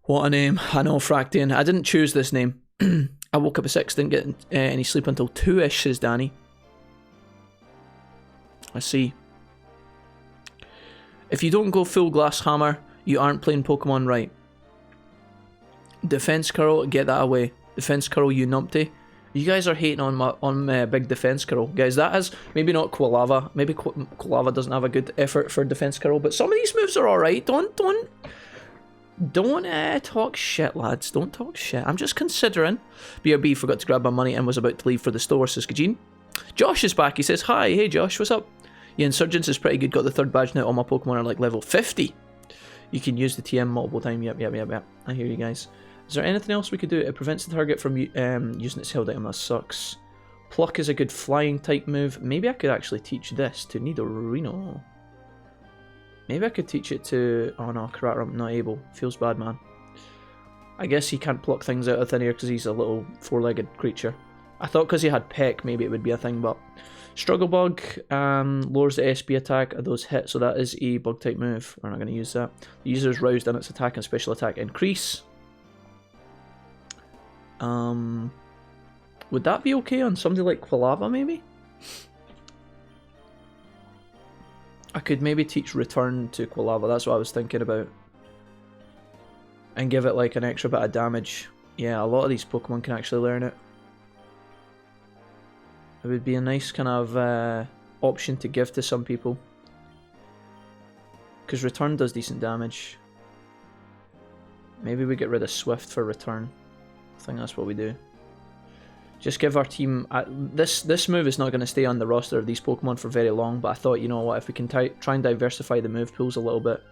What a name. I know, Fractian. I didn't choose this name. I woke up at 6, didn't get any sleep until 2-ish, says Danny. I see. If you don't go full glass hammer, you aren't playing Pokemon right. Defense curl, get that away. Defense curl, you numpty. You guys are hating on big defense curl. Guys, that is maybe not Quilava. Maybe Quilava doesn't have a good effort for defense curl, but some of these moves are alright. Don't talk shit, lads. Don't talk shit. I'm just considering. BRB forgot to grab my money and was about to leave for the store, says Kajin. Josh is back. He says, hi. Hey, Josh. What's up? Yeah, Insurgence is pretty good. Got the 3rd badge now. All my Pokemon are like level 50. You can use the TM multiple times. Yep. I hear you guys. Is there anything else we could do? It prevents the target from using its held item. That sucks. Pluck is a good flying type move. Maybe I could actually teach this to Nidorino. Maybe I could teach it to... Oh no, Karatum, not able. Feels bad, man. I guess he can't pluck things out of thin air because he's a little 4-legged creature. I thought because he had Peck, maybe it would be a thing, but... Struggle Bug lowers the SP attack of those hits, so that is a bug type move. We're not going to use that. The user is roused and its attack and special attack increase. Would that be okay on somebody like Quilava, maybe? I could maybe teach Return to Quilava, that's what I was thinking about. And give it like an extra bit of damage. Yeah, a lot of these Pokemon can actually learn it. It would be a nice kind of option to give to some people. Because Return does decent damage. Maybe we get rid of Swift for Return. I think that's what we do. Just give our team... This move is not going to stay on the roster of these Pokemon for very long, but I thought, you know what, if we can try and diversify the move pools a little bit.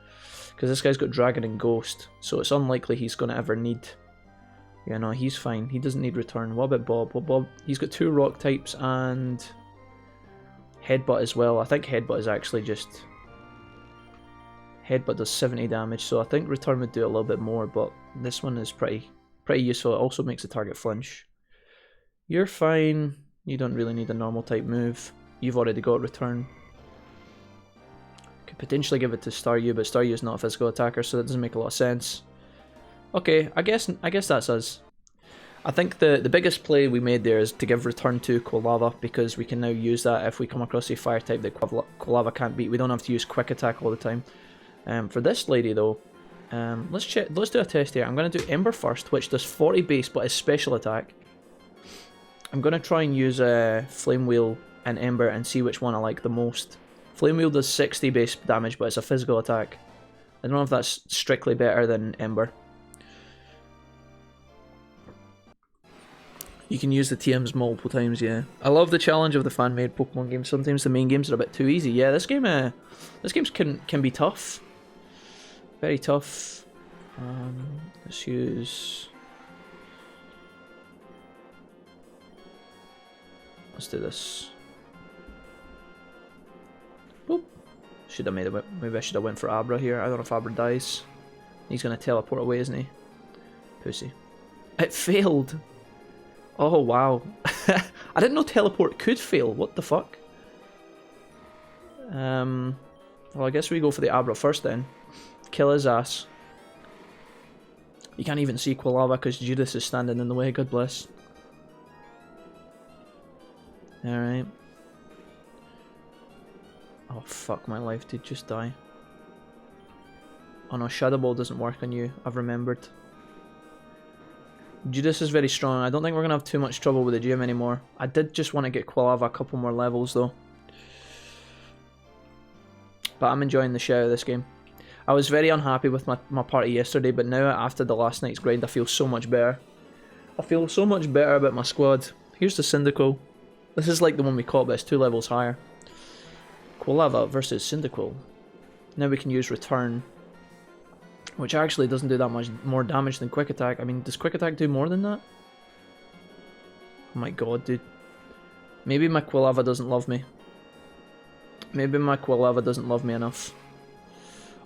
Because this guy's got Dragon and Ghost, so it's unlikely he's going to ever need... Yeah, no, he's fine. He doesn't need Return. What about Bob? Bob? He's got 2 rock types and... Headbutt as well. I think Headbutt is actually just... Headbutt does 70 damage, so I think Return would do a little bit more, but this one is pretty useful. It also makes the target flinch. You're fine. You don't really need a normal type move. You've already got Return. Could potentially give it to Staryu, but Staryu is not a physical attacker, so that doesn't make a lot of sense. Okay, I guess that's us. I think the biggest play we made there is to give Return to Quilava, because we can now use that if we come across a fire type that Quilava can't beat. We don't have to use Quick Attack all the time. For this lady though, let's do a test here. I'm going to do Ember first, which does 40 base but is special attack. I'm going to try and use Flame Wheel and Ember and see which one I like the most. Flame Wheel does 60 base damage, but it's a physical attack. I don't know if that's strictly better than Ember. You can use the TMs multiple times, yeah. I love the challenge of the fan-made Pokemon games. Sometimes the main games are a bit too easy. Yeah, this game can be tough. Very tough. Let's use... Let's do this. Boop. Should have made it. Maybe I should have went for Abra here. I don't know if Abra dies. He's gonna teleport away, isn't he? Pussy. It failed. Oh wow. I didn't know teleport could fail. What the fuck? Well, I guess we go for the Abra first then. Kill his ass. You can't even see Quilava because Judas is standing in the way. God bless. Alright. Oh fuck my life, dude, just die. Oh no, Shadow Ball doesn't work on you, I've remembered. Judas is very strong. I don't think we're going to have too much trouble with the gym anymore. I did just want to get Quilava a couple more levels though. But I'm enjoying the shit out of this game. I was very unhappy with my party yesterday, but now after the last night's grind I feel so much better. I feel so much better about my squad. Here's the Cyndaquil. This is like the one we caught, but it's 2 levels higher. Quilava versus Cyndaquil. Now we can use Return, which actually doesn't do that much more damage than Quick Attack. I mean, does Quick Attack do more than that? Oh my god, dude. Maybe my Quilava doesn't love me. Maybe my Quilava doesn't love me enough.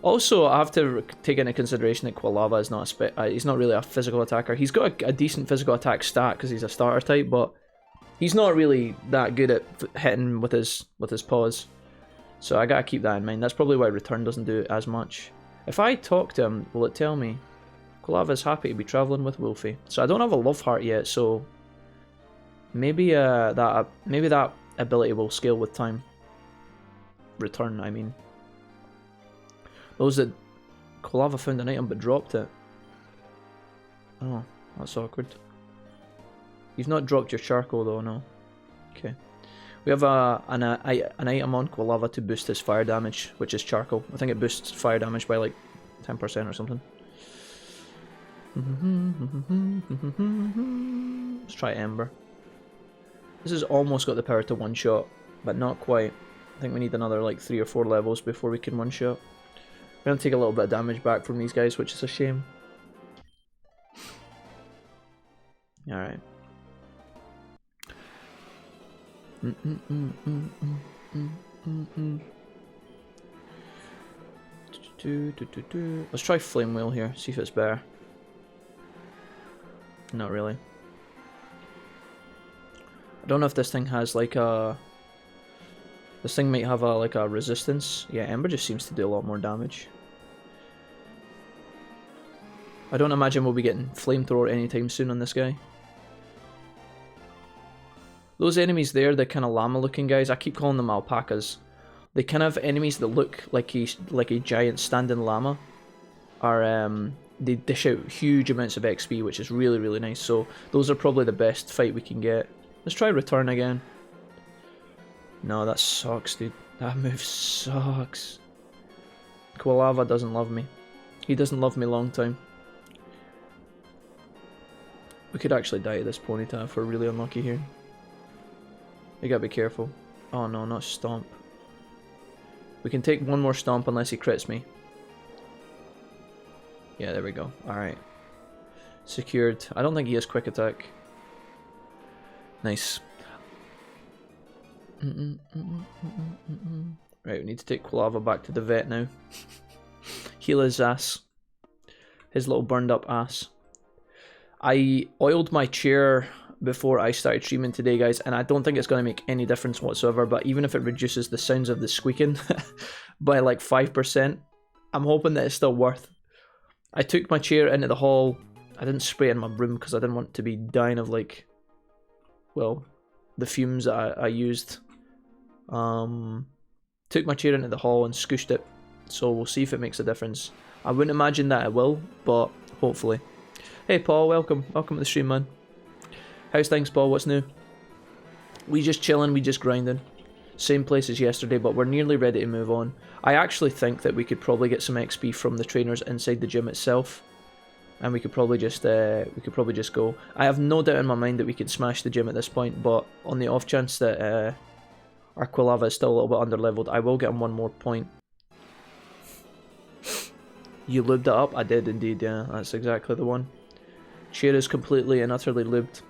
Also, I have to take into consideration that Quilava is not he's not really a physical attacker. He's got a decent physical attack stat because he's a starter type, but he's not really that good at hitting with his paws. So I gotta keep that in mind. That's probably why Return doesn't do as much. If I talk to him, will it tell me? Quilava is happy to be travelling with Wolfie. So I don't have a love heart yet, so maybe that ability will scale with time. Return, I mean. Those that Quilava found an item but dropped it. Oh, that's awkward. You've not dropped your charcoal though, no. Okay. We have an item on Quilava to boost his fire damage, which is charcoal. I think it boosts fire damage by like 10% or something. Let's try Ember. This has almost got the power to one-shot, but not quite. I think we need another like 3 or 4 levels before we can one-shot. We're going to take a little bit of damage back from these guys, which is a shame. Alright. Let's try Flame Wheel here, see if it's better. Not really. I don't know if this thing has like a... This thing might have a like a resistance. Yeah, Ember just seems to do a lot more damage. I don't imagine we'll be getting Flamethrower anytime soon on this guy. Those enemies there, the kind of llama looking guys, I keep calling them alpacas. They kind of enemies that look like a giant standing llama are they dish out huge amounts of XP, which is really, really nice. So those are probably the best fight we can get. Let's try Return again. No, that sucks, dude. That move sucks. Quilava doesn't love me. He doesn't love me long time. We could actually die to this Ponyta if we're really unlucky here. You gotta be careful. Oh no, not Stomp. We can take one more Stomp unless he crits me. Yeah, there we go. Alright. Secured. I don't think he has Quick Attack. Nice. Right, we need to take Quilava back to the vet now. Heal his ass. His little burned up ass. I oiled my chair before I started streaming today, guys, and I don't think it's going to make any difference whatsoever, but even if it reduces the sounds of the squeaking by like 5%, I'm hoping that it's still worth. I took my chair into the hall. I didn't spray it in my room because I didn't want to be dying of like, well, the fumes that I used. Took my chair into the hall and scooshed it, so we'll see if it makes a difference. I wouldn't imagine that it will, but hopefully. Hey Paul, welcome to the stream, man. How's things, Paul? What's new? We just chilling, we just grinding. Same place as yesterday, but we're nearly ready to move on. I actually think that we could probably get some XP from the trainers inside the gym itself, and we could probably just go. I have no doubt in my mind that we could smash the gym at this point, but on the off chance that our Quilava is still a little bit under-leveled, I will get him one more point. You lubed it up? I did indeed, yeah. That's exactly the one. Chair is completely and utterly lubed.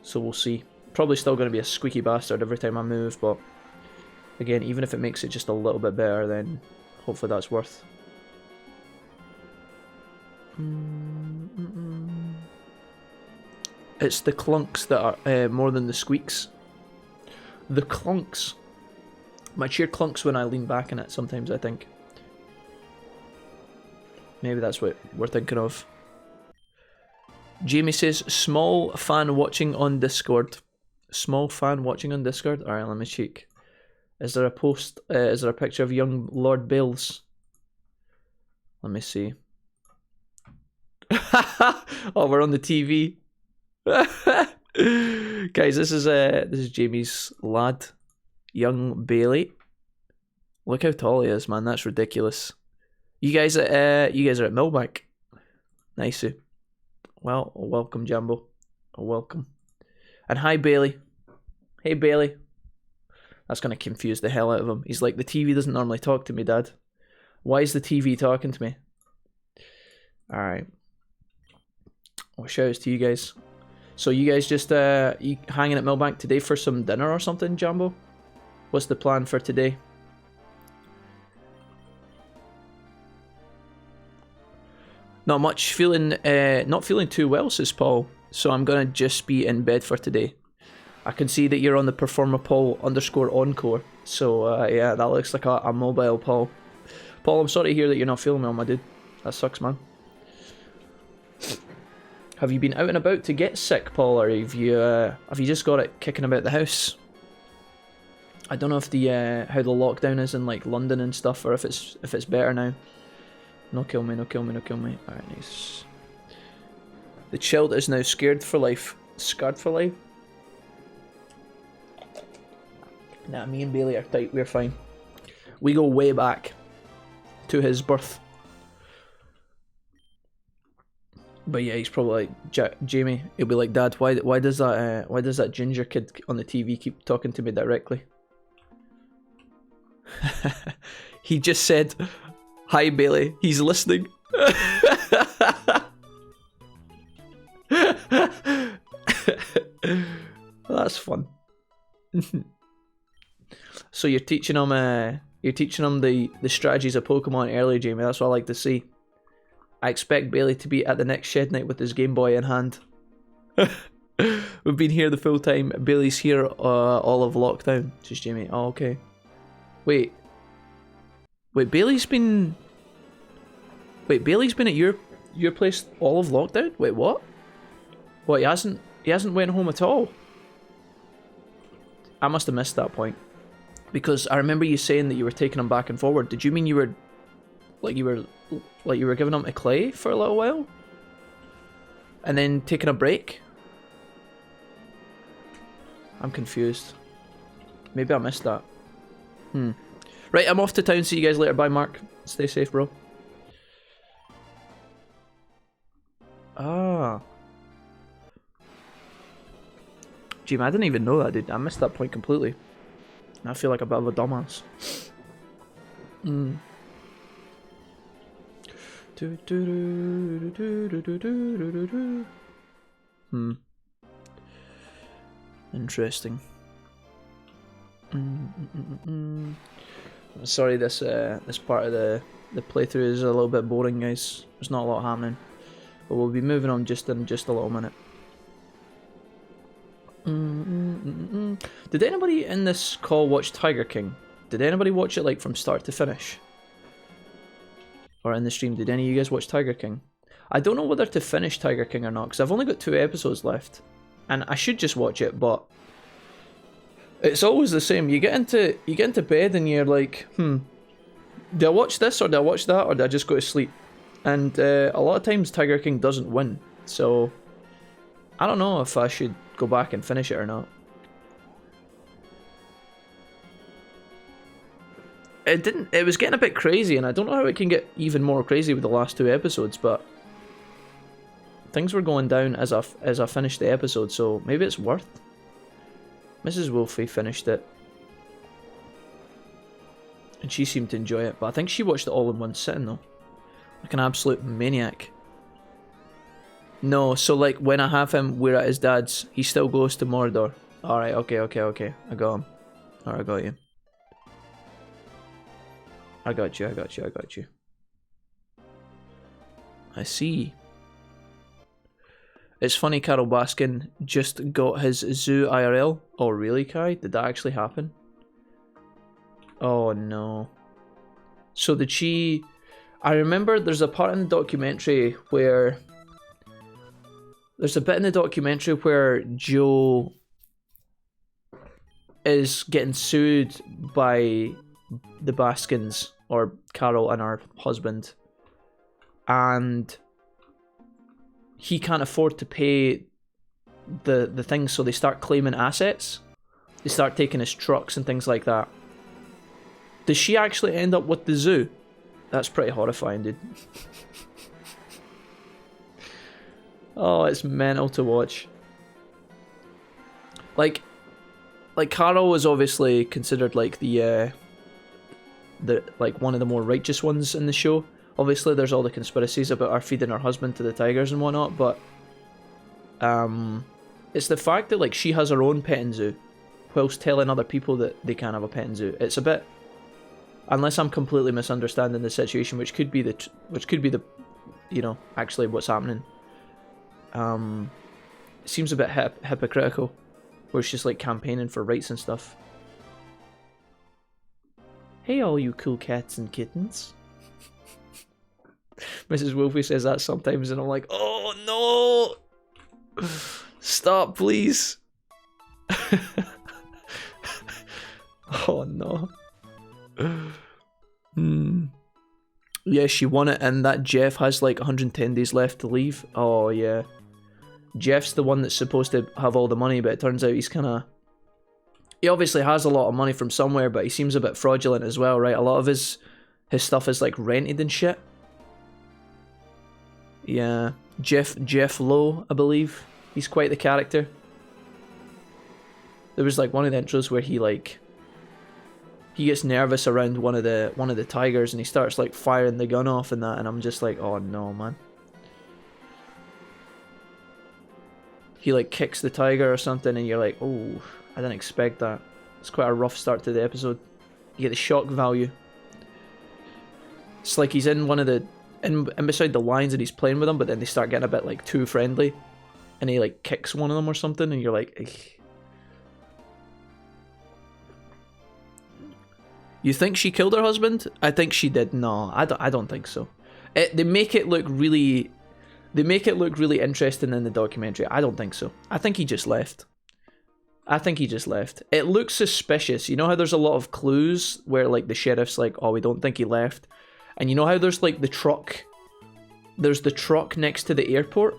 So we'll see. Probably still going to be a squeaky bastard every time I move, but again, even if it makes it just a little bit better, then hopefully that's worth. It's the clunks that are more than the squeaks. The clunks. My chair clunks when I lean back in it sometimes, I think. Maybe that's what we're thinking of. Jamie says, small fan watching on Discord. Small fan watching on Discord? Alright, let me check. Is there a post, is there a picture of young Lord Bales? Let me see. Oh, we're on the TV. Guys, this is Jamie's lad. Young Bailey. Look how tall he is, man. That's ridiculous. You guys are at Millbank. Nice. Well, welcome, Jambo. Welcome. And hi, Bailey. Hey, Bailey. That's going to confuse the hell out of him. He's like, the TV doesn't normally talk to me, Dad. Why is the TV talking to me? Alright. Well, shout outs to you guys. So you guys just you hanging at Millbank today for some dinner or something, Jambo? What's the plan for today? Not much. Not feeling too well, says Paul. So I'm gonna just be in bed for today. I can see that you're on the Performer Paul _encore. So yeah, that looks like a mobile Paul. Paul, I'm sorry to hear that you're not feeling well, my dude. That sucks, man. Have you been out and about to get sick, Paul, or have you just got it kicking about the house? I don't know if the how the lockdown is in like London and stuff, or if it's better now. No kill me, no kill me, no kill me. Alright, nice. The child is now scared for life. Scarred for life? Nah, me and Bailey are tight, we're fine. We go way back to his birth. But yeah, he's probably like, Jamie, he'll be like, Dad, why does that ginger kid on the TV keep talking to me directly? He just said, hi Bailey, he's listening. That's fun. So you're teaching him the strategies of Pokemon early, Jamie. That's what I like to see. I expect Bailey to be at the next shed night with his Game Boy in hand. We've been here the full time. Bailey's here all of lockdown. Just Jamie. Oh, okay. Wait, Bailey's been at your place all of lockdown? Wait, what? What, he hasn't went home at all? I must have missed that point. Because I remember you saying that you were taking him back and forward. Did you mean you were giving him to Clay for a little while? And then taking a break? I'm confused. Maybe I missed that. Right, I'm off to town. See you guys later. Bye, Mark. Stay safe, bro. Ah. Jim, I didn't even know that, dude. I missed that point completely. I feel like a bit of a dumbass. Interesting. Sorry, this part of the playthrough is a little bit boring, guys. There's not a lot happening, but we'll be moving on in just a little minute. Did anybody in this call watch Tiger King? Did anybody watch it like from start to finish? Or in the stream, did any of you guys watch Tiger King? I don't know whether to finish Tiger King or not, because I've only got 2 episodes left. And I should just watch it, but it's always the same. You get into bed and you're like, do I watch this or do I watch that or do I just go to sleep? And a lot of times Tiger King doesn't win. So I don't know if I should go back and finish it or not. It was getting a bit crazy, and I don't know how it can get even more crazy with the last 2 episodes, but things were going down as I finished the episode, so maybe it's worth. Mrs. Wolfie finished it, and she seemed to enjoy it, but I think she watched it all in one sitting though, like an absolute maniac. No, so like when I have him, we're at his dad's, he still goes to Mordor. Alright, okay, I got him. Alright, I got you. I got you. I see. It's funny, Carol Baskin just got his zoo IRL. Oh really, Kai? Did that actually happen? Oh no. So did she... I remember there's a part in the documentary where... There's a bit in the documentary where Joe is getting sued by the Baskins, or Carol and her husband, and he can't afford to pay the things, so they start claiming assets. They start taking his trucks and things like that. Does she actually end up with the zoo? That's pretty horrifying, dude. Oh, it's mental to watch. Like Carol was obviously considered like the like one of the more righteous ones in the show. Obviously, there's all the conspiracies about her feeding her husband to the tigers and whatnot, but it's the fact that like she has her own petting zoo, whilst telling other people that they can't have a petting zoo. It's a bit, unless I'm completely misunderstanding the situation, which could be the, you know, actually what's happening. It seems a bit hypocritical, where it's just like campaigning for rights and stuff. Hey all you cool cats and kittens. Mrs. Wolfie says that sometimes, and I'm like, oh no! Stop, please. Oh no. Yeah, she won it, and that Jeff has like 110 days left to leave. Oh yeah. Jeff's the one that's supposed to have all the money, but it turns out he's kind of... He obviously has a lot of money from somewhere, but he seems a bit fraudulent as well, right? A lot of his stuff is like rented and shit. Yeah. Jeff Lowe, I believe. He's quite the character. There was like one of the intros where he gets nervous around one of the tigers and he starts like firing the gun off and that, and I'm just like, oh no, man. He like kicks the tiger or something and you're like, oh, I didn't expect that. It's quite a rough start to the episode. You get the shock value. It's like he's in one of the in beside the lions and he's playing with them, but then they start getting a bit like too friendly and he like kicks one of them or something and you're like, ugh. You think she killed her husband? I think she did. No, I don't think so. They make it look really interesting in the documentary. I don't think so. I think he just left. It looks suspicious. You know how there's a lot of clues where like the sheriff's like, oh, we don't think he left. And you know how there's like the truck. There's the truck next to the airport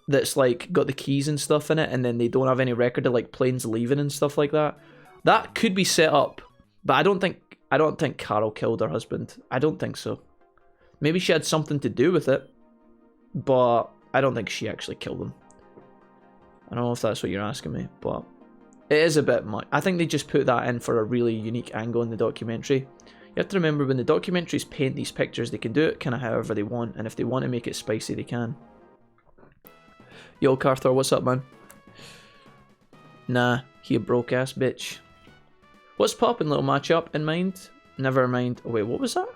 that's like got the keys and stuff in it, and then they don't have any record of like planes leaving and stuff like that. That could be set up, but I don't think Carol killed her husband. I don't think so. Maybe she had something to do with it, but I don't think she actually killed him. I don't know if that's what you're asking me, but it is a bit much. I think they just put that in for a really unique angle in the documentary. You have to remember, when the documentaries paint these pictures, they can do it kind of however they want, and if they want to make it spicy, they can. Yo, Carthor, what's up, man? Nah, he a broke-ass bitch. What's poppin', little matchup in mind? Never mind. Oh wait, what was that?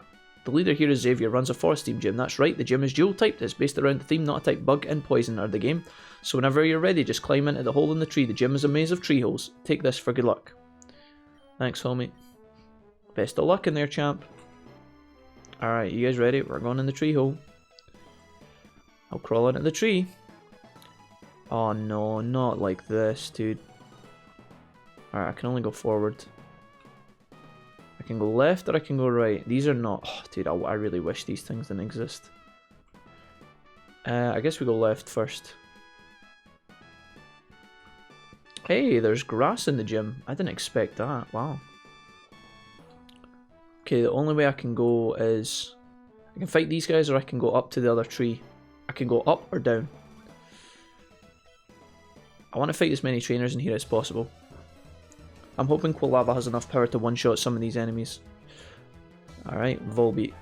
The leader here is Xavier, runs a forest team gym. That's right, the gym is dual typed. It's based around the theme, not a type bug and poison are the game. So whenever you're ready, just climb into the hole in the tree. The gym is a maze of tree holes. Take this for good luck. Thanks, homie. Best of luck in there, champ. Alright, you guys ready? We're going in the tree hole. I'll crawl into the tree. Oh no, not like this, dude. Alright, I can only go forward. I can go left or I can go right. These are not... Oh, dude, I really wish these things didn't exist. I guess we go left first. Hey, there's grass in the gym. I didn't expect that. Wow. Okay, the only way I can go is... I can fight these guys or I can go up to the other tree. I can go up or down. I want to fight as many trainers in here as possible. I'm hoping Quilava has enough power to one-shot some of these enemies. Alright, Volbeat.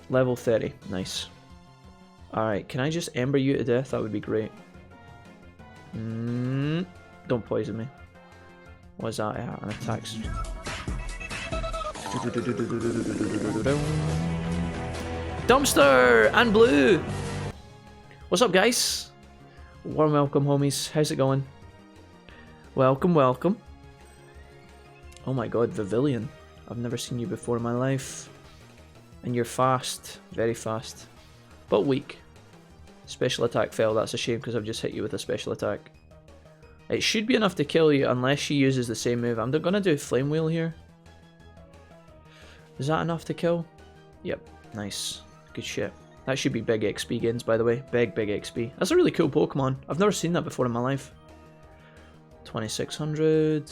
Level 30. Nice. Alright, can I just ember you to death? That would be great. Don't poison me. What is that? Yeah, an attack. Dumpster and Blue! What's up, guys? Warm welcome, homies. How's it going? Welcome, welcome. Oh my god, Vivilion. I've never seen you before in my life. And you're fast. Very fast. But weak. Special attack fell. That's a shame because I've just hit you with a special attack. It should be enough to kill you unless she uses the same move. I'm going to do Flame Wheel here. Is that enough to kill? Yep. Nice. Good shit. That should be big XP gains, by the way. Big XP. That's a really cool Pokemon. I've never seen that before in my life. 2600.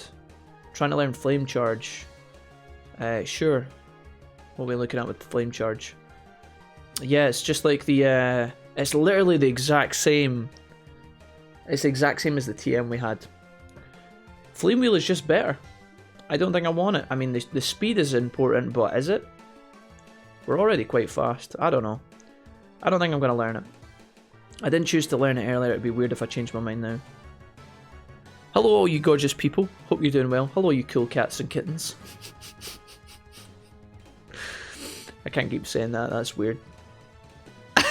Trying to learn Flame Charge. Sure. What are we looking at with the Flame Charge? Yeah, it's just like the... it's literally the exact same... It's the exact same as the TM we had. Flame Wheel is just better. I don't think I want it. I mean, the speed is important, but is it? We're already quite fast. I don't know. I don't think I'm going to learn it. I didn't choose to learn it earlier. It'd be weird if I changed my mind now. Hello, all you gorgeous people. Hope you're doing well. Hello, you cool cats and kittens. I can't keep saying that. That's weird. We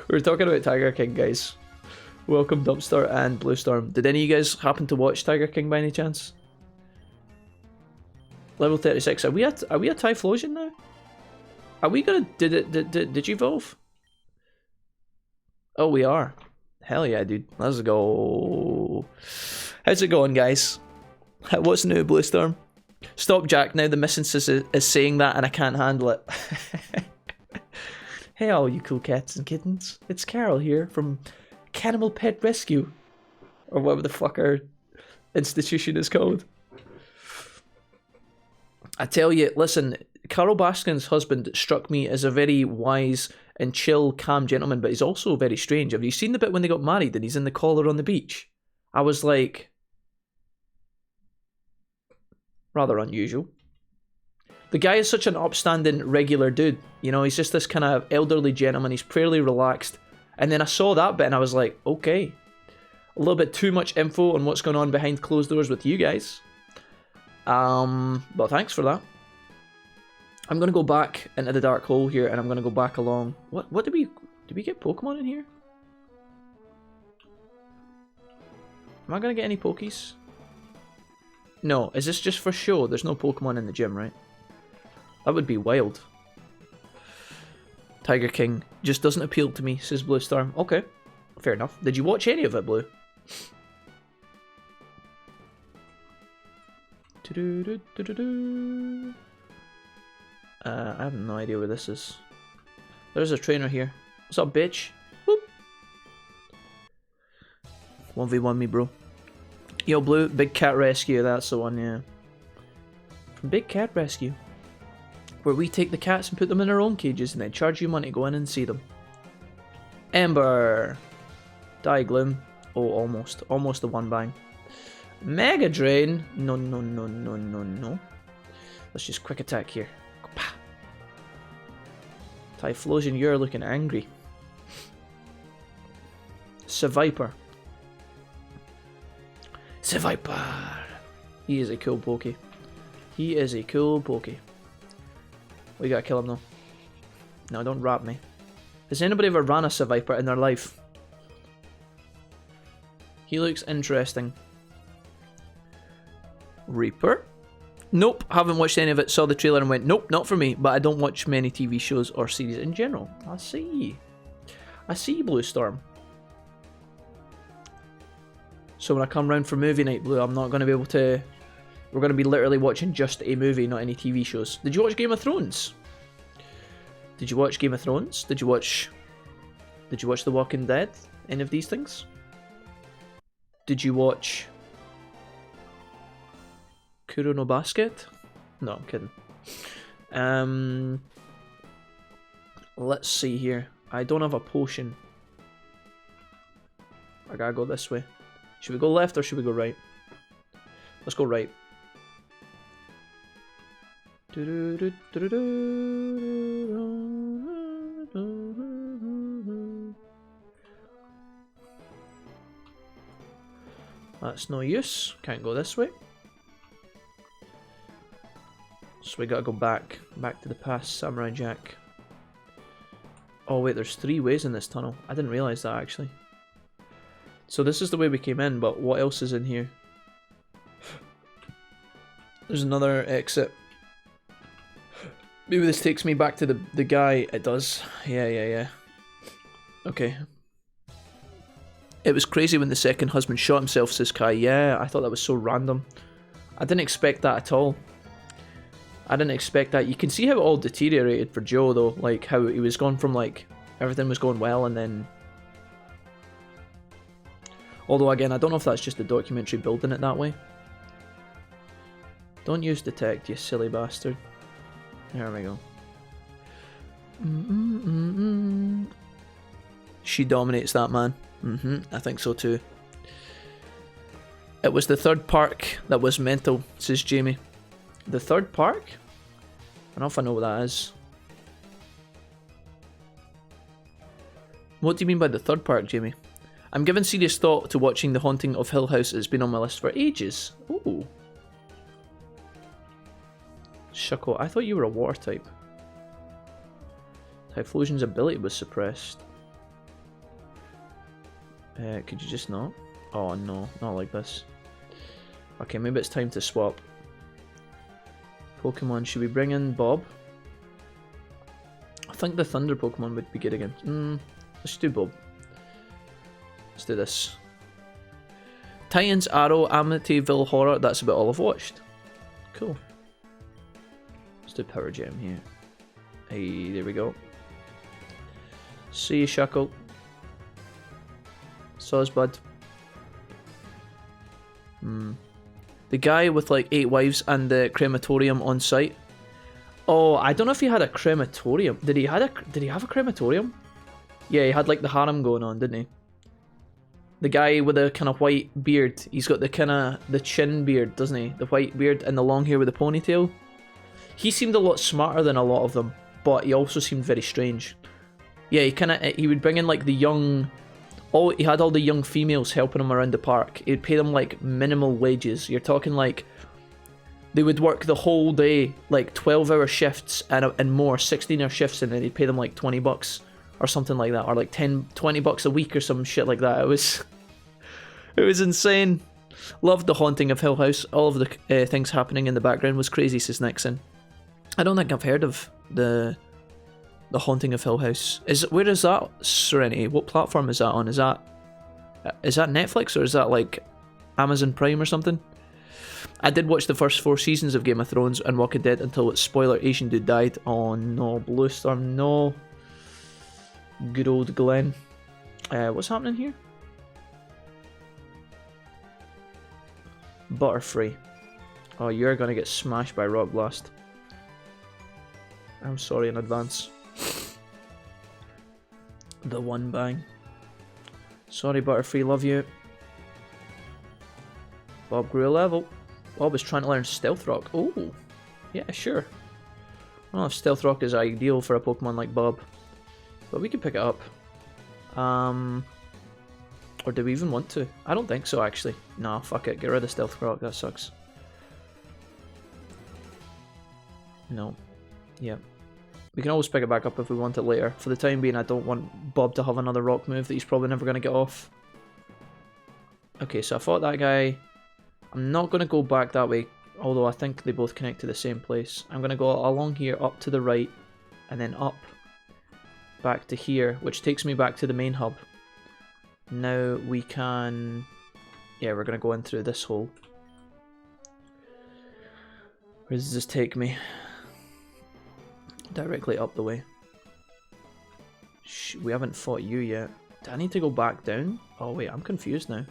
were talking about Tiger King, guys. Welcome, Dumpster and Blue Storm. Did any of you guys happen to watch Tiger King by any chance? Level 36. Are we a Typhlosion now? Are we gonna... Did you evolve? Oh, we are. Hell yeah, dude. Let's go. How's it going, guys? What's new, Blue Storm? Stop, Jack. Now the missus is saying that and I can't handle it. Hey, all you cool cats and kittens. It's Carol here from Cannibal Pet Rescue. Or whatever the fuck our institution is called. I tell you, listen, Carol Baskin's husband struck me as a very wise and chill, calm gentleman, but he's also very strange. Have you seen the bit when they got married and he's in the collar on the beach? I was like... rather unusual. The guy is such an upstanding, regular dude. You know, he's just this kind of elderly gentleman. He's fairly relaxed. And then I saw that bit and I was like, okay. A little bit too much info on what's going on behind closed doors with you guys. But thanks for that. I'm going to go back into the dark hole here and I'm going to go back along. What did we get Pokemon in here? Am I going to get any Pokies? No, is this just for show? There's no Pokemon in the gym, right? That would be wild. Tiger King just doesn't appeal to me, says Blue Storm. Okay, fair enough. Did you watch any of it, Blue? I have no idea where this is. There's a trainer here. What's up, bitch? Whoop. 1v1 me, bro. Yo, Blue, Big Cat Rescue, that's the one, yeah. From Big Cat Rescue. Where we take the cats and put them in their own cages and then charge you money to go in and see them. Ember. Die Gloom. Oh, almost. Almost the one bang. Mega Drain. No, no, no, no, no, no. Let's just quick attack here. Typhlosion, you're looking angry. Seviper. Seviper. He is a cool Poke. He is a cool Poke. We gotta kill him though. No, don't rap me. Has anybody ever ran a Seviper in their life? He looks interesting. Reaper? Nope, haven't watched any of it. Saw the trailer and went, nope, not for me. But I don't watch many TV shows or series in general. I see. I see, Blue Storm. So when I come round for movie night, Blue, I'm not going to be able to... We're going to be literally watching just a movie, not any TV shows. Did you watch Game of Thrones? Did you watch Game of Thrones? Did you watch The Walking Dead? Any of these things? Did you watch Kuro no Basket? No, I'm kidding. Let's see here. I don't have a potion. I gotta go this way. Should we go left or should we go right? Let's go right. That's no use. Can't go this way. So we gotta go back to the past, Samurai Jack. Oh wait, there's 3 ways in this tunnel. I didn't realise that actually. So this is the way we came in, but what else is in here? There's another exit. Maybe this takes me back to the guy. It does. Yeah. Okay. It was crazy when the second husband shot himself, says Kai. Yeah, I thought that was so random. I didn't expect that at all. I didn't expect that. You can see how it all deteriorated for Joe though. Like how he was gone from like, everything was going well and then... Although again, I don't know if that's just the documentary building it that way. Don't use detect, you silly bastard. There we go. She dominates that, man. I think so too. It was the third park that was mental, says Jamie. The third park? I don't know if I know what that is. What do you mean by the third park, Jamie? I'm giving serious thought to watching The Haunting of Hill House. It's been on my list for ages. Ooh. Shuckle, I thought you were a water type. Typhlosion's ability was suppressed. Could you just not? Oh no, not like this. Okay, maybe it's time to swap. Pokemon, should we bring in Bob? think the Thunder Pokemon would be good again. Let's do Bob. Let's do this. Titan's Arrow, Amityville Horror, that's about all I've watched. Cool. Let's do Power Gem here. Hey, there we go. See you, Shackle. Saws, bud. The guy with like 8 wives and the crematorium on site. Oh, I don't know if he had a crematorium. Did he have a crematorium? Yeah, he had like the harem going on, didn't he? The guy with the kind of white beard. He's got the kind of the chin beard, doesn't he? The white beard and the long hair with the ponytail. He seemed a lot smarter than a lot of them, but he also seemed very strange. Yeah, he would bring in like the young. He had all the young females helping him around the park. He'd pay them like minimal wages. You're talking like they would work the whole day, like 12-hour shifts and more, 16-hour shifts, and then he'd pay them like $20 or something like that, or like $20 a week or some shit like that. It was insane. Loved the Haunting of Hill House. All of the things happening in the background was crazy, says Nixon. I don't think I've heard of the Haunting of Hill House. Where is that, Serenity? What platform is that on? Is that Netflix or is that like Amazon Prime or something? I did watch the first 4 seasons of Game of Thrones and Walking Dead until its spoiler Asian dude died. Oh no, Bluestorm, no. Good old Glenn. What's happening here? Butterfree. Oh, you're gonna get smashed by Rock Blast. I'm sorry in advance. The one bang. Sorry, Butterfree, love you. Bob grew a level. Bob is trying to learn Stealth Rock. Oh, yeah, sure. I don't know if Stealth Rock is ideal for a Pokemon like Bob, but we can pick it up. Or do we even want to? I don't think so, actually. Nah, fuck it. Get rid of Stealth Rock. That sucks. No. Yep. We can always pick it back up if we want it later. For the time being, I don't want Bob to have another rock move that he's probably never going to get off. Okay, so I fought that guy. I'm not going to go back that way, although I think they both connect to the same place. I'm going to go along here, up to the right, and then up back to here, which takes me back to the main hub. Now we can... Yeah, we're going to go in through this hole. Where does this take me? Directly up the way. We haven't fought you yet. Do I need to go back down? Oh wait, I'm confused now.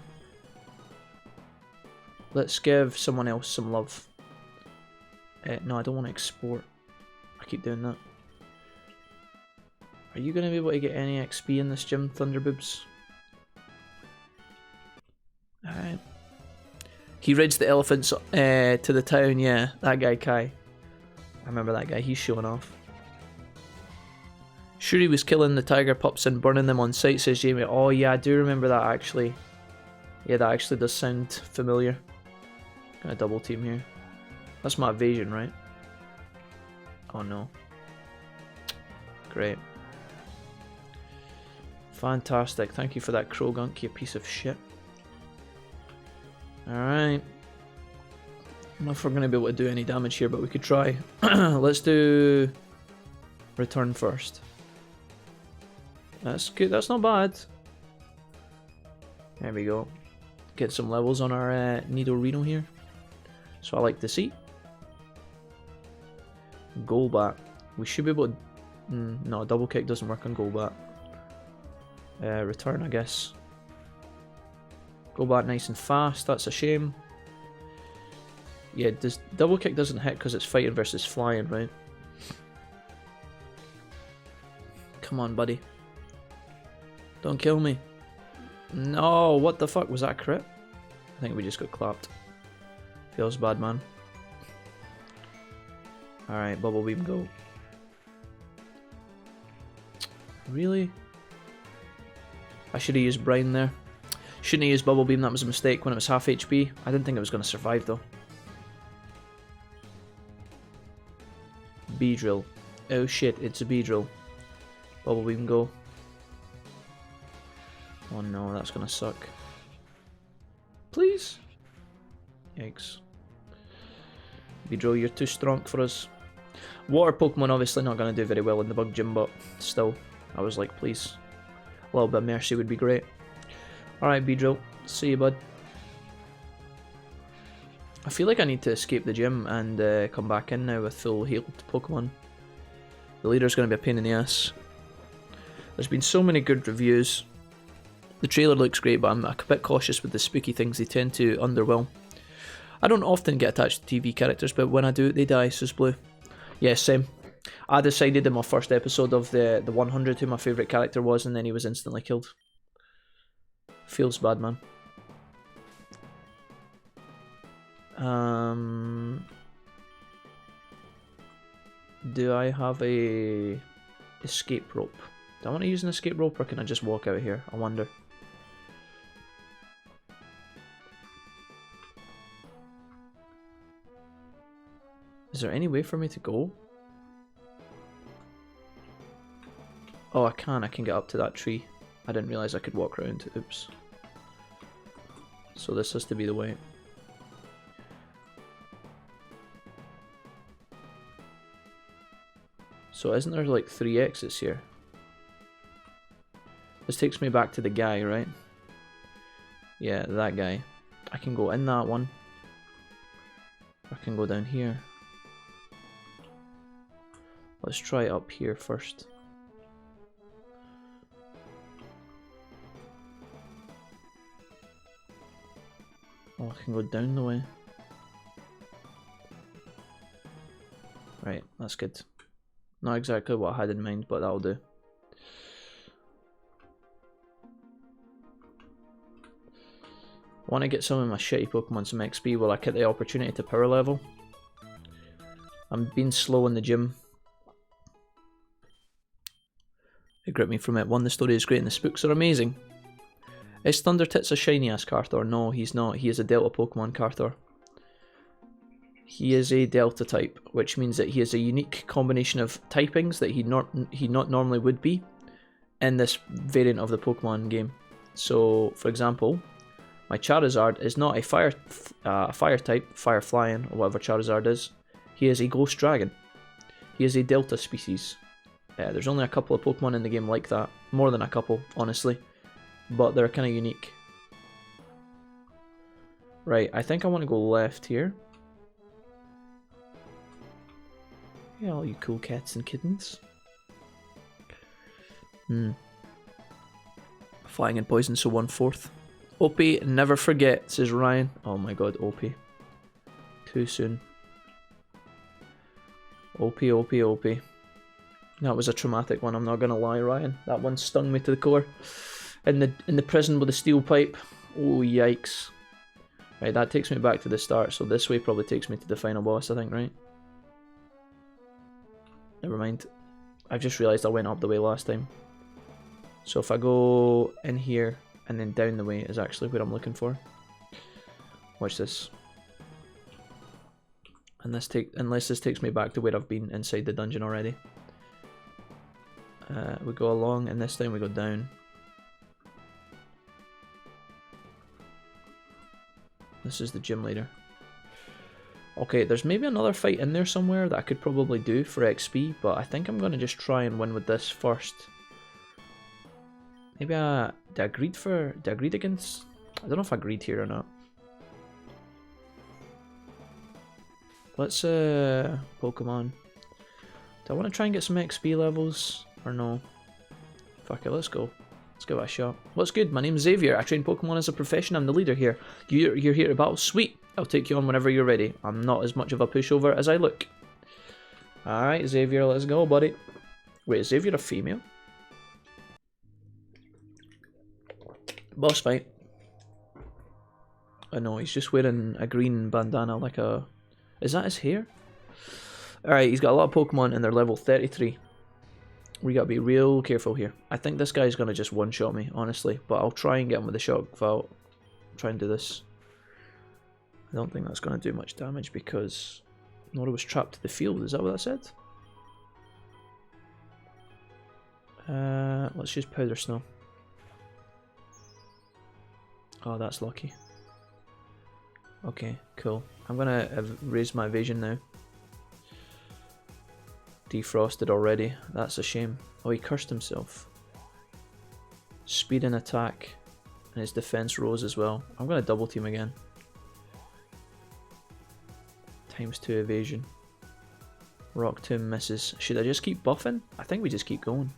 Let's give someone else some love. No, I don't want to export. I keep doing that. Are you going to be able to get any XP in this gym, Thunderboobs? Alright. He rides the elephants to the town, yeah. That guy, Kai. I remember that guy, he's showing off. Sure, he was killing the tiger pups and burning them on sight, says Jamie. Oh yeah, I do remember that actually. Yeah, that actually does sound familiar. Gonna double team here. That's my evasion, right? Oh no. Great. Fantastic. Thank you for that Krogunk, you piece of shit. Alright. I don't know if we're going to be able to do any damage here, but we could try. Let's do return first. That's good. That's not bad. There we go. Get some levels on our Nidorino here. So I like to see. Golbat. We should be able to... no, double kick doesn't work on Golbat. Return, I guess. Golbat nice and fast. That's a shame. Yeah, double kick doesn't hit because it's fighting versus flying, right? Come on, buddy. Don't kill me. No, what the fuck? Was that a crit? I think we just got clapped. Feels bad, man. Alright, Bubble Beam, go. Really? I should have used Brine there. Shouldn't have used Bubble Beam, that was a mistake when it was half HP. I didn't think it was going to survive though. Beedrill. Oh shit, it's a Beedrill. Bubble Beam, go. Oh no, that's going to suck. Please? Yikes. Beedrill, you're too strong for us. Water Pokemon obviously not going to do very well in the bug gym, but still, I was like, please, a little bit of mercy would be great. Alright, Beedrill, see you, bud. I feel like I need to escape the gym and come back in now with full healed Pokemon. The leader's going to be a pain in the ass. There's been so many good reviews. The trailer looks great, but I'm a bit cautious with the spooky things. They tend to underwhelm. I don't often get attached to TV characters, but when I do, they die, says Blue. Yeah, same. I decided in my first episode of the 100 who my favourite character was, and then he was instantly killed. Feels bad, man. Do I have a escape rope? Do I want to use an escape rope, or can I just walk out of here? I wonder. Is there any way for me to go? Oh, I can get up to that tree. I didn't realise I could walk around. Oops. So this has to be the way. So isn't there like 3 exits here? This takes me back to the guy, right? Yeah, that guy. I can go in that one. I can go down here. Let's try it up here first. Oh, I can go down the way. Right, that's good. Not exactly what I had in mind, but that'll do. I want to get some of my shitty Pokemon some XP while I get the opportunity to power level. I'm being slow in the gym. It gripped me from it. One, the story is great and the spooks are amazing. Is Thundertits a shiny ass Carthor? No, he's not. He is a Delta Pokemon Carthor. He is a Delta type, which means that he is a unique combination of typings that he not normally would be in this variant of the Pokemon game. So, for example, my Charizard is not a fire type, fire flying, or whatever Charizard is. He is a Ghost Dragon. He is a Delta species. There's only a couple of Pokemon in the game like that. More than a couple, honestly. But they're kind of unique. Right, I think I want to go left here. Yeah, all you cool cats and kittens. Flying and poison, so 1/4. OP, never forget, says Ryan. Oh my god, OP. Too soon. OP, OP, OP. That was a traumatic one, I'm not gonna lie, Ryan. That one stung me to the core. In the prison with the steel pipe. Oh, yikes. Right, that takes me back to the start, so this way probably takes me to the final boss, I think, right? Never mind. I've just realised I went up the way last time. So if I go in here and then down the way is actually where I'm looking for. Watch this. And unless this takes me back to where I've been inside the dungeon already. We go along, and this time we go down. This is the gym leader. Okay, there's maybe another fight in there somewhere that I could probably do for XP, but I think I'm going to just try and win with this first. Maybe did I greed against? I don't know if I greed here or not. Let's Pokemon. Do I want to try and get some XP levels or no? Fuck it, let's go. Let's give it a shot. What's good? My name's Xavier. I train Pokemon as a profession. I'm the leader here. You're here to battle? Sweet. I'll take you on whenever you're ready. I'm not as much of a pushover as I look. Alright, Xavier, let's go, buddy. Wait, is Xavier a female? Boss fight. Oh no, he's just wearing a green bandana like a... Is that his hair? Alright, he's got a lot of Pokemon and they're level 33. We gotta be real careful here. I think this guy's gonna just one-shot me, honestly. But I'll try and get him with the shock valve. Try and do this. I don't think that's gonna do much damage because Nora was trapped to the field. Is that what that said? Let's use Powder Snow. Oh, that's lucky. Okay, cool. I'm gonna raise my evasion now. Defrosted already. That's a shame. Oh, he cursed himself. Speed and attack. And his defense rose as well. I'm going to double team again. ×2 evasion. Rock Tomb misses. Should I just keep buffing? I think we just keep going.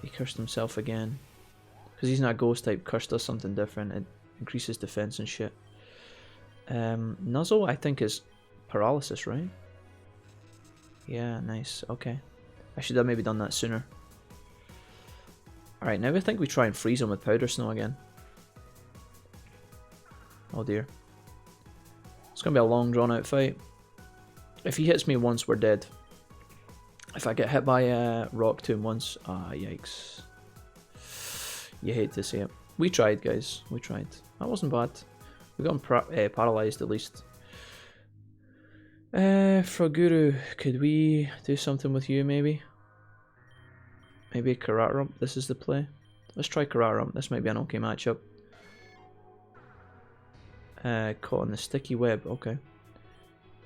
He cursed himself again. Because he's not a ghost type, curse does something different. It increases defense and shit. Nuzzle, I think, is paralysis, right? Yeah, nice. Okay. I should have maybe done that sooner. Alright, now I think we try and freeze him with Powder Snow again. Oh dear. It's going to be a long drawn out fight. If he hits me once, we're dead. If I get hit by Rock Tomb once, yikes. You hate to see it. We tried, guys. We tried. That wasn't bad. We got him paralyzed at least. Froguru, could we do something with you maybe? Maybe Kararum. This is the play. Let's try Kararum. This might be an okay matchup. Caught in the sticky web. Okay.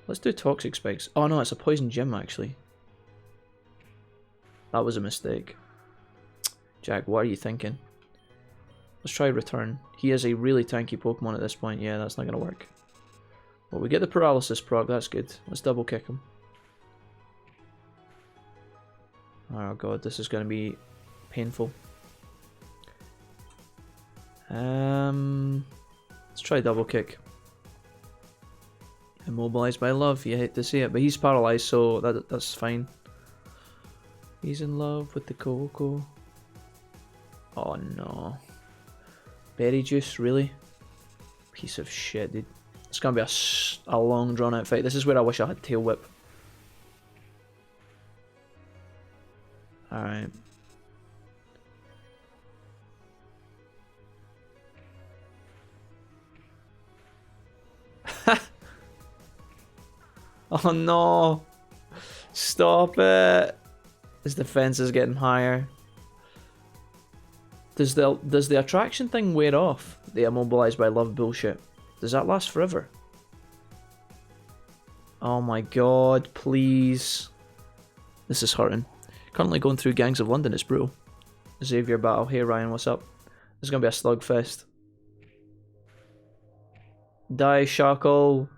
Let's do Toxic Spikes. Oh no, it's a Poison Gym actually. That was a mistake. Jack, what are you thinking? Let's try Return. He is a really tanky Pokemon at this point. Yeah, that's not going to work. Well, we get the Paralysis proc. That's good. Let's double kick him. Oh god, this is going to be painful. Let's try double kick. Immobilized by love. You hate to see it, but he's paralyzed, so that's fine. He's in love with the Coco. Oh no. Berry juice, really? Piece of shit, dude. It's gonna be a long drawn out fight. This is where I wish I had Tail Whip. Alright. Oh no! Stop it! His defense is getting higher. Does the attraction thing wear off? The immobilized by love bullshit. Does that last forever? Oh my god, please. This is hurting. Currently going through Gangs of London, it's brutal. Xavier battle. Hey Ryan, what's up? This is gonna be a slugfest. Die, Shackle.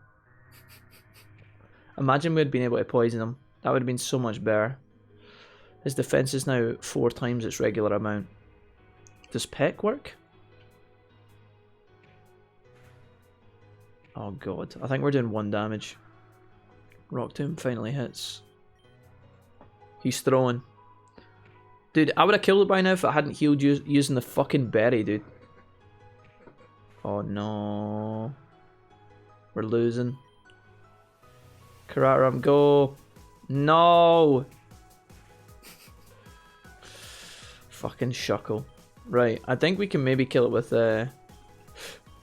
Imagine we'd been able to poison him. That would have been so much better. His defense is now 4 times its regular amount. Does Peck work? Oh god, I think we're doing 1 damage. Rock Tomb finally hits. He's throwing. Dude, I would have killed it by now if I hadn't healed using the fucking berry, dude. Oh no. We're losing. Kararam, go. No! Fucking Shuckle. Right, I think we can maybe kill it with I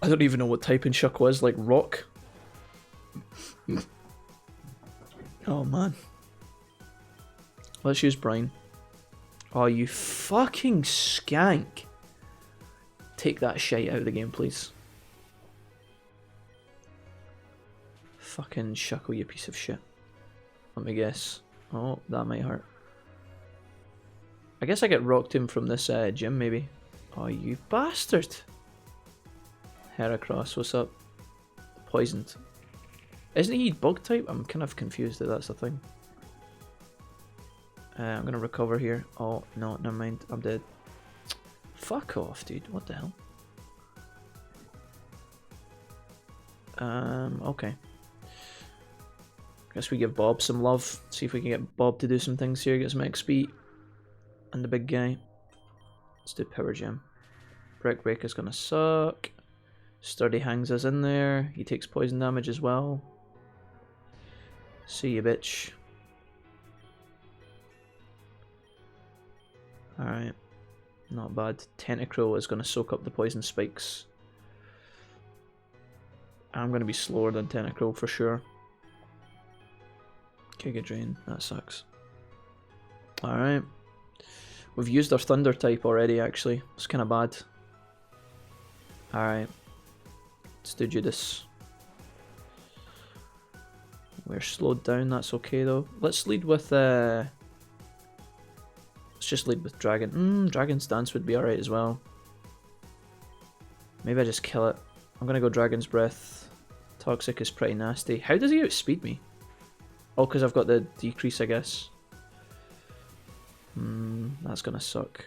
don't even know what type in Shuckle is, like rock. Oh man. Let's use Brine. Oh, you fucking skank. Take that shite out of the game, please. Fucking Shuckle, you piece of shit. Let me guess. Oh, that might hurt. I guess I get rocked him from this gym, maybe. Oh, you bastard. Heracross, what's up? Poisoned. Isn't he bug type? I'm kind of confused that that's the thing. I'm gonna recover here. Oh, no, never mind. I'm dead. Fuck off, dude. What the hell? Okay. Guess we give Bob some love. See if we can get Bob to do some things here. Get some XP. And the big guy. Let's do Power Gem. Brick Breaker's gonna suck. Sturdy hangs us in there. He takes poison damage as well. See you, bitch. Alright. Not bad. Tentacruel is gonna soak up the poison spikes. I'm gonna be slower than Tentacruel for sure. Giga Drain. That sucks. Alright. We've used our Thunder type already, actually. It's kind of bad. Alright. Let's do Judas. We're slowed down, that's okay though. Let's lead with let's just lead with Dragon. Dragon's Dance would be alright as well. Maybe I just kill it. I'm gonna go Dragon's Breath. Toxic is pretty nasty. How does he outspeed me? Oh, because I've got the decrease, I guess. That's gonna suck.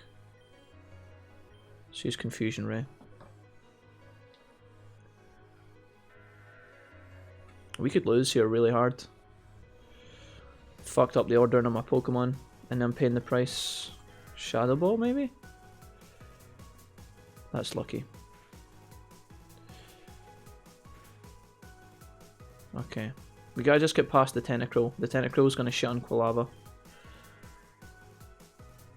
Let's use Confusion Ray. We could lose here really hard. Fucked up the ordering of my Pokemon, and I'm paying the price. Shadow Ball, maybe? That's lucky. Okay. We gotta just get past the Tentacruel. The Tentacruel's gonna shit on Quilava.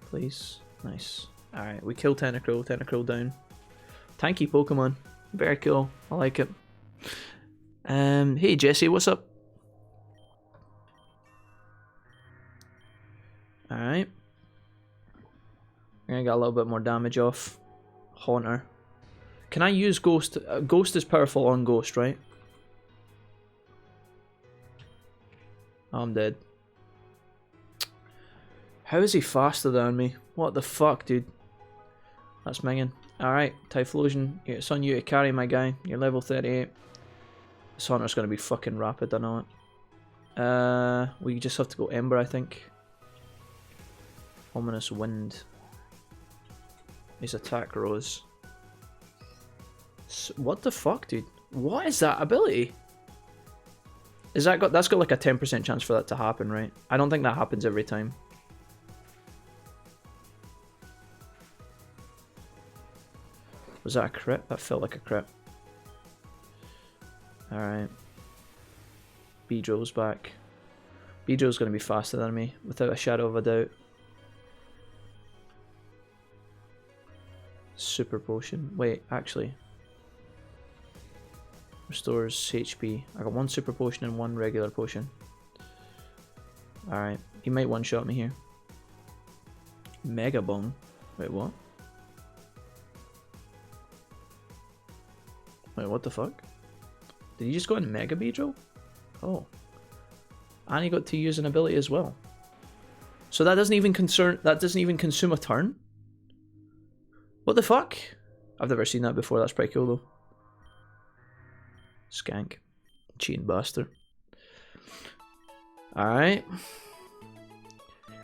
Please. Nice. Alright, we kill Tentacruel. Tentacruel down. Tanky Pokemon. Very cool. I like it. Hey Jesse, what's up? Alright. We're gonna get a little bit more damage off. Haunter. Can I use Ghost? Ghost is powerful on Ghost, right? Oh, I'm dead. How is he faster than me? What the fuck, dude? That's minging. Alright, Typhlosion. It's on you to carry, my guy. You're level 38. This Haunter's gonna be fucking rapid, I know it. We just have to go Ember, I think. Ominous Wind. His attack rose. So, what the fuck, dude? What is that ability? Is that got? That's got like a 10% chance for that to happen, right? I don't think that happens every time. Was that a crit? That felt like a crit. Alright. Beedrill's back. Beedrill's going to be faster than me, without a shadow of a doubt. Super Potion. Wait, actually. Restores HP. I got one Super Potion and one regular potion. Alright. He might one-shot me here. Mega Bong. Wait, what? Wait, what the fuck? Did he just go in Mega Beedrill? Oh. And he got to use an ability as well. So that doesn't even consume a turn? What the fuck? I've never seen that before, that's pretty cool though. Skank. Cheating bastard. Alright.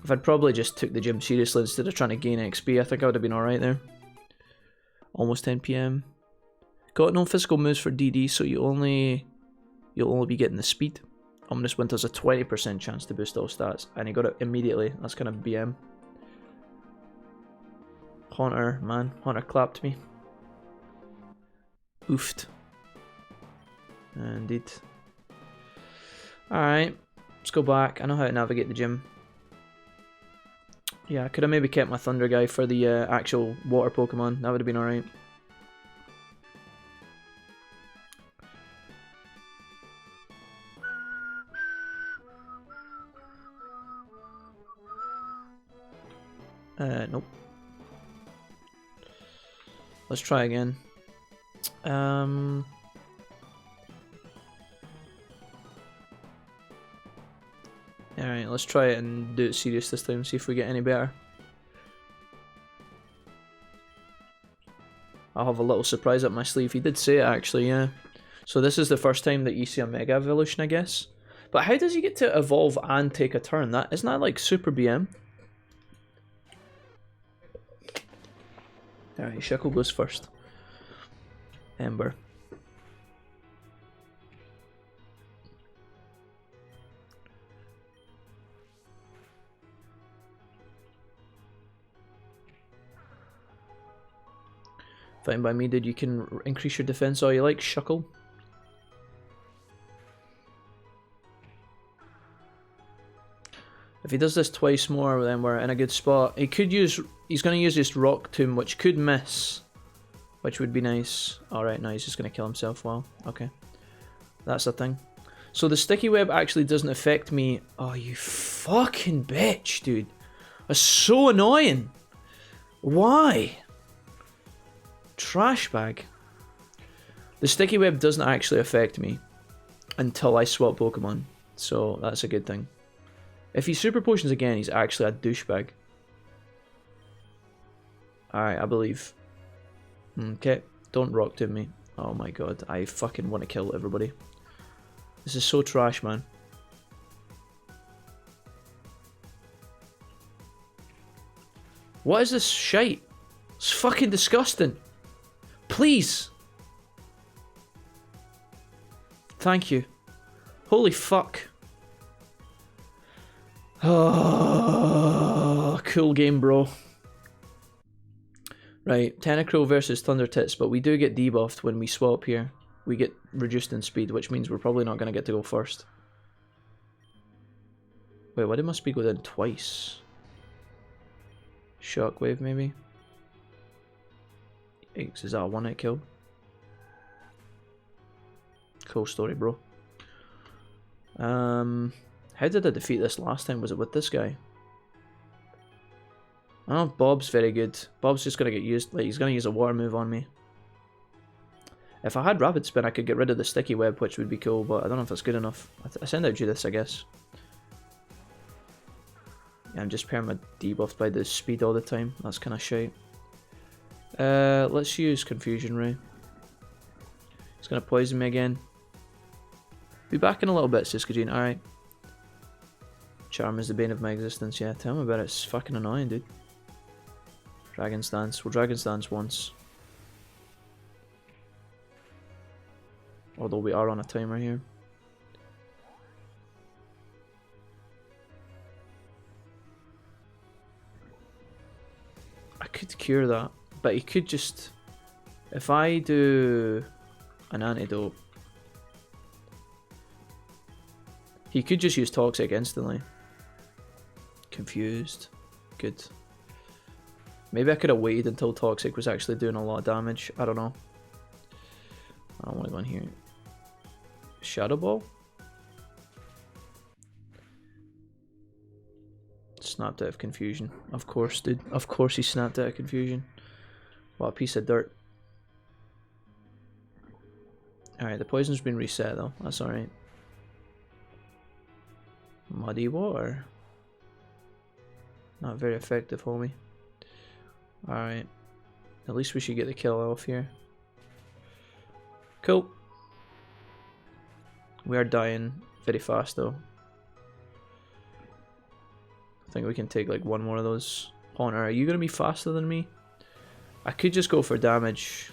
If I'd probably just took the gym seriously instead of trying to gain XP, I think I would have been alright there. Almost 10 PM. Got no physical moves for DD, so you'll only be getting the speed. Ominous Wind has a 20% chance to boost all stats, and he got it immediately. That's kind of BM. Haunter, man. Haunter clapped me. Oofed. Indeed. Alright. Let's go back. I know how to navigate the gym. Yeah, I could have maybe kept my Thunder guy for the actual water Pokemon. That would have been alright. Nope. Let's try again. Alright, let's try it and do it serious this time, see if we get any better. I'll have a little surprise up my sleeve. He did say it actually, yeah. So this is the first time that you see a Mega Evolution, I guess. But how does he get to evolve and take a turn? Isn't that like Super BM? Alright, Shackle goes first. Ember. Fine by me, dude. You can increase your defense all you like, Shuckle. If he does this twice more, then we're in a good spot. He could use... He's going to use this Rock Tomb, which could miss. Which would be nice. Alright, no, he's just going to kill himself. Well, okay. That's a thing. So the Sticky Web actually doesn't affect me. Oh, you fucking bitch, dude. That's so annoying. Why? Trash bag. The Sticky Web doesn't actually affect me until I swap Pokemon. So that's a good thing. If he super potions again, he's actually a douchebag. Alright, I believe. Okay, don't rock to me. Oh my god, I fucking want to kill everybody. This is so trash, man. What is this shite? It's fucking disgusting. Please. Thank you. Holy fuck. Oh, cool game, bro. Right, Tentacruel versus Thunder Tits, but we do get debuffed when we swap here. We get reduced in speed, which means we're probably not going to get to go first. Wait, why did my speed go down twice? Shockwave, maybe? Yikes, is that a one-hit kill? Cool story, bro. How did I defeat this last time? Was it with this guy? Oh, Bob's very good. Bob's just gonna get used, like, he's gonna use a water move on me. If I had Rapid Spin, I could get rid of the sticky web, which would be cool, but I don't know if that's good enough. I send out Judas, I guess. Yeah, I'm just perma debuffed by the speed all the time. That's kind of shite. Let's use Confusion Ray. He's gonna poison me again. Be back in a little bit, Siskajin. Alright. Charm is the bane of my existence. Yeah, tell me about it. It's fucking annoying, dude. Dragon's Dance. We'll Dragon's Dance once. Although we are on a timer here. I could cure that, but he could just... If I do an antidote, he could just use Toxic instantly. Confused. Good. Maybe I could have waited until Toxic was actually doing a lot of damage. I don't know. I don't want to go in here. Shadow Ball? Snapped out of Confusion. Of course, dude. Of course he snapped out of Confusion. What a piece of dirt. Alright, the poison's been reset though. That's alright. Muddy Water. Not very effective, homie. Alright. At least we should get the kill off here. Cool. We are dying very fast though. I think we can take like one more of those. Honor, are you going to be faster than me? I could just go for damage.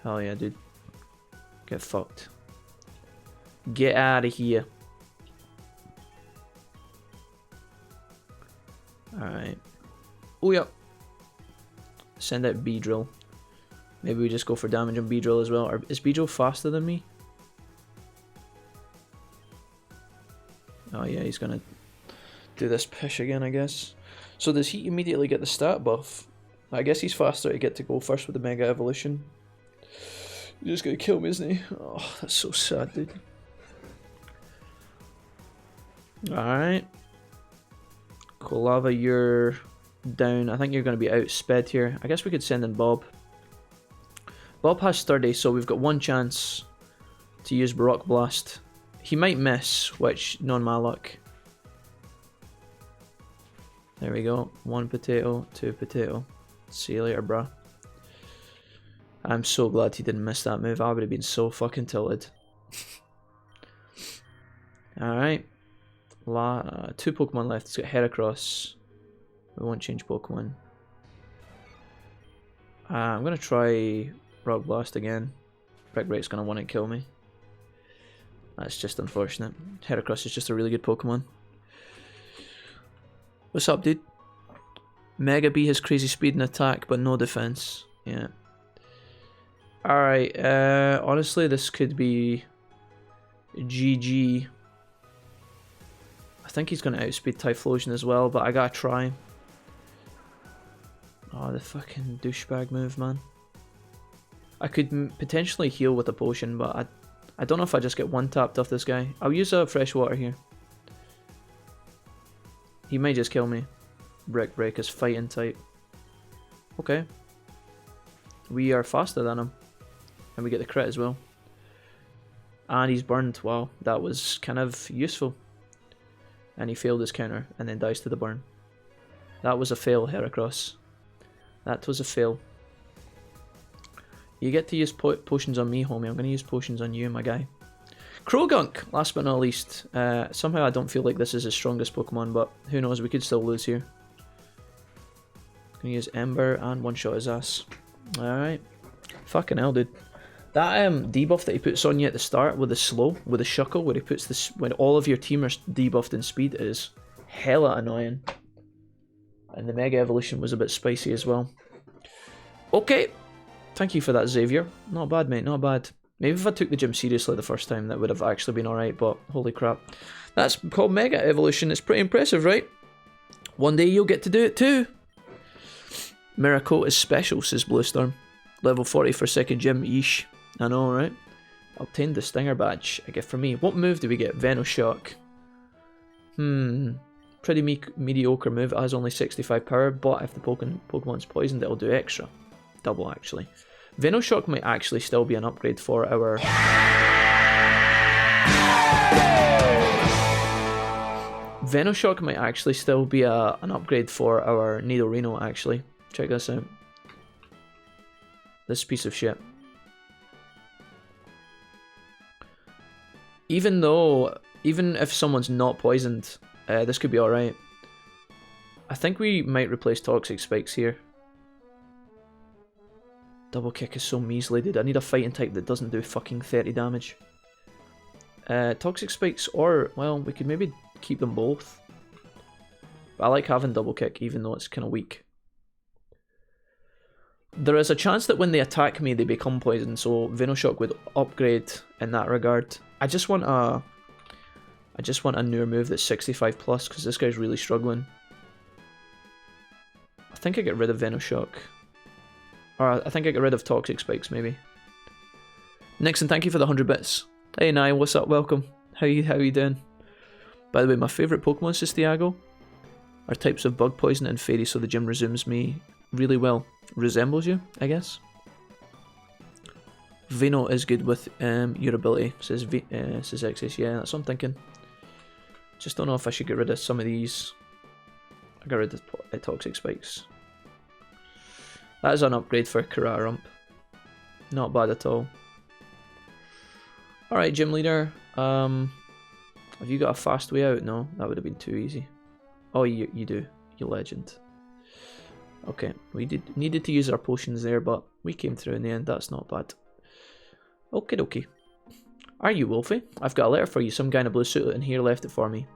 Hell yeah, dude. Get fucked. Get out of here. Alright. Oh yeah. Send out Beedrill. Maybe we just go for damage on Beedrill as well. Or is Beedrill faster than me? Oh yeah, he's gonna do this push again, I guess. So does he immediately get the stat buff? I guess he's faster to get to go first with the Mega Evolution. He's just gonna kill me, isn't he? Oh, that's so sad, dude. Alright. Quilava, you're down. I think you're gonna be outsped here. I guess we could send in Bob. Bob has 30, so we've got one chance to use Rock Blast. He might miss, which, none my luck. There we go. 1 potato, 2 potato. See you later, bruh. I'm so glad he didn't miss that move. I would have been so fucking tilted. Alright. 2 Pokemon left. Let's get Heracross. We won't change Pokemon. I'm going to try Rock Blast again. Brick Break's going to want to kill me. That's just unfortunate. Heracross is just a really good Pokemon. What's up, dude? Mega Bee has crazy speed and attack, but no defense. Yeah. Alright, honestly, this could be GG. I think he's going to outspeed Typhlosion as well, but I gotta try. Oh, the fucking douchebag move, man. I could potentially heal with a potion, but I don't know if I just get one-tapped off this guy. I'll use a fresh water here. He may just kill me. Brick Break is fighting type. Okay. We are faster than him. And we get the crit as well. And he's burned. Wow, that was kind of useful. And he failed his counter and then dies to the burn. That was a fail, Heracross. That was a fail. You get to use potions on me, homie. I'm going to use potions on you, my guy. Krogunk, last but not least. Somehow I don't feel like this is his strongest Pokemon, but who knows, we could still lose here. Gonna use Ember and one-shot his ass. Alright. Fucking hell, dude. That debuff that he puts on you at the start with the slow, with the shuckle, where he puts this when all of your team are debuffed in speed, is hella annoying. And the Mega Evolution was a bit spicy as well. Okay. Thank you for that, Xavier. Not bad, mate, not bad. Maybe if I took the gym seriously the first time, that would have actually been alright, but holy crap. That's called Mega Evolution. It's pretty impressive, right? One day you'll get to do it too. Miracle is special, says Bluestorm. Level 40 for second gym, yeesh. I know, right? Obtained the Stinger Badge, a gift for me. What move do we get? Venoshock. Pretty mediocre move. It has only 65 power, but if the Pokemon's poisoned, it'll do extra. Double, actually. Venoshock might actually still be an upgrade for our... Venoshock might actually still be an upgrade for our Nidorino, actually. Check this out. This piece of shit. Even if someone's not poisoned, this could be alright. I think we might replace Toxic Spikes here. Double kick is so measly, dude. I need a fighting type that doesn't do fucking 30 damage. Toxic Spikes, or, well, we could maybe keep them both. But I like having double kick, even though it's kind of weak. There is a chance that when they attack me, they become poisoned, so Venoshock would upgrade in that regard. I just want a newer move that's 65 plus, because this guy's really struggling. I think I get rid of Venoshock. Or I think I get rid of Toxic Spikes, maybe. Nixon, thank you for the 100 bits. Hey, Nye, what's up? Welcome. How you doing? By the way, my favourite Pokemon, says Thiago, are types of Bug Poison and Fairy, so the gym resumes me really well. Resembles you, I guess. Veno is good with your ability, says X's. Yeah, that's what I'm thinking. Just don't know if I should get rid of some of these. I got rid of Toxic Spikes. That is an upgrade for Kararump. Not bad at all. Alright, gym leader. Have you got a fast way out? No, that would have been too easy. Oh, you do. You legend. Okay, we needed to use our potions there, but we came through in the end. That's not bad. Okie dokie. Are you Wolfie? I've got a letter for you. Some guy in a blue suit in here left it for me.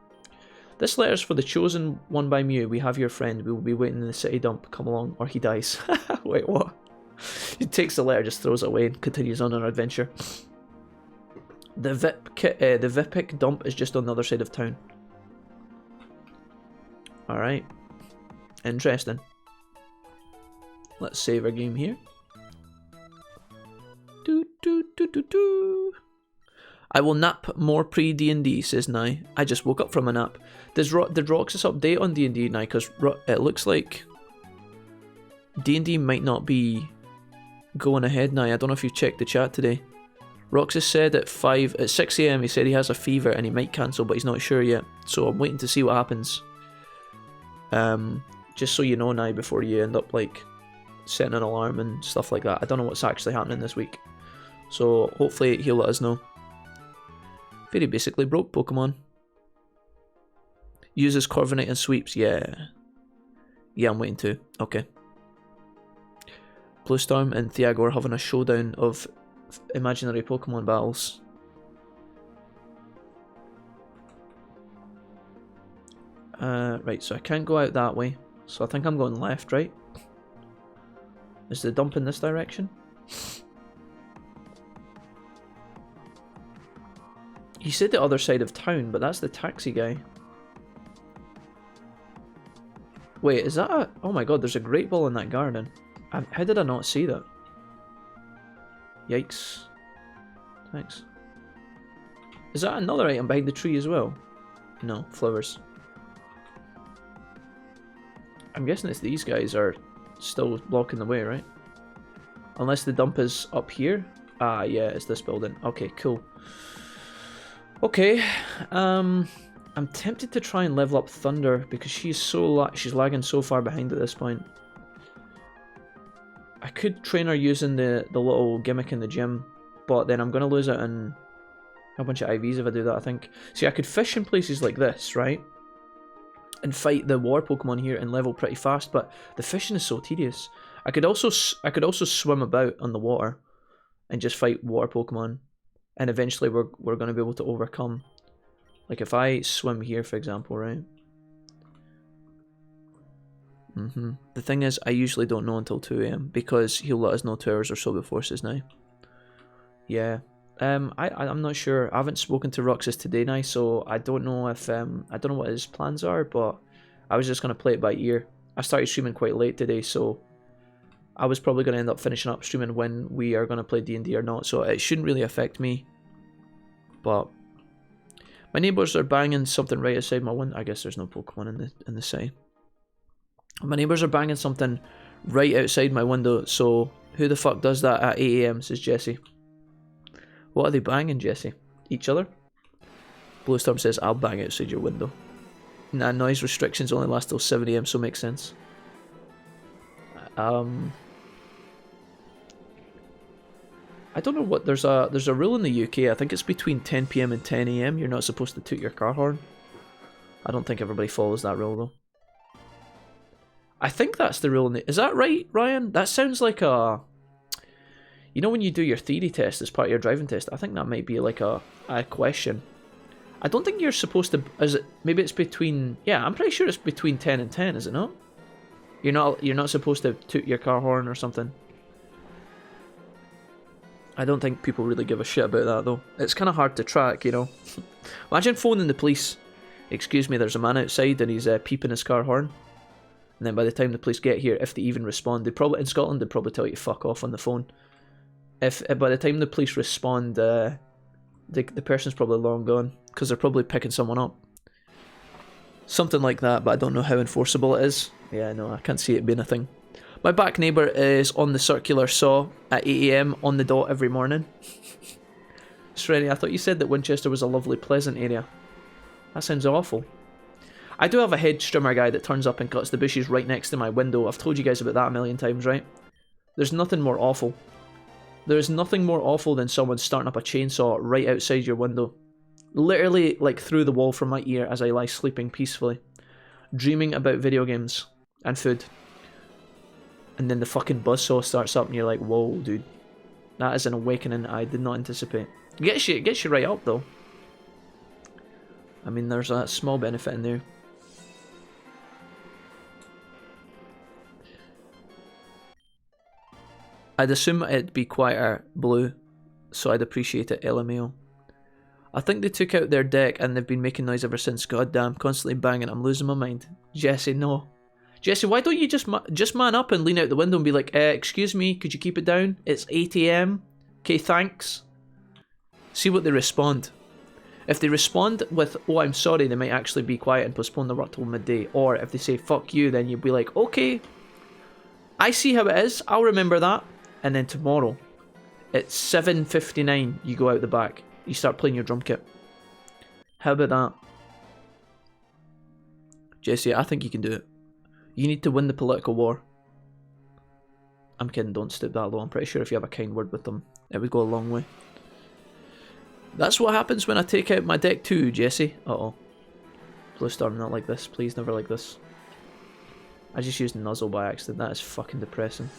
This letter's for the chosen one by Mew. We have your friend. We will be waiting in the city dump. Come along, or he dies. Wait, what? He takes the letter, just throws it away, and continues on our adventure. The Vipic dump is just on the other side of town. Alright. Interesting. Let's save our game here. I will nap more pre-D&D, says Nye. I just woke up from a nap. Did Roxas update on D&D, Nye? Because it looks like D&D might not be going ahead, Nye. I don't know if you've checked the chat today. Roxas said at 6 AM he said he has a fever and he might cancel, but he's not sure yet. So I'm waiting to see what happens. Just so you know, Nye, before you end up like setting an alarm and stuff like that. I don't know what's actually happening this week. So hopefully he'll let us know. Very basically broke Pokemon. Uses Corviknight and sweeps. Yeah. Yeah, I'm waiting to. Okay. Bluestorm and Thiago are having a showdown of imaginary Pokemon battles. Right, so I can't go out that way. So I think I'm going left, right? Is the dump in this direction? He said the other side of town, but that's the taxi guy. Wait, is that a... Oh my god, there's a great ball in that garden. How did I not see that? Yikes. Thanks. Is that another item behind the tree as well? No, flowers. I'm guessing it's these guys are still blocking the way, right? Unless the dump is up here. Ah, yeah, it's this building. Okay, cool. Okay, I'm tempted to try and level up Thunder because she's she's lagging so far behind at this point. I could train her using the little gimmick in the gym, but then I'm gonna lose it on a bunch of IVs if I do that, I think. See, I could fish in places like this, right? And fight the war Pokemon here and level pretty fast, but the fishing is so tedious. I could also swim about on the water and just fight water Pokemon, and eventually we're going to be able to overcome. Like if I swim here, for example, right? The thing is, I usually don't know until 2 AM because he'll let us know 2 hours or so before says now. Yeah. I'm not sure. I haven't spoken to Roxas today now, so I don't know if I don't know what his plans are, but I was just gonna play it by ear. I started streaming quite late today, so I was probably gonna end up finishing up streaming when we are gonna play D&D or not, so it shouldn't really affect me. But my neighbours are banging something right outside my window. I guess there's no Pokemon in the side. My neighbours are banging something right outside my window, so who the fuck does that at 8 AM, says Jesse. What are they banging, Jesse? Each other? Bluestorm says, I'll bang outside your window. Nah, noise restrictions only last till 7 AM, so makes sense. I don't know what, there's a rule in the UK, I think it's between 10 PM and 10 AM, you're not supposed to toot your car horn. I don't think everybody follows that rule though. I think that's the rule in the... Is that right, Ryan? That sounds like a... You know when you do your theory test as part of your driving test, I think that might be like a question. I don't think you're supposed to... Is it? Maybe it's between... Yeah, I'm pretty sure it's between 10 and 10, is it not? You're not supposed to toot your car horn or something. I don't think people really give a shit about that though. It's kind of hard to track, you know. Imagine phoning the police. Excuse me, there's a man outside and he's peeping his car horn. And then by the time the police get here, if they even respond, in Scotland they'd probably tell you to fuck off on the phone. If by the time the police respond, the person's probably long gone because they're probably picking someone up. Something like that, but I don't know how enforceable it is. Yeah, no, I can't see it being a thing. My back neighbour is on the circular saw at 8 AM on the dot every morning. Serenity, I thought you said that Winchester was a lovely, pleasant area. That sounds awful. I do have a hedge trimmer guy that turns up and cuts the bushes right next to my window. I've told you guys about that a million times, right? There's nothing more awful. There's nothing more awful than someone starting up a chainsaw right outside your window. Literally, like, through the wall from my ear as I lie sleeping peacefully. Dreaming about video games and food. And then the fucking buzzsaw starts up and you're like, whoa, dude. That is an awakening I did not anticipate. It gets you right up, though. I mean, there's a small benefit in there. I'd assume it'd be quieter, Blue, so I'd appreciate it, LMAO. I think they took out their deck and they've been making noise ever since. Goddamn, constantly banging. I'm losing my mind. Jesse, no. Jesse, why don't you just man up and lean out the window and be like, excuse me, could you keep it down? It's 8 AM. Okay, thanks. See what they respond. If they respond with, oh, I'm sorry, they might actually be quiet and postpone the work till midday. Or if they say, fuck you, then you'll be like, okay, I see how it is. I'll remember that. And then tomorrow, at 7:59, you go out the back. You start playing your drum kit. How about that? Jesse, I think you can do it. You need to win the political war. I'm kidding, don't stoop that low. I'm pretty sure if you have a kind word with them, it would go a long way. That's what happens when I take out my deck too, Jesse. Uh-oh. Bluestorm, not like this. Please, never like this. I just used Nuzzle by accident. That is fucking depressing.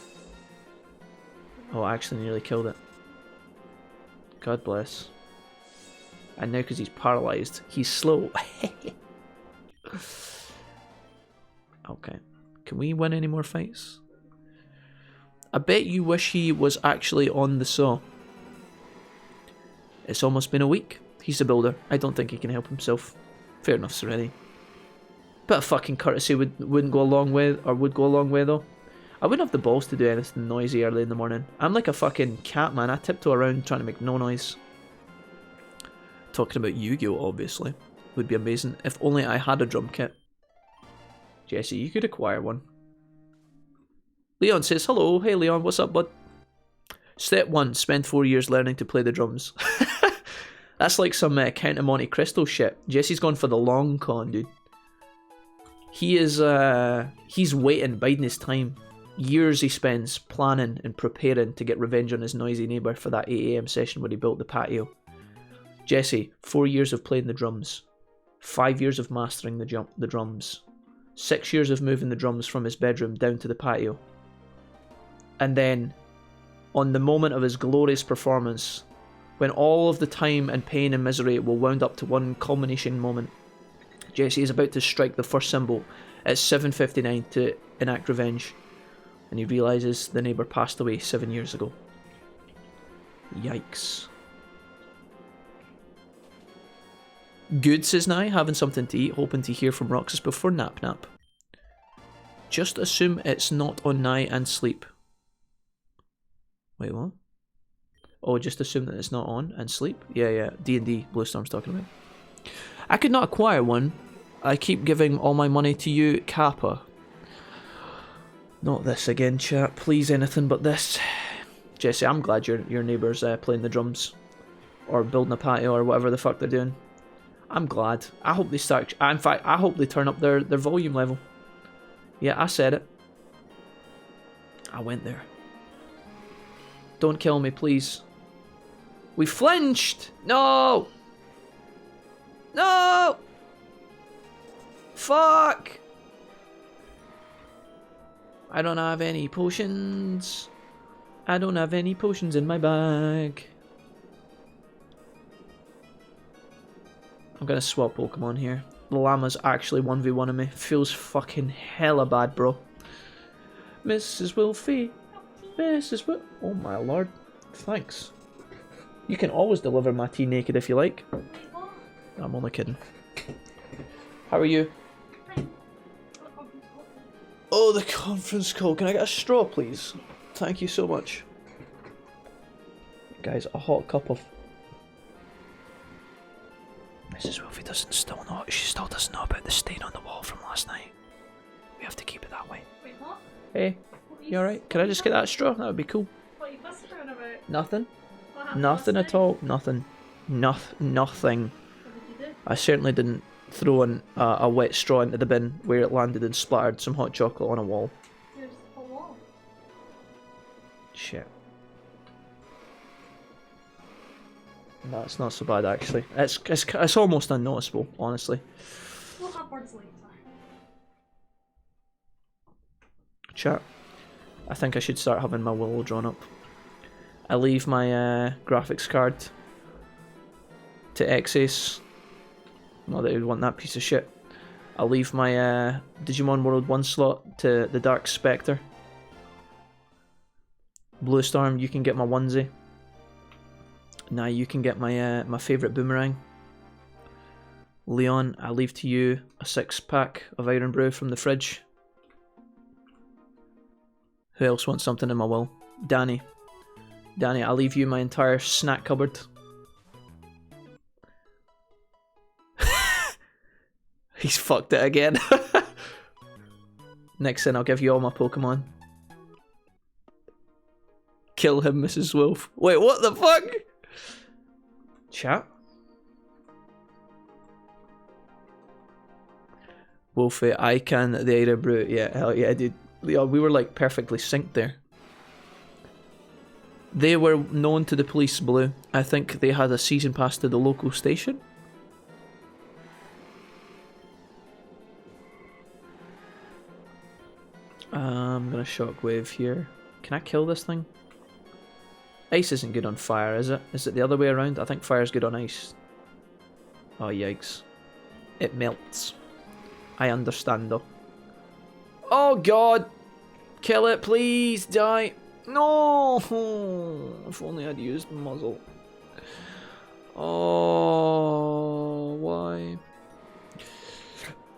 Oh, I actually nearly killed it. God bless. And now because he's paralysed, he's slow. Okay. Can we win any more fights? I bet you wish he was actually on the saw. It's almost been a week. He's a builder. I don't think he can help himself. Fair enough, Serenity. Bit of fucking courtesy wouldn't go a long way, or would go a long way though. I wouldn't have the balls to do anything noisy early in the morning. I'm like a fucking cat, man. I tiptoe around trying to make no noise. Talking about Yu-Gi-Oh, obviously. Would be amazing. If only I had a drum kit. Jesse, you could acquire one. Leon says, hello. Hey, Leon. What's up, bud? Step 1. Spend 4 years learning to play the drums. That's like some Count of Monte Cristo shit. Jesse's gone for the long con, dude. He is, he's waiting, biding his time. Years he spends planning and preparing to get revenge on his noisy neighbour for that 8 AM session when he built the patio. Jesse, 4 years of playing the drums. 5 years of mastering the drums. 6 years of moving the drums from his bedroom down to the patio. And then, on the moment of his glorious performance, when all of the time and pain and misery will wound up to one culmination moment, Jesse is about to strike the first symbol at 7:59 to enact revenge, and he realises the neighbour passed away 7 years ago. Yikes. Good, says Nye, having something to eat, hoping to hear from Roxas before nap. Just assume it's not on Nye and sleep. Wait, what? Oh, just assume that it's not on and sleep? Yeah, D&D, Bluestorm's talking about. I could not acquire one. I keep giving all my money to you, Kappa. Not this again, chat. Please, anything but this. Jesse, I'm glad your neighbour's playing the drums. Or building a patio or whatever the fuck they're doing. I'm glad. I hope they start... In fact, I hope they turn up their volume level. Yeah, I said it. I went there. Don't kill me, please. We flinched! No! No! Fuck! I don't have any potions. I don't have any potions in my bag. I'm gonna swap Pokemon here. The llama's actually 1v1ing me. Feels fucking hella bad, bro. Mrs. Wilfie. Mrs. Wil... Oh my lord. Thanks. You can always deliver my tea naked if you like. I'm only kidding. How are you? Oh, the conference call. Can I get a straw, please? Thank you so much. Guys, a hot cup of... Mrs. Wolfie she still doesn't know about the stain on the wall from last night. We have to keep it that way. Wait, what? Hey, you alright? Can I just get that straw? That would be cool. What are you whispering about? Nothing. What happened Nothing last at night? all. Nothing. Nothing. What did you do? I certainly didn't throw a wet straw into the bin where it landed and splattered some hot chocolate on a wall. There's a wall. Shit. No, it's not so bad actually. It's almost unnoticeable, honestly. We'll have words later. Chat. I think I should start having my willow drawn up. I leave my graphics card to Xace. Not that I would want that piece of shit. I'll leave my Digimon World 1 slot to the Dark Spectre. Bluestorm, you can get my onesie. Now you can get my favourite boomerang. Leon, I leave to you a 6-pack of Iron Brew from the fridge. Who else wants something in my will? Danny, I'll leave you my entire snack cupboard. He's fucked it again. Next thing, I'll give you all my Pokemon. Kill him, Mrs. Wolf. Wait, what the fuck? Chat? Wolfie, I can the Iron Brew. Yeah, hell yeah, dude. Yeah, we were like perfectly synced there. They were known to the police, Blue. I think they had a season pass to the local station. I'm gonna shockwave here. Can I kill this thing? Ice isn't good on fire, is it? Is it the other way around? I think fire's good on ice. Oh, yikes. It melts. I understand, though. Oh, God! Kill it, please! Die! No! If only I'd used muzzle. Oh, why?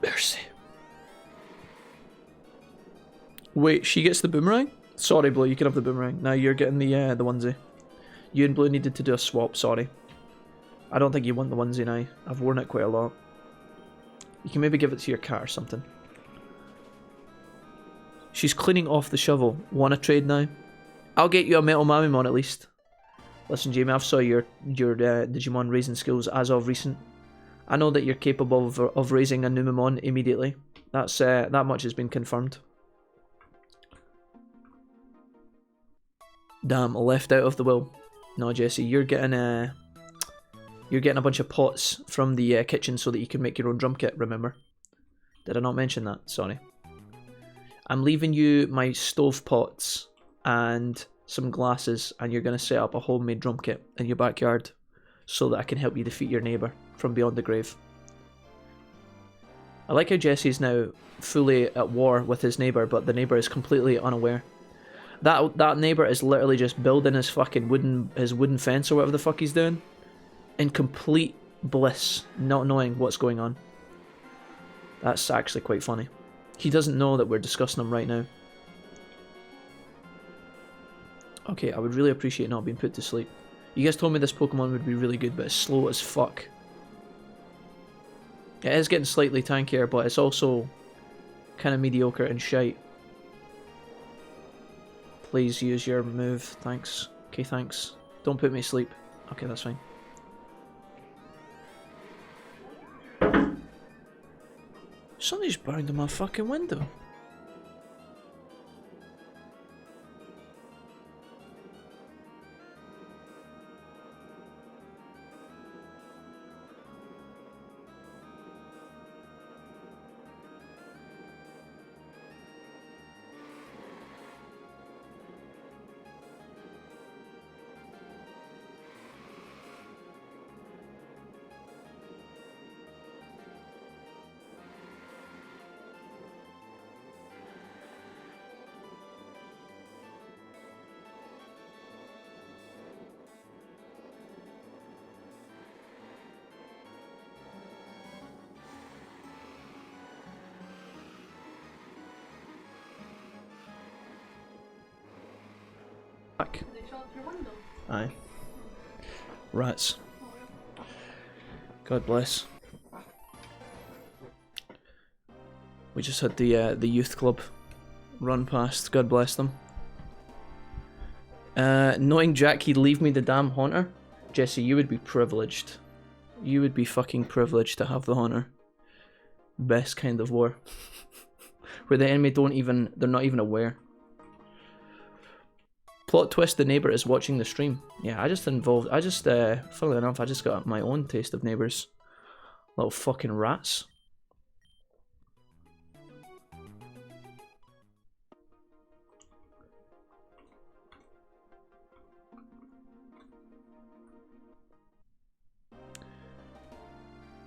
Mercy. Wait, she gets the boomerang? Sorry, Blue, you can have the boomerang. Now you're getting the onesie. You and Blue needed to do a swap, sorry. I don't think you want the onesie now. I've worn it quite a lot. You can maybe give it to your cat or something. She's cleaning off the shovel. Want to trade now? I'll get you a Metal Mamimon at least. Listen, Jamie, I've saw your Digimon raising skills as of recent. I know that you're capable of raising a Numemon immediately. That's that much has been confirmed. Damn, left out of the will. No, Jesse, you're getting a bunch of pots from the kitchen so that you can make your own drum kit. Remember? Did I not mention that? Sorry. I'm leaving you my stove pots and some glasses, and you're going to set up a homemade drum kit in your backyard so that I can help you defeat your neighbour from beyond the grave. I like how Jesse's now fully at war with his neighbour, but the neighbour is completely unaware. That neighbour is literally just building his fucking wooden fence or whatever the fuck he's doing in complete bliss, not knowing what's going on. That's actually quite funny. He doesn't know that we're discussing him right now. Okay, I would really appreciate not being put to sleep. You guys told me this Pokemon would be really good, but it's slow as fuck. It is getting slightly tankier, but it's also kind of mediocre and shite. Please use your move, thanks. Okay, thanks. Don't put me to sleep. Okay, that's fine. Somebody's banged on my fucking window. Back. They shut up your window. Aye. Rats. God bless. We just had the youth club run past. God bless them. Knowing Jack he'd leave me the damn haunter. Jesse, you would be privileged. You would be fucking privileged to have the haunter. Best kind of war. Where the enemy they're not even aware. Plot twist, the neighbour is watching the stream. Yeah, funnily enough, I just got my own taste of neighbours. Little fucking rats.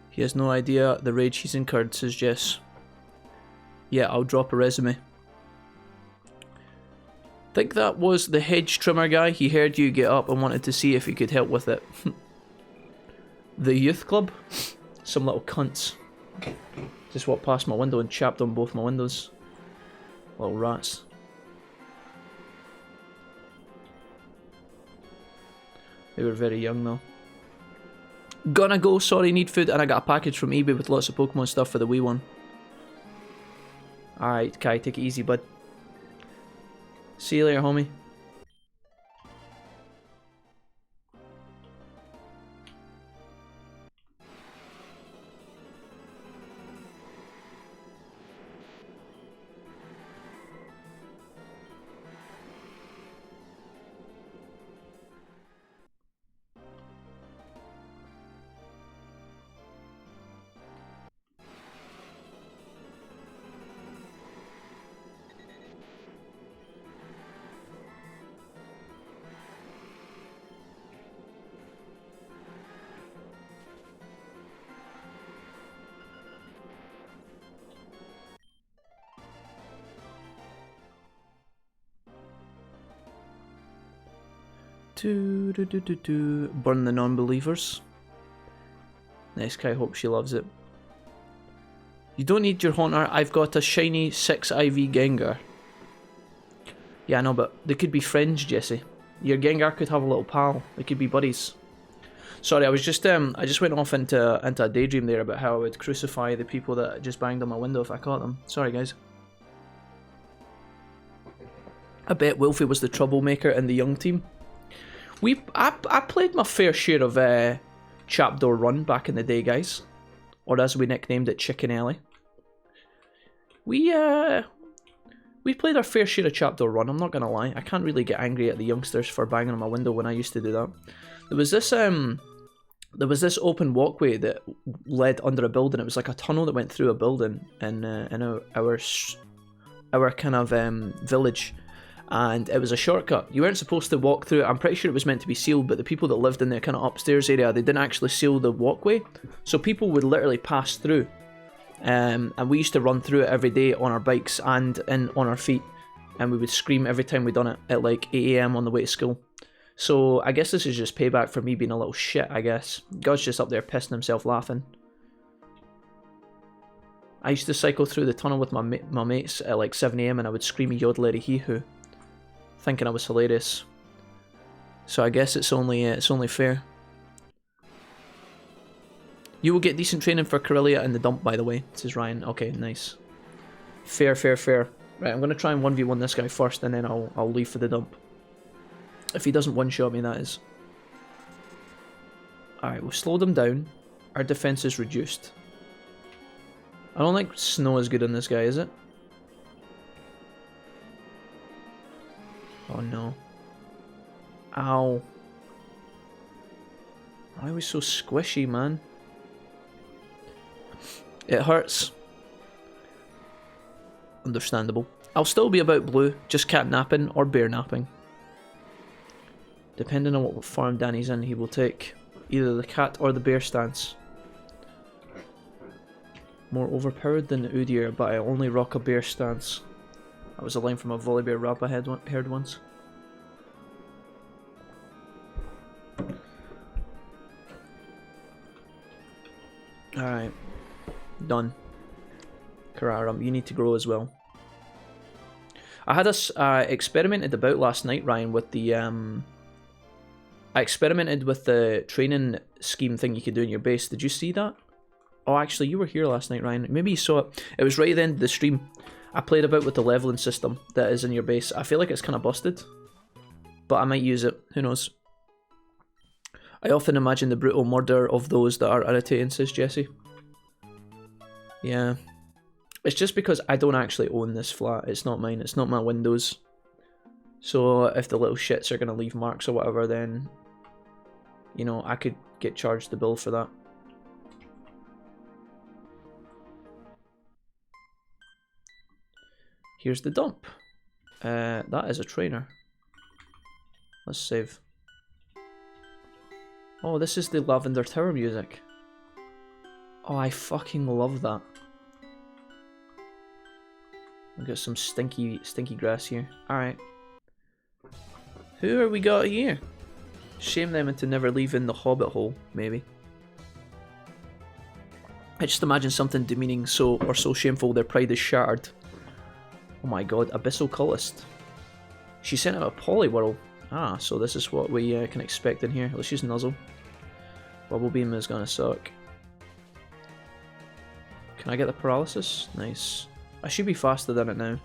He has no idea the rage he's incurred, says Jess. Yeah, I'll drop a resume. Think that was the hedge trimmer guy. He heard you get up and wanted to see if he could help with it. The youth club? Some little cunts. Just walked past my window and chapped on both my windows. Little rats. They were very young though. Gonna go, sorry, need food, and I got a package from eBay with lots of Pokemon stuff for the wee one. Alright, Kai, take it easy, bud. See you later, homie. Burn the non-believers. Nice, Kai, hope she loves it. You don't need your haunter, I've got a shiny 6 IV Gengar. Yeah, I know, but they could be friends, Jesse. Your Gengar could have a little pal. They could be buddies. Sorry, I just went off into a daydream there about how I would crucify the people that just banged on my window if I caught them. Sorry, guys. I bet Wolfie was the troublemaker in the young team. I played my fair share of Chapdoor Run back in the day, guys. Or as we nicknamed it, Chicken Alley. We played our fair share of Chapdoor Run, I'm not gonna lie. I can't really get angry at the youngsters for banging on my window when I used to do that. There was this open walkway that led under a building. It was like a tunnel that went through a building in our kind of village, and it was a shortcut. You weren't supposed to walk through it. I'm pretty sure it was meant to be sealed, but the people that lived in the kind of upstairs area, they didn't actually seal the walkway, so people would literally pass through. And we used to run through it every day on our bikes and on our feet, and we would scream every time we done it at like 8 AM on the way to school. So I guess this is just payback for me being a little shit, I guess. God's just up there pissing himself laughing. I used to cycle through the tunnel with my mates at like 7 AM and I would scream yodeleri hee hoo, thinking I was hilarious. So I guess it's only fair. You will get decent training for Corellia in the dump, by the way, says Ryan. Okay, nice. Fair. Right, I'm going to try and 1v1 this guy first, and then I'll leave for the dump. If he doesn't one-shot me, that is. Alright, we've slowed him down. Our defense is reduced. I don't think snow is good on this guy, is it? Oh no. Ow. Why are we so squishy, man? It hurts. Understandable. I'll still be about blue, just cat napping or bear napping. Depending on what farm Danny's in, he will take either the cat or the bear stance. More overpowered than the Udyr, but I only rock a bear stance. That was a line from a Volibear rap I heard once. Alright. Done. Kararam, you need to grow as well. I had us experimented about last night, Ryan, with the I experimented with the training scheme thing you could do in your base. Did you see that? Oh, actually, you were here last night, Ryan. Maybe you saw it. It was right at the end of the stream. I played about with the leveling system that is in your base. I feel like it's kind of busted, but I might use it. Who knows? I often imagine the brutal murder of those that are irritating, says Jesse. Yeah. It's just because I don't actually own this flat. It's not mine. It's not my windows. So if the little shits are going to leave marks or whatever, then, you know, I could get charged the bill for that. Here's the dump. That is a trainer. Let's save. Oh, this is the Lavender Tower music. Oh, I fucking love that. We've got some stinky grass here. Alright. Who are we got here? Shame them into never leaving the hobbit hole, maybe. I just imagine something demeaning so shameful their pride is shattered. Oh my god, Abyssal Cultist. She sent out a Poliwhirl. Ah, so this is what we can expect in here. Let's use Nuzzle. Bubble Beam is gonna suck. Can I get the paralysis? Nice. I should be faster than it now.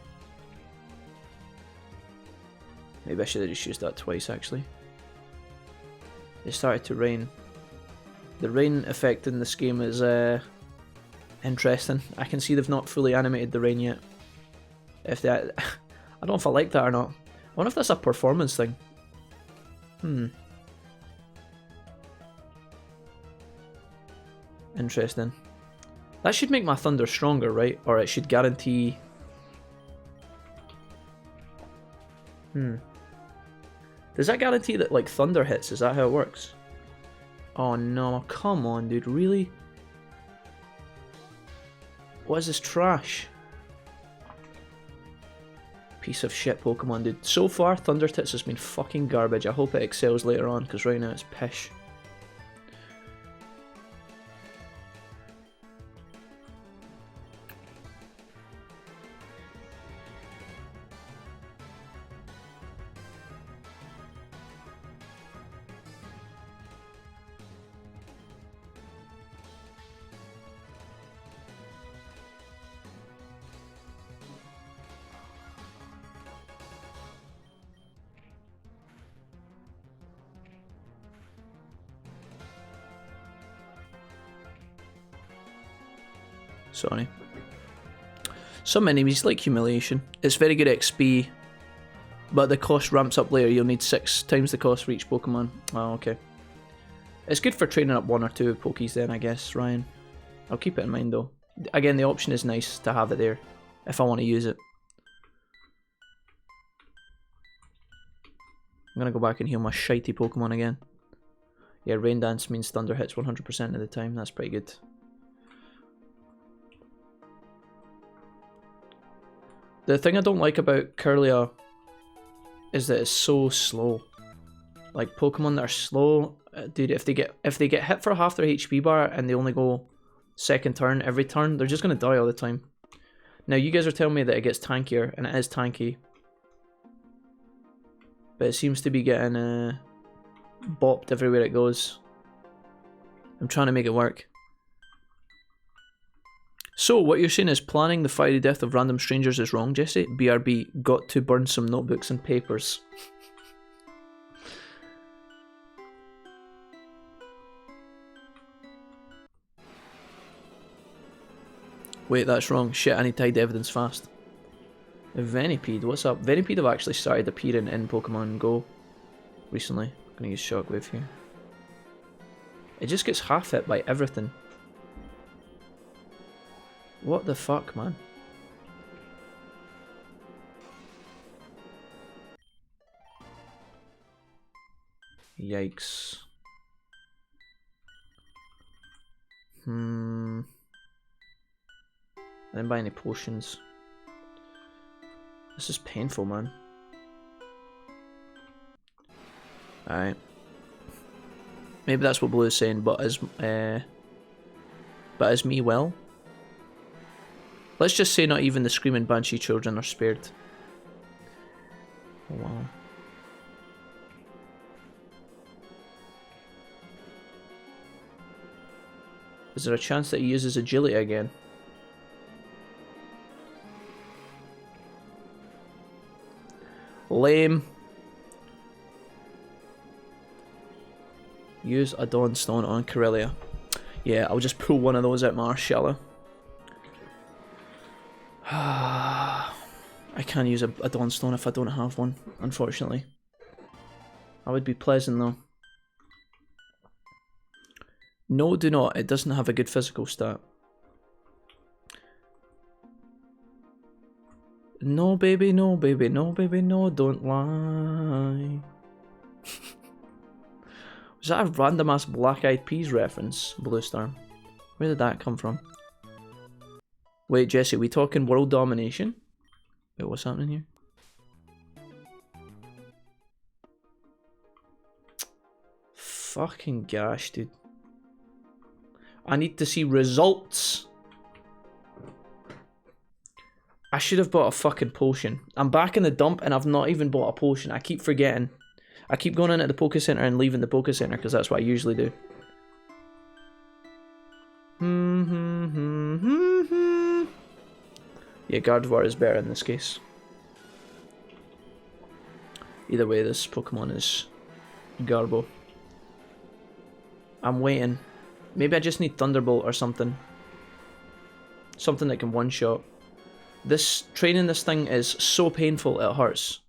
Maybe I should have just used that twice, actually. It started to rain. The rain effect in this game is interesting. I can see they've not fully animated the rain yet. If they, I don't know if I like that or not. I wonder if that's a performance thing. Interesting. That should make my thunder stronger, right? Or it should guarantee... Does that guarantee that, like, thunder hits? Is that how it works? Oh no, come on, dude, really? What is this trash? Piece of shit Pokemon, dude. So far, Thunder Tits has been fucking garbage. I hope it excels later on, because right now it's pish. Sorry. Some enemies like Humiliation. It's very good XP, but the cost ramps up later. You'll need 6 times the cost for each Pokemon. Oh, okay. It's good for training up 1 or 2 Pokies then, I guess, Ryan. I'll keep it in mind though. Again, the option is nice to have it there, if I want to use it. I'm gonna go back and heal my shitey Pokemon again. Yeah, Rain Dance means Thunder hits 100% of the time. That's pretty good. The thing I don't like about Kirlia is that it's so slow. Like Pokemon that are slow, dude, if they get hit for half their HP bar and they only go second turn every turn, they're just gonna die all the time. Now you guys are telling me that it gets tankier, and it is tanky, but it seems to be getting bopped everywhere it goes. I'm trying to make it work. So what you're saying is planning the fiery death of random strangers is wrong, Jesse? BRB, got to burn some notebooks and papers. Wait, that's wrong. Shit, I need to hide the evidence fast. Venipede, what's up? Venipede have actually started appearing in Pokemon Go recently. I'm gonna use Shockwave here. It just gets half hit by everything. What the fuck, man? Yikes. I didn't buy any potions. This is painful, man. Alright. Maybe that's what Blue is saying, but as me well. Let's just say not even the screaming banshee children are spared. Oh, wow. Is there a chance that he uses agility again? Lame. Use a Dawnstone on Corellia. Yeah, I'll just pull one of those out my arse, shall I? I can't use a Dawnstone if I don't have one, unfortunately. That would be pleasant though. No, do not. It doesn't have a good physical stat. No, baby, no, baby, no, baby, no, don't lie. Was that a random ass Black Eyed Peas reference, Blue Star? Where did that come from? Wait, Jesse, we talking world domination? Wait, what's happening here? Fucking gosh, dude. I need to see results. I should have bought a fucking potion. I'm back in the dump and I've not even bought a potion. I keep forgetting. I keep going into the Poké Center and leaving the Poké Center because that's what I usually do. Yeah, Gardevoir is better in this case. Either way, this Pokemon is Garbo. I'm waiting. Maybe I just need Thunderbolt or something. Something that can one-shot. This training this thing is so painful it hurts.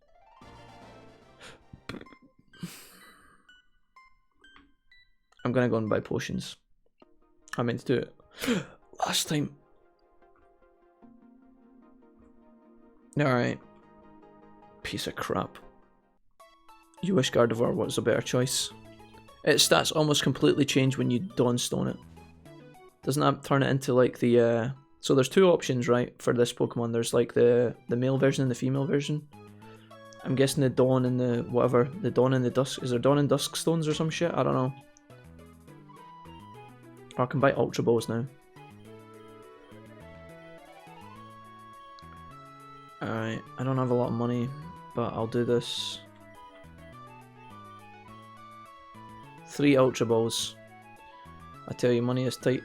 I'm gonna go and buy potions. I meant to do it last time. Alright. Piece of crap. You wish Gardevoir was a better choice. Its stats almost completely change when you Dawnstone it. Doesn't that turn it into like the so there's two options, right, for this Pokemon. There's like the male version and the female version. I'm guessing the Dawn and the whatever, the Dawn and the Dusk. Is there Dawn and Dusk stones or some shit? I don't know. Oh, I can buy Ultra Balls now. Alright, I don't have a lot of money, but I'll do this. 3 Ultra Balls. I tell you, money is tight.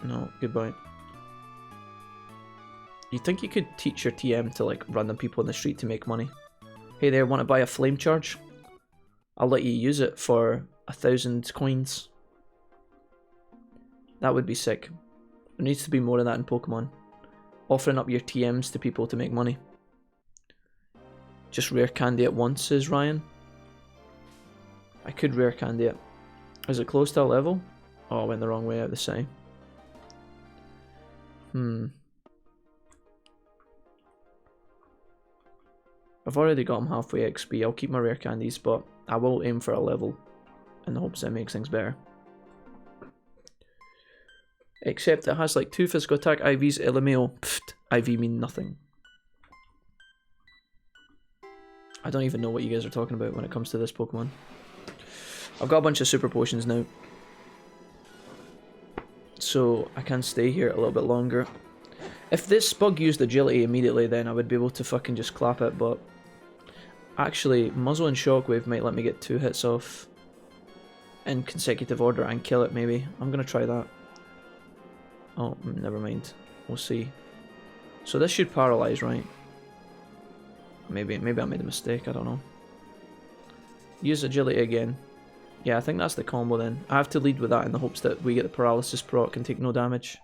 No, goodbye. You think you could teach your TM to like random people in the street to make money? Hey there, want to buy a flame charge? I'll let you use it for 1,000 coins. That would be sick. There needs to be more of that in Pokemon. Offering up your TMs to people to make money. Just rare candy at once, says Ryan. I could rare candy it. Is it close to a level? Oh, I went the wrong way out of the city. I've already got him halfway XP. I'll keep my rare candies, but I will aim for a level in the hopes that it makes things better. Except it has like 2 physical attack IVs, LMAO. Pfft, IV mean nothing. I don't even know what you guys are talking about when it comes to this Pokemon. I've got a bunch of super potions now, so I can stay here a little bit longer. If this bug used agility immediately, then I would be able to fucking just clap it, but actually Muzzle and Shockwave might let me get 2 hits off in consecutive order and kill it maybe. I'm gonna try that. Oh, never mind. We'll see. So this should paralyze, right? Maybe I made a mistake, I don't know. Use agility again. Yeah, I think that's the combo then. I have to lead with that in the hopes that we get the paralysis proc and take no damage.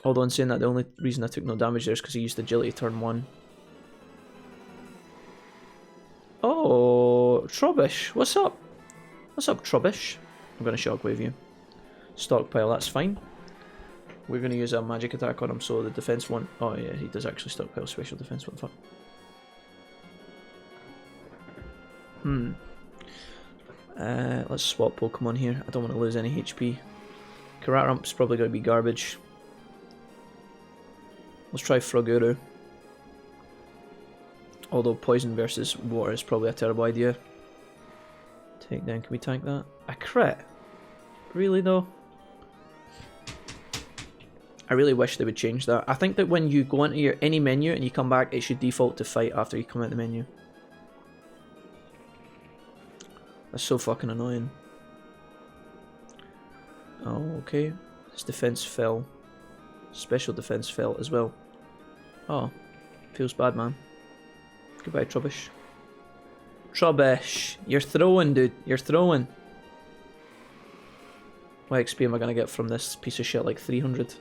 Although in saying that, the only reason I took no damage there is because he used agility turn 1. Oh, Trubbish, what's up? What's up, Trubbish? I'm going to Shockwave you. Stockpile, that's fine. We're going to use a magic attack on him, so the defense one... Oh yeah, he does actually stockpile special defense, what the fuck? Let's swap Pokemon here. I don't want to lose any HP. Kararump's probably going to be garbage. Let's try Froguru. Although poison versus water is probably a terrible idea. Take down, can we tank that? A crit? Really though? I really wish they would change that. I think that when you go into any menu and you come back, it should default to fight after you come out the menu. That's so fucking annoying. Oh, okay. His defense fell. Special defense fell as well. Oh, feels bad, man. Goodbye, Trubbish. Trubbish, you're throwing, dude. You're throwing. What XP am I gonna get from this piece of shit? Like 300.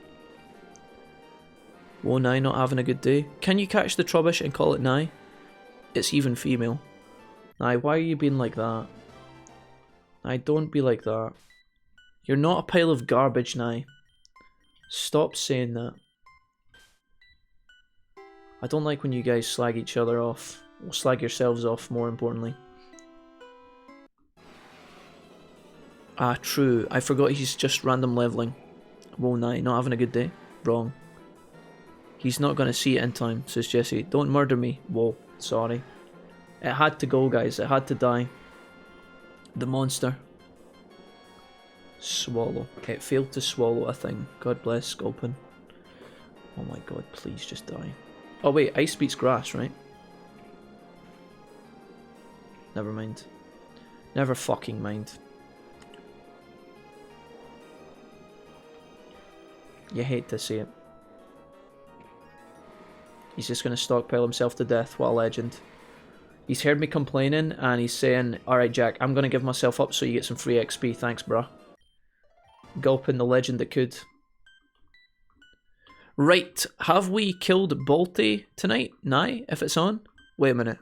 Whoa, Nye, not having a good day. Can you catch the Trubbish and call it Nye? It's even female. Nye, why are you being like that? Nye, don't be like that. You're not a pile of garbage, Nye. Stop saying that. I don't like when you guys slag each other off. Or slag yourselves off, more importantly. Ah, true. I forgot he's just random leveling. Whoa, Nye, not having a good day? Wrong. He's not going to see it in time, says Jesse. Don't murder me. Whoa, sorry. It had to go, guys. It had to die. The monster. Swallow. It failed to swallow a thing. God bless Sculpin. Oh my god, please just die. Oh wait, ice beats grass, right? Never mind. Never fucking mind. You hate to see it. He's just going to stockpile himself to death. What a legend. He's heard me complaining and he's saying, alright Jack, I'm going to give myself up so you get some free XP. Thanks, bruh. Gulping the legend that could. Right, have we killed Balti tonight? Nye, if it's on? Wait a minute.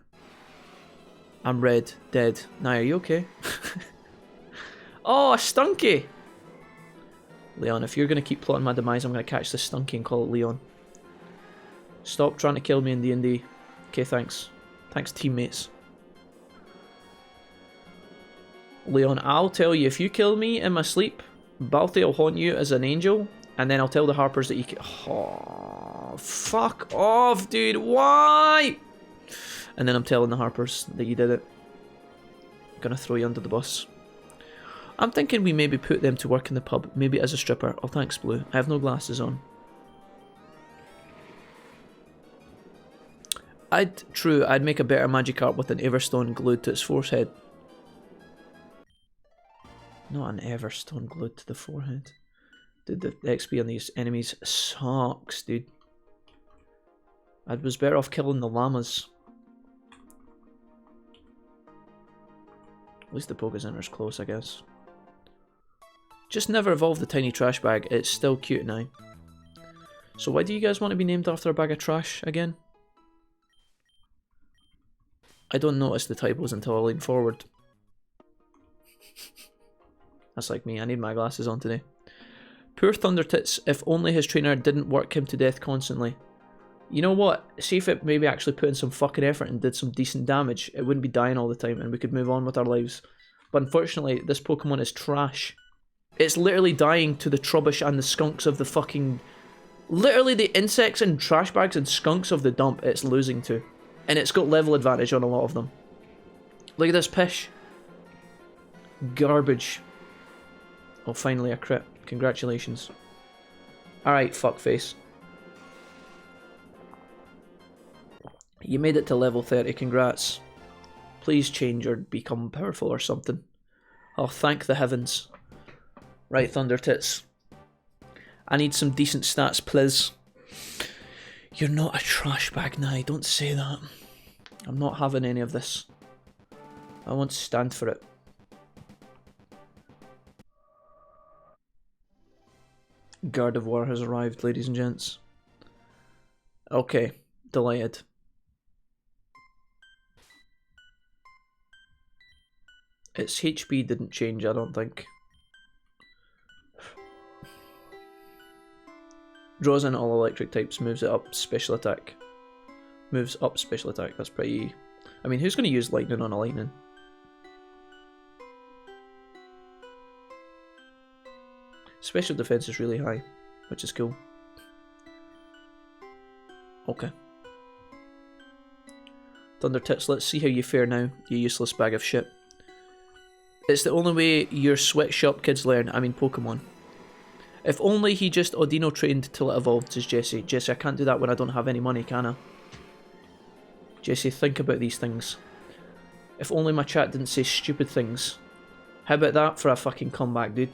I'm red, dead. Nye, are you okay? Oh, a Stunky! Leon, if you're going to keep plotting my demise, I'm going to catch this Stunky and call it Leon. Stop trying to kill me in D&D. Okay, thanks. Thanks, teammates. Leon, I'll tell you, if you kill me in my sleep, Balti will haunt you as an angel, and then I'll tell the Harpers that you can... Oh, fuck off, dude. Why? And then I'm telling the Harpers that you did it. I'm gonna throw you under the bus. I'm thinking we maybe put them to work in the pub, maybe as a stripper. Oh, thanks, Blue. I have no glasses on. I'd make a better Magikarp with an Everstone glued to its forehead. Not an Everstone glued to the forehead. Dude, the XP on these enemies sucks, dude. I was better off killing the llamas. At least the Pokecenter's close, I guess. Just never evolved the tiny trash bag. It's still cute now. So why do you guys want to be named after a bag of trash again? I don't notice the typos until I lean forward. That's like me. I need my glasses on today. Poor Thundertits. If only his trainer didn't work him to death constantly. You know what? See if it maybe actually put in some fucking effort and did some decent damage. It wouldn't be dying all the time and we could move on with our lives. But unfortunately, this Pokemon is trash. It's literally dying to the Trubbish and the skunks of the fucking... Literally the insects and trash bags and skunks of the dump it's losing to. And it's got level advantage on a lot of them. Look at this Pish. Garbage. Oh, finally a crit. Congratulations. Alright, fuckface. You made it to level 30, congrats. Please change or become powerful or something. Oh, thank the heavens. Right, Thundertits. I need some decent stats, please. You're not a trash bag now, don't say that. I'm not having any of this. I won't stand for it. Gardevoir has arrived, ladies and gents. Okay, delighted. Its HP didn't change, I don't think. Draws in all electric types, moves it up special attack. Moves up special attack, that's pretty... I mean, who's going to use lightning on a lightning? Special defense is really high, which is cool. Okay. Thundertits, let's see how you fare now, you useless bag of shit. It's the only way your sweatshop kids learn, I mean Pokemon. If only he just Audino trained till it evolved, says Jesse. Jesse, I can't do that when I don't have any money, can I? Jesse, think about these things. If only my chat didn't say stupid things. How about that for a fucking comeback, dude?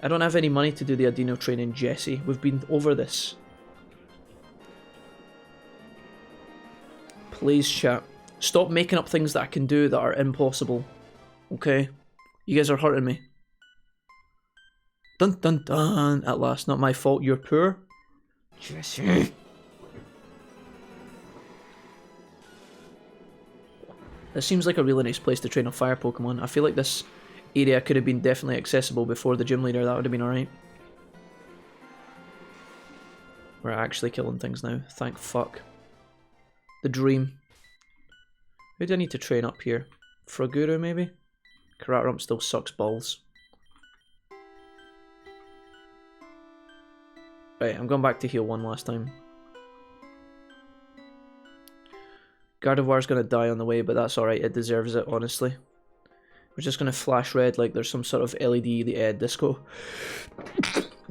I don't have any money to do the Audino training, Jesse. We've been over this. Please, chat. Stop making up things that I can do that are impossible. Okay? You guys are hurting me. Dun dun dun. At last, not my fault, you're poor. Jesse. This seems like a really nice place to train a fire Pokemon. I feel like this area could have been definitely accessible before the gym leader. That would have been alright. We're actually killing things now. Thank fuck. The dream. Who do I need to train up here? Froguru, maybe? Karatarump still sucks balls. Right, I'm going back to heal one last time. Gardevoir's going to die on the way, but that's alright, it deserves it, honestly. We're just going to flash red like there's some sort of LED disco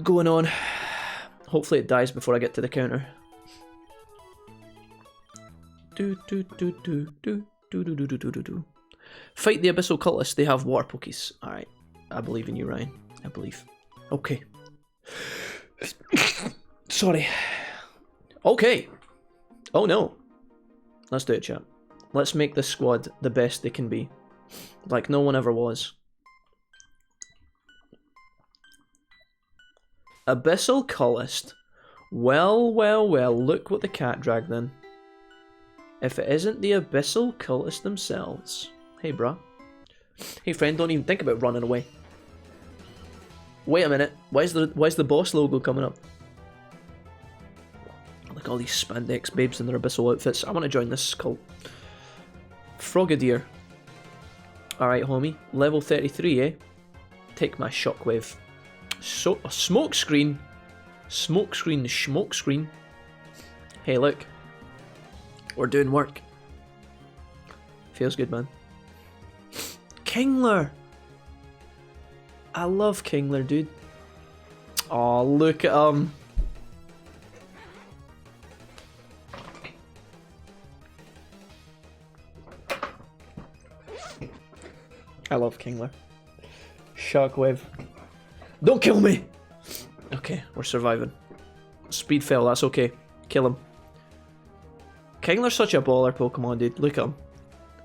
going on. Hopefully it dies before I get to the counter. Fight the Abyssal Cultists, they have water Pokies. Alright, I believe in you, Ryan. I believe. Okay. Sorry. Okay. Oh no. Let's do it, chat. Let's make this squad the best they can be. Like no one ever was. Abyssal Cultist. Well, well, well, look what the cat dragged in. If it isn't the Abyssal Cultists themselves. Hey, bruh. Hey, friend, don't even think about running away. Wait a minute. Why's the boss logo coming up? Like all these spandex babes in their Abyssal outfits. I want to join this cult. Frogadier. Alright, homie. Level 33, eh? Take my shockwave. So, a smoke screen. Smoke screen, smoke screen. Hey, look. We're doing work. Feels good, man. Kingler! I love Kingler, dude. Oh, look at him. I love Kingler. Shockwave. Don't kill me! Okay, we're surviving. Speed fell, that's okay. Kill him. Kingler's such a baller Pokemon, dude. Look at him.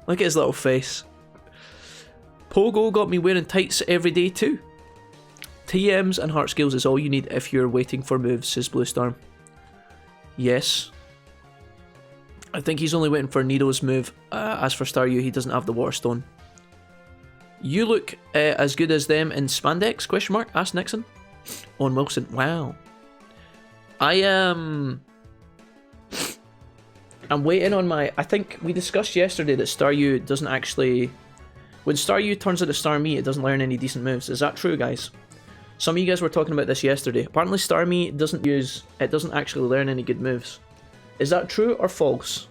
Look at his little face. Pogo got me wearing tights every day too. TMs and heart skills is all you need if you're waiting for moves, says Blue Storm. Yes. I think he's only waiting for Nido's move. As for Staryu, he doesn't have the Water Stone. You look as good as them in spandex? Question mark? Asked Nixon. Owen Wilson. Wow. I'm waiting on my... I think we discussed yesterday that Staryu doesn't actually... When Staryu turns into Starmie, it doesn't learn any decent moves. Is that true, guys? Some of you guys were talking about this yesterday. Apparently Starmie doesn't use... It doesn't actually learn any good moves. Is that true or false?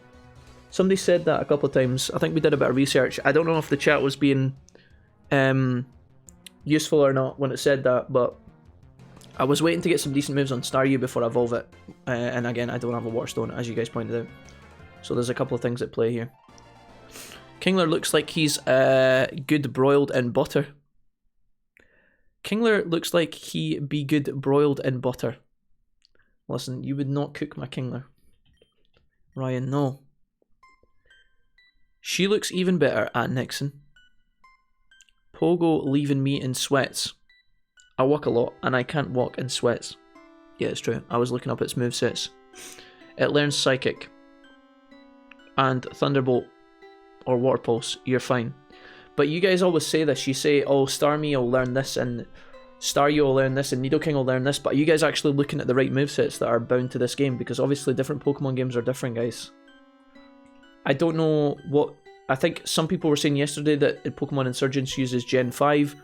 Somebody said that a couple of times. I think we did a bit of research. I don't know if the chat was being useful or not when it said that, but I was waiting to get some decent moves on Staryu before I evolve it. And again, I don't have a Water Stone, as you guys pointed out. So there's a couple of things at play here. Kingler looks like he's good broiled in butter. Kingler looks like he be good broiled in butter. Listen, you would not cook my Kingler. Ryan, no. She looks even better at Nixon. Pogo leaving me in sweats. I walk a lot and I can't walk in sweats. Yeah, it's true. I was looking up its movesets. It learns Psychic. And Thunderbolt or Water Pulse. You're fine. But you guys always say this. You say, oh, Starmie will learn this and Staryu will learn this and Nidoking will learn this. But are you guys actually looking at the right movesets that are bound to this game? Because obviously different Pokemon games are different, guys. I don't know what... I think some people were saying yesterday that Pokemon Insurgence uses Gen 5.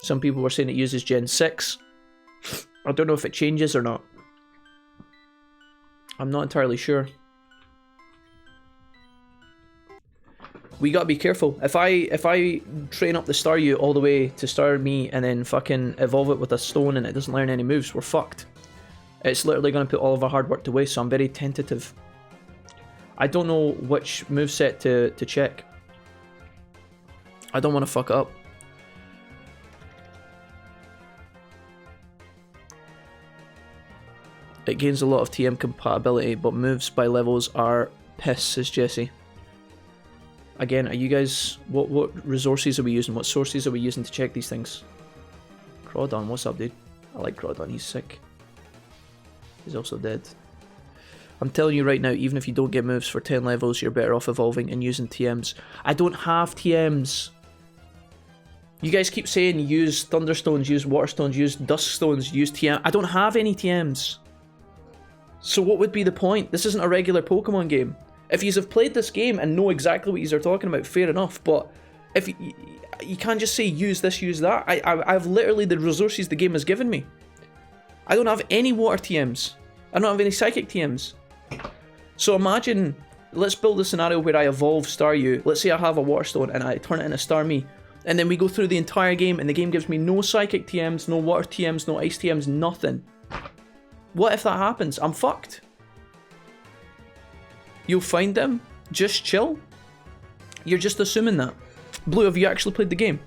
Some people were saying it uses Gen 6. I don't know if it changes or not. I'm not entirely sure. We gotta be careful. If I train up the Staryu all the way to Starmie and then fucking evolve it with a stone and it doesn't learn any moves, we're fucked. It's literally gonna put all of our hard work to waste, so I'm very tentative. I don't know which moveset to check. I don't want to fuck up. It gains a lot of TM compatibility, but moves by levels are piss, says Jesse. Again, are you guys... What resources are we using? What sources are we using to check these things? Crawdon, what's up, dude? I like Crawdon, he's sick. He's also dead. I'm telling you right now, even if you don't get moves for 10 levels, you're better off evolving and using TMs. I don't have TMs. You guys keep saying use Thunderstones, use Waterstones, use Duskstones, use TM. I don't have any TMs. So what would be the point? This isn't a regular Pokemon game. If you have played this game and know exactly what you are talking about, fair enough. But if you can't just say use this, use that. I have literally the resources the game has given me. I don't have any Water TMs. I don't have any Psychic TMs. So imagine, let's build a scenario where I evolve Staryu. Let's say I have a Water Stone and I turn it into Starmie. And then we go through the entire game and the game gives me no Psychic TMs, no Water TMs, no Ice TMs, nothing. What if that happens? I'm fucked. You'll find them. Just chill. You're just assuming that. Blue, have you actually played the game?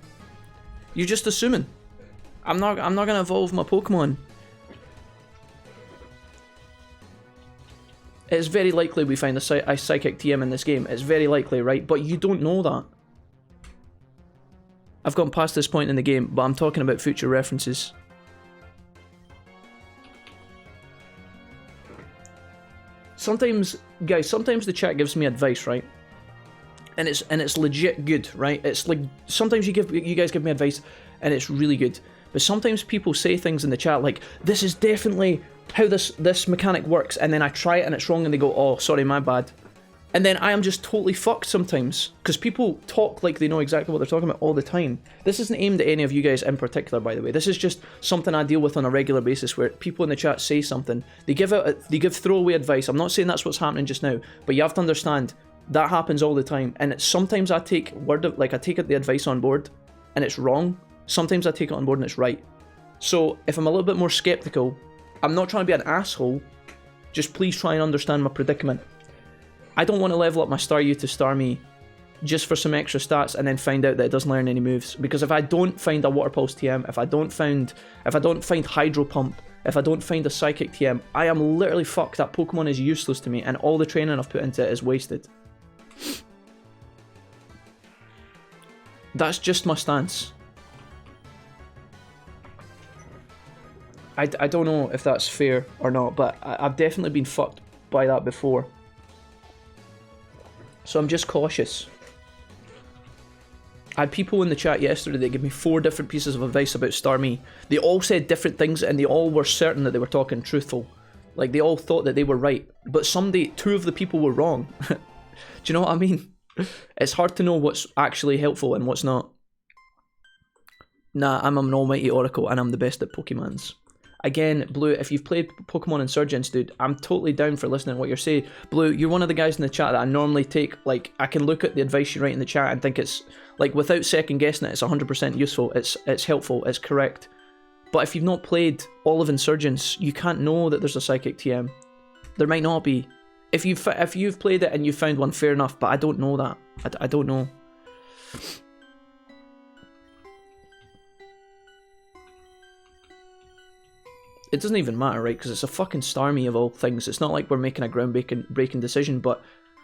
You're just assuming. I'm not gonna evolve my Pokemon. It's very likely we find a Psychic TM in this game. It's very likely, right? But you don't know that. I've gone past this point in the game, but I'm talking about future references. Sometimes, guys, sometimes the chat gives me advice, right? And it's legit good, right? It's like sometimes you guys give me advice and it's really good. But sometimes people say things in the chat like, this is definitely how this mechanic works, and then I try it and it's wrong and they go, oh, sorry, my bad. And then I am just totally fucked sometimes, because people talk like they know exactly what they're talking about all the time. This isn't aimed at any of you guys in particular, by the way. This is just something I deal with on a regular basis, where people in the chat say something, they give throwaway advice. I'm not saying that's what's happening just now, but you have to understand that happens all the time. And sometimes I take I take the advice on board, and it's wrong. Sometimes I take it on board and it's right. So if I'm a little bit more skeptical, I'm not trying to be an asshole. Just please try and understand my predicament. I don't want to level up my Staryu to Starmie just for some extra stats and then find out that it doesn't learn any moves. Because if I don't find a Water Pulse TM, if I don't find Hydro Pump, if I don't find a Psychic TM, I am literally fucked. That Pokemon is useless to me and all the training I've put into it is wasted. That's just my stance. I don't know if that's fair or not, but I've definitely been fucked by that before. So I'm just cautious. I had people in the chat yesterday that gave me 4 different pieces of advice about Starmie. They all said different things and they all were certain that they were talking truthful. Like, they all thought that they were right. But 2 of the people were wrong. Do you know what I mean? It's hard to know what's actually helpful and what's not. Nah, I'm an almighty oracle and I'm the best at Pokemons. Again, Blue, if you've played Pokemon Insurgence, dude, I'm totally down for listening to what you're saying. Blue, you're one of the guys in the chat that I normally take, like, I can look at the advice you write in the chat and think it's, like, without second guessing it, it's 100% useful, it's helpful, it's correct. But if you've not played all of Insurgence, you can't know that there's a Psychic TM. There might not be. If you've played it and you found one, fair enough, but I don't know that. I don't know. It doesn't even matter, right? Because it's a fucking Starmie of all things. It's not like we're making a groundbreaking decision, but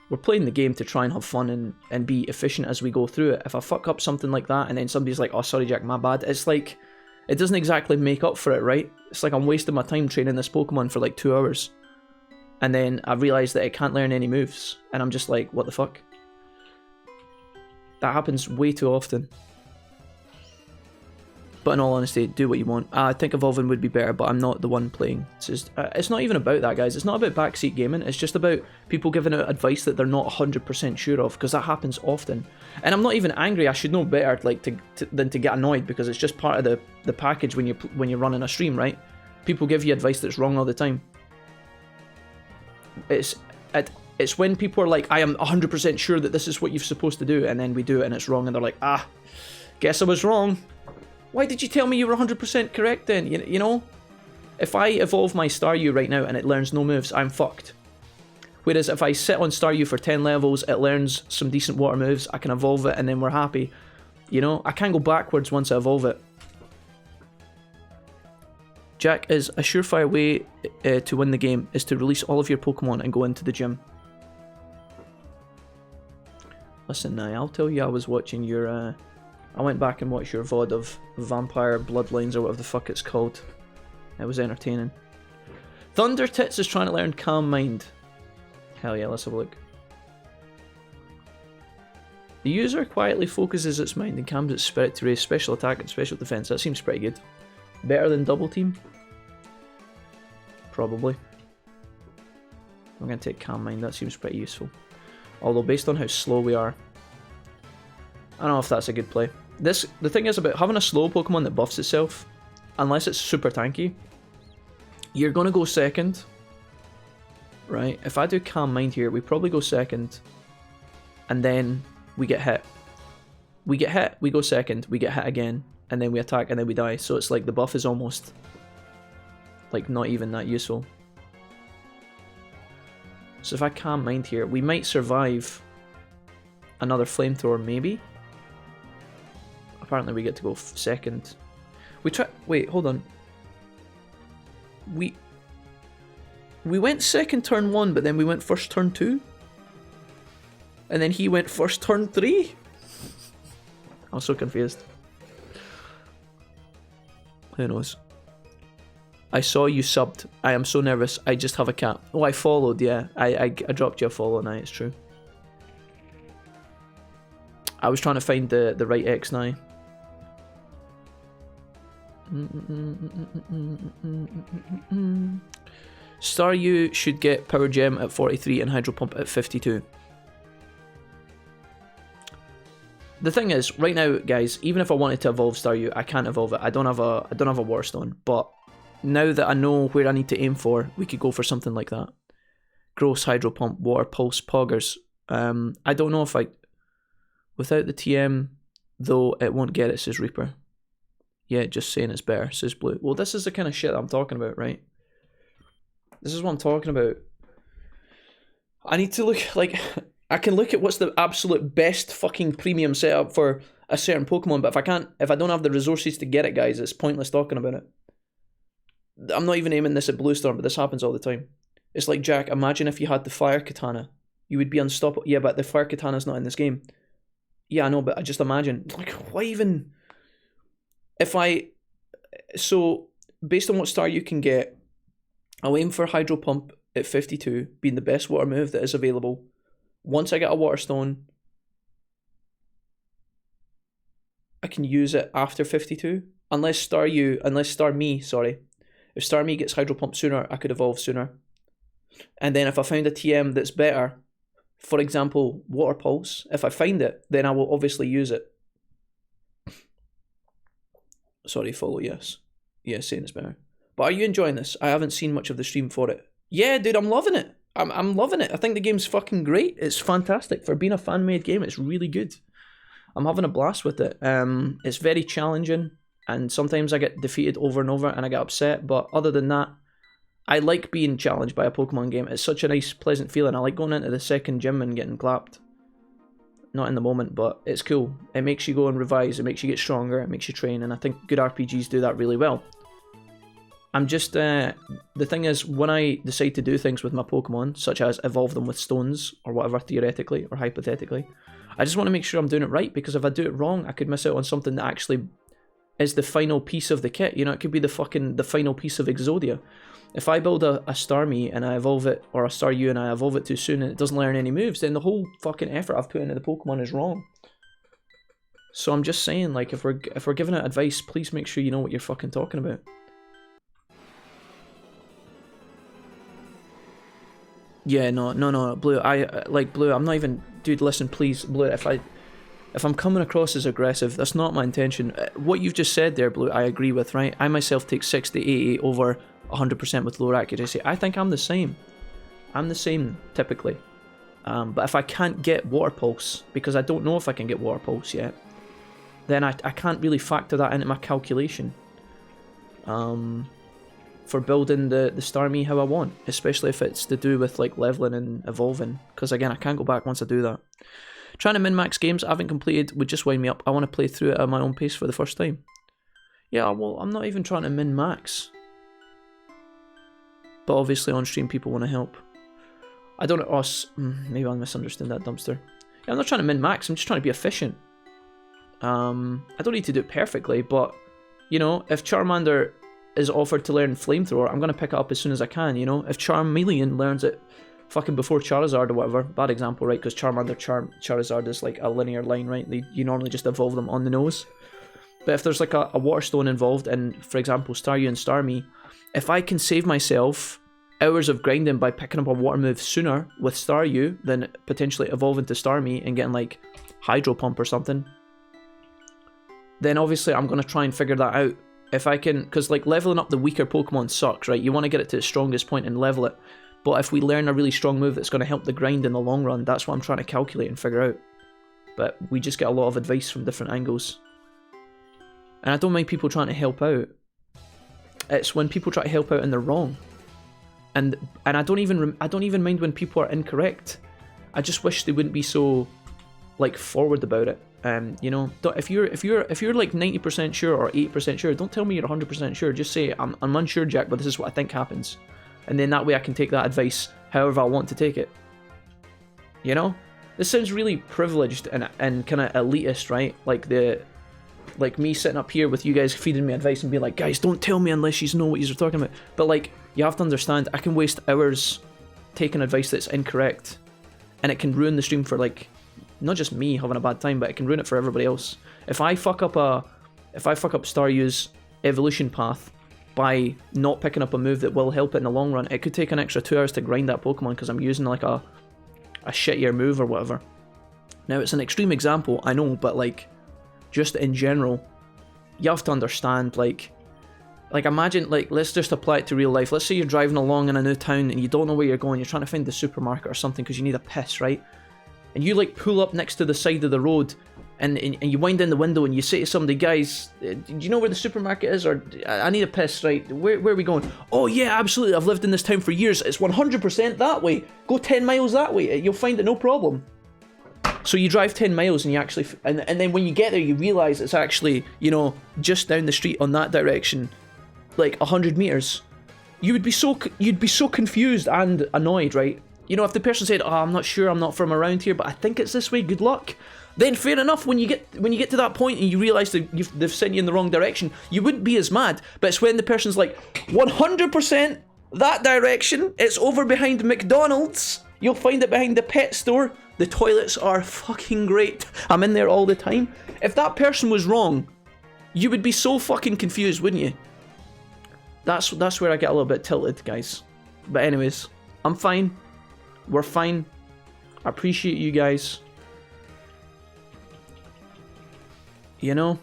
we're playing the game to try and have fun and be efficient as we go through it. If I fuck up something like that and then somebody's like, oh, sorry, Jack, my bad. It's like, it doesn't exactly make up for it, right? It's like I'm wasting my time training this Pokemon for like 2 hours. And then I realise that it can't learn any moves. And I'm just like, what the fuck? That happens way too often. But in all honesty, do what you want. I think evolving would be better, but I'm not the one playing. It's not even about that, guys. It's not about backseat gaming. It's just about people giving out advice that they're not 100% sure of, because that happens often. And I'm not even angry. I should know better, like, than to get annoyed, because it's just part of the package when you're running a stream, right? People give you advice that's wrong all the time. It's when people are like, I am 100% sure that this is what you're supposed to do, and then we do it and it's wrong, and they're like, ah, guess I was wrong. Why did you tell me you were 100% correct then? You know? If I evolve my Staryu right now and it learns no moves, I'm fucked. Whereas if I sit on Staryu for 10 levels, it learns some decent water moves, I can evolve it and then we're happy. You know? I can't go backwards once I evolve it. Jack, is a surefire way to win the game is to release all of your Pokemon and go into the gym. Listen now, I'll tell you I was watching your... I went back and watched your VOD of Vampire Bloodlines or whatever the fuck it's called. It was entertaining. Thunder Tits is trying to learn Calm Mind. Hell yeah, let's have a look. The user quietly focuses its mind and calms its spirit to raise special attack and special defense. That seems pretty good. Better than Double Team? Probably. I'm going to take Calm Mind, that seems pretty useful. Although based on how slow we are, I don't know if that's a good play. The thing is about having a slow Pokemon that buffs itself, unless it's super tanky, you're going to go second, right? If I do Calm Mind here, we probably go second, and then we get hit. We get hit, we go second, we get hit again, and then we attack, and then we die. So it's like the buff is almost, like, not even that useful. So if I Calm Mind here, we might survive another Flamethrower, maybe? Apparently we get to go second. Wait, hold on. We went second turn 1, but then we went first turn 2? And then he went first turn 3? I'm so confused. Who knows? I saw you subbed. I am so nervous. I just have a cat. Oh, I followed, yeah. I dropped you a follow now, it's true. I was trying to find the right X now. Staryu should get Power Gem at 43 and Hydro Pump at 52. The thing is, right now, guys, even if I wanted to evolve Staryu, I can't evolve it. I don't have a Water Stone, but now that I know where I need to aim for, we could go for something like that. Gross, Hydro Pump, Water Pulse, Poggers. I don't know if I... Without the TM, though, it won't get it, says Reaper. Yeah, just saying it's better, says Blue. Well, this is the kind of shit I'm talking about, right? This is what I'm talking about. I need to look, like, I can look at what's the absolute best fucking premium setup for a certain Pokemon, but if I don't have the resources to get it, guys, it's pointless talking about it. I'm not even aiming this at Blue Storm, but this happens all the time. It's like, Jack, imagine if you had the Fire Katana. You would be unstoppable. Yeah, but the Fire Katana's not in this game. Yeah, I know, but I just imagine, like, why even... So, based on what star you can get, I'll aim for Hydro Pump at 52, being the best water move that is available. Once I get a Water Stone, I can use it after 52. Unless Star Me, sorry. If Star Me gets Hydro Pump sooner, I could evolve sooner. And then if I found a TM that's better, for example, Water Pulse, if I find it, then I will obviously use it. Sorry, follow, yes. Yeah, saying it's better. But are you enjoying this? I haven't seen much of the stream for it. Yeah, dude, I'm loving it. I'm loving it. I think the game's fucking great. It's fantastic. For being a fan-made game, it's really good. I'm having a blast with it. It's very challenging, and sometimes I get defeated over and over, and I get upset, but other than that, I like being challenged by a Pokemon game. It's such a nice, pleasant feeling. I like going into the second gym and getting clapped. Not in the moment, but it's cool. It makes you go and revise, it makes you get stronger, it makes you train, and I think good RPGs do that really well. I'm just, the thing is, when I decide to do things with my Pokemon, such as evolve them with stones, or whatever, theoretically, or hypothetically, I just want to make sure I'm doing it right, because if I do it wrong, I could miss out on something that actually is the final piece of the kit. You know, it could be the final piece of Exodia. If I build a Starmie and I evolve it, or a Staryu and I evolve it too soon and it doesn't learn any moves, then the whole fucking effort I've put into the Pokemon is wrong. So I'm just saying, like, if we're giving out advice, please make sure you know what you're fucking talking about. Yeah, no, Blue, Blue, I'm not even, dude, listen, please, Blue, if I'm coming across as aggressive, that's not my intention. What you've just said there, Blue, I agree with, right? I myself take 60, 80 over 100% with lower accuracy. I think I'm the same. I'm the same, typically. But if I can't get Water Pulse, because I don't know if I can get Water Pulse yet, then I can't really factor that into my calculation. For building the Starmie how I want, especially if it's to do with like leveling and evolving, because again, I can't go back once I do that. Trying to min-max games I haven't completed would just wind me up. I want to play through it at my own pace for the first time. Yeah, well, I'm not even trying to min-max. But obviously on stream people want to help. I don't know, maybe I misunderstood that, Dumpster. Yeah, I'm not trying to min-max, I'm just trying to be efficient. I don't need to do it perfectly, but, you know, if Charmander is offered to learn Flamethrower, I'm going to pick it up as soon as I can, you know? If Charmeleon learns it fucking before Charizard or whatever, bad example, right? Because Charmander, Charizard is like a linear line, right? You normally just evolve them on the nose. But if there's like a Water Stone involved, and for example, Staryu and Starmie, if I can save myself hours of grinding by picking up a water move sooner with Staryu than potentially evolving to Starmie and getting like Hydro Pump or something, then obviously I'm going to try and figure that out. If I can, because like leveling up the weaker Pokemon sucks, right? You want to get it to its strongest point and level it. But if we learn a really strong move that's going to help the grind in the long run, that's what I'm trying to calculate and figure out. But we just get a lot of advice from different angles. And I don't mind people trying to help out. It's when people try to help out and they're wrong. And I don't even mind when people are incorrect. I just wish they wouldn't be so like forward about it. You know, if you're like 90% sure or 80% sure, don't tell me you're 100% sure. Just say I'm unsure, Jack, but this is what I think happens, and then that way I can take that advice however I want to take it. You know, this sounds really privileged and kind of elitist, right? Like me sitting up here with you guys feeding me advice and being like, guys, don't tell me unless you know what you're talking about. But like, you have to understand, I can waste hours taking advice that's incorrect, and it can ruin the stream for like, not just me having a bad time, but it can ruin it for everybody else. If I fuck up Staryu's evolution path by not picking up a move that will help it in the long run, it could take an extra 2 hours to grind that Pokemon because I'm using like a shittier move or whatever. Now it's an extreme example, I know, but like, just in general, you have to understand, like imagine, like, let's just apply it to real life. Let's say you're driving along in a new town and you don't know where you're going, you're trying to find the supermarket or something because you need a piss, right? And you like pull up next to the side of the road and you wind in the window and you say to somebody, guys, do you know where the supermarket is? Or I need a piss, right? Where are we going? Oh yeah, absolutely, I've lived in this town for years, it's 100% that way. Go 10 miles that way, you'll find it no problem. So you drive 10 miles and you actually, and then when you get there you realise it's actually, you know, just down the street on that direction, like 100 meters. You'd be so confused and annoyed, right? You know, if the person said, oh, I'm not sure, I'm not from around here, but I think it's this way, good luck. Then fair enough, when you get to that point and you realise that they've sent you in the wrong direction, you wouldn't be as mad. But it's when the person's like, 100% that direction, it's over behind McDonald's. You'll find it behind the pet store. The toilets are fucking great. I'm in there all the time. If that person was wrong, you would be so fucking confused, wouldn't you? That's where I get a little bit tilted, guys. But anyways, I'm fine. We're fine. I appreciate you guys. You know?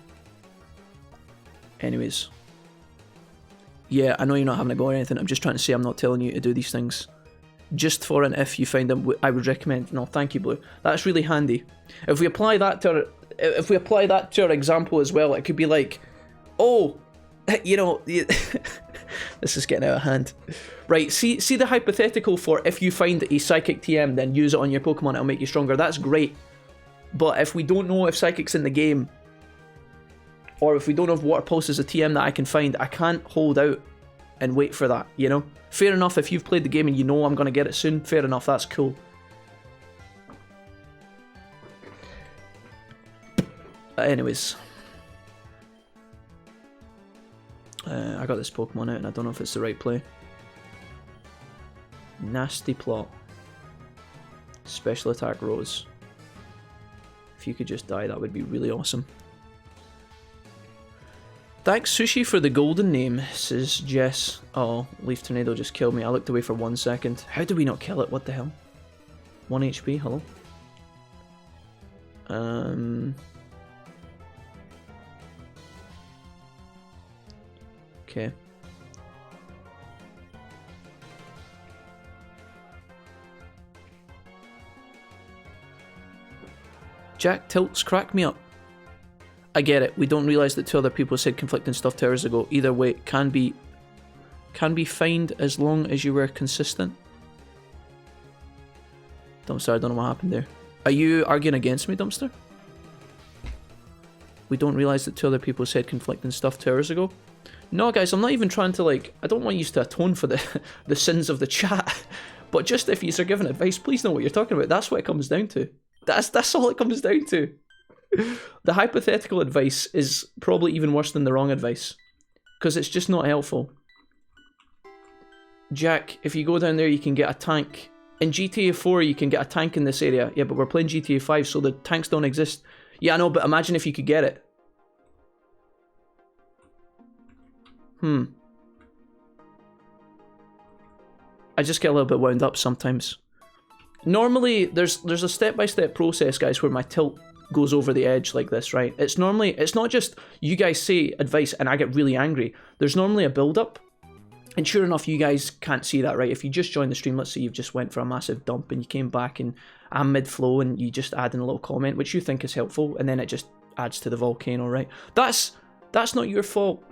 Anyways. Yeah, I know you're not having a go or anything. I'm just trying to say I'm not telling you to do these things. Just for an if you find them, I would recommend. No, thank you, Blue. That's really handy. If we apply that to our example as well, it could be like, oh, you know, this is getting out of hand. Right, see the hypothetical for if you find a psychic TM, then use it on your Pokemon, it'll make you stronger. That's great. But if we don't know if psychic's in the game, or if we don't know if Water Pulse is a TM that I can find, I can't hold out and wait for that, you know? Fair enough, if you've played the game and you know I'm going to get it soon, fair enough, that's cool. Anyways. I got this Pokemon out and I don't know if it's the right play. Nasty plot. Special attack Rose. If you could just die, that would be really awesome. Thanks, Sushi, for the golden name, says Jess. Oh, Leaf Tornado just killed me. I looked away for 1 second. How do we not kill it? What the hell? 1 HP, hello? Okay. Jack tilts crack me up. I get it. We don't realise that 2 other people said conflicting stuff 2 hours ago. Either way, can be fined as long as you were consistent. Dumpster, I don't know what happened there. Are you arguing against me, Dumpster? We don't realise that 2 other people said conflicting stuff 2 hours ago. No, guys, I'm not even trying to, like, I don't want you to atone for the sins of the chat. But just if you are giving advice, please know what you're talking about. That's what it comes down to. That's all it comes down to. The hypothetical advice is probably even worse than the wrong advice. Because it's just not helpful. Jack, if you go down there, you can get a tank. In GTA 4, you can get a tank in this area. Yeah, but we're playing GTA 5, so the tanks don't exist. Yeah, I know, but imagine if you could get it. I just get a little bit wound up sometimes. Normally, there's a step-by-step process, guys, where my tilt goes over the edge like this, right? It's not just you guys say advice and I get really angry. There's normally a build-up. And sure enough, you guys can't see that, right? If you just joined the stream, let's say you've just went for a massive dump and you came back and I'm mid-flow and you just add in a little comment, which you think is helpful, and then it just adds to the volcano, right? That's not your fault.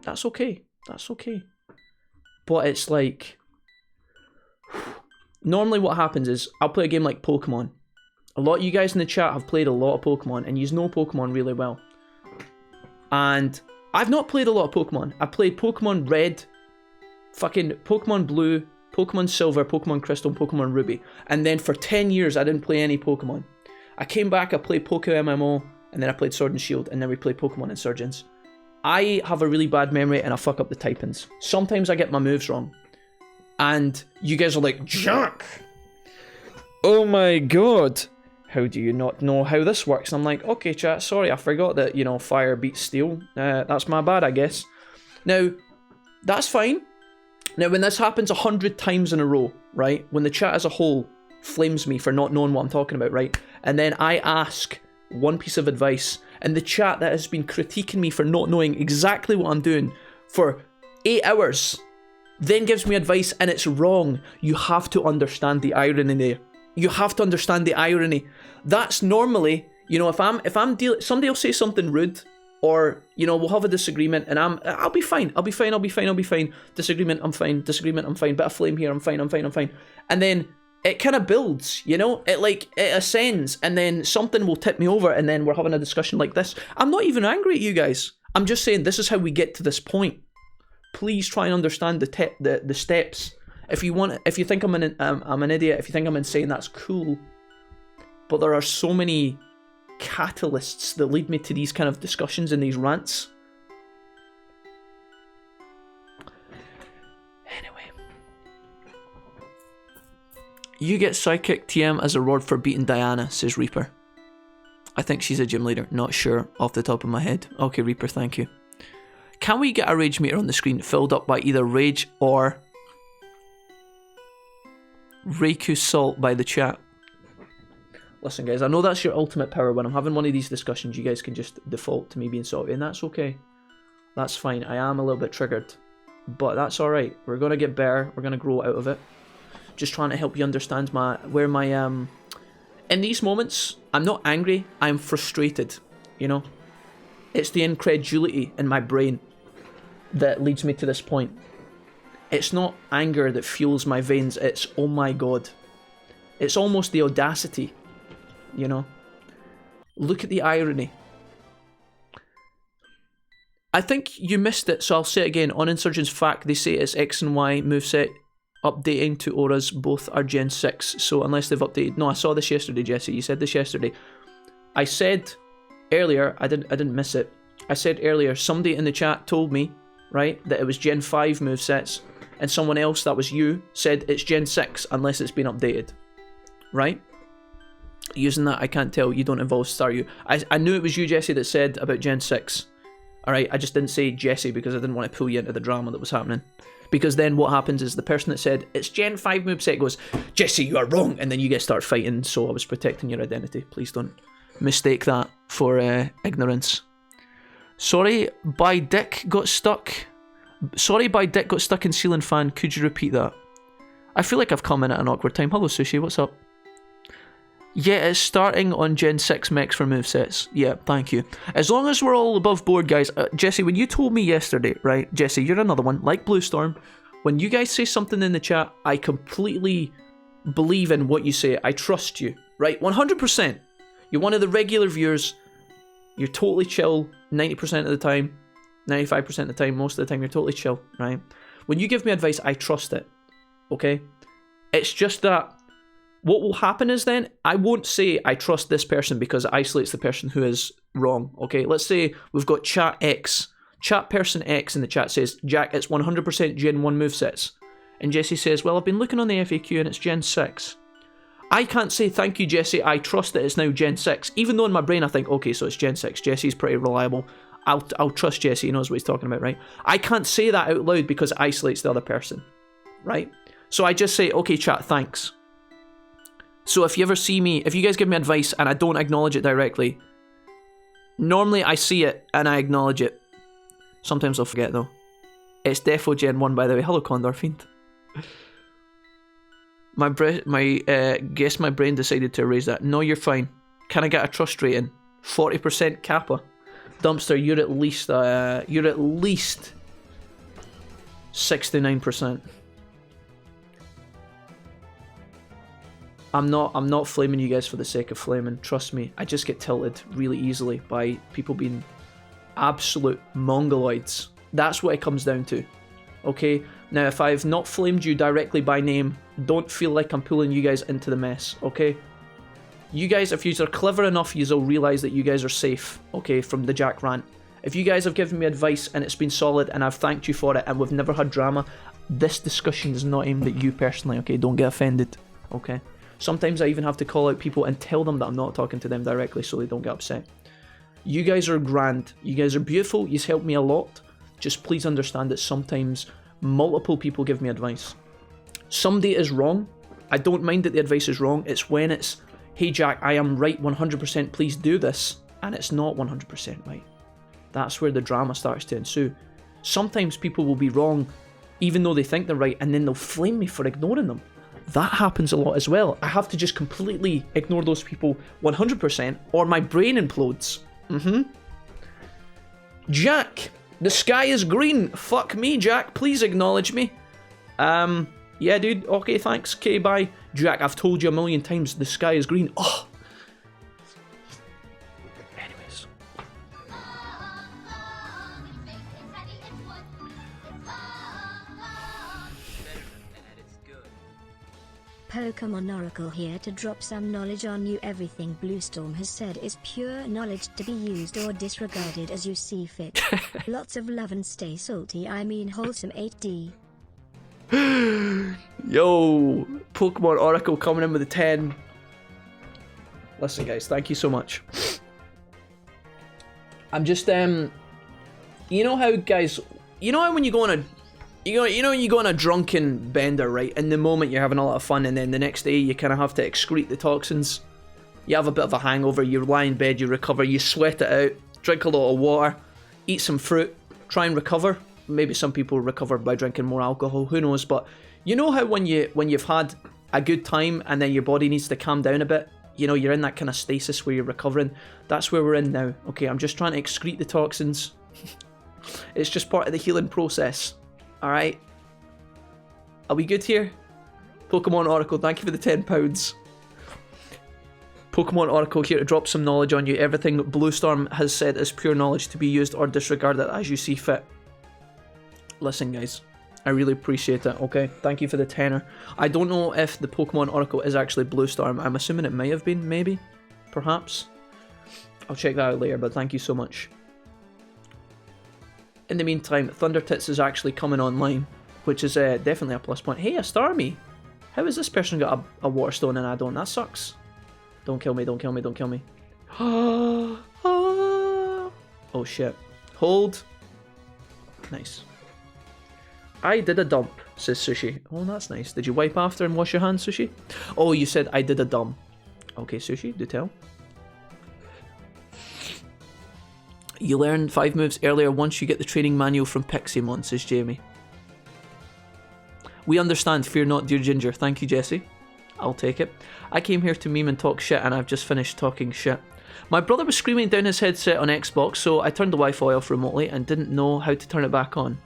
That's okay. That's okay. But it's like... Normally what happens is, I'll play a game like Pokemon. A lot of you guys in the chat have played a lot of Pokemon, and you know Pokemon really well. And I've not played a lot of Pokemon. I played Pokemon Red, fucking Pokemon Blue, Pokemon Silver, Pokemon Crystal, and Pokemon Ruby. And then for 10 years, I didn't play any Pokemon. I came back, I played MMO, and then I played Sword and Shield, and then we played Pokemon Insurgence. I have a really bad memory, and I fuck up the typings. Sometimes I get my moves wrong. And you guys are like, Jack! Oh my god! How do you not know how this works? And I'm like, okay, chat, sorry, I forgot that, you know, fire beats steel. That's my bad, I guess. Now, that's fine. Now, when this happens 100 times in a row, right? When the chat as a whole flames me for not knowing what I'm talking about, right? And then I ask one piece of advice, and the chat that has been critiquing me for not knowing exactly what I'm doing for 8 hours then gives me advice and it's wrong. You have to understand the irony there. You have to understand the irony. That's normally, you know, if I'm dealing, somebody will say something rude, or, you know, we'll have a disagreement and I'll be fine. I'll be fine. Disagreement, I'm fine. Disagreement, I'm fine. Bit of flame here, I'm fine. And then it kind of builds, you know? It ascends, and then something will tip me over, and then we're having a discussion like this. I'm not even angry at you guys. I'm just saying this is how we get to this point. Please try and understand the steps If you think I'm an idiot, if you think I'm insane, that's cool. But there are so many catalysts that lead me to these kind of discussions and these rants. Anyway. You get Psychic TM as a reward for beating Diana, says Reaper. I think she's a gym leader. Not sure off the top of my head. Okay, Reaper, thank you. Can we get a rage meter on the screen filled up by either rage or Reiku Salt by the chat? Listen, guys, I know that's your ultimate power. When I'm having one of these discussions, you guys can just default to me being salty, and that's okay. That's fine. I am a little bit triggered, but that's alright. We're going to get better. We're going to grow out of it. Just trying to help you understand where my... In these moments, I'm not angry. I'm frustrated, you know? It's the incredulity in my brain that leads me to this point. It's not anger that fuels my veins. It's, oh my god. It's almost the audacity. You know, look at the irony. I think you missed it, so I'll say it again. On Insurgence Fact, they say it's X and Y moveset updating to auras. Both are Gen 6, so unless they've updated... No, I saw this yesterday, Jesse. You said this yesterday. I said earlier, I didn't miss it. I said earlier, somebody in the chat told me, right, that it was Gen 5 movesets, and someone else, that was you, said it's Gen 6 unless it's been updated. Right? Using that, I can't tell. You don't involve Staryu. I knew it was you, Jesse, that said about Gen 6. Alright, I just didn't say Jesse because I didn't want to pull you into the drama that was happening. Because then what happens is the person that said, it's Gen 5 moveset goes, Jesse, you are wrong, and then you guys start fighting, so I was protecting your identity. Please don't mistake that for ignorance. Sorry, by Dick got stuck. Sorry, by Dick got stuck in ceiling fan. Could you repeat that? I feel like I've come in at an awkward time. Hello, Sushi, what's up? Yeah, it's starting on Gen 6 mechs for movesets. Yeah, thank you. As long as we're all above board, guys. Jesse, when you told me yesterday, right? Jesse, you're another one, like Blue Storm. When you guys say something in the chat, I completely believe in what you say. I trust you, right? 100%. You're one of the regular viewers. You're totally chill 90% of the time. 95% of the time, most of the time, you're totally chill, right? When you give me advice, I trust it, okay? It's just that what will happen is then, I won't say I trust this person because it isolates the person who is wrong, okay? Let's say we've got chat X. Chat person X in the chat says, Jack, it's 100% Gen 1 movesets. And Jesse says, well, I've been looking on the FAQ and it's Gen 6. I can't say, thank you, Jesse, I trust that it's now Gen 6. Even though in my brain I think, okay, so it's Gen 6. Jesse's pretty reliable. I'll trust Jesse, he knows what he's talking about, right? I can't say that out loud because it isolates the other person, right? So I just say, okay, chat, thanks. So if you ever see me, if you guys give me advice and I don't acknowledge it directly, normally I see it and I acknowledge it. Sometimes I'll forget though. It's defo Gen 1, by the way. Hello, Condor Fiend. Guess my brain decided to erase that. No, you're fine. Can I get a trust rating? 40% Kappa. Dumpster, you're at least 69%. I'm not flaming you guys for the sake of flaming. Trust me, I just get tilted really easily by people being absolute mongoloids. That's what it comes down to. Okay? Now, if I've not flamed you directly by name, don't feel like I'm pulling you guys into the mess, okay? You guys, if you are clever enough, you'll realise that you guys are safe, okay, from the Jack rant. If you guys have given me advice and it's been solid and I've thanked you for it and we've never had drama, this discussion is not aimed at you personally, okay? Don't get offended, okay? Sometimes I even have to call out people and tell them that I'm not talking to them directly so they don't get upset. You guys are grand. You guys are beautiful. You've helped me a lot. Just please understand that sometimes multiple people give me advice. Somebody is wrong. I don't mind that the advice is wrong. It's when it's, hey Jack, I am right 100%, please do this. And it's not 100% right. That's where the drama starts to ensue. Sometimes people will be wrong even though they think they're right and then they'll flame me for ignoring them. That happens a lot as well. I have to just completely ignore those people 100% or my brain implodes. Jack, the sky is green. Fuck me, Jack. Please acknowledge me. Yeah, dude. Okay, thanks. Okay, bye. Jack, I've told you a million times the sky is green. Oh. Anyways. Pokemon Oracle here to drop some knowledge on you. Everything Bluestorm has said is pure knowledge to be used or disregarded as you see fit. Lots of love and stay salty, I mean wholesome 8D. Yo, Pokemon Oracle coming in with a 10. Listen guys, thank you so much. I'm just, you know how guys, you know how when you go on a, you know when you go on a drunken bender, right? In the moment you're having a lot of fun and then the next day you kind of have to excrete the toxins. You have a bit of a hangover, you lie in bed, you recover, you sweat it out, drink a lot of water, eat some fruit, try and recover. Maybe some people recover by drinking more alcohol, who knows, but you know how when you've had a good time and then your body needs to calm down a bit, you know, you're in that kind of stasis where you're recovering. That's where we're in now. Okay, I'm just trying to excrete the toxins. It's just part of the healing process. Alright? Are we good here? Pokemon Oracle, thank you for the £10. Pokemon Oracle here to drop some knowledge on you. Everything Bluestorm has said is pure knowledge to be used or disregarded as you see fit. Listen guys, I really appreciate it, okay? Thank you for the tenner. I don't know if the Pokemon Oracle is actually Bluestorm. I'm assuming it may have been, maybe? Perhaps? I'll check that out later, but thank you so much. In the meantime, Thundertits is actually coming online, which is definitely a plus point. Hey, a Starmie! How has this person got a Water Stone and I don't? That sucks. Don't kill me, don't kill me, don't kill me. Oh shit. Hold. Nice. I did a dump, says Sushi. Oh, that's nice. Did you wipe after and wash your hands, Sushi? Oh, you said I did a dump. Okay, Sushi, do tell. You learn 5 moves earlier once you get the training manual from Piximon, says Jamie. We understand, fear not, dear Ginger. Thank you, Jesse. I'll take it. I came here to meme and talk shit, and I've just finished talking shit. My brother was screaming down his headset on Xbox, so I turned the Wi-Fi off remotely and didn't know how to turn it back on.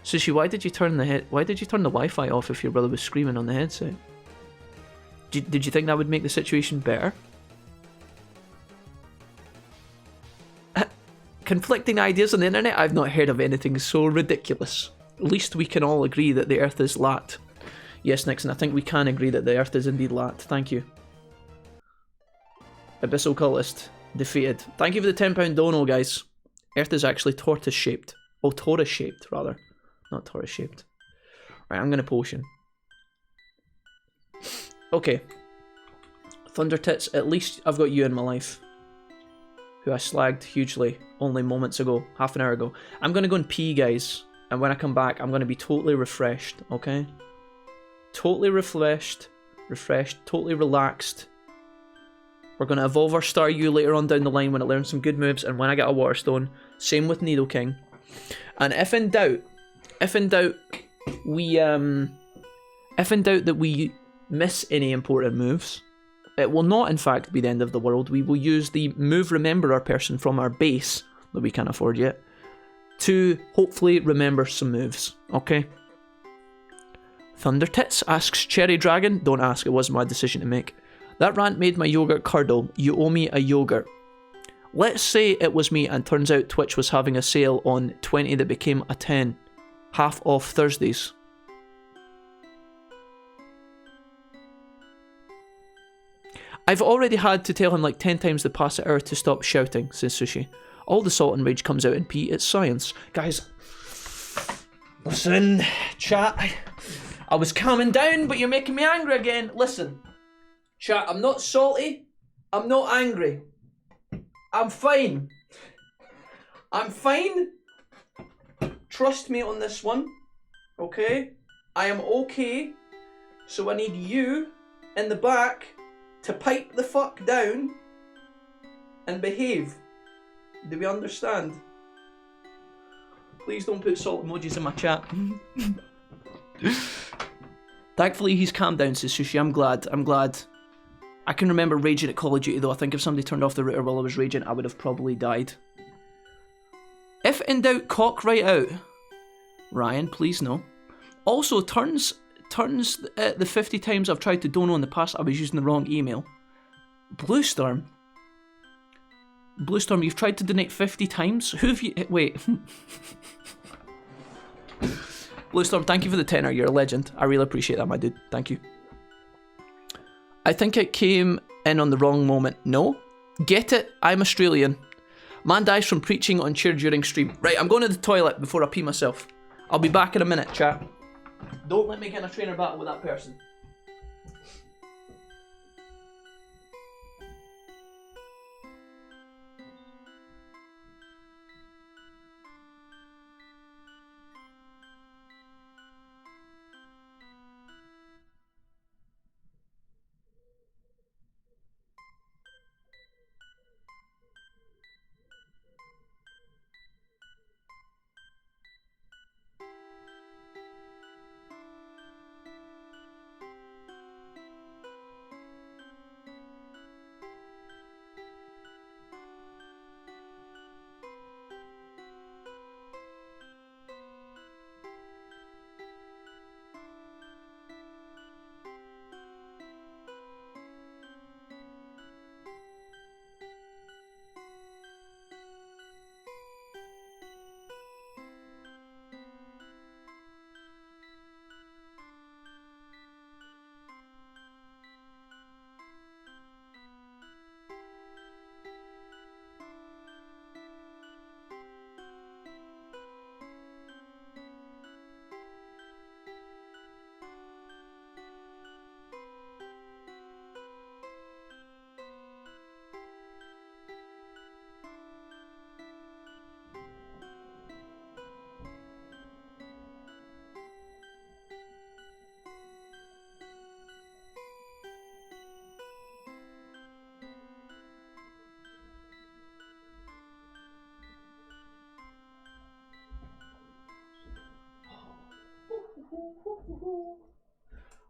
Sushi, why did you turn the Wi-Fi off if your brother was screaming on the headset? Did you think that would make the situation better? Conflicting ideas on the internet? I've not heard of anything so ridiculous. At least we can all agree that the Earth is lat. Yes, Nixon, I think we can agree that the Earth is indeed lat. Thank you. Abyssal Cultist defeated. Thank you for the £10 dono, guys. Earth is actually tortoise-shaped. Oh, Taurus-shaped, rather. Not Taurus-shaped. Right, I'm going to potion. Okay. Thundertits, at least I've got you in my life. Who I slagged hugely only moments ago, half an hour ago. I'm going to go and pee, guys. And when I come back, I'm going to be totally refreshed, okay? Totally refreshed, totally relaxed. We're going to evolve our Staryu later on down the line when it learns some good moves and when I get a Water Stone. Same with Nidoking. And if in doubt that we miss any important moves, it will not in fact be the end of the world. We will use the Move Rememberer person from our base that we can't afford yet to hopefully remember some moves, okay? Thundertits asks Cherry Dragon. Don't ask, it wasn't my decision to make. That rant made my yogurt curdle. You owe me a yogurt. Let's say it was me and turns out Twitch was having a sale on 20 that became a 10. Half off Thursdays. I've already had to tell him like 10 times the past hour to stop shouting, says Sushi. All the salt and rage comes out in pee, it's science. Guys, listen, chat. I was calming down, but you're making me angry again. Listen, chat, I'm not salty. I'm not angry. I'm fine. I'm fine. Trust me on this one. Okay? I am okay. So I need you in the back to pipe the fuck down and behave. Do we understand? Please don't put salt emojis in my chat. Thankfully he's calmed down, says Sushi. I'm glad. I can remember raging at Call of Duty though. I think if somebody turned off the router while I was raging, I would have probably died. If in doubt, cock right out. Ryan, please no. Also, turns the 50 times I've tried to dono in the past, I was using the wrong email. Bluestorm, you've tried to donate 50 times? Who have you... Wait. Bluestorm, thank you for the tenner. You're a legend. I really appreciate that, my dude. Thank you. I think it came in on the wrong moment. No. Get it? I'm Australian. Man dies from preaching on chair during stream. Right, I'm going to the toilet before I pee myself. I'll be back in a minute, chat. Don't let me get in a trainer battle with that person.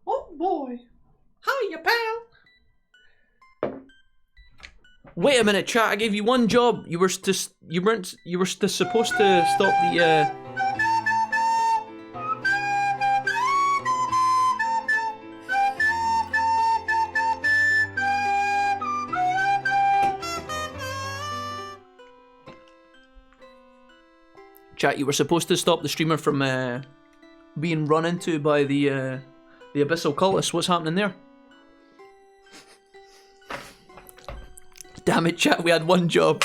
Oh boy. Hiya, pal. Wait a minute, chat. I gave you one job. You were supposed to stop the Chat, you were supposed to stop the streamer from being run into by the abyssal cultist. What's happening there? Damn it, chat, we had one job.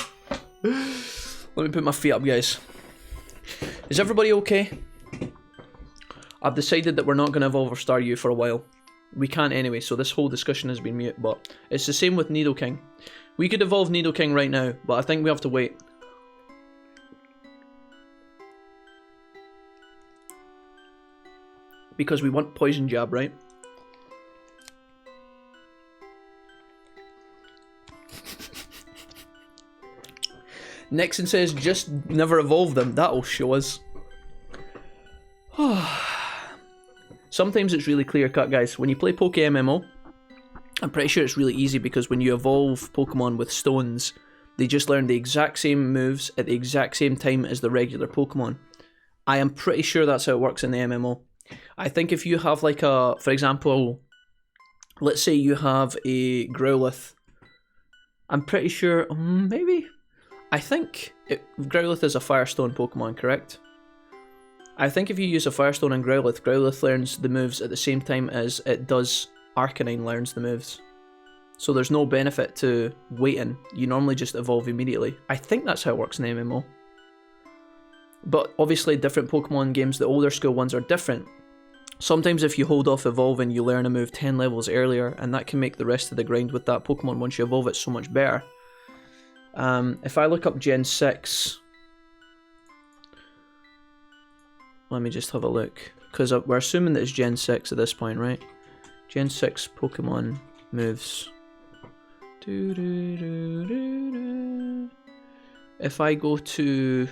Let me put my feet up, guys. Is everybody okay? I've decided that we're not going to evolve our Staryu for a while. We can't anyway, so this whole discussion has been mute, but it's the same with Nidoking. We could evolve Nidoking right now, but I think we have to wait. Because we want Poison Jab, right? Nixon says, just never evolve them. That'll show us. Sometimes it's really clear cut, guys. When you play Poke MMO, I'm pretty sure it's really easy because when you evolve Pokemon with stones, they just learn the exact same moves at the exact same time as the regular Pokemon. I am pretty sure that's how it works in the MMO. I think if you have like a, for example, let's say you have a Growlithe. I'm pretty sure, maybe. I think Growlithe is a Firestone Pokemon, correct? I think if you use a Firestone on Growlithe, Growlithe learns the moves at the same time as it does Arcanine learns the moves. So there's no benefit to waiting. You normally just evolve immediately. I think that's how it works in MMO. But obviously different Pokemon games, the older school ones are different. Sometimes if you hold off evolving, you learn a move 10 levels earlier, and that can make the rest of the grind with that Pokemon once you evolve it so much better. If I look up Gen 6... Let me just have a look, because we're assuming that it's Gen 6 at this point, right? Gen 6 Pokemon moves. If I go to...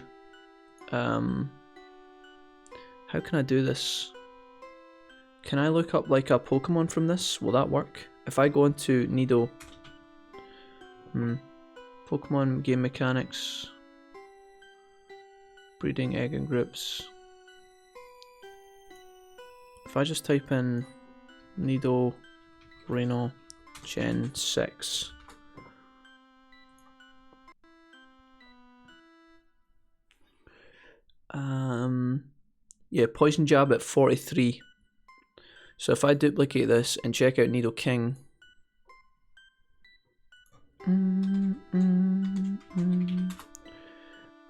how can I do this? Can I look up like a Pokemon from this? Will that work? If I go into Nido... Pokemon game mechanics... Breeding, egg and groups... If I just type in Nido Reno Gen 6. Yeah, Poison Jab at 43. So if I duplicate this and check out Nidoking.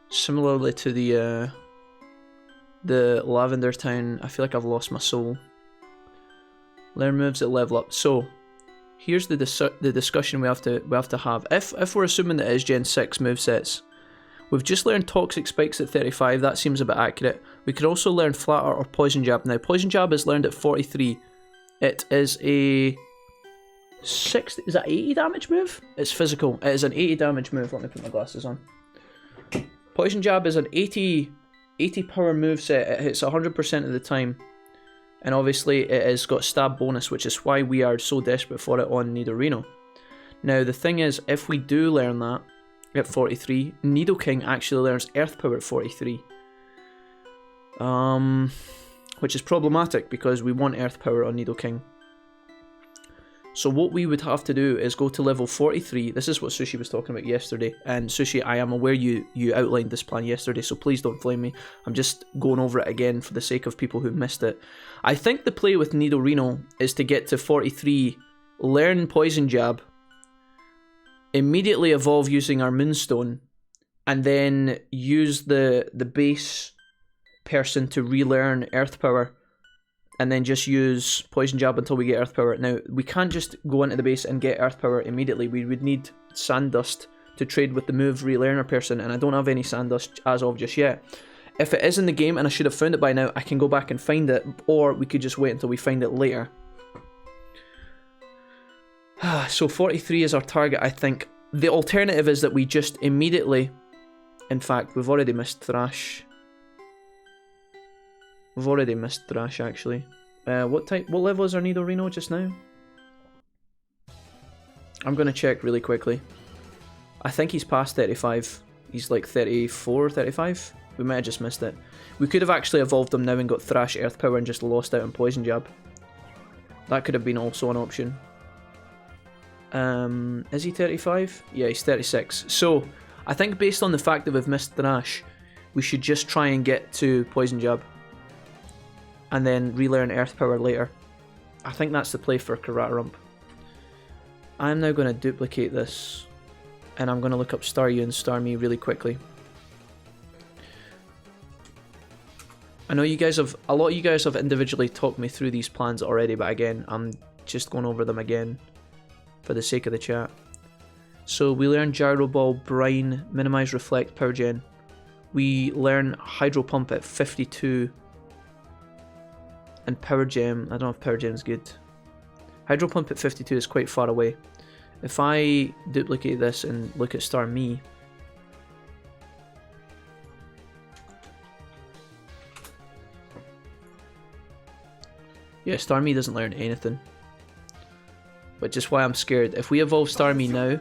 Similarly to the Lavender Town, I feel like I've lost my soul. Learn moves at level up. So here's the discussion we have to have. If we're assuming that it is Gen 6 movesets, we've just learned Toxic Spikes at 35. That seems a bit accurate. We could also learn Flatter or Poison Jab. Now Poison Jab is learned at 43. It is a 60. Is that 80 damage move? It's physical. It is an 80 damage move. Let me put my glasses on. Poison Jab is an 80 power moveset. It hits 100% of the time. And obviously it has got stab bonus, which is why we are so desperate for it on Nidorino. Now the thing is, if we do learn that at 43, Nidoking actually learns Earth Power at 43. Which is problematic because we want Earth Power on Nidoking. So what we would have to do is go to level 43. This is what Sushi was talking about yesterday. And Sushi, I am aware you outlined this plan yesterday, so please don't flame me. I'm just going over it again for the sake of people who missed it. I think the play with Nidorino is to get to 43, learn Poison Jab, immediately evolve using our Moonstone, and then use the base person to relearn Earth Power, and then just use Poison Jab until we get Earth Power. Now, we can't just go into the base and get Earth Power immediately. We would need Sandust to trade with the move Relearner person, and I don't have any Sandust as of just yet. If it is in the game and I should have found it by now, I can go back and find it, or we could just wait until we find it later. So 43 is our target, I think. The alternative is that we just immediately... In fact, we've already missed Thrash. We've already missed Thrash, actually. What level is our Nidorino just now? I'm going to check really quickly. I think he's past 35. He's like 34, 35. We might have just missed it. We could have actually evolved him now and got Thrash Earth Power and just lost out on Poison Jab. That could have been also an option. Is he 35? Yeah, he's 36. So, I think based on the fact that we've missed Thrash, we should just try and get to Poison Jab. And then relearn Earth Power later. I think that's the play for Karatarump. I'm now going to duplicate this. And I'm going to look up Staryu and Starmie really quickly. I know you guys have... A lot of you guys have individually talked me through these plans already, but again, I'm just going over them again for the sake of the chat. So we learn Gyro Ball, Brine, Minimize Reflect, Power Gen. We learn Hydro Pump at 52. And Power Gem, I don't know if Power Gem is good. Hydro Pump at 52 is quite far away. If I duplicate this and look at Starmie, yeah, Starmie doesn't learn anything. Which is why I'm scared. If we evolve Starmie now...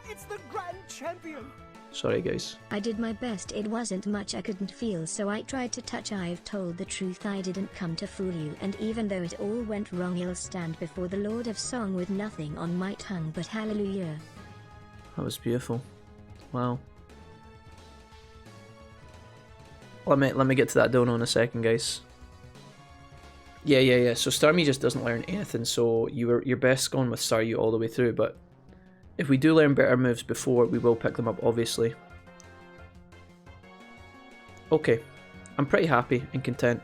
It's the grand champion! Sorry guys. I did my best, it wasn't much I couldn't feel, so I tried to touch. I've told the truth, I didn't come to fool you, and even though it all went wrong, I'll stand before the Lord of Song with nothing on my tongue but hallelujah. That was beautiful. Wow. Let me get to that dono in a second, guys. Yeah. So Starmie just doesn't learn anything, so you're best going with Staryu all the way through, but if we do learn better moves before, we will pick them up, obviously. Okay. I'm pretty happy and content.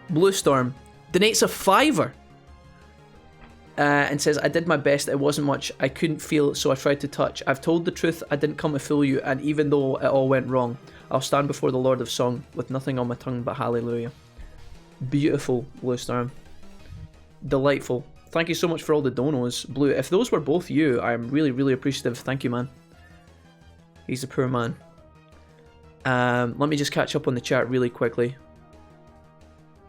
Blue Storm donates a $5 and says, I did my best, it wasn't much, I couldn't feel, so I tried to touch. I've told the truth, I didn't come to fool you, and even though it all went wrong, I'll stand before the Lord of Song with nothing on my tongue but hallelujah. Beautiful, Blue Storm. Delightful. Thank you so much for all the donos, Blue. If those were both you, I'm really, really appreciative. Thank you, man. He's a poor man. Let me just catch up on the chat really quickly.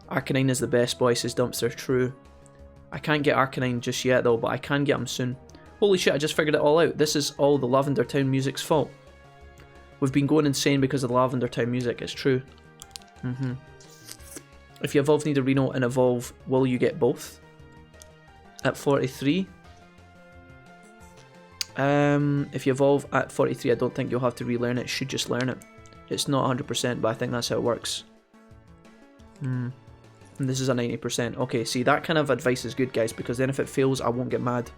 Arcanine is the best boy, says Dumpster. True. I can't get Arcanine just yet, though, but I can get him soon. Holy shit, I just figured it all out. This is all the Lavender Town music's fault. We've been going insane because of the Lavender Town music. It's true. If you evolve Nidorino and evolve, will you get both? At 43. If you evolve at 43, I don't think you'll have to relearn it. Should just learn it. It's not 100%, but I think that's how it works. And this is a 90%. Okay, see, that kind of advice is good, guys, because then if it fails, I won't get mad.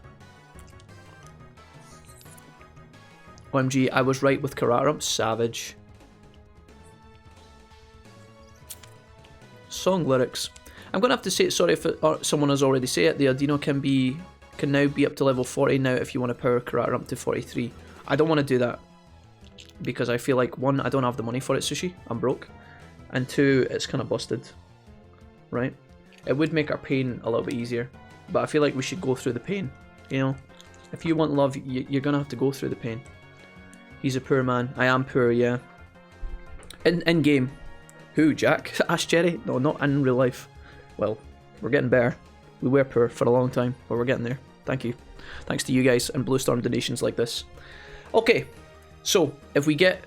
OMG, I was right with Kararum. Savage. Song lyrics. I'm going to have to say it, sorry if someone has already said it. The Adino can now be up to level 40 now if you want to power Kararum up to 43. I don't want to do that. Because I feel like, one, I don't have the money for it, Sushi. I'm broke. And two, it's kind of busted. Right? It would make our pain a little bit easier. But I feel like we should go through the pain. You know? If you want love, you're going to have to go through the pain. He's a poor man. I am poor, yeah. In game. Who, Jack? Ash Cherry? No, not in real life. Well, we're getting better. We were poor for a long time, but we're getting there. Thank you. Thanks to you guys and Blue Storm donations like this. Okay, so if we get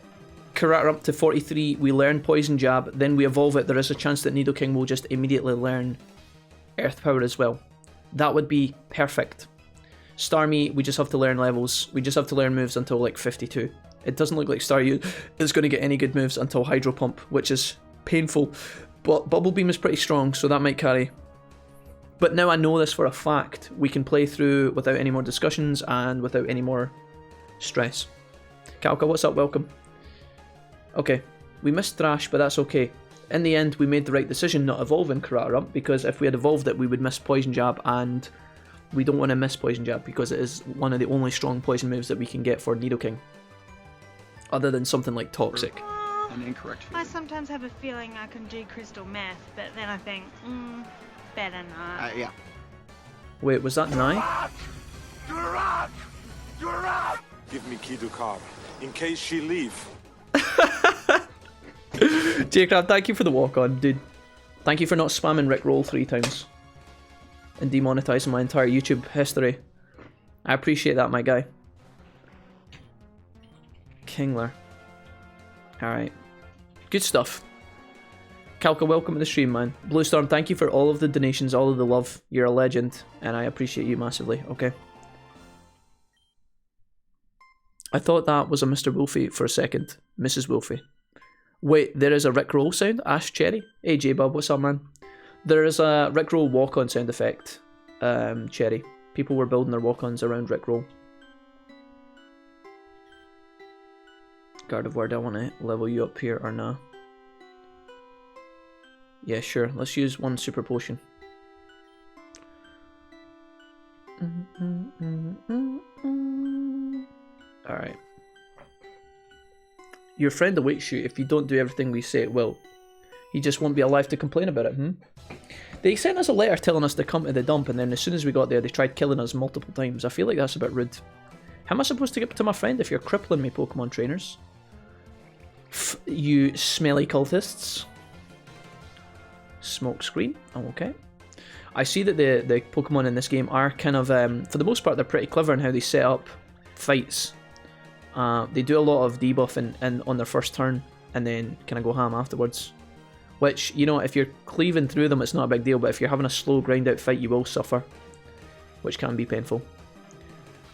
Karate up to 43, we learn Poison Jab, then we evolve it, there is a chance that Nidoking will just immediately learn Earth Power as well. That would be perfect. Starmie, we just have to learn levels. We just have to learn moves until like 52. It doesn't look like Staryu is going to get any good moves until Hydro Pump, which is painful. But Bubble Beam is pretty strong, so that might carry. But now I know this for a fact. We can play through without any more discussions and without any more stress. Kalka, what's up? Welcome. Okay, we missed Thrash, but that's okay. In the end, we made the right decision not evolving Kararum, because if we had evolved it, we would miss Poison Jab, and we don't want to miss Poison Jab because it is one of the only strong poison moves that we can get for Nidoking. Other than something like Toxic. An incorrect feeling. I sometimes have a feeling I can do crystal meth, but then I think, better not. Yeah. Wait, was that Nye? Give me Kidukar, in case she leave. J-Crab, thank you for the walk-on, dude. Thank you for not spamming Rickroll 3 times. And demonetizing my entire YouTube history. I appreciate that, my guy. Kingler. Alright. Good stuff. Kalka, welcome to the stream, man. Bluestorm, thank you for all of the donations, all of the love. You're a legend, and I appreciate you massively, okay? I thought that was a Mr. Wolfie for a second. Mrs. Wolfie. Wait, there is a Rickroll sound? Ash Cherry? Hey, J-Bob, what's up, man? There is a Rickroll walk-on sound effect, Cherry. People were building their walk-ons around Rickroll. Gardevoir, do I want to level you up here or not? Yeah, sure. Let's use one super potion. Alright. Your friend awaits you. If you don't do everything we say it will, he just won't be alive to complain about it, They sent us a letter telling us to come to the dump, and then as soon as we got there, they tried killing us multiple times. I feel like that's a bit rude. How am I supposed to get to my friend if you're crippling me, Pokemon trainers? You smelly cultists. Smoke screen. Oh, okay. I see that the Pokemon in this game are kind of, for the most part, they're pretty clever in how they set up fights. They do a lot of debuff on their first turn, and then kind of go ham afterwards. Which, you know, if you're cleaving through them, it's not a big deal, but if you're having a slow grind out fight, you will suffer. Which can be painful.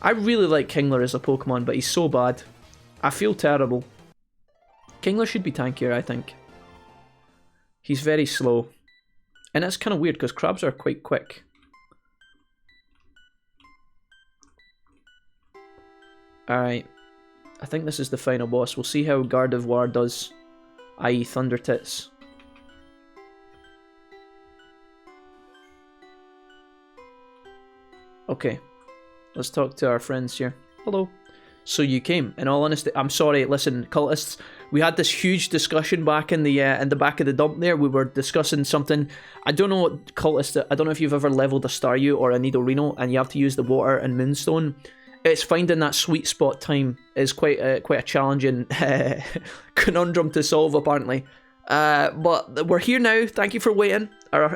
I really like Kingler as a Pokemon, but he's so bad. I feel terrible. Kingler should be tankier, I think. He's very slow. And it's kind of weird, because crabs are quite quick. Alright. I think this is the final boss. We'll see how Gardevoir does, i.e. Thunder Tits. Okay. Let's talk to our friends here. Hello. So you came. In all honesty, I'm sorry. Listen, cultists, we had this huge discussion back in the back of the dump there. We were discussing something. I don't know what cultist. I don't know if you've ever leveled a Staryu or a Nidorino, and you have to use the water and Moonstone. It's finding that sweet spot time is quite a challenging conundrum to solve, apparently. But we're here now. Thank you for waiting.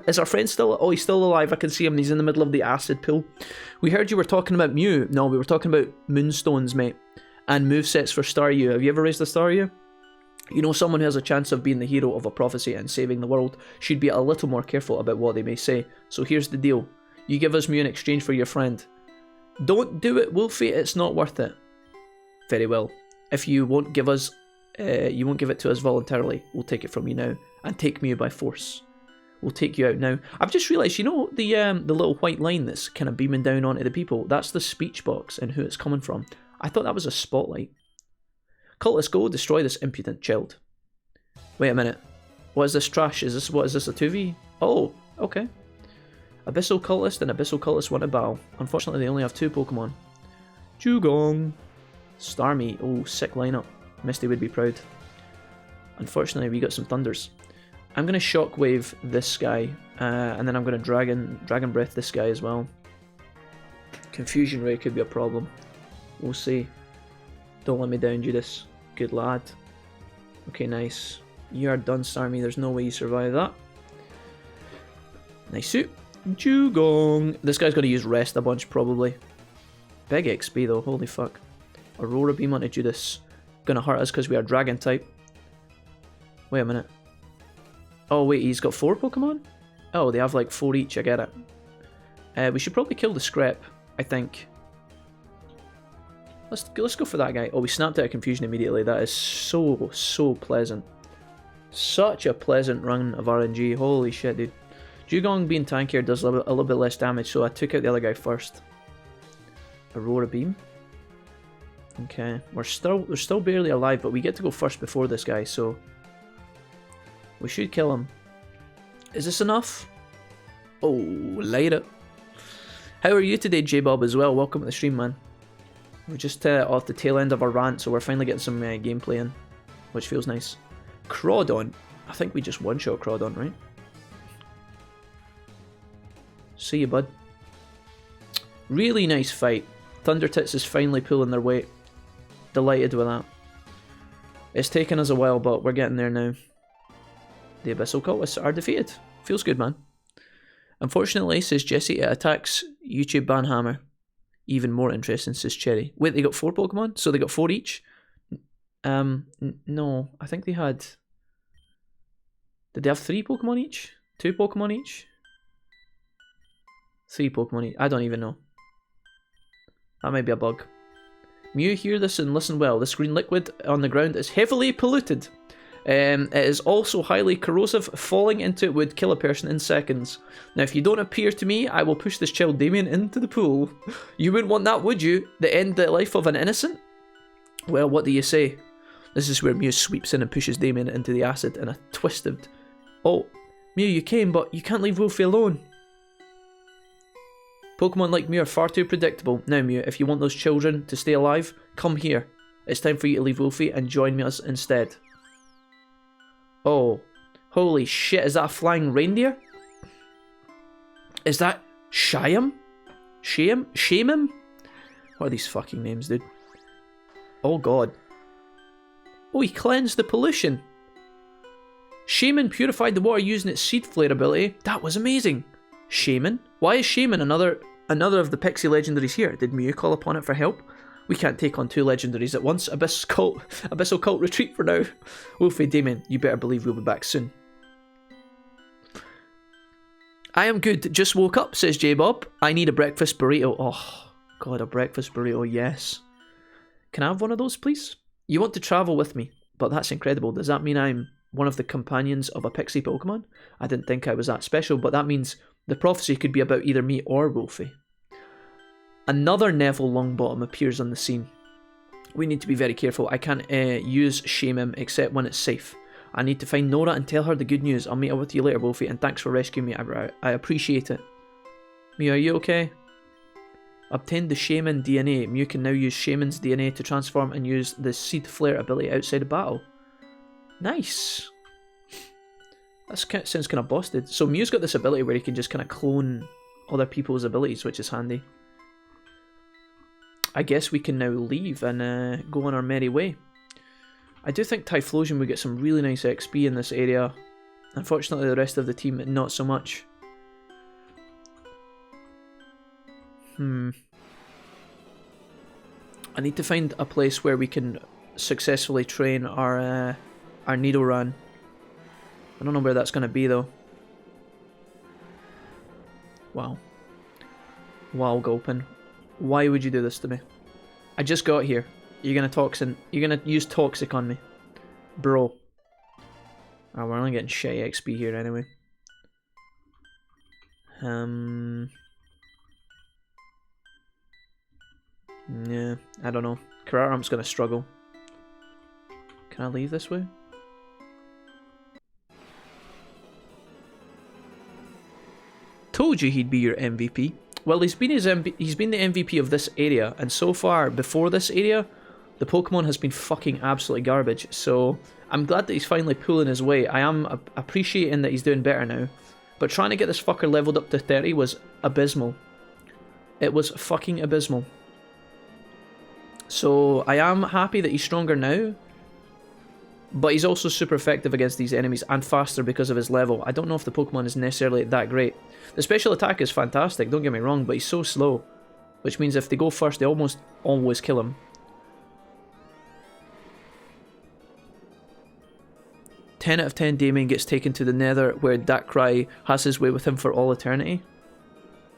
Is our friend still? Oh, he's still alive. I can see him. He's in the middle of the acid pool. We heard you were talking about Mew. No, we were talking about Moonstones, mate. And movesets for Staryu. Have you ever raised a Staryu? You know, someone who has a chance of being the hero of a prophecy and saving the world should be a little more careful about what they may say. So here's the deal. You give us Mew in exchange for your friend. Don't do it, Wolfie. It's not worth it. Very well. If you won't give us, you won't give it to us voluntarily, we'll take it from you now and take Mew by force. We'll take you out now. I've just realised, you know, the little white line that's kind of beaming down onto the people. That's the speech box and who it's coming from. I thought that was a spotlight. Cultists, go destroy this impudent child. Wait a minute. What is this trash? What is this, a 2v? Oh, okay. Abyssal Cultist and Abyssal Cultist want to battle. Unfortunately, they only have 2 Pokemon. Jugong. Starmie. Oh, sick lineup. Misty would be proud. Unfortunately, we got some Thunders. I'm going to Shockwave this guy, and then I'm going to Dragon Breath this guy as well. Confusion Ray could be a problem. We'll see. Don't let me down, Judas. Good lad. Okay, nice. You are done, Starmie. There's no way you survive that. Nice suit. Jugong. This guy's going to use Rest a bunch, probably. Big XP, though. Holy fuck. Aurora Beam onto Judas. Gonna hurt us because we are Dragon type. Wait a minute. Oh, wait, he's got 4 Pokemon? Oh, they have like 4 each. I get it. We should probably kill the Screp, I think. Let's go for that guy. Oh, we snapped out of Confusion immediately. That is so pleasant. Such a pleasant run of RNG. Holy shit, dude. Jugong being tankier does a little bit less damage, so I took out the other guy first. Aurora Beam. Okay, we're still barely alive, but we get to go first before this guy, so we should kill him. Is this enough? Oh, light it. How are you today, J-Bob, as well? Welcome to the stream, man. We're just off the tail end of our rant, so we're finally getting some gameplay in, which feels nice. Crawdon. I think we just one-shot Crawdon, right? See you, bud. Really nice fight. Thundertits is finally pulling their weight. Delighted with that. It's taken us a while, but we're getting there now. The Abyssal Cultists are defeated. Feels good, man. Unfortunately, says Jesse, it attacks YouTube Banhammer. Even more interesting, says Cherry. Wait, they got 4 Pokemon? So they got 4 each? No, I think they had... Did they have 3 Pokemon each? 2 Pokemon each? 3 Pokemon each. I don't even know. That might be a bug. Mew, hear this and listen well. This green liquid on the ground is heavily polluted. It is also highly corrosive. Falling into it would kill a person in seconds. Now, if you don't appear to me, I will push this child Damien into the pool. You wouldn't want that, would you? The end the life of an innocent? Well, what do you say? This is where Mew sweeps in and pushes Damien into the acid in a twisted... Oh, Mew, you came, but you can't leave Wolfie alone. Pokemon like Mew are far too predictable. Now, Mew, if you want those children to stay alive, come here. It's time for you to leave Wolfie and join us instead. Oh, holy shit, is that a flying reindeer? Is that Shyam? Shaman? What are these fucking names, dude? Oh god. Oh, he cleansed the pollution. Shaman purified the water using its Seed Flare ability. That was amazing. Shaman? Why is Shaman another of the Pixie Legendaries here? Did Mew call upon it for help? We can't take on 2 Legendaries at once. Abyssal Cult retreat for now. Wolfie, Damien, you better believe we'll be back soon. I am good. Just woke up, says J-Bob. I need a breakfast burrito. Oh, god, a breakfast burrito, yes. Can I have one of those, please? You want to travel with me, but that's incredible. Does that mean I'm one of the companions of a Pixie Pokemon? I didn't think I was that special, but that means the prophecy could be about either me or Wolfie. Another Neville Longbottom appears on the scene. We need to be very careful. I can't use Shaman except when it's safe. I need to find Nora and tell her the good news. I'll meet up with you later, Wolfie, and thanks for rescuing me. I appreciate it. Mew, are you okay? Obtained the Shaman DNA. Mew can now use Shaman's DNA to transform and use the Seed Flare ability outside of battle. Nice. That sounds kind of busted. So Mew's got this ability where he can just kind of clone other people's abilities, which is handy. I guess we can now leave and go on our merry way. I do think Typhlosion would get some really nice XP in this area. Unfortunately, the rest of the team, not so much. I need to find a place where we can successfully train our Nidoran. I don't know where that's going to be, though. Wow. Wow, Gulpin. Why would you do this to me? I just got here. You're gonna use toxic on me. Bro. Oh, we're only getting shitty XP here anyway. Yeah, I don't know. Kararam's gonna struggle. Can I leave this way? Told you he'd be your MVP. Well, he's been he's been the MVP of this area, and so far, before this area, the Pokemon has been fucking absolutely garbage. So I'm glad that he's finally pulling his weight. I am appreciating that he's doing better now. But trying to get this fucker leveled up to 30 was abysmal. It was fucking abysmal. So I am happy that he's stronger now. But he's also super effective against these enemies and faster because of his level. I don't know if the Pokemon is necessarily that great. The special attack is fantastic, don't get me wrong, but he's so slow. Which means if they go first, they almost always kill him. 10 out of 10 Damien gets taken to the Nether, where Darkrai has his way with him for all eternity.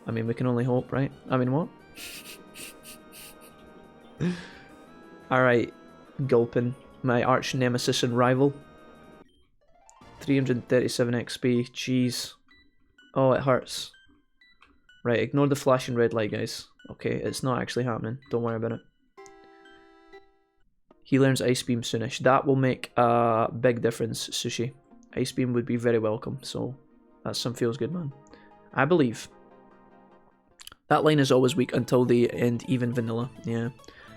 I mean, we can only hope, right? I mean, what? Alright, Gulpin, my arch nemesis and rival. 337 XP, jeez. Oh, it hurts. Right, ignore the flashing red light, guys. Okay, it's not actually happening, don't worry about it. He learns Ice Beam soonish. That will make a big difference, Sushi. Ice Beam would be very welcome, so that's some feels good, man. I believe. That line is always weak until they end even vanilla, yeah.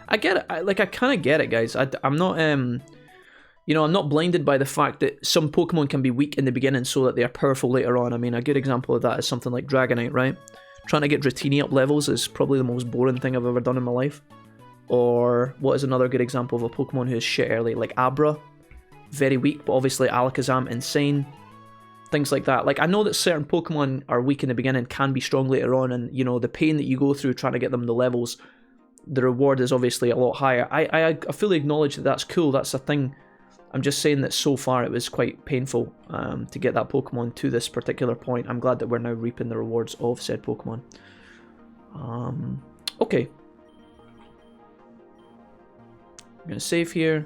I get it, I kind of get it, guys. I'm not, you know, I'm not blinded by the fact that some Pokemon can be weak in the beginning so that they are powerful later on. I mean, a good example of that is something like Dragonite, right? Trying to get Dratini up levels is probably the most boring thing I've ever done in my life. Or what is another good example of a Pokemon who is shit early? Like Abra, very weak, but obviously Alakazam, insane. Things like that. Like, I know that certain Pokemon are weak in the beginning, can be strong later on, and, you know, the pain that you go through trying to get them the levels, the reward is obviously a lot higher. I fully acknowledge that that's cool, that's a thing. I'm just saying that so far it was quite painful to get that Pokemon to this particular point. I'm glad that we're now reaping the rewards of said Pokemon. Okay. I'm going to save here.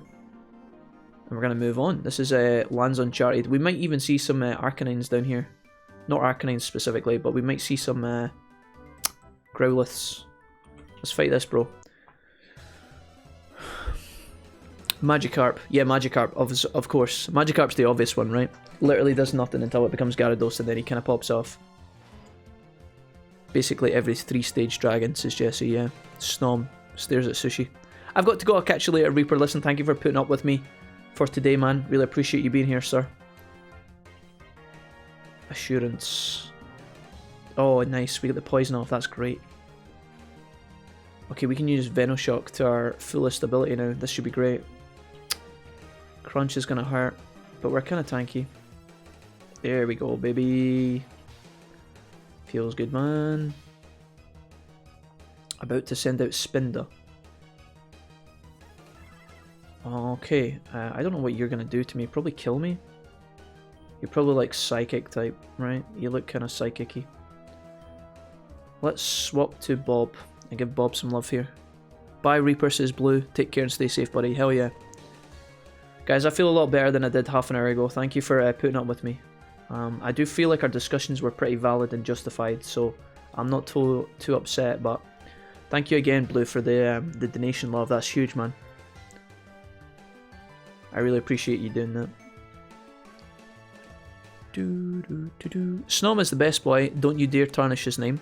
And we're going to move on. This is Lands Uncharted. We might even see some Arcanines down here. Not Arcanines specifically, but we might see some Growliths. Let's fight this, bro. Magikarp. Yeah, Magikarp, of course. Magikarp's the obvious one, right? Literally does nothing until it becomes Gyarados and then he kind of pops off. Basically every 3-stage dragon, says Jesse, yeah. Snom stares at Sushi. I've got to go, I'll catch you later, Reaper. Listen, thank you for putting up with me for today, man. Really appreciate you being here, sir. Assurance. Oh, nice. We get the poison off. That's great. Okay, we can use Venoshock to our fullest ability now. This should be great. Crunch is going to hurt, but we're kind of tanky. There we go, baby. Feels good, man. About to send out Spinda. Okay, I don't know what you're going to do to me. Probably kill me. You're probably like psychic type, right? You look kind of psychic-y. Let's swap to Bob and give Bob some love here. Bye, Reaper, says Blue. Take care and stay safe, buddy. Hell yeah. Guys, I feel a lot better than I did half an hour ago. Thank you for putting up with me. I do feel like our discussions were pretty valid and justified, so I'm not too upset, but thank you again, Blue, for the donation, love. That's huge, man. I really appreciate you doing that. Snom is the best boy. Don't you dare tarnish his name.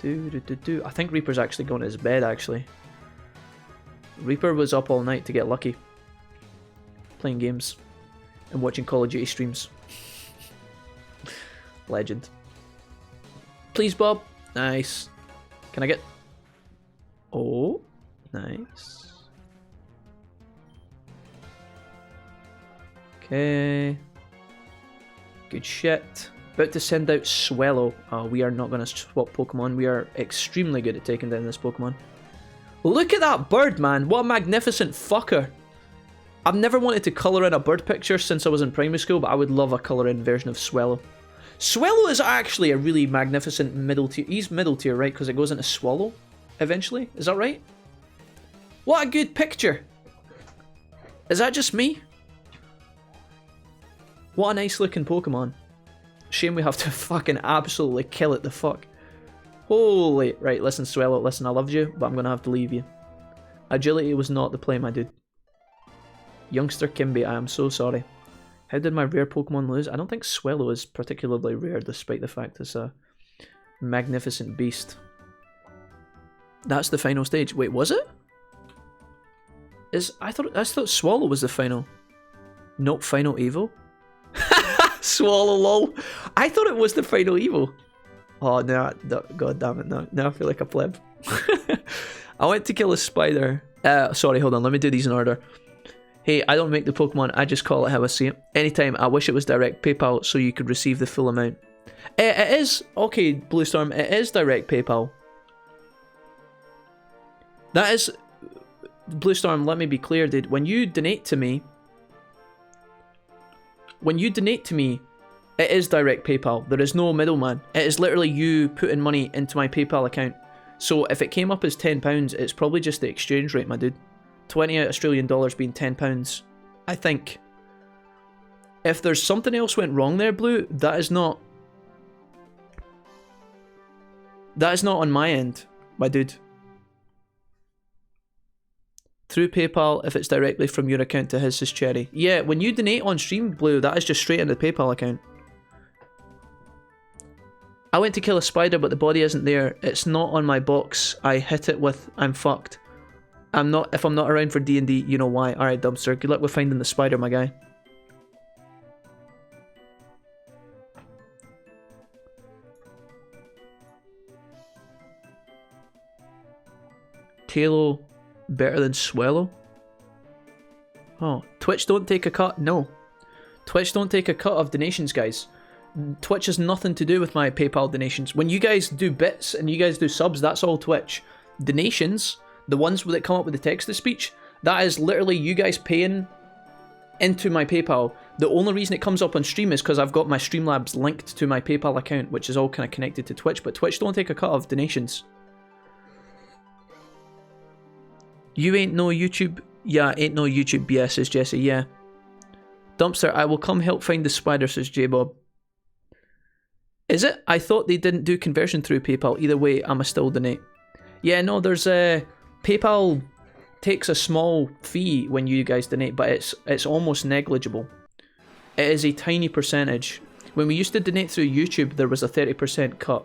I think Reaper's actually going to his bed, actually. Reaper was up all night to get lucky. Playing games. And watching Call of Duty streams. Legend. Please, Bob. Nice. Can I get... Oh. Nice. Okay. Good shit. About to send out Swellow. We are not going to swap Pokemon. We are extremely good at taking down this Pokemon. Look at that bird, man. What a magnificent fucker. I've never wanted to colour in a bird picture since I was in primary school, but I would love a colour in version of Swellow. Swallow is actually a really magnificent middle tier. He's middle tier, right? Because it goes into Swallow eventually. Is that right? What a good picture. Is that just me? What a nice looking Pokemon. Shame we have to fucking absolutely kill it the fuck. Holy... Right, listen, Swallow, listen, I loved you, but I'm gonna have to leave you. Agility was not the play, my dude. Youngster Kimby, I am so sorry. How did my rare Pokemon lose? I don't think Swallow is particularly rare, despite the fact it's a magnificent beast. That's the final stage. Wait, was it? I thought Swallow was the final. Not final Evo? Swallow, lol. I thought it was the final Evo. Oh, no, god damn it, no. Now I feel like a pleb. I went to kill a spider. Sorry, hold on, let me do these in order. Hey, I don't make the Pokemon, I just call it how I see it. Anytime, I wish it was direct PayPal so you could receive the full amount. It is, okay, Bluestorm, it is direct PayPal. That is, Bluestorm, let me be clear, dude. When you donate to me, it is direct PayPal. There is no middleman. It is literally you putting money into my PayPal account. So if it came up as £10, it's probably just the exchange rate, my dude. 20 Australian dollars being £10, I think. If there's something else went wrong there, Blue, that is not on my end, my dude. Through PayPal, if it's directly from your account to his, says Cherry. Yeah, when you donate on stream, Blue, that is just straight into the PayPal account. I went to kill a spider, but the body isn't there. It's not on my box. I hit it with, I'm fucked. If I'm not around for D&D, you know why. Alright, Dumpster, good luck with finding the spider, my guy. Talo better than Swallow? Oh, Twitch don't take a cut? No. Twitch don't take a cut of donations, guys. Twitch has nothing to do with my PayPal donations. When you guys do bits and you guys do subs, that's all Twitch. Donations, the ones that come up with the text-to-speech, that is literally you guys paying into my PayPal. The only reason it comes up on stream is because I've got my Streamlabs linked to my PayPal account, which is all kind of connected to Twitch, but Twitch don't take a cut of donations. You ain't no YouTube... Yeah, ain't no YouTube BS, says Jesse, yeah. Dumpster, I will come help find the spider, says J-Bob. Is it? I thought they didn't do conversion through PayPal. Either way, I'ma still donate. Yeah, no, there's a... PayPal takes a small fee when you guys donate, but it's almost negligible. It is a tiny percentage. When we used to donate through YouTube, there was a 30% cut.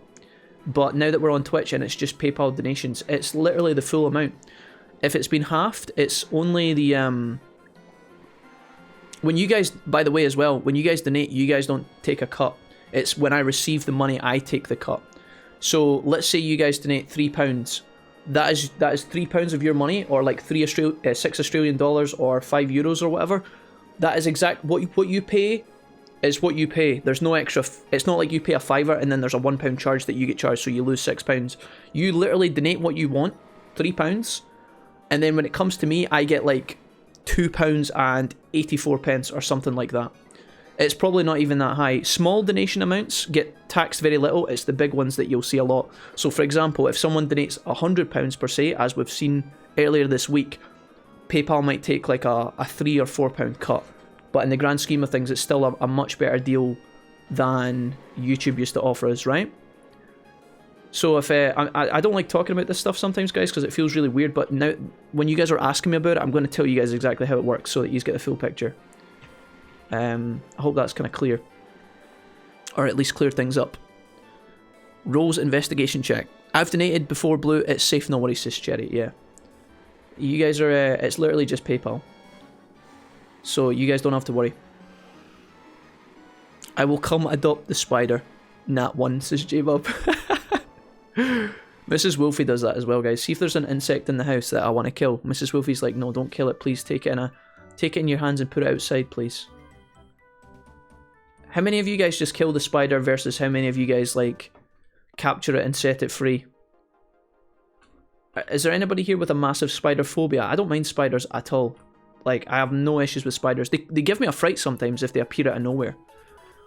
But now that we're on Twitch and it's just PayPal donations, it's literally the full amount. If it's been halved, it's only the... When you guys, by the way as well, when you guys donate, you guys don't take a cut. It's when I receive the money, I take the cut. So let's say you guys donate £3. That is £3 of your money, or like $6 Australian dollars, or €5 or whatever. That is exact what you pay is what you pay. There's no extra. It's not like you pay a $5 and then there's a £1 charge that you get charged, so you lose £6. You literally donate what you want, £3, and then when it comes to me, I get like £2.84 or something like that. It's probably not even that high. Small donation amounts get taxed very little. It's the big ones that you'll see a lot. So for example, if someone donates £100 per se, as we've seen earlier this week, PayPal might take like a £3 or £4 cut. But in the grand scheme of things, it's still a much better deal than YouTube used to offer us, right? So if I don't like talking about this stuff sometimes, guys, because it feels really weird, but now when you guys are asking me about it, I'm going to tell you guys exactly how it works so that you get the full picture. I hope that's kind of clear. Or at least clear things up. Rose investigation check. I've donated before, Blue. It's safe, no worries, says Cherry. Yeah. You guys are... it's literally just PayPal. So you guys don't have to worry. I will come adopt the spider. Nat 1, says J-Bob. Mrs. Wolfie does that as well, guys. See if there's an insect in the house that I want to kill. Mrs. Wolfie's like, no, don't kill it. Please take it in your hands and put it outside, please. How many of you guys just kill the spider versus how many of you guys, like, capture it and set it free? Is there anybody here with a massive spider phobia? I don't mind spiders at all. Like, I have no issues with spiders. They give me a fright sometimes if they appear out of nowhere.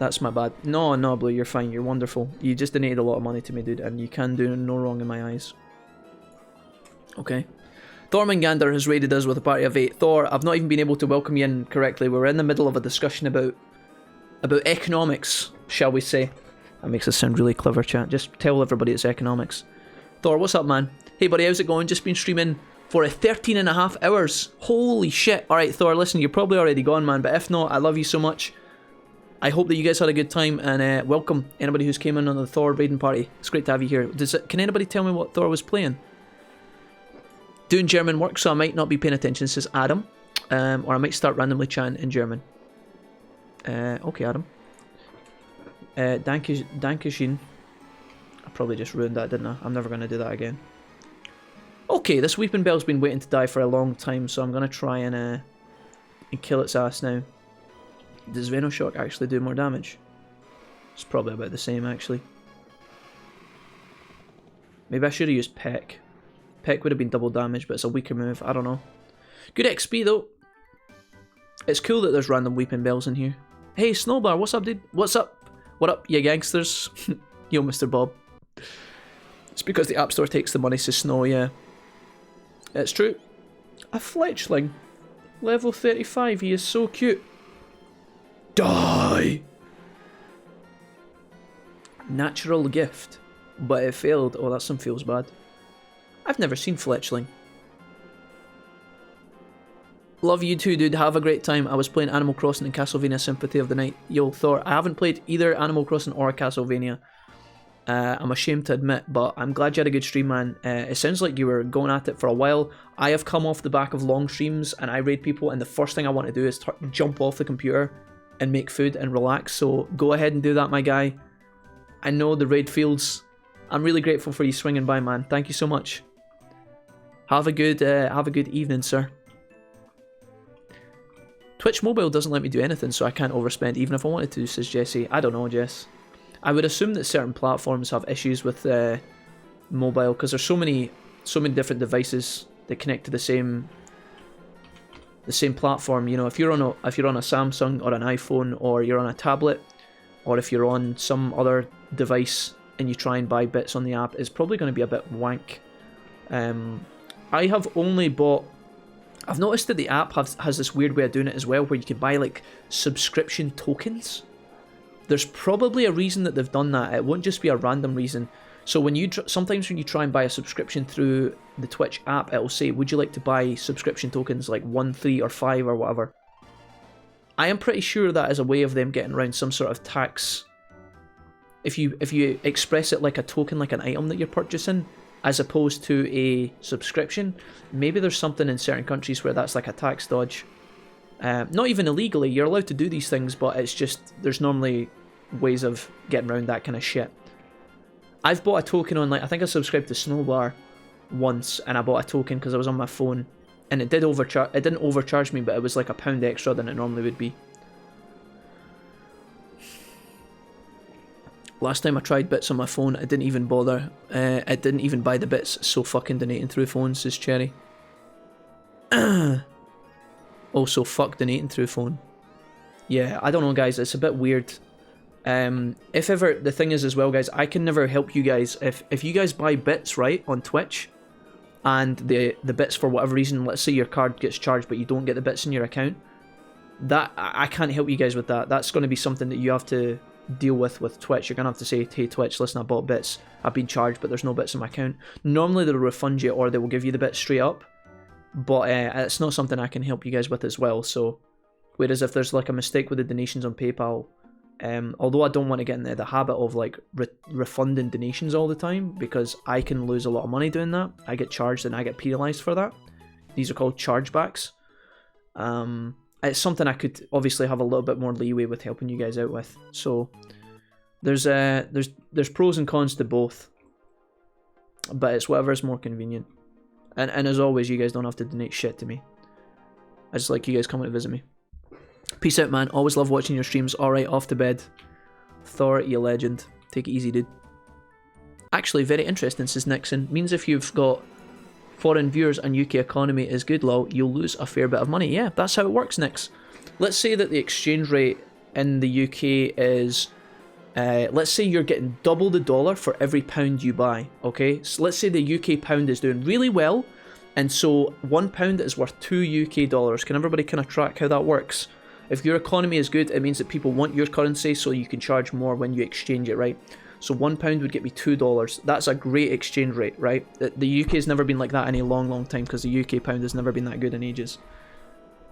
That's my bad. No, no, Blue, you're fine. You're wonderful. You just donated a lot of money to me, dude, and you can do no wrong in my eyes. Okay. Thormangander has raided us with a party of 8. Thor, I've not even been able to welcome you in correctly. We're in the middle of a discussion about economics, shall we say. That makes us sound really clever, chat. Just tell everybody it's economics. Thor, what's up, man? Hey, buddy, how's it going? Just been streaming for 13.5 hours. Holy shit. Alright, Thor, listen, you're probably already gone, man, but if not, I love you so much. I hope that you guys had a good time, and welcome anybody who's came in on the Thor raiding party. It's great to have you here. Can anybody tell me what Thor was playing? Doing German work, so I might not be paying attention, says Adam. Or I might start randomly chatting in German. Okay, Adam. Dankeschön. I probably just ruined that, didn't I? I'm never going to do that again. Okay, this Weeping Bell's been waiting to die for a long time, so I'm going to try and kill its ass now. Does Venoshock actually do more damage? It's probably about the same, actually. Maybe I should have used Peck. Peck would have been double damage, but it's a weaker move. I don't know. Good XP, though. It's cool that there's random Weeping Bells in here. Hey, Snowbar, what's up, dude? What's up? What up, you gangsters? Yo, Mr. Bob. It's because the App Store takes the money, says Snow, yeah. It's true. A fletchling. Level 35, he is so cute. Die! Natural gift. But it failed. Oh, that some feels bad. I've never seen Fletchling. Love you too, dude. Have a great time. I was playing Animal Crossing and Castlevania Sympathy of the Night. Yo, Thor, I haven't played either Animal Crossing or Castlevania. I'm ashamed to admit, but I'm glad you had a good stream, man. It sounds like you were going at it for a while. I have come off the back of long streams and I raid people, and the first thing I want to do is jump off the computer and make food and relax. So go ahead and do that, my guy. I know the raid fields. I'm really grateful for you swinging by, man. Thank you so much. Have a good evening, sir. Twitch Mobile doesn't let me do anything, so I can't overspend even if I wanted to, says Jesse. I don't know, Jess. I would assume that certain platforms have issues with mobile because there's so many different devices that connect to the same platform. You know, if you're on a Samsung or an iPhone, or you're on a tablet, or if you're on some other device and you try and buy bits on the app, it's probably going to be a bit wank. I have only bought... I've noticed that the app has this weird way of doing it as well, where you can buy like subscription tokens. There's probably a reason that they've done that. It won't just be a random reason. So when you sometimes when you try and buy a subscription through the Twitch app, it'll say, would you like to buy subscription tokens like 1, 3 or 5 or whatever. I am pretty sure that is a way of them getting around some sort of tax. If you express it like a token, like an item that you're purchasing, as opposed to a subscription, maybe there's something in certain countries where that's like a tax dodge. Not even illegally, you're allowed to do these things, but it's just, there's normally ways of getting around that kind of shit. I've bought a token on, like, I think I subscribed to Snowbar once, and I bought a token because I was on my phone, and it didn't overcharge me, but it was like £1 extra than it normally would be. Last time I tried bits on my phone, it didn't even bother. It didn't even buy the bits, so fucking donating through phone, says Cherry. Also, fuck donating through phone. Yeah, I don't know, guys, it's a bit weird. If ever, the thing is as well, guys, I can never help you guys. If you guys buy bits, right, on Twitch, and the bits for whatever reason, let's say your card gets charged but you don't get the bits in your account, that I can't help you guys with that. That's going to be something that you have to deal with Twitch. You're going to have to say, hey Twitch, listen, I bought bits, I've been charged, but there's no bits in my account. Normally they'll refund you, or they will give you the bits straight up, but it's not something I can help you guys with as well. So whereas if there's like a mistake with the donations on PayPal, although I don't want to get into the habit of like refunding donations all the time, because I can lose a lot of money doing that. I get charged and I get penalised for that. These are called chargebacks. It's something I could obviously have a little bit more leeway with helping you guys out with. So there's pros and cons to both, but it's whatever's more convenient. And as always, you guys don't have to donate shit to me. I just like you guys coming to visit me. Peace out, man. Always love watching your streams. Alright, off to bed. Thor, you legend. Take it easy, dude. Actually, very interesting, says Nixon. Means if you've got foreign viewers and UK economy is good, lol, you'll lose a fair bit of money. Yeah, that's how it works, Nix. Let's say that the exchange rate in the UK is, let's say you're getting double the dollar for every pound you buy, okay? So let's say the UK pound is doing really well, and so £1 is worth $2 UK. Can everybody kind of track how that works? If your economy is good, it means that people want your currency, so you can charge more when you exchange it, right? So £1 would get me $2. That's a great exchange rate, right? The UK has never been like that in a long time, because the UK pound has never been that good in ages.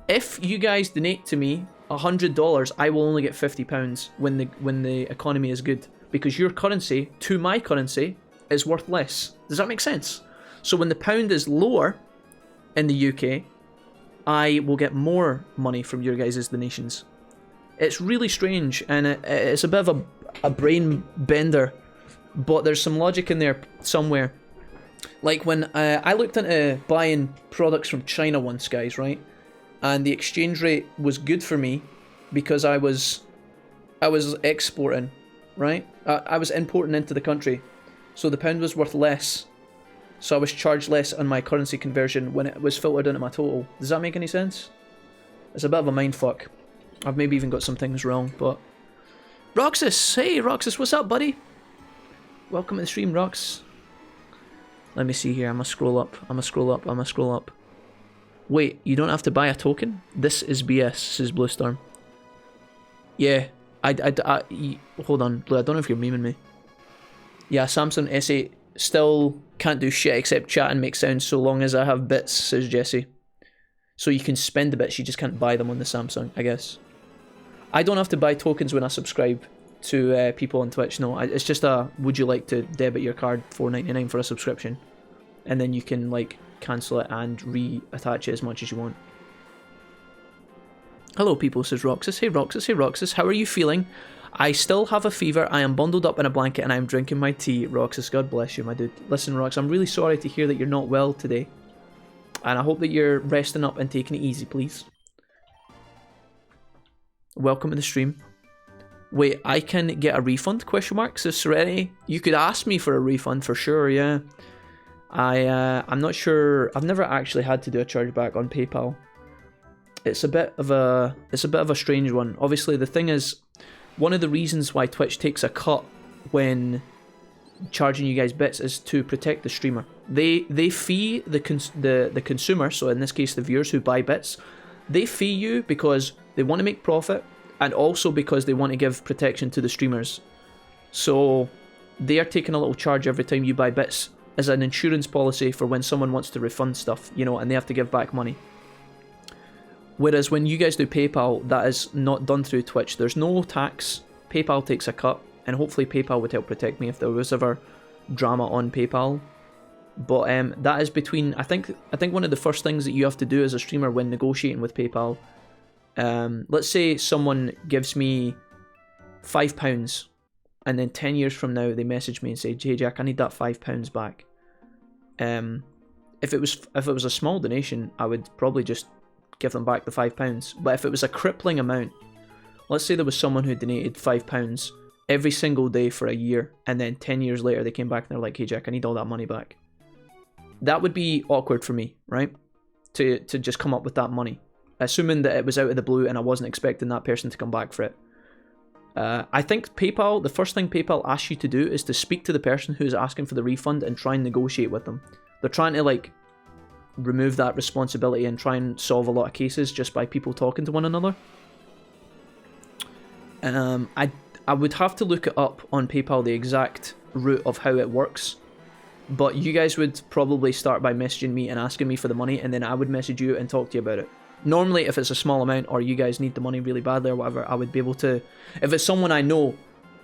If you guys donate to me $100, I will only get £50 when the economy is good, because your currency to my currency is worth less. Does that make sense? So when the pound is lower in the UK, I will get more money from your guys' donations. It's really strange, and it's a bit of a brain bender, but there's some logic in there somewhere. Like when I looked into buying products from China once, guys, right? And the exchange rate was good for me because I was exporting, right? I was importing into the country, so the pound was worth less. So I was charged less on my currency conversion when it was filtered into my total. Does that make any sense? It's a bit of a mindfuck. I've maybe even got some things wrong, but... Roxas! Hey, Roxas, what's up, buddy? Welcome to the stream, Rox. Let me see here. I'm gonna scroll up. Wait, you don't have to buy a token? This is BS, says Bluestorm. Yeah, hold on, Blue, I don't know if you're memeing me. Yeah, Samsung S8 still can't do shit except chat and make sounds so long as I have bits, says Jesse. So you can spend the bits, you just can't buy them on the Samsung, I guess. I don't have to buy tokens when I subscribe to people on Twitch, no. It's just a, would you like to debit your card $4.99 for a subscription? And then you can, like, cancel it and reattach it as much as you want. Hello people, says Roxas. Hey Roxas, how are you feeling? I still have a fever, I am bundled up in a blanket and I am drinking my tea. Roxas, God bless you, my dude. Listen, Rox, I'm really sorry to hear that you're not well today. And I hope that you're resting up and taking it easy, please. Welcome to the stream. Wait, I can get a refund? Question mark, says Serenity. You could ask me for a refund for sure, yeah. I'm not sure. I've never actually had to do a chargeback on PayPal. It's a bit of a strange one. Obviously, the thing is, one of the reasons why Twitch takes a cut when charging you guys bits is to protect the streamer. They fee the consumer, so in this case the viewers who buy bits, they fee you because they want to make profit and also because they want to give protection to the streamers. So they are taking a little charge every time you buy bits as an insurance policy for when someone wants to refund stuff, you know, and they have to give back money. Whereas when you guys do PayPal, that is not done through Twitch. There's no tax. PayPal takes a cut, and hopefully PayPal would help protect me if there was ever drama on PayPal. But that is between, I think one of the first things that you have to do as a streamer when negotiating with PayPal, let's say someone gives me £5, and then 10 years from now they message me and say, "Hey Jack, I need that £5 back." If it was a small donation, I would probably just give them back the £5. But if it was a crippling amount, let's say there was someone who donated £5 every single day for a year, and then 10 years later they came back and they're like, "Hey Jack, I need all that money back." That would be awkward for me, right? To just come up with that money, assuming that it was out of the blue and I wasn't expecting that person to come back for it. I think PayPal, the first thing PayPal asks you to do is to speak to the person who's asking for the refund and try and negotiate with them. They're trying to, like, remove that responsibility and try and solve a lot of cases just by people talking to one another. I would have to look it up on PayPal, the exact route of how it works. But you guys would probably start by messaging me and asking me for the money, and then I would message you and talk to you about it. Normally, if it's a small amount or you guys need the money really badly or whatever, I would be able to... If it's someone I know,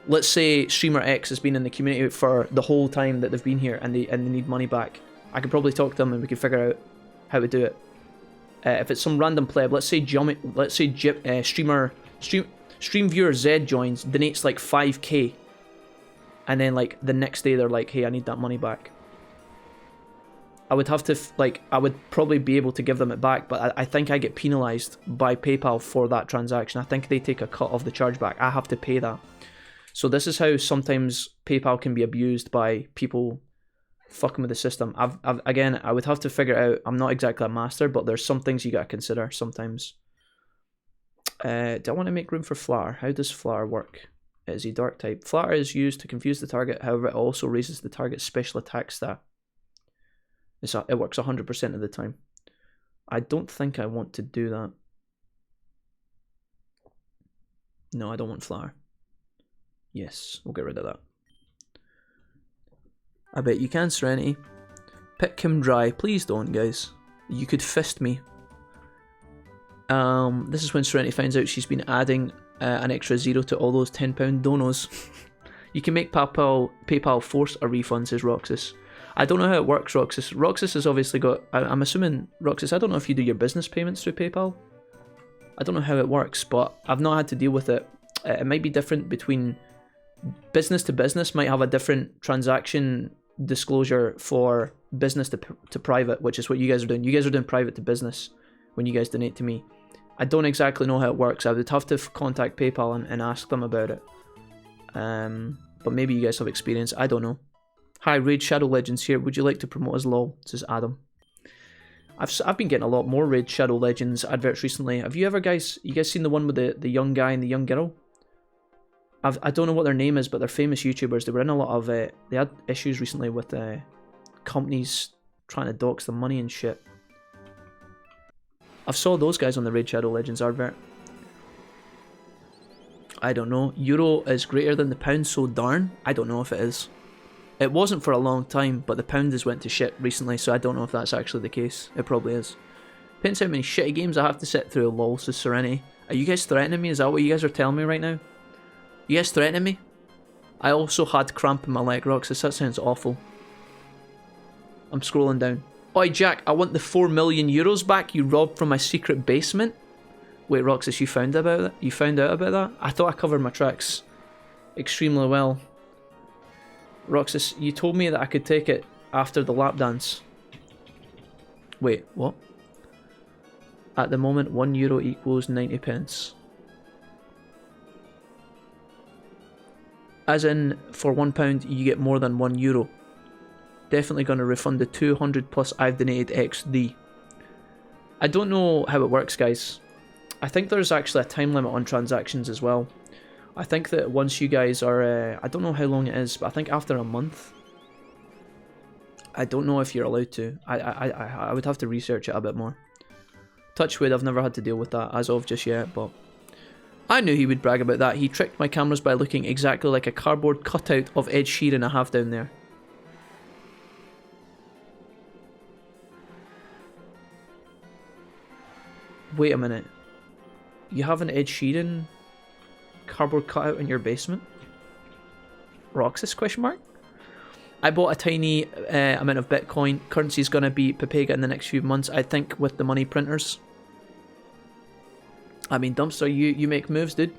let's say Streamer X has been in the community for the whole time that they've been here and they need money back, I could probably talk to them and we could figure out how to do it. If it's some random pleb, let's say stream viewer Z joins, donates like 5k, and then like the next day they're like, "Hey, I need that money back." I would have to, I would probably be able to give them it back, but I think I get penalised by PayPal for that transaction. I think they take a cut of the chargeback. I have to pay that. So this is how sometimes PayPal can be abused by people fucking with the system. Again, I would have to figure out, I'm not exactly a master, but there's some things you gotta consider sometimes. Do I want to make room for Flatter? How does Flatter work? It is a dark type. Flatter is used to confuse the target, however it also raises the target's special attack stat. It works 100% of the time. I don't think I want to do that. No, I don't want Flatter. Yes, we'll get rid of that. I bet you can, Serenity. Pick him dry. Please don't, guys. You could fist me. This is when Serenity finds out she's been adding an extra 0 to all those £10 donos. You can make PayPal force a refund, says Roxas. I don't know how it works, Roxas. Roxas has obviously got... I'm assuming, Roxas, I don't know if you do your business payments through PayPal. I don't know how it works, but I've not had to deal with it. It might be different between... Business to business might have a different transaction disclosure for business to private, which is what you guys are doing. You guys are doing private to business when you guys donate to me. I don't exactly know how it works. I would have to contact PayPal and ask them about it. But maybe you guys have experience. I don't know. Hi, Raid Shadow Legends here. Would you like to promote us LOL? Says Adam. I've been getting a lot more Raid Shadow Legends adverts recently. Have you guys seen the one with the young guy and the young girl? I don't know what their name is, but they're famous YouTubers. They were in a lot of... they had issues recently with companies trying to dox them money and shit. I've saw those guys on the Raid Shadow Legends advert. I don't know. Euro is greater than the pound, so darn. I don't know if it is. It wasn't for a long time, but the pound has went to shit recently, so I don't know if that's actually the case. It probably is. Depends how many shitty games I have to sit through. Lol, says Serenity. Are you guys threatening me? Is that what you guys are telling me right now? You guys threatening me? I also had cramp in my leg, Roxas. That sounds awful. I'm scrolling down. Oi, Jack, I want the 4 million euros back you robbed from my secret basement. Wait, Roxas, you found out about that? You found out about that? I thought I covered my tracks extremely well. Roxas, you told me that I could take it after the lap dance. Wait, what? At the moment, €1 equals 90 pence. As in, for £1 you get more than €1. Definitely going to refund the 200 plus I've donated XD. I don't know how it works, guys. I think there's actually a time limit on transactions as well. I think that once you guys are... I don't know how long it is, but I think after a month... I don't know if you're allowed to. I would have to research it a bit more. Touch wood, I've never had to deal with that as of just yet, but... I knew he would brag about that. He tricked my cameras by looking exactly like a cardboard cutout of Ed Sheeran I have down there. Wait a minute. You have an Ed Sheeran cardboard cutout in your basement? Roxas, question mark? I bought a tiny amount of Bitcoin. Currency is going to be Pepega in the next few months, I think, with the money printers. I mean, Dumpster, you make moves, dude.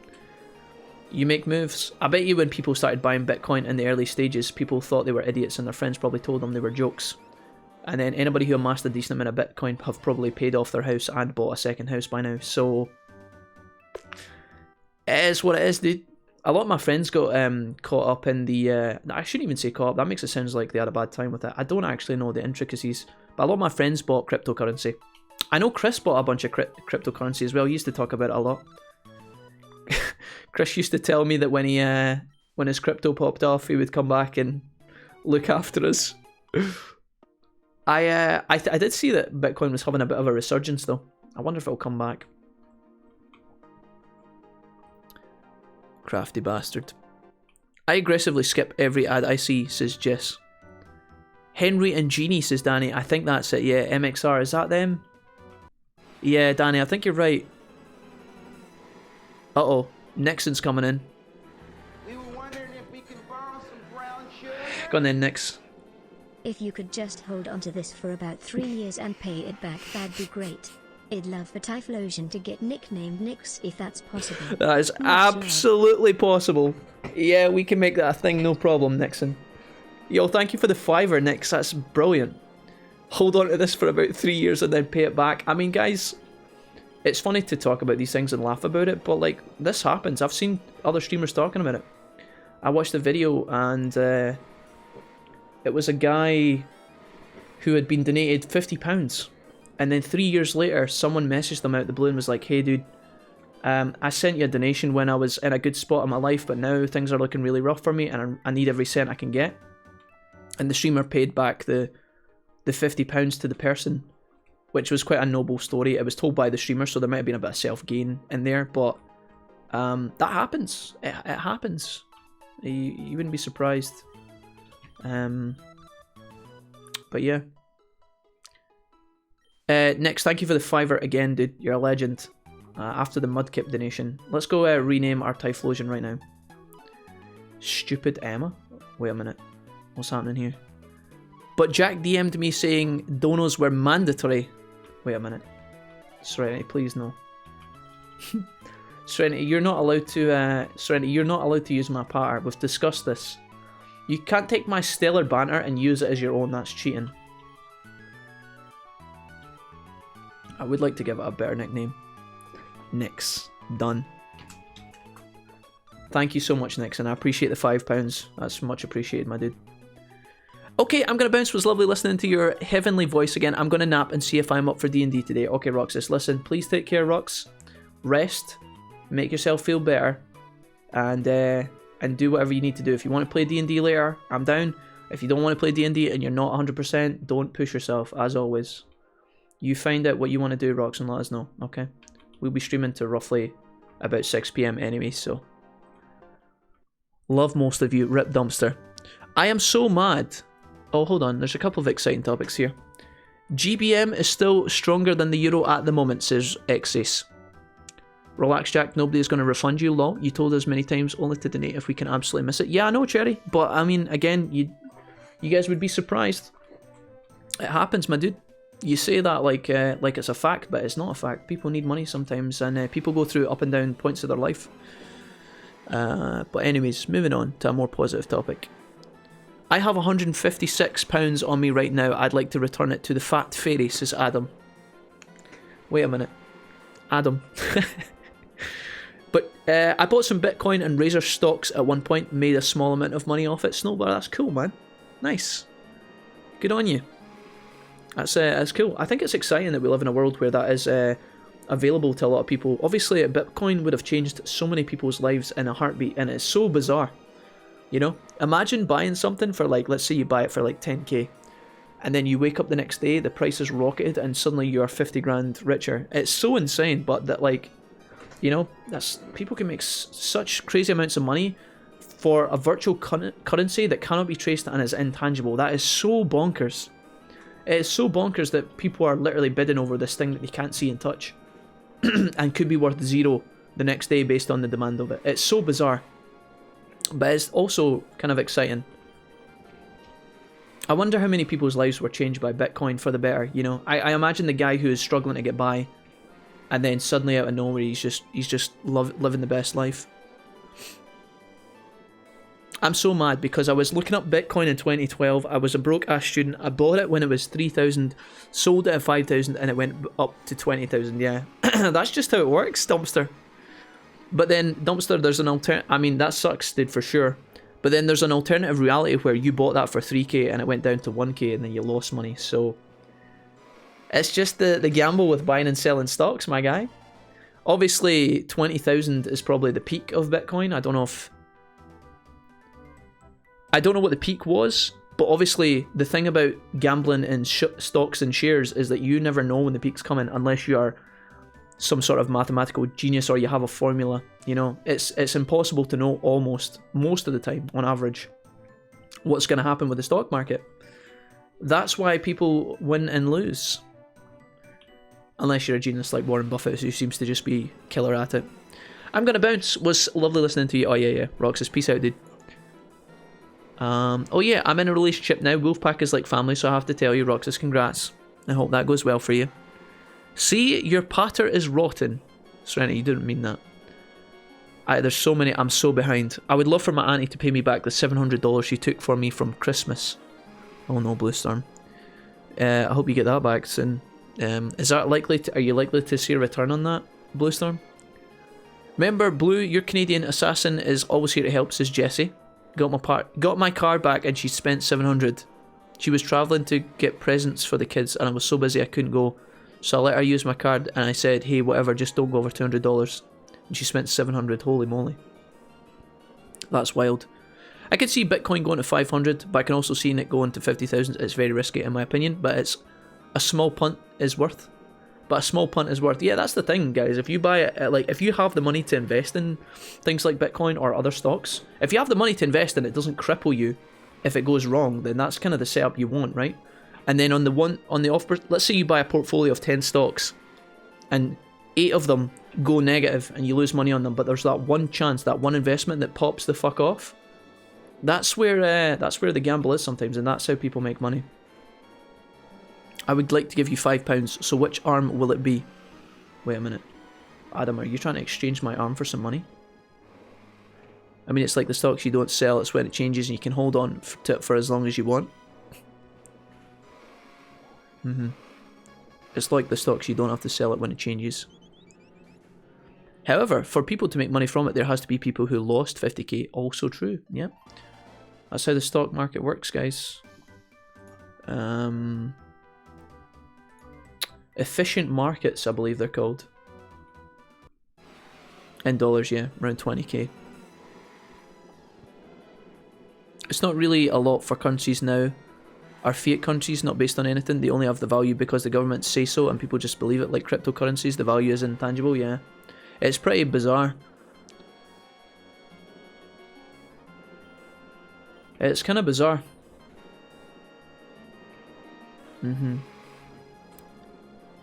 You make moves. I bet you when people started buying Bitcoin in the early stages, people thought they were idiots and their friends probably told them they were jokes. And then anybody who amassed a decent amount of Bitcoin have probably paid off their house and bought a second house by now. So, it is what it is, dude. A lot of my friends got caught up in the... I shouldn't even say caught up. That makes it sound like they had a bad time with it. I don't actually know the intricacies. But a lot of my friends bought cryptocurrency. I know Chris bought a bunch of cryptocurrency as well. He used to talk about it a lot. Chris used to tell me that when his crypto popped off, he would come back and look after us. I did see that Bitcoin was having a bit of a resurgence though. I wonder if it'll come back. Crafty bastard. I aggressively skip every ad I see, says Jess. Henry and Jeannie, says Danny. I think that's it, yeah. MXR, is that them? Yeah, Danny, I think you're right. Uh-oh. Nixon's coming in. We were wondering if we could borrow some brown sugar. Go on then, Nix. If you could just hold on to this for about 3 years and pay it back, that'd be great. I'd love for Typhlosion to get nicknamed Nix if that's possible. That is absolutely possible. Yeah, we can make that a thing, no problem, Nixon. Yo, thank you for the $5, Nix. That's brilliant. Hold on to this for about 3 years and then pay it back. I mean, guys, it's funny to talk about these things and laugh about it, but like, this happens. I've seen other streamers talking about it. I watched a video and it was a guy who had been donated £50. And then 3 years later, someone messaged them out the blue and was like, hey dude, I sent you a donation when I was in a good spot in my life, but now things are looking really rough for me, and I need every cent I can get. And the streamer paid back the £50 to the person, which was quite a noble story. It was told by the streamer, so there might have been a bit of self-gain in there, but that happens. It happens. You wouldn't be surprised. But yeah. Nick, thank you for the $5 again, dude. You're a legend. After the Mudkip donation. Let's go rename our Typhlosion right now. Stupid Emma? Wait a minute. What's happening here? But Jack DM'd me saying donos were mandatory. Wait a minute. Serenity, please no. Serenity, you're not allowed to Serenity, you're not allowed to use my patter. We've discussed this. You can't take my stellar banter and use it as your own. That's cheating. I would like to give it a better nickname. Nix. Done. Thank you so much, Nix, and I appreciate the £5. That's much appreciated, my dude. Okay, I'm going to bounce. It was lovely listening to your heavenly voice again. I'm going to nap and see if I'm up for D&D today. Okay, Roxas, listen, please take care, Rox. Rest. Make yourself feel better. And do whatever you need to do. If you want to play D&D later, I'm down. If you don't want to play D&D and you're not 100%, don't push yourself, as always. You find out what you want to do, Rox, and let us know, okay? We'll be streaming to roughly about 6 PM anyway, so. Love most of you, Rip Dumpster. I am so mad. Oh, hold on, there's a couple of exciting topics here. GBM is still stronger than the euro at the moment, says Xace. Relax, Jack, nobody is going to refund you, lol. You told us many times only to donate if we can absolutely miss it. Yeah, I know, Cherry, but I mean, again, you guys would be surprised. It happens, my dude. You say that like it's a fact, but it's not a fact. People need money sometimes, and people go through up and down points of their life. But anyways, moving on to a more positive topic. I have £156 on me right now. I'd like to return it to the fat fairy, says Adam. Wait a minute. Adam. But I bought some Bitcoin and Razor stocks at one point, made a small amount of money off it. Snowbar, that's cool, man. Nice. Good on you. That's cool. I think it's exciting that we live in a world where that is available to a lot of people. Obviously, Bitcoin would have changed so many people's lives in a heartbeat, and it's so bizarre. You know? Imagine buying something for, like, let's say you buy it for like 10k, and then you wake up the next day, the price has rocketed, and suddenly you are 50 grand richer. It's so insane, but that, like, you know, that's people can make such crazy amounts of money for a virtual currency that cannot be traced and is intangible. That is so bonkers. It is so bonkers that people are literally bidding over this thing that they can't see and touch and could be worth zero the next day based on the demand of it. It's so bizarre, but it's also kind of exciting. I wonder how many people's lives were changed by Bitcoin for the better, you know. I imagine the guy who is struggling to get by, and then suddenly out of nowhere he's just living the best life. I'm so mad because I was looking up Bitcoin in 2012. I was a broke ass student. I bought it when it was 3,000, sold it at 5,000, and it went up to 20,000. Yeah, that's just how it works, Dumpster. But then, Dumpster, there's an alternative. I mean, that sucks, dude, for sure. But then there's an alternative reality where you bought that for 3k and it went down to 1k and then you lost money. So it's just the gamble with buying and selling stocks, my guy. Obviously, 20,000 is probably the peak of Bitcoin. I don't know what the peak was, but obviously the thing about gambling in stocks and shares is that you never know when the peak's coming unless you are some sort of mathematical genius or you have a formula. You know, it's impossible to know most of the time on average what's going to happen with the stock market. That's why people win and lose. Unless you're a genius like Warren Buffett, who seems to just be killer at it. I'm going to bounce. Was lovely listening to you. Oh yeah. Roxas, peace out, dude. Oh yeah, I'm in a relationship now. Wolfpack is like family, so I have to tell you, Roxas, congrats. I hope that goes well for you. See, your patter is rotten. Serenity, you didn't mean that. There's so many. I'm so behind. I would love for my auntie to pay me back the $700 she took for me from Christmas. Oh no, Bluestorm. I hope you get that back soon. Is that likely to, are you likely to see a return on that, Bluestorm? Remember, Blue, your Canadian assassin is always here to help, says Jessie. Got my car back and she spent $700. She was travelling to get presents for the kids and I was so busy I couldn't go. So I let her use my card and I said, hey, whatever, just don't go over $200. and she spent 700. Holy moly. That's wild. I could see Bitcoin going to 500, but I can also see it going to 50,000. It's very risky in my opinion, but it's a small punt is worth. But a small punt is worth. Yeah, that's the thing, guys. If you buy it, like, if you have the money to invest in things like Bitcoin or other stocks, if you have the money to invest in it, doesn't cripple you if it goes wrong, then that's kind of the setup you want, right? And then on the off, let's say you buy a portfolio of 10 stocks, and 8 of them go negative, and you lose money on them. But there's that one chance, that one investment that pops the fuck off. That's where the gamble is sometimes, and that's how people make money. I would like to give you £5, so which arm will it be? Wait a minute. Adam, are you trying to exchange my arm for some money? I mean, it's like the stocks you don't sell, it's when it changes and you can hold on to it for as long as you want. It's like the stocks you don't have to sell it when it changes. However, for people to make money from it, there has to be people who lost 50k. Also true, yeah. That's how the stock market works, guys. Efficient markets, I believe they're called. In dollars, yeah, around 20k. It's not really a lot for countries now. Our fiat countries, not based on anything, they only have the value because the governments say so and people just believe it, like cryptocurrencies, the value is intangible, yeah. It's pretty bizarre. It's kind of bizarre.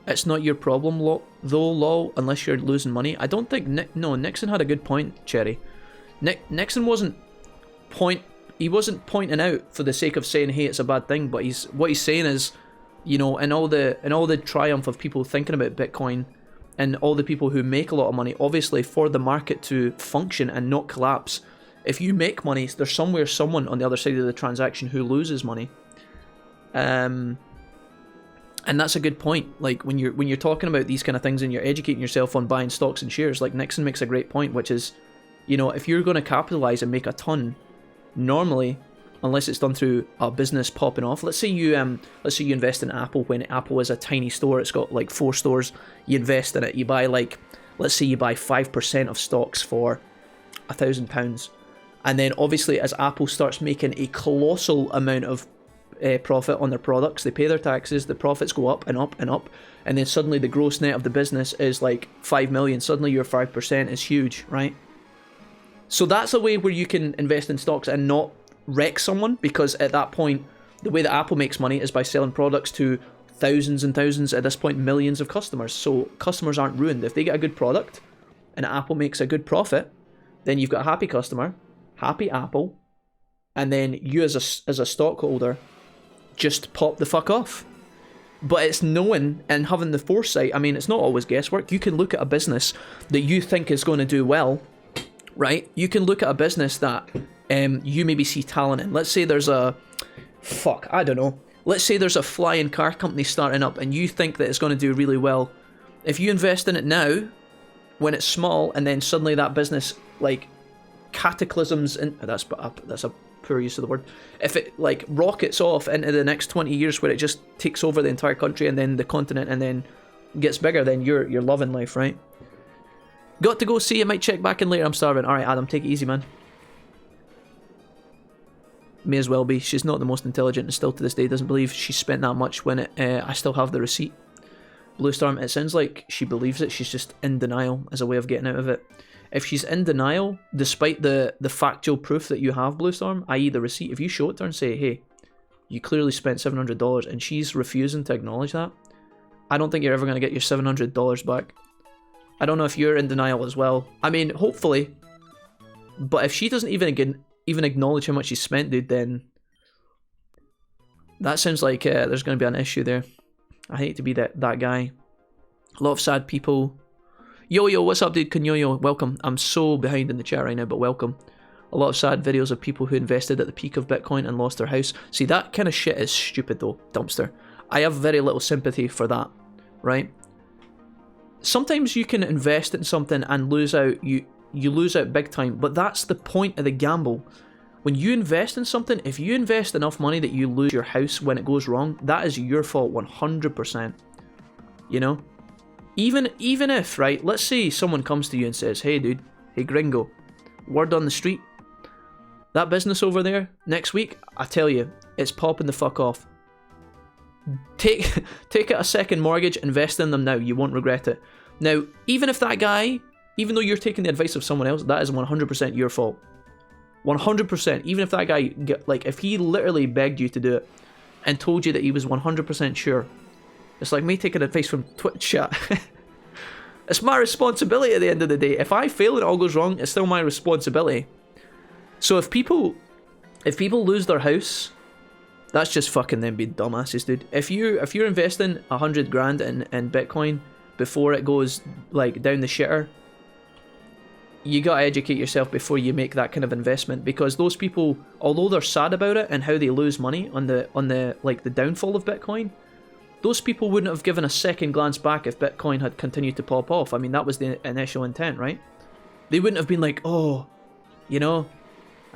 It's not your problem, though, lol, unless you're losing money. I don't think no, Nixon had a good point, Cherry. Nixon wasn't pointing out for the sake of saying, hey, it's a bad thing, but what he's saying is, you know, in all the triumph of people thinking about Bitcoin and all the people who make a lot of money, obviously for the market to function and not collapse, if you make money, there's someone on the other side of the transaction who loses money. And that's a good point. Like when you're talking about these kind of things and you're educating yourself on buying stocks and shares, like Nixon makes a great point, which is, you know, if you're going to capitalize and make a ton, normally, unless it's done through a business popping off, let's say you invest in Apple when Apple is a tiny store, it's got like 4 stores, you invest in it, you buy like, let's say you buy 5% of stocks for £1,000, and then obviously as Apple starts making a colossal amount of profit on their products, they pay their taxes, the profits go up and up and up, and then suddenly the gross net of the business is like 5 million, suddenly your 5% is huge, right? So that's a way where you can invest in stocks and not wreck someone, because at that point, the way that Apple makes money is by selling products to thousands and thousands, at this point millions of customers, so customers aren't ruined. If they get a good product and Apple makes a good profit, then you've got a happy customer, happy Apple, and then you as a stockholder just pop the fuck off. But it's knowing and having the foresight. I mean, it's not always guesswork. You can look at a business that you think is going to do well, right? You can look at a business that you maybe see talent in. Let's say there's let's say there's a flying car company starting up and you think that it's going to do really well. If you invest in it now, when it's small, and then suddenly that business, like, cataclysms, and that's a poor use of the word, if it like rockets off into the next 20 years where it just takes over the entire country and then the continent and then gets bigger, then you're loving life, right? Got to go see, I might check back in later, I'm starving. Alright Adam, take it easy, man. May as well be. She's not the most intelligent and still to this day doesn't believe she spent that much when I still have the receipt. Bluestorm, it sounds like she believes it, she's just in denial as a way of getting out of it. If she's in denial, despite the factual proof that you have, Bluestorm, i.e. the receipt, if you show it to her and say, hey, you clearly spent $700, and she's refusing to acknowledge that, I don't think you're ever going to get your $700 back. I don't know if you're in denial as well. I mean, hopefully, but if she doesn't even acknowledge how much she spent, dude, then that sounds like there's going to be an issue there. I hate to be that guy. A lot of sad people. Yo, what's up, dude? Kanyoyo, welcome. I'm so behind in the chat right now, but welcome. A lot of sad videos of people who invested at the peak of Bitcoin and lost their house. See, that kind of shit is stupid though, dumpster. I have very little sympathy for that, right? Sometimes you can invest in something and lose out, you lose out big time, but that's the point of the gamble. When you invest in something, if you invest enough money that you lose your house when it goes wrong, that is your fault 100%. You know? Even if, right, let's say someone comes to you and says, hey dude, hey gringo, word on the street, that business over there, next week, I tell you, it's popping the fuck off. Take out a second mortgage, invest in them now, you won't regret it. Now, even if that guy, even though you're taking the advice of someone else, that is 100% your fault. 100%, even if that guy, if he literally begged you to do it, and told you that he was 100% sure, it's like me taking advice from Twitch chat. It's my responsibility at the end of the day. If I fail and it all goes wrong, it's still my responsibility. So if people lose their house, that's just fucking them being dumbasses, dude. If you're investing 100 grand in Bitcoin before it goes like down the shitter, you gotta educate yourself before you make that kind of investment, because those people, although they're sad about it and how they lose money on the like the downfall of Bitcoin, those people wouldn't have given a second glance back if Bitcoin had continued to pop off. I mean, that was the initial intent, right? They wouldn't have been like, oh, you know,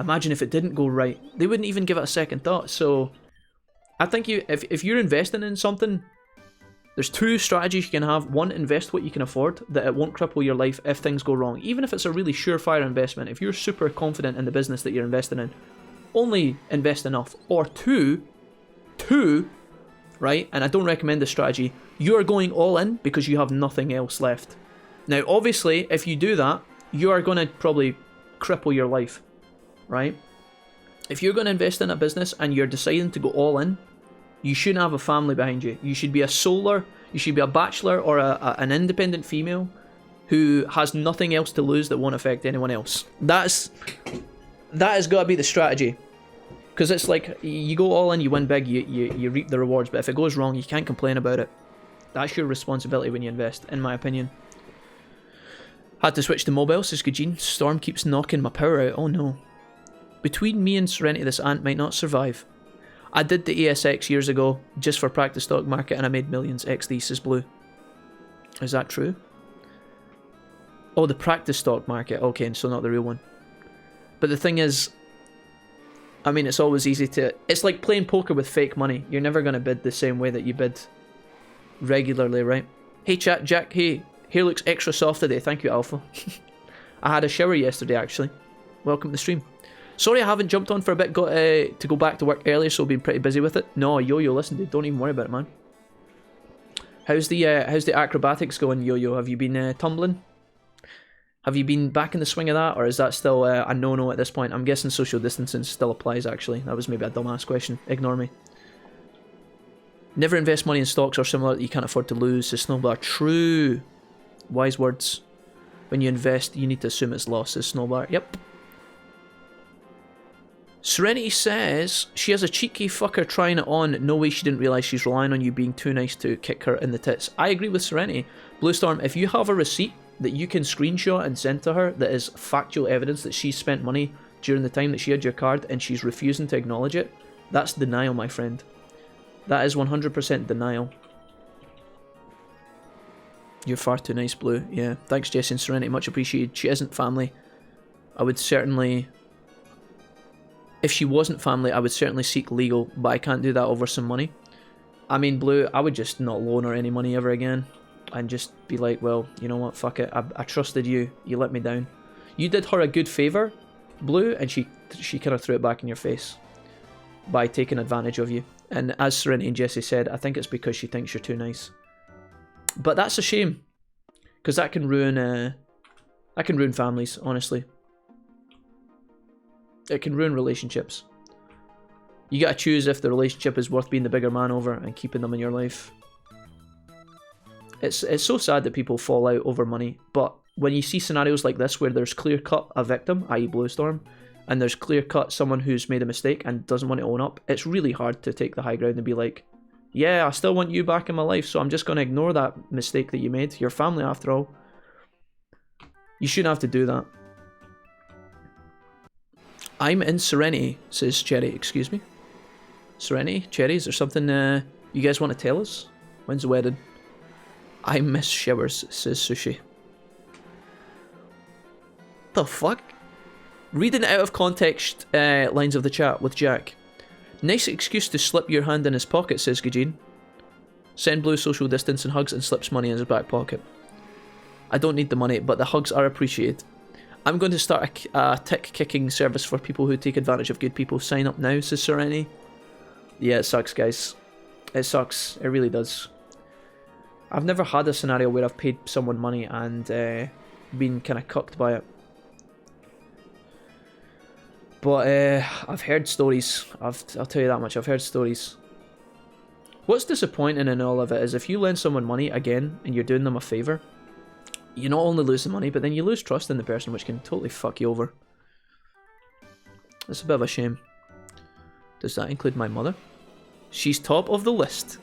imagine if it didn't go right. They wouldn't even give it a second thought. So I think if you're investing in something, there's two strategies you can have. One, invest what you can afford, that it won't cripple your life if things go wrong. Even if it's a really surefire investment, if you're super confident in the business that you're investing in, only invest enough. Or two, right, and I don't recommend this strategy, you're going all in because you have nothing else left. Now, obviously, if you do that, you are going to probably cripple your life, right? If you're going to invest in a business and you're deciding to go all in, you shouldn't have a family behind you. You should be a solar, you should be a bachelor or an independent female who has nothing else to lose that won't affect anyone else. That has got to be the strategy. Because it's like, you go all in, you win big, you reap the rewards, but if it goes wrong, you can't complain about it. That's your responsibility when you invest, in my opinion. Had to switch to mobile, says Gajin. Storm keeps knocking my power out, oh no. Between me and Serenity, this ant might not survive. I did the ASX years ago, just for practice stock market, and I made millions. XD, says Blue. Is that true? Oh, the practice stock market, okay, so not the real one. But the thing is, I mean, it's always easy to... It's like playing poker with fake money. You're never going to bid the same way that you bid regularly, right? Hey chat, Jack, hey, hair looks extra soft today. Thank you, Alpha. I had a shower yesterday, actually. Welcome to the stream. Sorry I haven't jumped on for a bit. Got to go back to work earlier, so I've been pretty busy with it. No, Yo-Yo, listen, dude, don't even worry about it, man. How's the acrobatics going, Yo-Yo? Have you been tumbling? Have you been back in the swing of that, or is that still a no-no at this point? I'm guessing social distancing still applies, actually. That was maybe a dumbass question. Ignore me. Never invest money in stocks or similar that you can't afford to lose, says Snowblower. True. Wise words. When you invest, you need to assume it's loss, says Snowblower. Yep. Serenity says she has a cheeky fucker trying it on. No way she didn't realise she's relying on you being too nice to kick her in the tits. I agree with Serenity. Bluestorm, if you have a receipt that you can screenshot and send to her that is factual evidence that she spent money during the time that she had your card and she's refusing to acknowledge it, that's denial, my friend. That is 100% denial. You're far too nice, Blue. Yeah, thanks Jesse and Serenity, much appreciated. She isn't family. I would certainly... If she wasn't family, I would certainly seek legal, but I can't do that over some money. I mean, Blue, I would just not loan her any money ever again. And just be like, well, you know what, fuck it. I trusted you. You let me down. You did her a good favour, Blue, and she kind of threw it back in your face by taking advantage of you. And as Serenity and Jesse said, I think it's because she thinks you're too nice. But that's a shame, because that can ruin families, honestly. It can ruin relationships. You gotta choose if the relationship is worth being the bigger man over and keeping them in your life. It's so sad that people fall out over money, but when you see scenarios like this where there's clear-cut a victim, i.e. Bluestorm, and there's clear-cut someone who's made a mistake and doesn't want to own up, it's really hard to take the high ground and be like, yeah, I still want you back in my life, so I'm just going to ignore that mistake that you made. You're family after all. You shouldn't have to do that. I'm in Serenity, says Cherry. Excuse me? Serenity? Cherry, is there something you guys want to tell us? When's the wedding? I miss showers, says Sushi. The fuck? Reading out of context lines of the chat with Jack. Nice excuse to slip your hand in his pocket, says Gajin. Send Blue social distance and hugs and slips money in his back pocket. I don't need the money, but the hugs are appreciated. I'm going to start a tick-kicking service for people who take advantage of good people. Sign up now, says Sereni. Yeah, it sucks, guys. It sucks. It really does. I've never had a scenario where I've paid someone money and been kind of cucked by it. But I've heard stories. I'll tell you that much. I've heard stories. What's disappointing in all of it is if you lend someone money again and you're doing them a favour, you not only lose the money, but then you lose trust in the person, which can totally fuck you over. It's a bit of a shame. Does that include my mother? She's top of the list.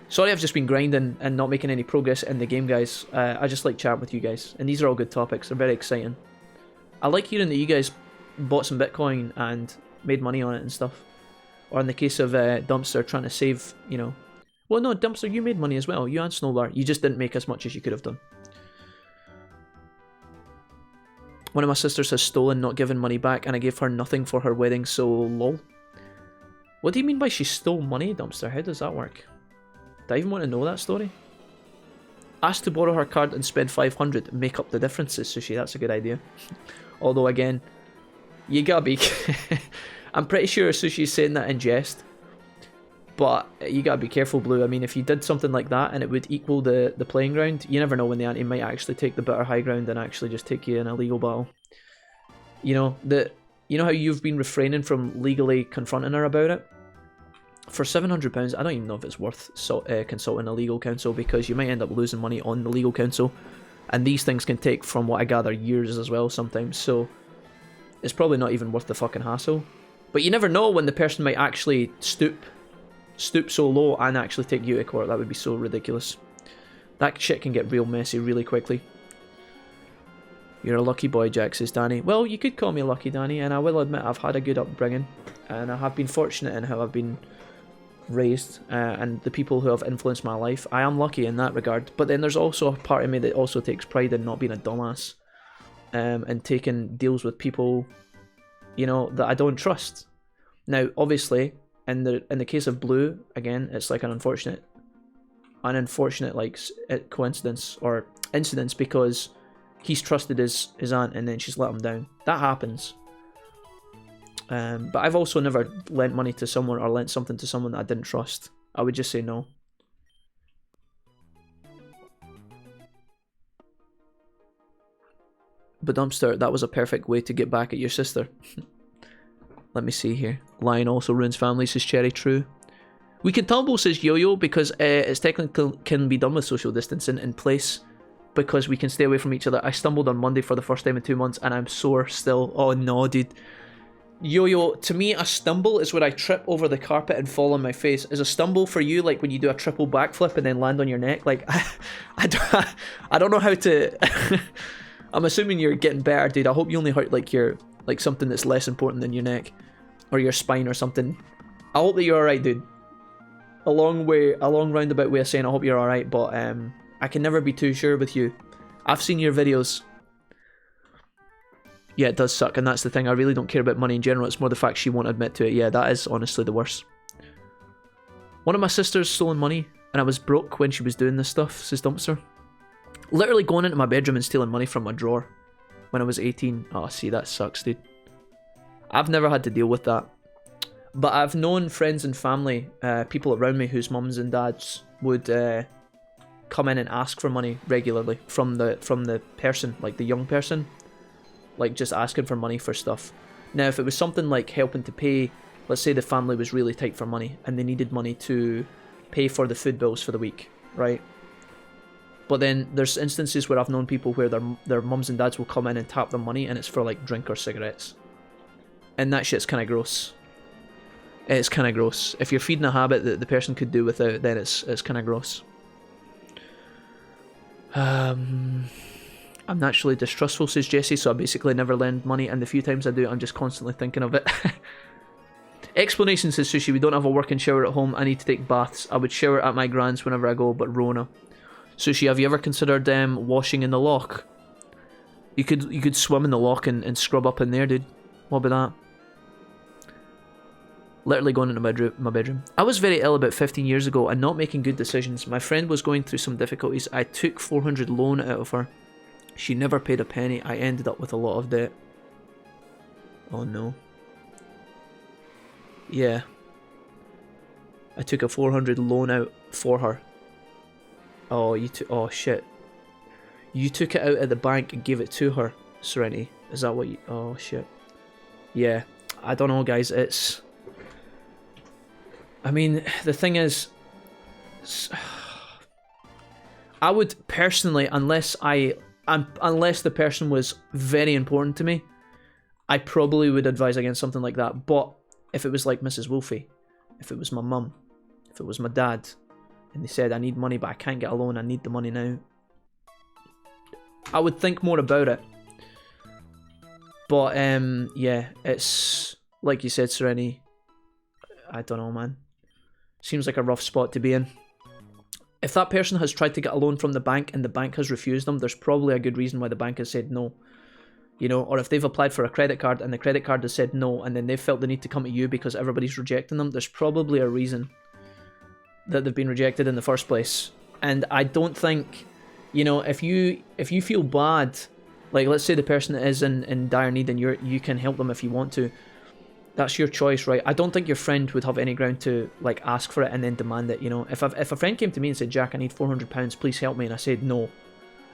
Sorry I've just been grinding and not making any progress in the game, guys. I just like chatting with you guys. And these are all good topics. They're very exciting. I like hearing that you guys bought some Bitcoin and made money on it and stuff. Or in the case of Dumpster trying to save, you know... Well, no, Dumpster, you made money as well. You and Snowbar. You just didn't make as much as you could have done. One of my sisters has stolen, not given money back, and I gave her nothing for her wedding, so lol. What do you mean by she stole money, Dumpster? How does that work? Do I even want to know that story? Asked to borrow her card and spend 500, make up the differences, Sushi. That's a good idea. Although, again, you gotta be... I'm pretty sure Sushi's saying that in jest. But you gotta be careful, Blue. I mean, if you did something like that and it would equal the playing ground, you never know when the ante might actually take the better high ground and actually just take you in a legal battle. You know, you know how you've been refraining from legally confronting her about it? For £700, I don't even know if it's worth consulting a legal counsel, because you might end up losing money on the legal counsel. And these things can take, from what I gather, years as well sometimes. So it's probably not even worth the fucking hassle. But you never know when the person might actually stoop so low and actually take you to court. That would be so ridiculous. That shit can get real messy really quickly. You're a lucky boy, Jack, says Danny. Well, you could call me lucky, Danny, and I will admit I've had a good upbringing. And I have been fortunate in how I've been raised and the people who have influenced my life. I am lucky in that regard. But then there's also a part of me that also takes pride in not being a dumbass. And taking deals with people, you know, that I don't trust. Now, obviously... In the case of Blue, again, it's like an unfortunate like coincidence or incidence, because he's trusted his aunt and then she's let him down. That happens. But I've also never lent money to someone or lent something to someone that I didn't trust. I would just say no. But Dumpster, that was a perfect way to get back at your sister. Let me see here. Lion also ruins families, says Cherry. True. We can tumble, says Yo-Yo, because it's technically can be done with social distancing in place, because we can stay away from each other. I stumbled on Monday for the first time in 2 months and I'm sore still. Oh no, dude. Yo-Yo, to me a stumble is where I trip over the carpet and fall on my face. Is a stumble for you like when you do a triple backflip and then land on your neck? Like, I don't know how to... I'm assuming you're getting better, dude. I hope you only hurt like something that's less important than your neck or your spine or something. I hope that you're alright, dude. A long roundabout way of saying I hope you're alright, but I can never be too sure with you. I've seen your videos. Yeah, it does suck, and that's the thing. I really don't care about money in general. It's more the fact she won't admit to it. Yeah, that is honestly the worst. One of my sisters stolen money, and I was broke when she was doing this stuff, says Dumpster. Literally going into my bedroom and stealing money from my drawer when I was 18. Oh, see, that sucks, dude. I've never had to deal with that. But I've known friends and family, people around me whose mums and dads would come in and ask for money regularly from the person, like the young person. Like just asking for money for stuff. Now, if it was something like helping to pay, let's say the family was really tight for money and they needed money to pay for the food bills for the week, right? But then there's instances where I've known people where their mums and dads will come in and tap them money and it's for like drink or cigarettes. And that shit's kind of gross. It's kind of gross. If you're feeding a habit that the person could do without, then it's kind of gross. I'm naturally distrustful, says Jesse, so I basically never lend money, and the few times I do, I'm just constantly thinking of it. Explanation, says Sushi, we don't have a working shower at home, I need to take baths. I would shower at my grand's whenever I go, but Rona. Sushi, have you ever considered washing in the loch? You could swim in the loch and scrub up in there, dude. What about that? Literally going into my bedroom. I was very ill about 15 years ago and not making good decisions. My friend was going through some difficulties. I took 400 loan out of her. She never paid a penny. I ended up with a lot of debt. Oh no. Yeah. I took a 400 loan out for her. Oh, oh shit. You took it out of the bank and gave it to her, Serenity. Is that what you... Oh shit. Yeah. I don't know, guys. It's... I mean, the thing is... I would personally, unless the person was very important to me, I probably would advise against something like that. But if it was like Mrs. Wolfie, if it was my mum, if it was my dad, and they said, I need money but I can't get a loan, I need the money now, I would think more about it. But yeah, it's like you said, Serenity, I don't know, man. Seems like a rough spot to be in. If that person has tried to get a loan from the bank and the bank has refused them, there's probably a good reason why the bank has said no. You know, or if they've applied for a credit card and the credit card has said no, and then they've felt the need to come to you because everybody's rejecting them, there's probably a reason that they've been rejected in the first place. And I don't think, you know, if you feel bad, like let's say the person is in dire need and you can help them if you want to, that's your choice, right? I don't think your friend would have any ground to like ask for it and then demand it, you know. If a friend came to me and said, Jack, I need £400, please help me, and I said no,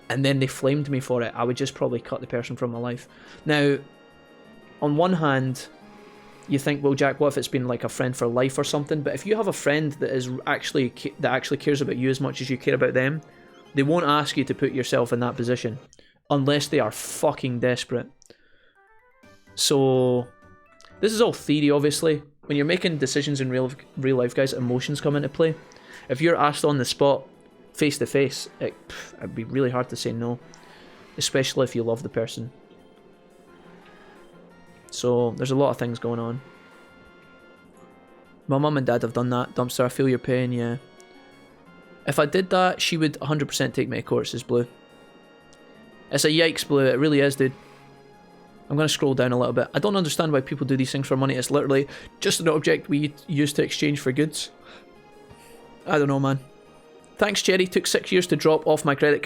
and then they flamed me for it, I would just probably cut the person from my life. Now, on one hand, you think, well, Jack, what if it's been like a friend for life or something? But if you have a friend that actually cares about you as much as you care about them, they won't ask you to put yourself in that position unless they are fucking desperate. So this is all theory, obviously. When you're making decisions in real life, guys, emotions come into play. If you're asked on the spot, face to face, it'd be really hard to say no, especially if you love the person. So there's a lot of things going on. My mum and dad have done that. Dumpster, I feel your pain, yeah. If I did that, she would 100% take me to court, says Blue. It's a yikes, Blue, it really is, dude. I'm going to scroll down a little bit. I don't understand why people do these things for money. It's literally just an object we use to exchange for goods. I don't know, man. Thanks, Cherry. Took 6 years to drop off my credit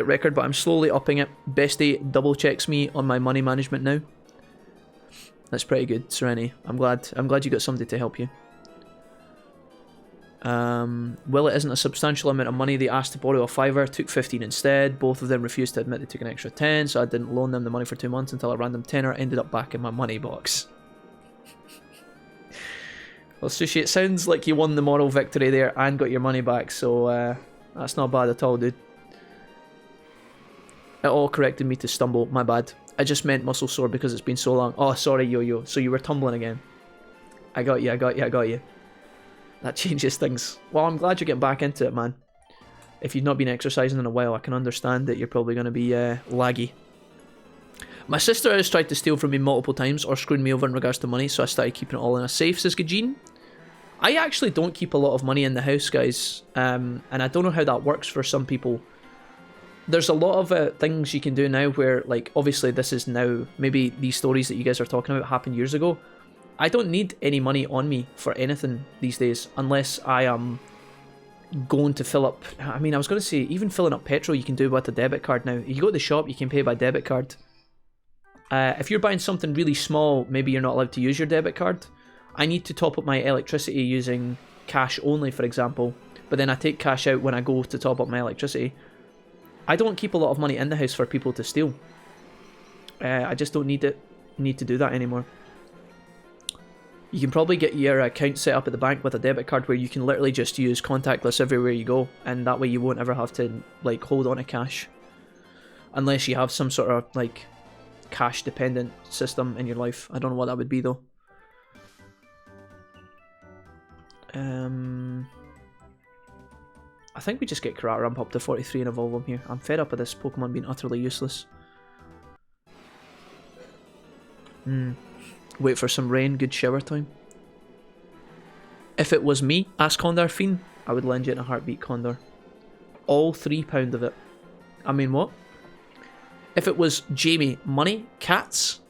record, but I'm slowly upping it. Bestie double checks me on my money management now. That's pretty good, Serenity. I'm glad you got somebody to help you. Well, it isn't a substantial amount of money. They asked to borrow a £5, took 15 instead. Both of them refused to admit they took an extra 10, so I didn't loan them the money for 2 months until a random tenner ended up back in my money box. Well, Sushi, it sounds like you won the moral victory there and got your money back, so that's not bad at all, dude. It all corrected me to stumble, my bad. I just meant muscle sore because it's been so long. Oh, sorry, Yo-Yo, so you were tumbling again. I got you. That changes things. Well, I'm glad you're getting back into it, man. If you've not been exercising in a while, I can understand that you're probably going to be laggy. My sister has tried to steal from me multiple times or screwed me over in regards to money, so I started keeping it all in a safe, says Gajin. I actually don't keep a lot of money in the house, guys, and I don't know how that works for some people. There's a lot of things you can do now where, like, obviously this is now, maybe these stories that you guys are talking about happened years ago. I don't need any money on me for anything these days, unless I am going to fill up... I mean, I was going to say, even filling up petrol you can do with a debit card now. If you go to the shop, you can pay by debit card. If you're buying something really small, maybe you're not allowed to use your debit card. I need to top up my electricity using cash only, for example, but then I take cash out when I go to top up my electricity. I don't keep a lot of money in the house for people to steal. I just don't need to do that anymore. You can probably get your account set up at the bank with a debit card where you can literally just use contactless everywhere you go, and that way you won't ever have to like hold on to cash. Unless you have some sort of like cash dependent system in your life. I don't know what that would be though. I think we just get Karate Ramp up to 43 and evolve him here. I'm fed up with this Pokemon being utterly useless. Wait for some rain, good shower time. If it was me, asked Condor Fiend, I would lend you in a heartbeat, Condor. All £3 of it. I mean, what? If it was Jamie, money, cats,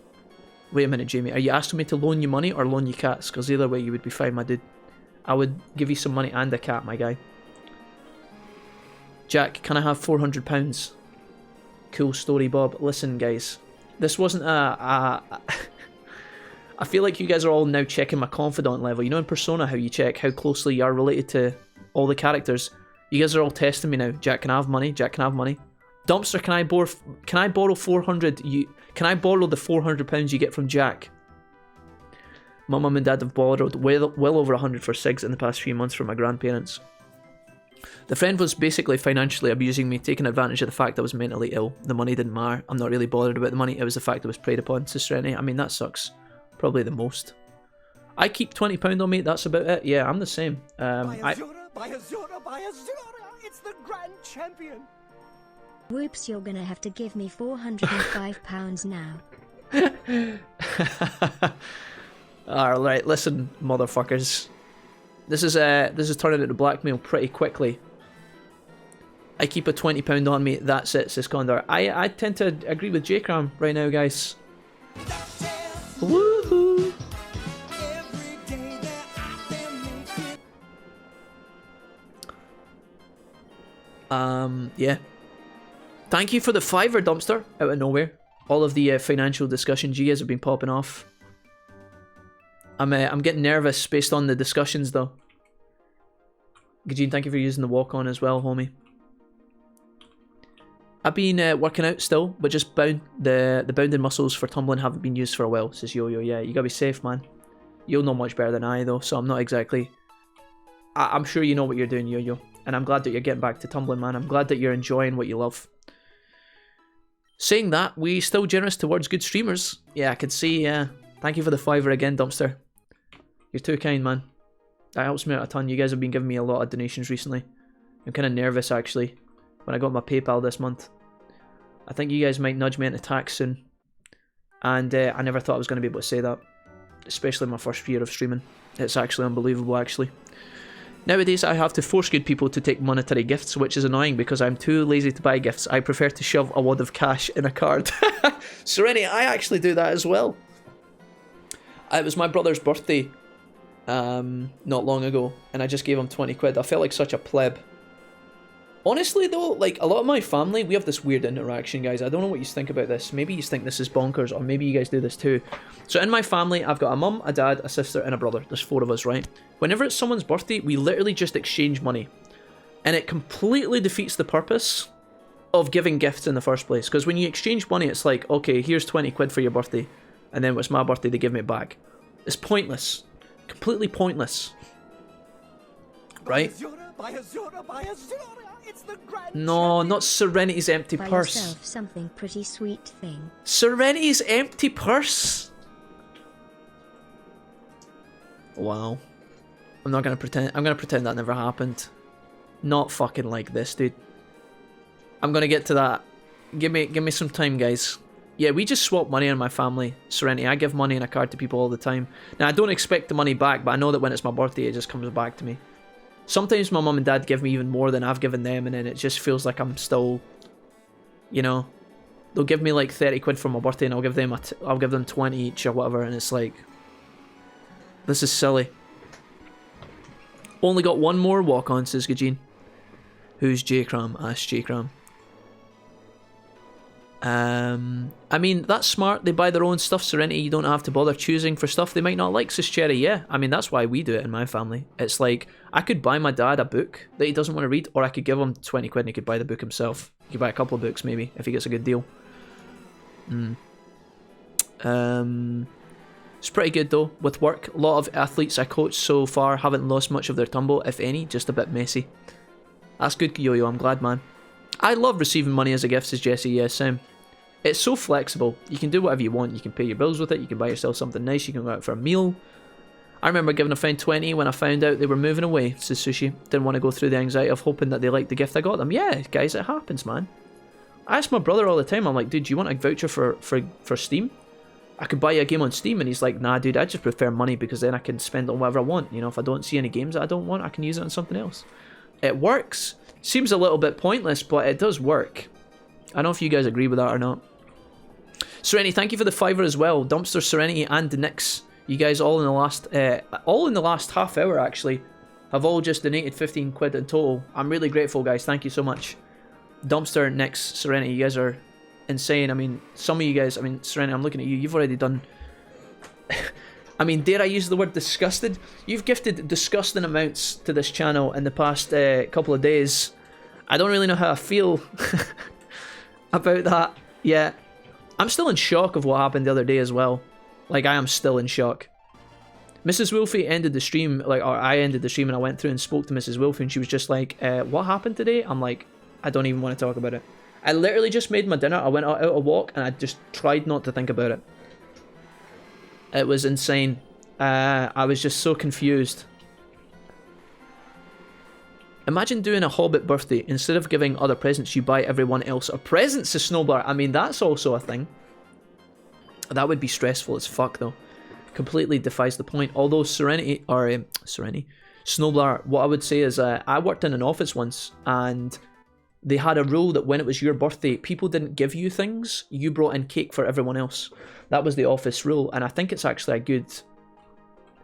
Wait a minute, Jamie. Are you asking me to loan you money or loan you cats? Because either way, you would be fine, my dude. I would give you some money and a cat, my guy. Jack, can I have £400? Cool story, Bob. Listen, guys. This wasn't I feel like you guys are all now checking my confidant level. You know in Persona how you check how closely you are related to all the characters? You guys are all testing me now. Jack, can I have money? Jack, can I have money? Dumpster, can I borrow 400? Can I borrow the £400 you get from Jack? My mum and dad have borrowed well over 100 for cigs in the past few months from my grandparents. The friend was basically financially abusing me, taking advantage of the fact I was mentally ill. The money didn't matter. I'm not really bothered about the money. It was the fact I was preyed upon to Serenity. I mean, that sucks. Probably the most. I keep £20 on me. That's about it. Yeah, I'm the same. By Azura, it's the grand champion. Whoops, you're gonna have to give me £405 now. Alright, listen, motherfuckers. This is turning into blackmail pretty quickly. I keep a £20 on me, that's it, Siskondar. I tend to agree with J-Cram right now, guys. Woohoo! Yeah. Thank you for the $5 dumpster out of nowhere. All of the financial discussions you guys have been popping off. I'm getting nervous based on the discussions though. Gajin, thank you for using the walk on as well, homie. I've been working out still, but just the bounding muscles for tumbling haven't been used for a while, says Yo-Yo. Yeah, you gotta be safe, man. You'll know much better than I though, so I'm not exactly... I'm sure you know what you're doing, Yo-Yo. And I'm glad that you're getting back to tumbling, man. I'm glad that you're enjoying what you love. Saying that, we still generous towards good streamers. Yeah, I can see, thank you for the $5 again, Dumpster. You're too kind, man. That helps me out a ton. You guys have been giving me a lot of donations recently. I'm kind of nervous, actually, when I got my PayPal this month. I think you guys might nudge me into tax soon. And I never thought I was going to be able to say that. Especially my first year of streaming. It's actually unbelievable, actually. Nowadays, I have to force good people to take monetary gifts, which is annoying because I'm too lazy to buy gifts. I prefer to shove a wad of cash in a card. Serenity, I actually do that as well. It was my brother's birthday not long ago, and I just gave him 20 quid. I felt like such a pleb. Honestly though, like a lot of my family, we have this weird interaction, guys. I don't know what you think about this. Maybe you think this is bonkers, or maybe you guys do this too. So in my family, I've got a mum, a dad, a sister, and a brother. There's 4 of us, right? Whenever it's someone's birthday, we literally just exchange money. And it completely defeats the purpose of giving gifts in the first place. Because when you exchange money, it's like, okay, here's 20 quid for your birthday. And then when it's my birthday, they give me it back. It's pointless. Completely pointless. Right? By Azura, it's the grand No, not Serenity's empty Buy purse. yourself something pretty sweet thing. Serenity's empty purse? Wow. I'm not gonna pretend. I'm gonna pretend that never happened. Not fucking like this, dude. I'm gonna get to that. Give me some time, guys. Yeah, we just swap money in my family. Serenity, I give money in a card to people all the time. Now, I don't expect the money back, but I know that when it's my birthday, it just comes back to me. Sometimes my mum and dad give me even more than I've given them, and then it just feels like I'm still, you know, they'll give me like 30 quid for my birthday, and I'll give them 20 each or whatever, and it's like, this is silly. Only got one more walk on, says Gajin. Who's J-Cram? Ask J-Cram. I mean, that's smart. They buy their own stuff, Serenity. You don't have to bother choosing for stuff they might not like, says Cherry. Yeah, I mean, that's why we do it in my family. It's like, I could buy my dad a book that he doesn't want to read, or I could give him 20 quid and he could buy the book himself. He could buy a couple of books, maybe, if he gets a good deal. It's pretty good, though, with work. A lot of athletes I coach so far haven't lost much of their tumble, if any, just a bit messy. That's good, Yo-Yo, I'm glad, man. I love receiving money as a gift, says Jesse. Yes, Sam. It's so flexible. You can do whatever you want. You can pay your bills with it. You can buy yourself something nice. You can go out for a meal. I remember giving a friend 20 when I found out they were moving away, says Sushi. Didn't want to go through the anxiety of hoping that they liked the gift I got them. Yeah, guys, it happens, man. I ask my brother all the time. I'm like, dude, do you want a voucher for Steam? I could buy you a game on Steam. And he's like, nah, dude, I just prefer money because then I can spend it on whatever I want. You know, if I don't see any games that I don't want, I can use it on something else. It works. Seems a little bit pointless, but it does work. I don't know if you guys agree with that or not. Serenity, thank you for the $5 as well. Dumpster, Serenity, and Nix. You guys all in the last half hour actually have all just donated 15 quid in total. I'm really grateful, guys. Thank you so much. Dumpster, Nix, Serenity, you guys are insane. I mean, some of you guys, I mean, Serenity, I'm looking at you. You've already done... I mean, dare I use the word disgusted? You've gifted disgusting amounts to this channel in the past couple of days. I don't really know how I feel about that yet. I'm still in shock of what happened the other day as well. Like, I am still in shock. Mrs. Wolfie ended the stream, like, or I ended the stream and I went through and spoke to Mrs. Wolfie and she was just like, what happened today? I'm like, I don't even want to talk about it. I literally just made my dinner, I went out a walk and I just tried not to think about it. It was insane. I was just so confused. Imagine doing a Hobbit birthday. Instead of giving other presents, you buy everyone else a present, says Snowblar. I mean, that's also a thing. That would be stressful as fuck, though. Completely defies the point. Although Serenity, Snowblar, what I would say is, I worked in an office once, and they had a rule that when it was your birthday, people didn't give you things. You brought in cake for everyone else. That was the office rule, and I think it's actually a good...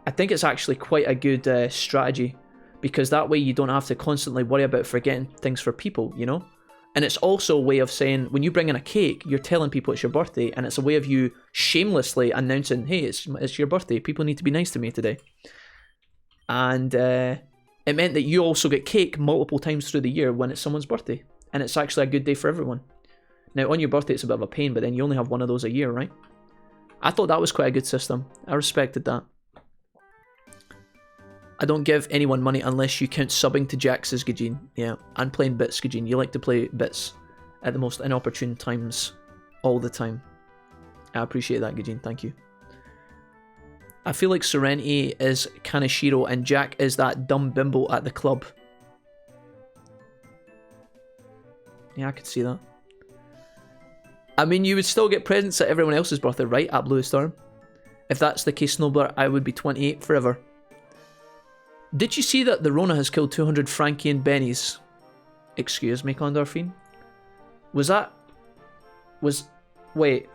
I think it's actually quite a good strategy. Because that way you don't have to constantly worry about forgetting things for people, you know? And it's also a way of saying, when you bring in a cake, you're telling people it's your birthday, and it's a way of you shamelessly announcing, hey, it's your birthday, people need to be nice to me today. And it meant that you also get cake multiple times through the year when it's someone's birthday. And it's actually a good day for everyone. Now, on your birthday, it's a bit of a pain, but then you only have one of those a year, right? I thought that was quite a good system. I respected that. I don't give anyone money unless you count subbing to Jack, says Gajin. Yeah, and playing bits, Gajin. You like to play bits at the most inopportune times all the time. I appreciate that, Gajin. Thank you. I feel like Serenity is Kaneshiro and Jack is that dumb bimbo at the club. Yeah, I could see that. I mean, you would still get presents at everyone else's birthday, right? At Blue Storm. If that's the case, Snowblower, I would be 28 forever. Did you see that the Rona has killed 200 Frankie and Bennies? Excuse me, Condorfine? Wait.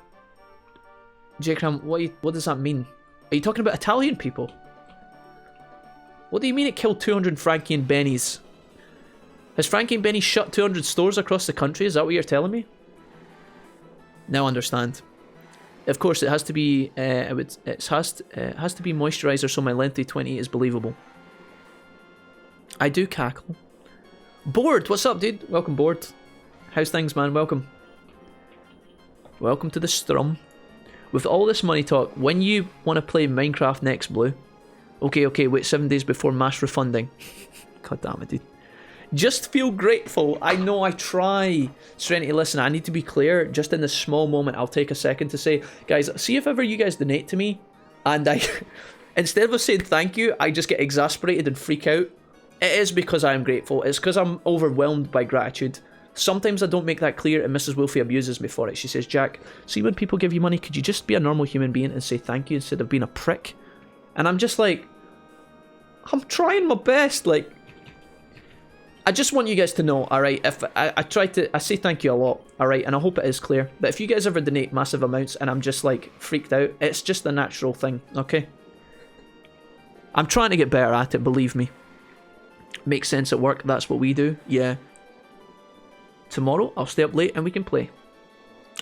J-Cram, what does that mean? Are you talking about Italian people? What do you mean it killed 200 Frankie and Bennies? Has Frankie and Benny shut 200 stores across the country? Is that what you're telling me? Now I understand. Of course, it has to be. It has to be moisturizer, so my lengthy 20 is believable. I do cackle. Bored, what's up, dude? Welcome, Bored. How's things, man? Welcome. Welcome to the Strum. With all this money talk, when you want to play Minecraft next, Blue? Okay, wait 7 days before mass refunding. God damn it, dude. Just feel grateful. I know I try. Serenity, listen, I need to be clear. Just in this small moment, I'll take a second to say, guys, see if ever you guys donate to me, and I, instead of saying thank you, I just get exasperated and freak out. It is because I am grateful. It's because I'm overwhelmed by gratitude. Sometimes I don't make that clear and Mrs. Wolfie abuses me for it. She says, Jack, see when people give you money, could you just be a normal human being and say thank you instead of being a prick? And I'm just like, I'm trying my best. Like, I just want you guys to know, alright, if I say thank you a lot, alright, and I hope it is clear, that if you guys ever donate massive amounts and I'm just like freaked out, it's just a natural thing, okay? I'm trying to get better at it, believe me. Makes sense at work, that's what we do, yeah. Tomorrow, I'll stay up late and we can play.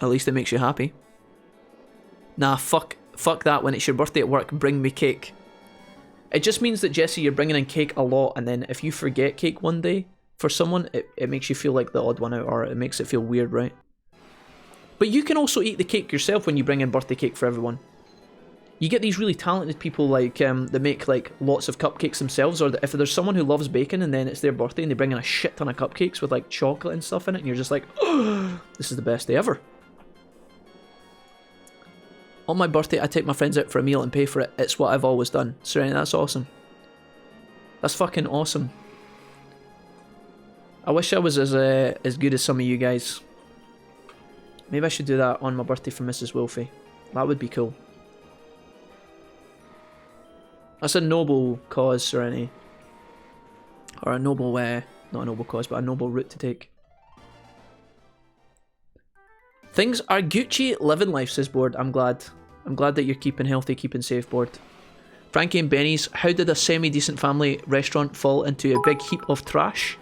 At least it makes you happy. Nah, fuck that, when it's your birthday at work, bring me cake. It just means that, Jesse, you're bringing in cake a lot, and then if you forget cake one day, for someone, it makes you feel like the odd one out, or it makes it feel weird, right? But you can also eat the cake yourself when you bring in birthday cake for everyone. You get these really talented people like that make like lots of cupcakes themselves, or if there's someone who loves bacon and then it's their birthday and they bring in a shit ton of cupcakes with like chocolate and stuff in it, and you're just like, oh, this is the best day ever. On my birthday, I take my friends out for a meal and pay for it. It's what I've always done. Serenity, that's awesome. That's fucking awesome. I wish I was as good as some of you guys. Maybe I should do that on my birthday for Mrs. Wolfie. That would be cool. That's a noble cause, Serenity. Or a noble, not a noble cause, but a noble route to take. Things are Gucci, living life, says Board. I'm glad. I'm glad that you're keeping healthy, keeping safe, Board. Frankie and Benny's, how did a semi-decent family restaurant fall into a big heap of trash?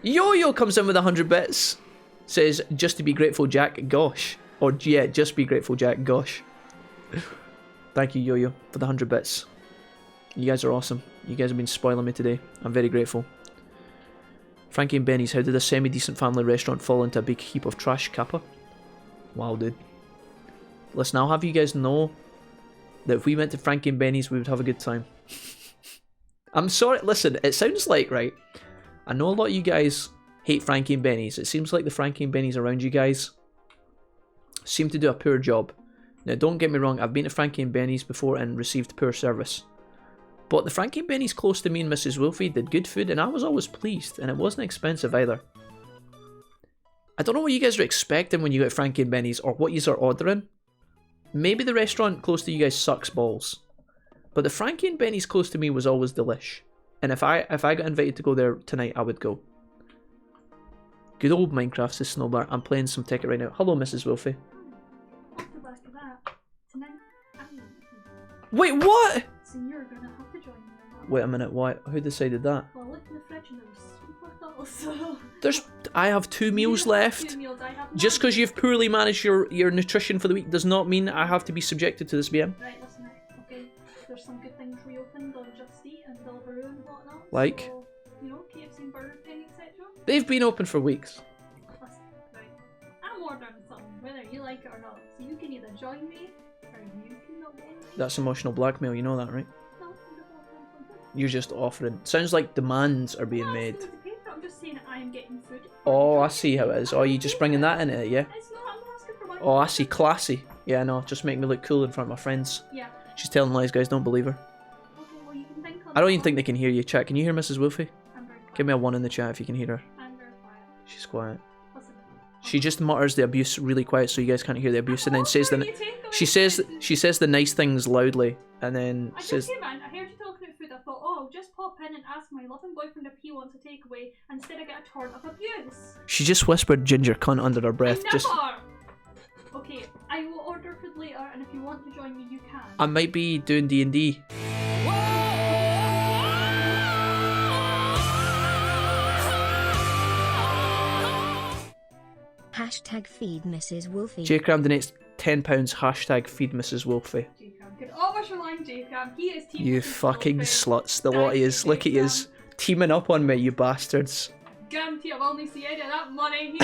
Yo-Yo comes in with 100 bits. Says, just to be grateful, Jack, gosh. Or, yeah, just be grateful, Jack, gosh. Thank you, Yo-Yo, for the 100 bits. You guys are awesome. You guys have been spoiling me today. I'm very grateful. Frankie and Benny's, how did a semi-decent family restaurant fall into a big heap of trash, Kappa? Wow, dude. Listen, I'll have you guys know that if we went to Frankie and Benny's, we would have a good time. I'm sorry, listen, it sounds like, right, I know a lot of you guys hate Frankie and Benny's. It seems like the Frankie and Benny's around you guys seem to do a poor job. Now, don't get me wrong, I've been to Frankie and Benny's before and received poor service. But the Frankie and Benny's close to me and Mrs. Wolfie did good food, and I was always pleased, and it wasn't expensive either. I don't know what you guys are expecting when you go to Frankie and Benny's, or what you are ordering. Maybe the restaurant close to you guys sucks balls. But the Frankie and Benny's close to me was always delish. And if I got invited to go there tonight, I would go. Good old Minecraft, says Snowbar. I'm playing some Ticket right now. Hello, Mrs. Wolfie. Off the back of that, tonight I'm Wait, what? so you're gonna have to join me on that. Wait a minute, what? Who decided that? Well, I looked in the fridge and there was super full, so... I have 2 meals You have left. 2 meals, I have Just none. because you've poorly managed your nutrition for the week does not mean I have to be subjected to this BM. Right, listen, right, okay. There's some good things reopened on Just Eat and Deliveroo and whatnot. Like? So, you know, KFC and Burger King, etc. They've been open for weeks. Listen, right. I'm ordering something, whether you like it or not. So you can either join me or you can not join me. That's emotional blackmail, you know that, right? No, I'm just offering something. You're just offering. Sounds like demands are being No, made. it's going to pay for it. I'm just saying I am getting food. Oh, I see how it is. Oh, you just bringing that into it, yeah? It's not, I'm not asking for money. Oh, I see. Classy. Yeah, no, just make me look cool in front of my friends. Yeah. She's telling lies, guys. Don't believe her. Okay, well you can think on I don't even that think they can hear you. Chat, can you hear Mrs. Wolfie? I'm very quiet. Give me a 1 in the chat if you can hear her. I'm very quiet. She's quiet. Listen. She just mutters the abuse really quiet so you guys can't hear the abuse, and then says the she says the nice things loudly, and then I says just came in, I heard you talking about food, I thought, oh, I'll just pop in and ask my loving boyfriend if he wants a takeaway, instead I get a torrent of abuse. she just whispered ginger cunt under her breath. I Just never! Okay, I will order food later, and if you want to join me, you can. I might be doing D&D. Hashtag feed Mrs. Wolfie. J-Cram donates £10. Hashtag feed Mrs. Wolfie. JCam, get over your line, JCam. He is team. You Mrs. fucking Wolfie. sluts. The lot of yous. Look at yous. Teaming up on me, you bastards. Guarantee I've only seen any of that money.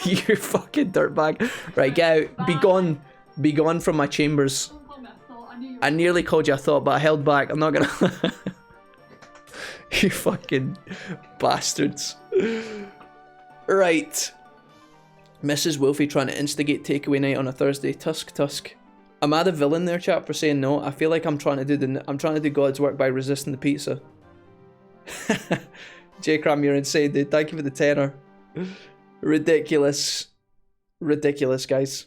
You fucking dirtbag. Right, get out. Be gone. Be gone from my chambers. Don't call me a thought, I knew you were. I nearly called you a thought, but I held back. I'm not gonna... You fucking bastards. Right. Mrs. Wolfie trying to instigate takeaway night on a Thursday. Tusk. Am I the villain there, chap, for saying no? I feel like I'm trying to do God's work by resisting the pizza. J-Cram, you're insane, dude. Thank you for the tenner. Ridiculous. Ridiculous, guys.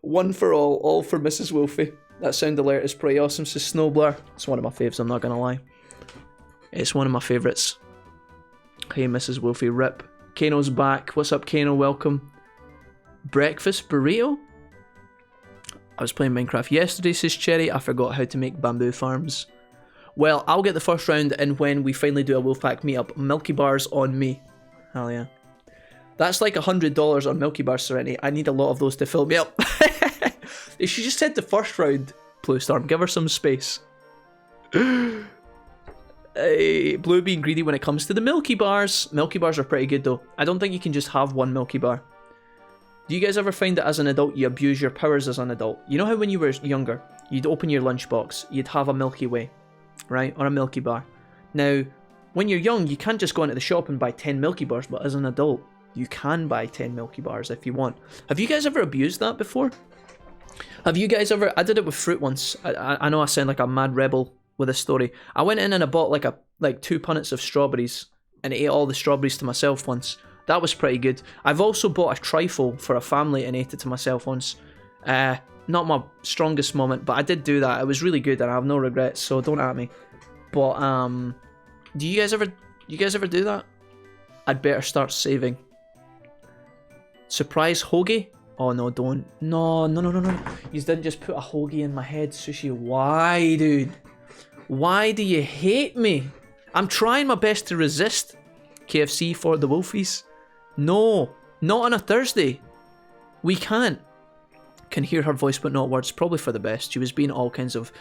One for all for Mrs. Wolfie. That sound alert is pretty awesome, says Snowblur. It's one of my faves, I'm not gonna lie. It's one of my favourites. Hey, Mrs. Wolfie, rip. Kano's back. What's up, Kano? Welcome. Breakfast burrito? I was playing Minecraft yesterday, says Cherry. I forgot how to make bamboo farms. Well, I'll get the first round, and when we finally do a Wolfpack meetup, Milky Bars on me. Hell yeah. That's like $100 on Milky Bars, Serenity. I need a lot of those to fill me up. If she just said the first round, Blue Storm, give her some space. Hey, Blue being greedy when it comes to the Milky Bars. Milky Bars are pretty good though. I don't think you can just have one Milky Bar. Do you guys ever find that as an adult you abuse your powers as an adult? You know how when you were younger, you'd open your lunchbox, you'd have a Milky Way, right? Or a Milky Bar. Now, when you're young, you can't just go into the shop and buy 10 Milky Bars, but as an adult, you can buy 10 Milky Bars if you want. Have you guys ever abused that before? Have you guys ever... I did it with fruit once. I know I sound like a mad rebel with a story. I went in and I bought like 2 punnets of strawberries and ate all the strawberries to myself once. That was pretty good. I've also bought a trifle for a family and ate it to myself once. Not my strongest moment, but I did do that. It was really good and I have no regrets, so don't at me. But do you guys ever do that? I'd better start saving. Surprise hoagie? Oh no, don't. No. You didn't just put a hoagie in my head, Sushi. Why, dude? Why do you hate me? I'm trying my best to resist. KFC for the Wolfies? No, not on a Thursday. We can't. Can hear her voice but not words. Probably for the best. She was being all kinds of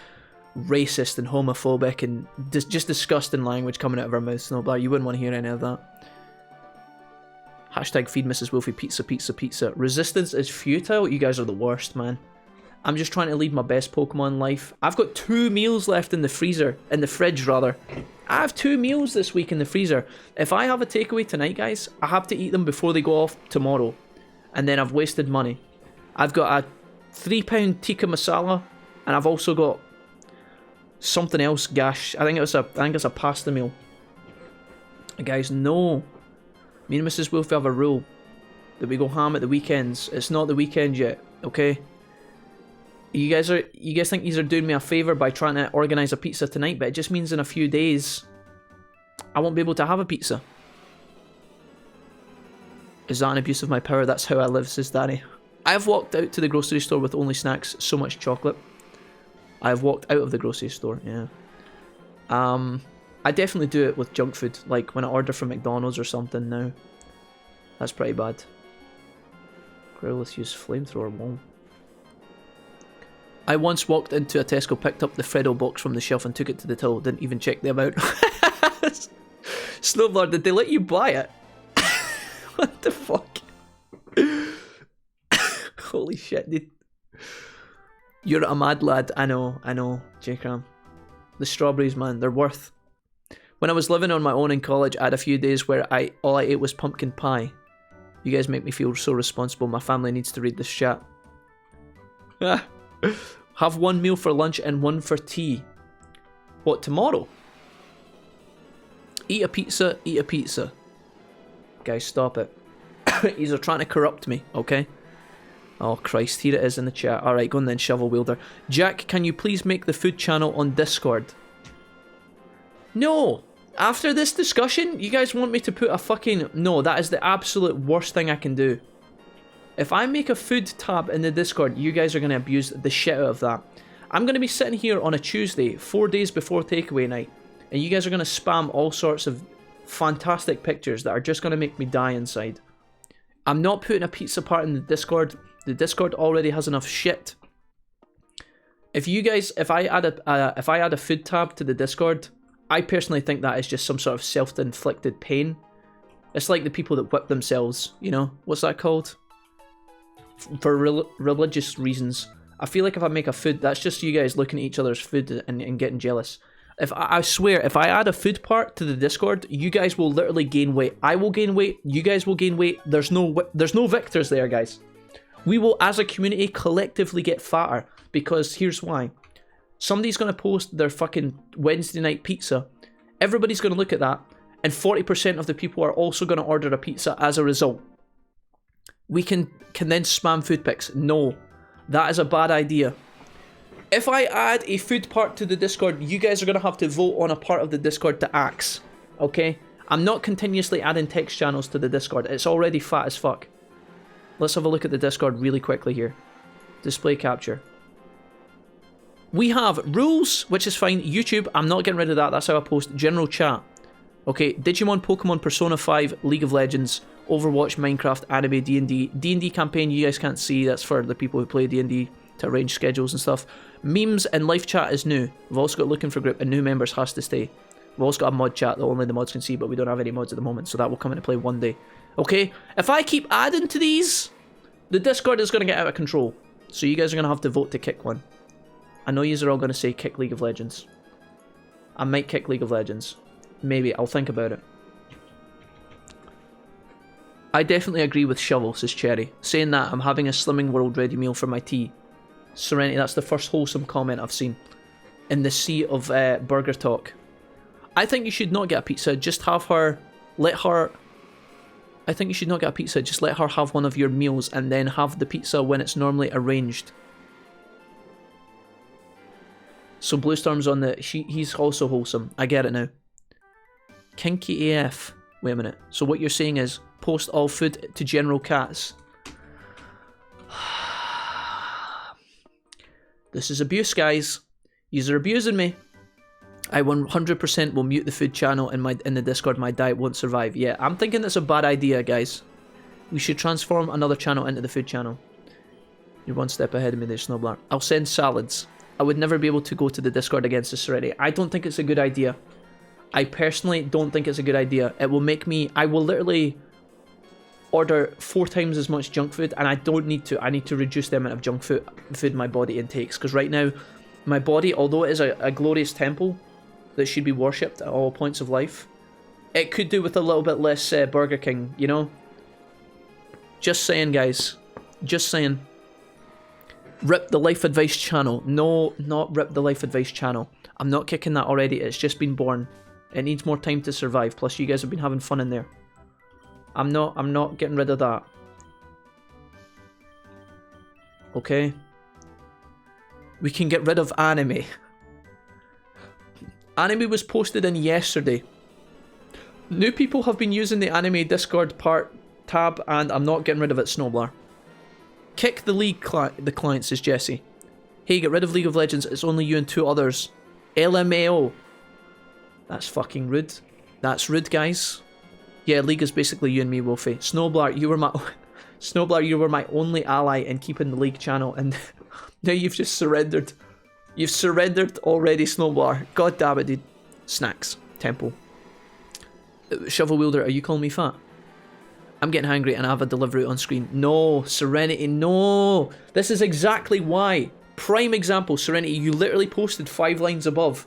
racist and homophobic and just disgusting language coming out of her mouth. Snowbar, you wouldn't want to hear any of that. Hashtag feed Mrs. Wolfie pizza. Resistance is futile. You guys are the worst, man. I'm just trying to lead my best Pokemon life. I've got 2 meals left in the freezer. In the fridge, rather. I have 2 meals this week in the freezer. If I have a takeaway tonight, guys, I have to eat them before they go off tomorrow. And then I've wasted money. I've got a £3 tikka masala. And I've also got something else, gosh. I think it's a pasta meal. Guys, no. Me and Mrs. Wolf have a rule that we go ham at the weekends. It's not the weekend yet, okay? You guys think these are doing me a favour by trying to organise a pizza tonight, but it just means in a few days I won't be able to have a pizza. Is that an abuse of my power? That's how I live, says Danny. I've walked out to the grocery store with only snacks, so much chocolate. I've walked out of the grocery store, yeah. I definitely do it with junk food, like when I order from McDonald's or something now. That's pretty bad. Growlithe used flamethrower, wall. I once walked into a Tesco, picked up the Freddo box from the shelf and took it to the till, didn't even check the amount. Snowblood, did they let you buy it? What the fuck? Holy shit, dude. You're a mad lad. I know, J-Cram. The strawberries, man, they're worth. When I was living on my own in college, I had a few days where all I ate was pumpkin pie. You guys make me feel so responsible. My family needs to read this chat. Have 1 meal for lunch and 1 for tea. What, tomorrow? Eat a pizza. Guys, stop it. He's trying to corrupt me, okay? Oh Christ, here it is in the chat. Alright, go on then, shovel wielder. Jack, can you please make the food channel on Discord? No! After this discussion, you guys want me to put a fucking... No, that is the absolute worst thing I can do. If I make a food tab in the Discord, you guys are going to abuse the shit out of that. I'm going to be sitting here on a Tuesday, 4 days before takeaway night, and you guys are going to spam all sorts of fantastic pictures that are just going to make me die inside. I'm not putting a pizza part in the Discord. The Discord already has enough shit. If I add a food tab to the Discord, I personally think that is just some sort of self-inflicted pain. It's like the people that whip themselves, you know? What's that called? For religious reasons. I feel like if I make a food, that's just you guys looking at each other's food and getting jealous. I swear, if I add a food part to the Discord, you guys will literally gain weight. I will gain weight, you guys will gain weight. There's no victors there, guys. We will, as a community, collectively get fatter. Because here's why. Somebody's going to post their fucking Wednesday night pizza. Everybody's going to look at that. And 40% of the people are also going to order a pizza as a result. We can then spam food pics. No. That is a bad idea. If I add a food part to the Discord, you guys are going to have to vote on a part of the Discord to axe. Okay? I'm not continuously adding text channels to the Discord. It's already fat as fuck. Let's have a look at the Discord really quickly here. Display capture. We have rules, which is fine. YouTube, I'm not getting rid of that. That's how I post. General chat. Okay, Digimon, Pokemon, Persona 5, League of Legends, Overwatch, Minecraft, Anime, D&D. D&D campaign, you guys can't see. That's for the people who play D&D to arrange schedules and stuff. Memes and live chat is new. We've also got looking for group and new members has to stay. We've also got a mod chat that only the mods can see, but we don't have any mods at the moment, so that will come into play one day. Okay, if I keep adding to these, the Discord is going to get out of control. So you guys are going to have to vote to kick one. I know yous are all going to say kick League of Legends. I might kick League of Legends. Maybe, I'll think about it. I definitely agree with Shovel, says Cherry. Saying that, I'm having a Slimming World ready meal for my tea. Serenity, that's the first wholesome comment I've seen. In the sea of burger talk. I think you should not get a pizza, just have her... Let her... I think you should not get a pizza, just let her have one of your meals and then have the pizza when it's normally arranged. So Bluestorm's on the... He's also wholesome. I get it now. Kinky AF. Wait a minute. So what you're saying is, post all food to general cats. This is abuse, guys. You're abusing me. I 100% will mute the food channel in the Discord. My diet won't survive. Yeah, I'm thinking that's a bad idea, guys. We should transform another channel into the food channel. You're one step ahead of me there, Snowblar. I'll send salads. I would never be able to go to the Discord against the Serenity. I don't think it's a good idea. I personally don't think it's a good idea. It will make me... I will literally order 4 times as much junk food, and I don't need to. I need to reduce the amount of junk food my body intakes. Because right now, my body, although it is a glorious temple that should be worshipped at all points of life, it could do with a little bit less Burger King, you know? Just saying, guys. Just saying. Rip the Life Advice channel. No, not rip the Life Advice channel. I'm not kicking that already. It's just been born. It needs more time to survive. Plus, you guys have been having fun in there. I'm not getting rid of that. Okay. We can get rid of anime. Anime was posted in yesterday. New people have been using the anime Discord tab, and I'm not getting rid of it, Snowblar. Kick the league the client, says Jesse. Hey, get rid of League of Legends. It's only you and 2 others. LMAO. That's fucking rude. That's rude, guys. Yeah, League is basically you and me, Wolfie. Snowblar, you were my only ally in keeping the League channel, and now you've just surrendered. You've surrendered already, Snowblar. God damn it, dude. Snacks. Temple. Shovel Wielder, are you calling me fat? I'm getting hungry and I have a delivery on screen. No, Serenity, no. This is exactly why. Prime example, Serenity, you literally posted 5 lines above.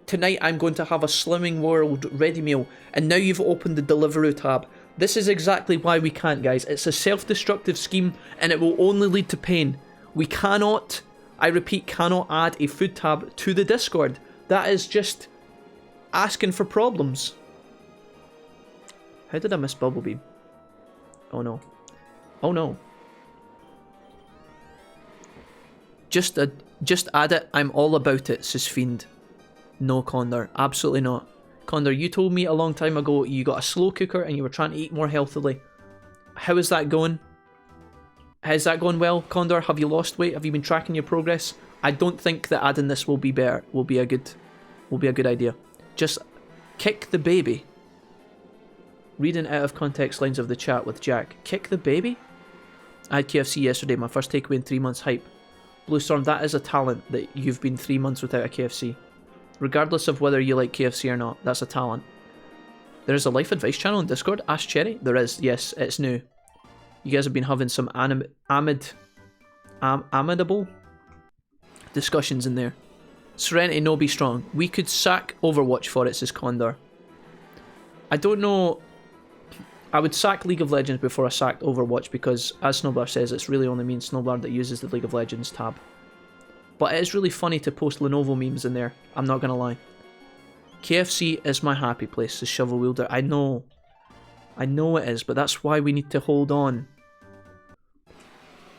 Tonight I'm going to have a Slimming World ready meal, and now you've opened the Deliveroo tab. This is exactly why we can't, guys. It's a self-destructive scheme, and it will only lead to pain. We cannot, I repeat, cannot add a food tab to the Discord. That is just asking for problems. How did I miss Bubblebeam? Oh no. Oh no. Just add it. I'm all about it, says Fiend. No, Condor. Absolutely not. Condor, you told me a long time ago you got a slow cooker and you were trying to eat more healthily. How is that going? Has that gone well, Condor? Have you lost weight? Have you been tracking your progress? I don't think that adding this will be better. Will be a good idea. Just kick the baby. Reading out of context lines of the chat with Jack. Kick the baby? I had KFC yesterday, my first takeaway in 3 months. Hype. Bluestorm, that is a talent that you've been 3 months without a KFC. Regardless of whether you like KFC or not, that's a talent. There is a Life Advice channel on Discord. Ask Cherry. There is, yes, it's new. You guys have been having some amicable discussions in there. Serenity, no, be strong. We could sack Overwatch for it, says Condor. I don't know. I would sack League of Legends before I sacked Overwatch because, as Snowblar says, it's really only me and Snowblar that uses the League of Legends tab. But it is really funny to post Lenovo memes in there, I'm not gonna lie. KFC is my happy place, says Shovel Wielder. I know it is, but that's why we need to hold on.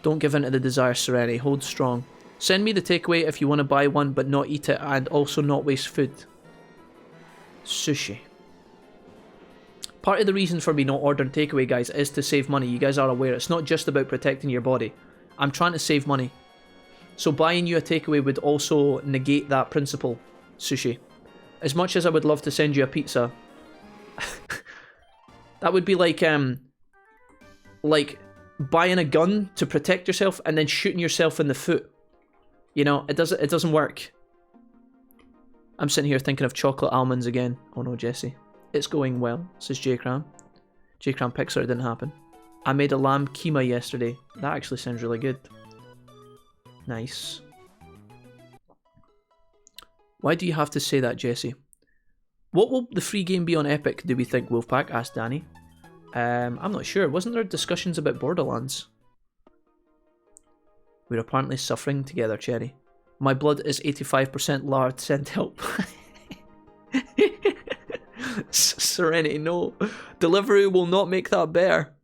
Don't give in to the desire, Serenity. Hold strong. Send me the takeaway if you want to buy one, but not eat it, and also not waste food. Sushi. Part of the reason for me not ordering takeaway, guys, is to save money. You guys are aware. It's not just about protecting your body. I'm trying to save money. So buying you a takeaway would also negate that principle, Sushi. As much as I would love to send you a pizza, that would be like buying a gun to protect yourself and then shooting yourself in the foot. You know, it doesn't work. I'm sitting here thinking of chocolate almonds again. Oh no, Jesse. It's going well, says J-Cram. J-Cram Pixar, it didn't happen. I made a lamb keema yesterday. That actually sounds really good. Nice. Why do you have to say that, Jesse? What will the free game be on Epic, do we think, Wolfpack? Asked Danny. I'm not sure. Wasn't there discussions about Borderlands? We're apparently suffering together, Cherry. My blood is 85% lard. Send help. Serenity, no. Delivery will not make that better.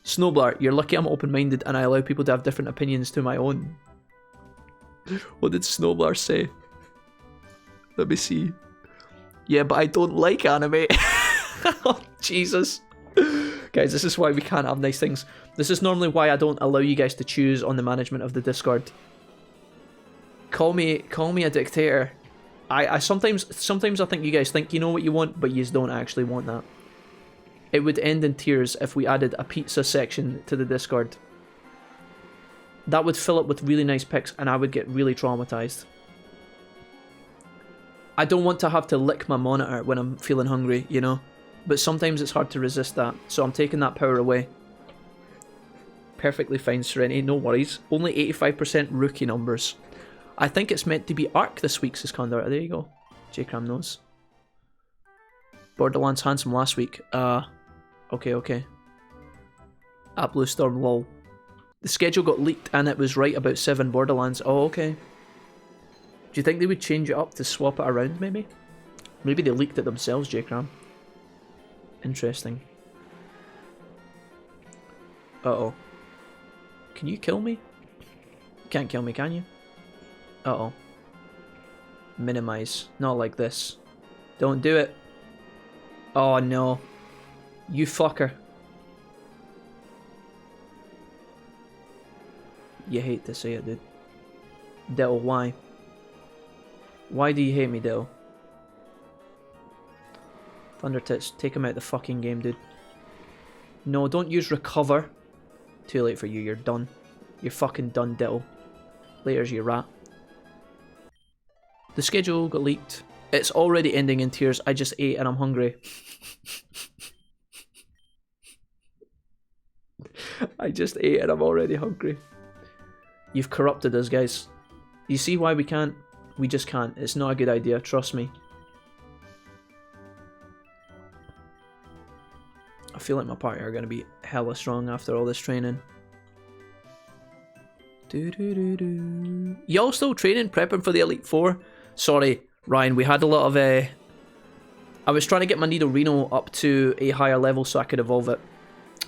Snowblar, you're lucky I'm open-minded and I allow people to have different opinions to my own. What did Snowblar say? Let me see. Yeah, but I don't like anime. Oh, Jesus. Guys, this is why we can't have nice things. This is normally why I don't allow you guys to choose on the management of the Discord. Call me a dictator. I sometimes I think you guys think you know what you want, but you don't actually want that. It would end in tears if we added a pizza section to the Discord. That would fill up with really nice pics and I would get really traumatized. I don't want to have to lick my monitor when I'm feeling hungry, you know? But sometimes it's hard to resist that, so I'm taking that power away. Perfectly fine, Serenity, no worries. Only 85% rookie numbers. I think it's meant to be Arc this week, says Condor. There you go. J-Cram knows. Borderlands handsome last week. Okay. At Blue Storm, lol. The schedule got leaked and it was right about 7 Borderlands. Oh, okay. Do you think they would change it up to swap it around, maybe? Maybe they leaked it themselves, J-Cram. Interesting. Uh-oh. Can you kill me? You can't kill me, can you? Uh-oh. Minimize. Not like this. Don't do it. Oh, no. You fucker. You hate to say it, dude. Diddle, why? Why do you hate me, Diddle? Thunder Tits, take him out of the fucking game, dude. No, don't use recover. Too late for you, you're done. You're fucking done, Diddle. Later's you rat. The schedule got leaked. It's already ending in tears. I just ate and I'm hungry. I just ate and I'm already hungry. You've corrupted us, guys. You see why we can't? We just can't. It's not a good idea, trust me. I feel like my party are going to be hella strong after all this training. Y'all still training, prepping for the Elite Four? Sorry, Ryan, we had a lot of... I was trying to get my Nido Reno up to a higher level so I could evolve it.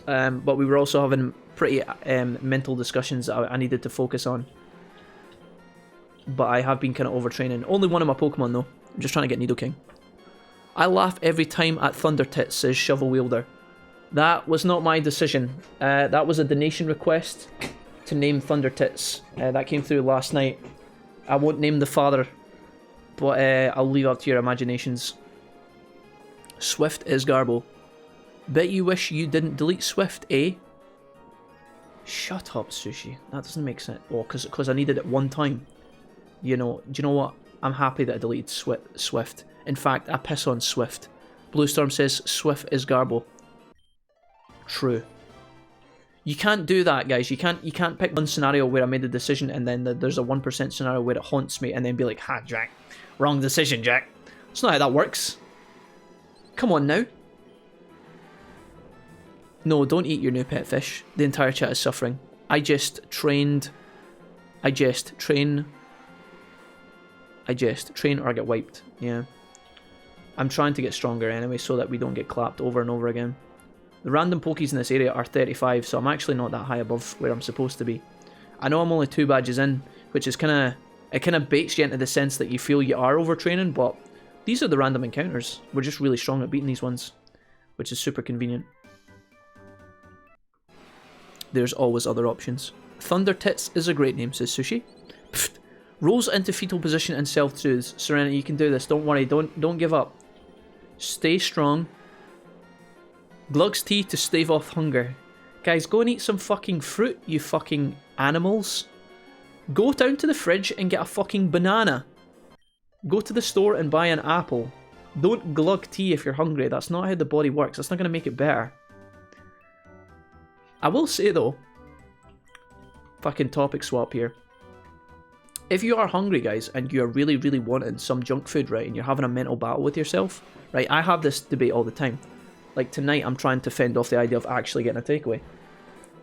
But we were also having pretty mental discussions that I needed to focus on. But I have been kind of overtraining. Only one of my Pokemon though. I'm just trying to get Nidoking. I laugh every time at Thunder Tits, says Shovel Wielder. That was not my decision. That was a donation request to name Thunder Tits. That came through last night. I won't name the father, but I'll leave up to your imaginations. Swift is Garbo. Bet you wish you didn't delete Swift, eh? Shut up, Sushi. That doesn't make sense. Oh, because I needed it one time. You know, do you know what? I'm happy that I deleted Swift. In fact, I piss on Swift. Bluestorm says Swift is Garbo. True. You can't do that, guys. You can't pick one scenario where I made a decision and then there's a 1% scenario where it haunts me and then be like, ha, Jack. Wrong decision, Jack. That's not how that works. Come on now. No, don't eat your new pet fish. The entire chat is suffering. I just train or I get wiped. Yeah. I'm trying to get stronger anyway so that we don't get clapped over and over again. The random Pokies in this area are 35, so I'm actually not that high above where I'm supposed to be. I know I'm only 2 badges in, which is kind of baits you into the sense that you feel you are overtraining, but these are the random encounters. We're just really strong at beating these ones, which is super convenient. There's always other options. Thunder Tits is a great name, says Sushi. Pfft. Rolls into fetal position and self-soothes. Serenity, you can do this. Don't worry. Don't give up. Stay strong. Glug's tea to stave off hunger. Guys, go and eat some fucking fruit, you fucking animals. Go down to the fridge and get a fucking banana. Go to the store and buy an apple. Don't glug tea if you're hungry. That's not how the body works. That's not going to make it better. I will say though, fucking topic swap here. If you are hungry, guys, and you're really, really wanting some junk food, right, and you're having a mental battle with yourself, right, I have this debate all the time. Like tonight, I'm trying to fend off the idea of actually getting a takeaway.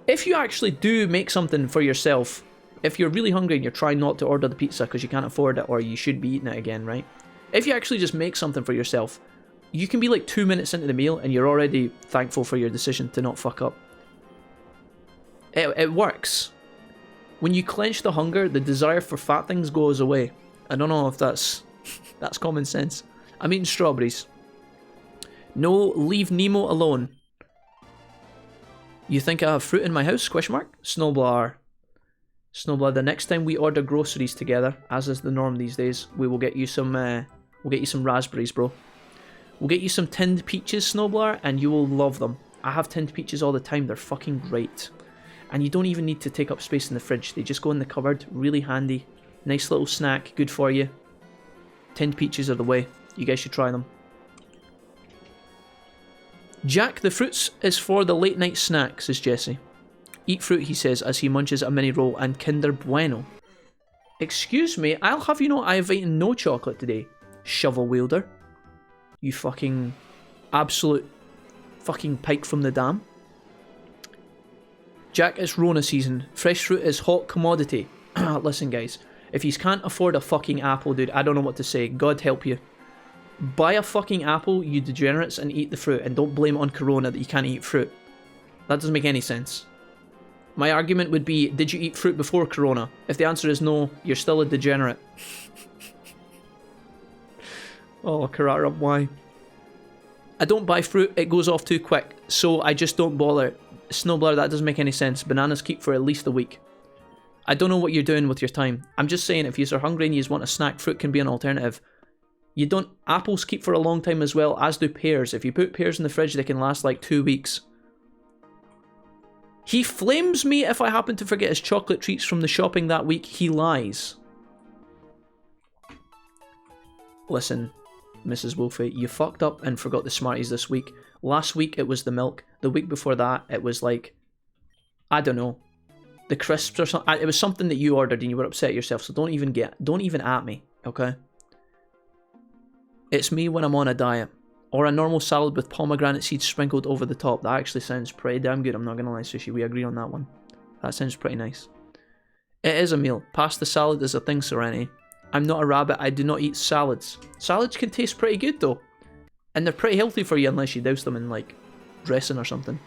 If you actually do make something for yourself, if you're really hungry and you're trying not to order the pizza because you can't afford it or you should be eating it again, right? If you actually just make something for yourself, you can be like 2 minutes into the meal and you're already thankful for your decision to not fuck up. It works. When you clench the hunger, the desire for fat things goes away. I don't know if that's common sense. I'm eating strawberries. No, leave Nemo alone. You think I have fruit in my house? Question mark. Snowblar. Snowblar, the next time we order groceries together, as is the norm these days, we will get you some raspberries, bro. We'll get you some tinned peaches, Snowblar, and you will love them. I have tinned peaches all the time. They're fucking great. And you don't even need to take up space in the fridge. They just go in the cupboard. Really handy. Nice little snack. Good for you. Tinned peaches are the way. You guys should try them. Jack, the fruits is for the late night snack, says Jesse. Eat fruit, he says, as he munches a mini roll and Kinder Bueno. Excuse me, I'll have you know I have eaten no chocolate today, shovel wielder. You fucking absolute fucking pike from the dam. Jack, it's Rona season. Fresh fruit is hot commodity. Listen, guys, if you can't afford a fucking apple, dude, I don't know what to say. God help you. Buy a fucking apple, you degenerates, and eat the fruit, and don't blame it on Corona that you can't eat fruit. That doesn't make any sense. My argument would be, did you eat fruit before Corona? If the answer is no, you're still a degenerate. Oh, Karara, why? I don't buy fruit, it goes off too quick, so I just don't bother. Snowblower, that doesn't make any sense. Bananas keep for at least a week. I don't know what you're doing with your time. I'm just saying, if you're hungry and you just want a snack, fruit can be an alternative. You don't... Apples keep for a long time as well, as do pears. If you put pears in the fridge, they can last like 2 weeks. He flames me if I happen to forget his chocolate treats from the shopping that week. He lies. Listen, Mrs. Wolfie, you fucked up and forgot the Smarties this week. Last week it was the milk. The week before that it was like, I don't know, the crisps or something. It was something that you ordered and you were upset yourself. So don't even at me, okay? It's me when I'm on a diet. Or a normal salad with pomegranate seeds sprinkled over the top. That actually sounds pretty damn good. I'm not going to lie, Sushi. We agree on that one. That sounds pretty nice. It is a meal. Pasta salad is a thing, Serenity. I'm not a rabbit. I do not eat salads. Salads can taste pretty good, though. And they're pretty healthy for you unless you douse them in, like, dressing or something.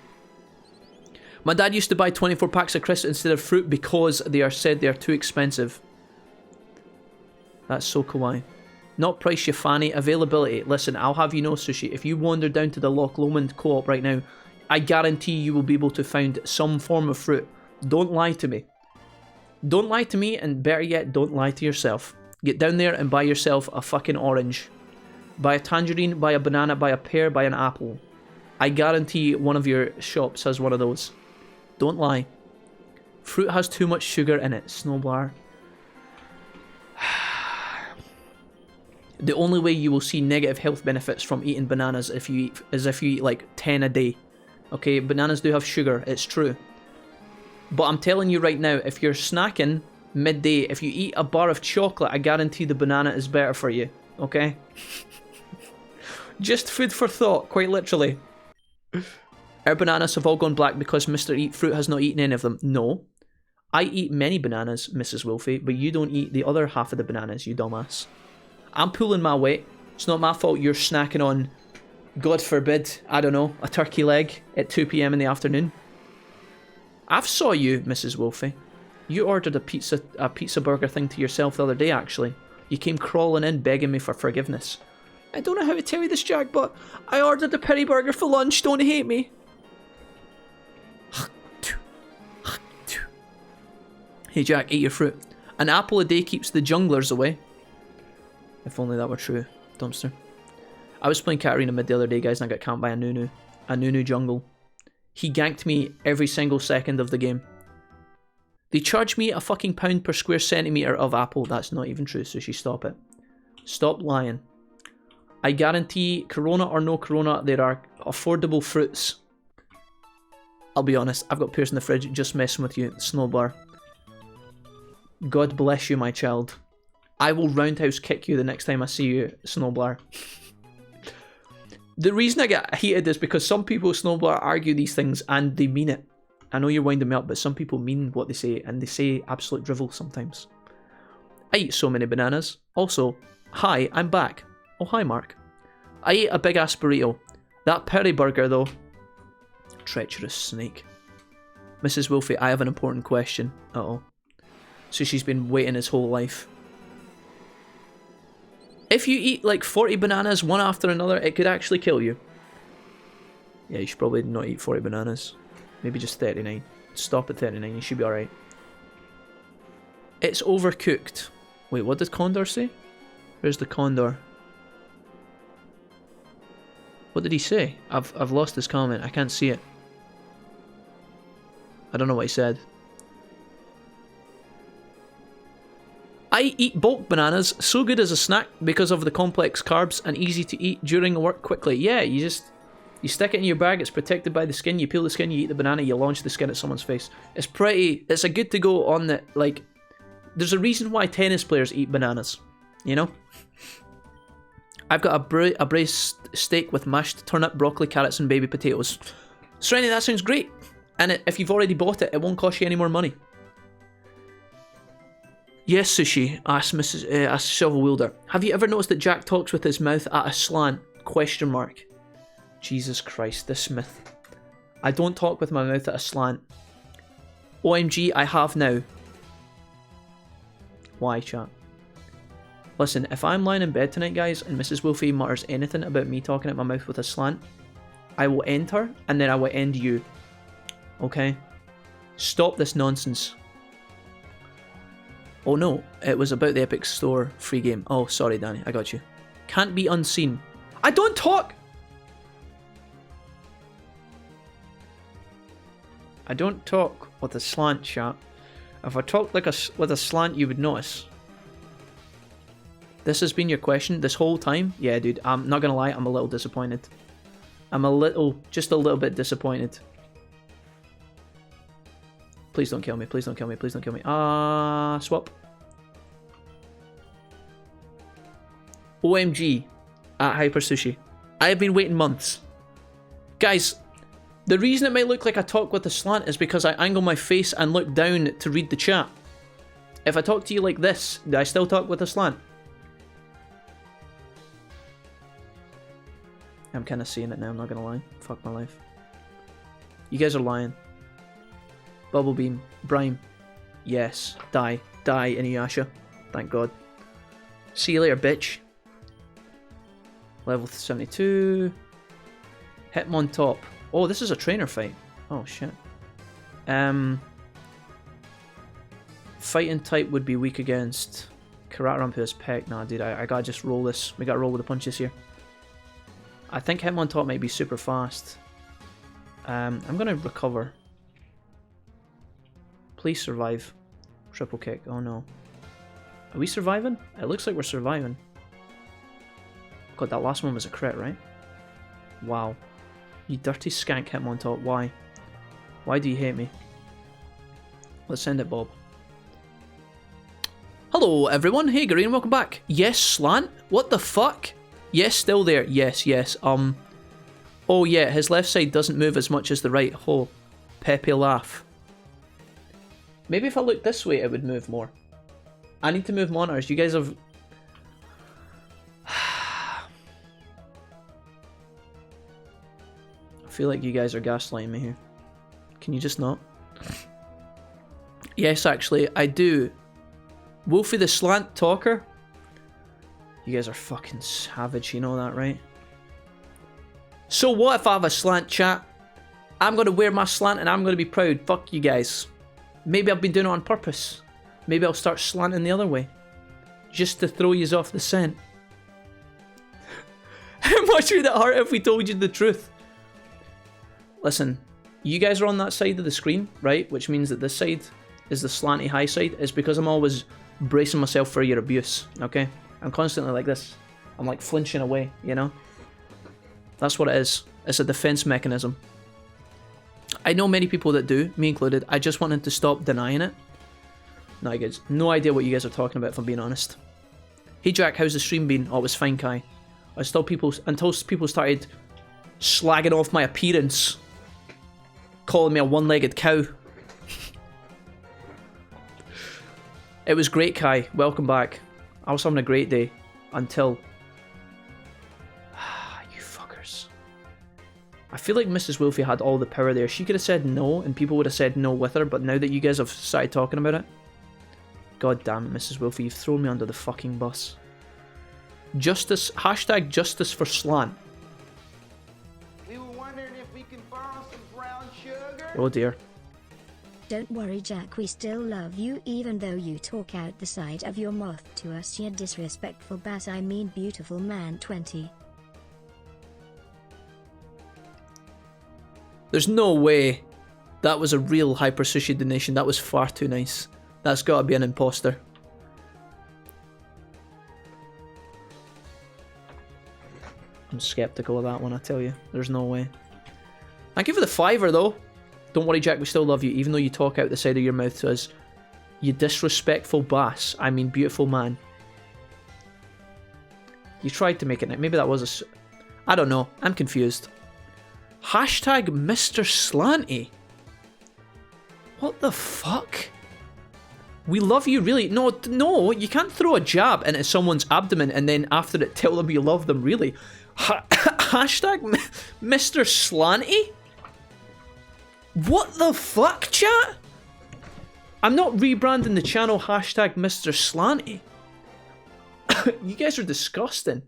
My dad used to buy 24 packs of crisps instead of fruit because they are said they are too expensive. That's so kawaii. Not price, you fanny. Availability. Listen, I'll have you know, Sushi, if you wander down to the Loch Lomond Co-op right now, I guarantee you will be able to find some form of fruit. Don't lie to me. Don't lie to me, and better yet, don't lie to yourself. Get down there and buy yourself a fucking orange. Buy a tangerine, buy a banana, buy a pear, buy an apple. I guarantee one of your shops has one of those. Don't lie. Fruit has too much sugar in it, Snowblower. The only way you will see negative health benefits from eating bananas is if you eat like 10 a day. Okay, bananas do have sugar, it's true. But I'm telling you right now, if you're snacking midday, if you eat a bar of chocolate, I guarantee the banana is better for you. Okay? Just food for thought, quite literally. Our bananas have all gone black because Mr. Eat Fruit has not eaten any of them. No. I eat many bananas, Mrs. Wolfie, but you don't eat the other half of the bananas, you dumbass. I'm pulling my weight. It's not my fault you're snacking on, God forbid, I don't know, a turkey leg at 2 PM in the afternoon. I've saw you, Mrs. Wolfie. You ordered a pizza burger thing to yourself the other day, actually. You came crawling in begging me for forgiveness. I don't know how to tell you this, Jack, but I ordered a peri burger for lunch. Don't hate me. Hey, Jack, eat your fruit. An apple a day keeps the junglers away. If only that were true, dumpster. I was playing Katarina mid the other day, guys, and I got camped by a Nunu. A Nunu jungle. He ganked me every single second of the game. They charge me a fucking £1 per square centimetre of apple. That's not even true, Sushi. Stop it. Stop lying. I guarantee, Corona or no Corona, there are affordable fruits. I'll be honest, I've got pears in the fridge just messing with you, Snowbar. God bless you, my child. I will roundhouse kick you the next time I see you, Snowblower. The reason I get heated is because some people, Snowblower, argue these things and they mean it. I know you're winding me up, but some people mean what they say and they say absolute drivel sometimes. I eat so many bananas. Also, hi, I'm back. Oh, hi, Mark. I ate a big-ass burrito. That peri burger, though. Treacherous snake. Mrs. Wolfie, I have an important question. Uh-oh. So she's been waiting his whole life. If you eat like 40 bananas one after another, it could actually kill you. Yeah, you should probably not eat 40 bananas. Maybe just 39. Stop at 39, you should be alright. It's overcooked. Wait, what did Condor say? Where's the Condor? What did he say? I've lost his comment. I can't see it. I don't know what he said. I eat bulk bananas, so good as a snack because of the complex carbs and easy to eat during work quickly. Yeah, you stick it in your bag, it's protected by the skin, you peel the skin, you eat the banana, you launch the skin at someone's face. It's a good to go on the, like, there's a reason why tennis players eat bananas, you know? I've got a braised steak with mashed turnip, broccoli, carrots and baby potatoes. Serenity, that sounds great. And if you've already bought it, it won't cost you any more money. Yes, Sushi, asked asked Shovel Wielder. Have you ever noticed that Jack talks with his mouth at a slant? Question mark. Jesus Christ, this myth. I don't talk with my mouth at a slant. OMG, I have now. Why, chat? Listen, if I'm lying in bed tonight, guys, and Mrs. Wolfie mutters anything about me talking at my mouth with a slant, I will end her, and then I will end you. Okay? Stop this nonsense. Oh no, it was about the Epic Store free game. Oh, sorry, Danny, I got you. Can't be unseen. I don't talk! I don't talk with a slant, chat. If I talked like with a slant, you would notice. This has been your question this whole time? Yeah, dude, I'm not gonna lie, I'm a little disappointed. Just a little bit disappointed. Please don't kill me, please don't kill me, please don't kill me. Swap. OMG at Hyper Sushi. I have been waiting months. Guys, the reason it might look like I talk with a slant is because I angle my face and look down to read the chat. If I talk to you like this, do I still talk with a slant? I'm kind of seeing it now, I'm not gonna lie. Fuck my life. You guys are lying. Bubble Beam. Brime. Yes. Die. Die, Inuyasha. Thank God. See you later, bitch. Level 72. Hitmon top. Oh, this is a trainer fight. Oh, shit. Fighting type would be weak against Karatamp who has Peck. Nah, dude, I gotta just roll this. We gotta roll with the punches here. I think Hitmon top might be super fast. I'm gonna recover. Please survive. Triple kick. Oh no. Are we surviving? It looks like we're surviving. God, that last one was a crit, right? Wow. You dirty skank, Hitmon top. Why? Why do you hate me? Let's send it, Bob. Hello, everyone. Hey, Green, welcome back. Yes, slant? What the fuck? Yes, still there. Yes, yes. Oh yeah, his left side doesn't move as much as the right. Oh, Pepe laugh. Maybe if I look this way, it would move more. I need to move monitors. You guys have... I feel like you guys are gaslighting me here. Can you just not? Yes, actually, I do. Wolfie the slant talker? You guys are fucking savage, you know that, right? So what if I have a slant, chat? I'm going to wear my slant and I'm going to be proud. Fuck you guys. Maybe I've been doing it on purpose. Maybe I'll start slanting the other way. Just to throw yous off the scent. How much would it hurt if we told you the truth? Listen, you guys are on that side of the screen, right? Which means that this side is the slanty high side. It's because I'm always bracing myself for your abuse, okay? I'm constantly like this. I'm like flinching away, you know? That's what it is. It's a defense mechanism. I know many people that do, me included. I just wanted to stop denying it. No, I guys, no idea what you guys are talking about, if I'm being honest. Hey Jack, how's the stream been? Oh, it was fine, Kai. Until people started slagging off my appearance, calling me a one-legged cow. It was great, Kai. Welcome back. I was having a great day until... you fuckers. I feel like Mrs. Wolfie had all the power there. She could have said no, and people would have said no with her, but now that you guys have started talking about it... God damn it, Mrs. Wolfie, you've thrown me under the fucking bus. Justice, hashtag justice for slant. We were wondering if we can borrow some brown sugar. Oh dear. Don't worry, Jack, we still love you even though you talk out the side of your mouth to us, you disrespectful bass, I mean beautiful man 20. There's no way that was a real Hyper Sushi donation. That was far too nice. That's gotta be an imposter. I'm skeptical of that one, I tell you. There's no way. Thank you for the $5 though. Don't worry, Jack, we still love you, even though you talk out the side of your mouth to us. You disrespectful bass. I mean beautiful man. You tried to make it. Maybe that was a... I don't know. I'm confused. Hashtag Mr. Slanty. What the fuck? We love you, really? No, you can't throw a jab into someone's abdomen and then after it tell them you love them, really. Hashtag Mr. Slanty? What the fuck, chat? I'm not rebranding the channel hashtag Mr. Slanty. You guys are disgusting.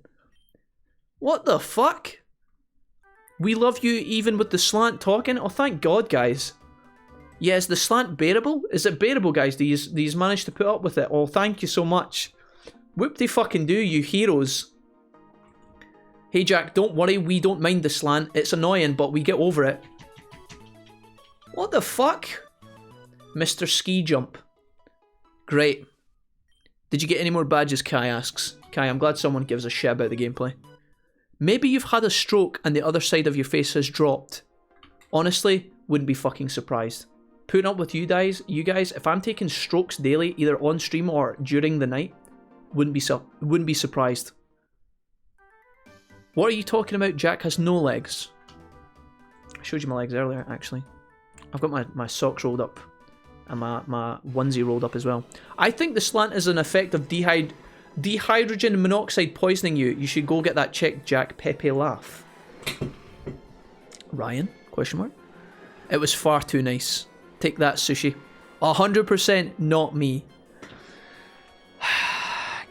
What the fuck? We love you even with the slant talking? Oh, thank God, guys. Yeah, is the slant bearable? Is it bearable, guys? Do you manage to put up with it? Oh, thank you so much. Whoop-de-fucking-do, you heroes. Hey, Jack, don't worry. We don't mind the slant. It's annoying, but we get over it. What the fuck? Mr. Ski Jump. Great. Did you get any more badges, Kai asks. Kai, I'm glad someone gives a shit about the gameplay. Maybe you've had a stroke and the other side of your face has dropped. Honestly, wouldn't be fucking surprised. Putting up with you guys, if I'm taking strokes daily, either on stream or during the night, wouldn't be surprised. What are you talking about? Jack has no legs. I showed you my legs earlier, actually. I've got my socks rolled up. And my onesie rolled up as well. I think the slant is an effect of dihydrogen monoxide poisoning you. You should go get that checked, Jack. Pepe laugh. Ryan? Question mark? It was far too nice. Take that, Sushi. 100% not me.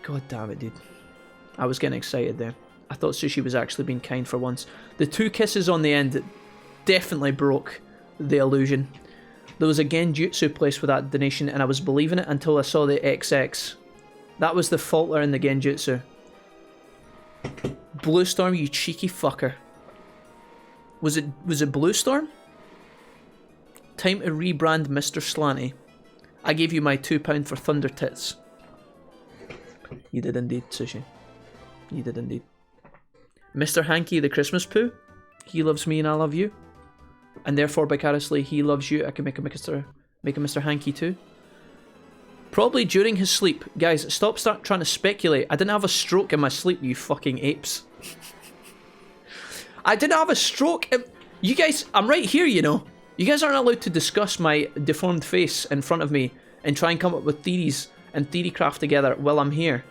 God damn it, dude. I was getting excited there. I thought Sushi was actually being kind for once. The 2 kisses on the end definitely broke the illusion. There was a genjutsu placed with that donation and I was believing it until I saw the XX. That was the falter in the genjutsu. Blue Storm, you cheeky fucker. Was it Blue Storm? Time to rebrand Mr. Slanty. I gave you my £2 for Thunder Tits. You did indeed, Sushi. You did indeed. Mr. Hanky the Christmas Poo. He loves me and I love you. And therefore, vicariously, he loves you. I can make a Mr. Hanky too. Probably during his sleep. Guys, stop trying to speculate. I didn't have a stroke in my sleep, you fucking apes. I didn't have a stroke. You guys, I'm right here, you know. You guys aren't allowed to discuss my deformed face in front of me and try and come up with theories and theory craft together while I'm here.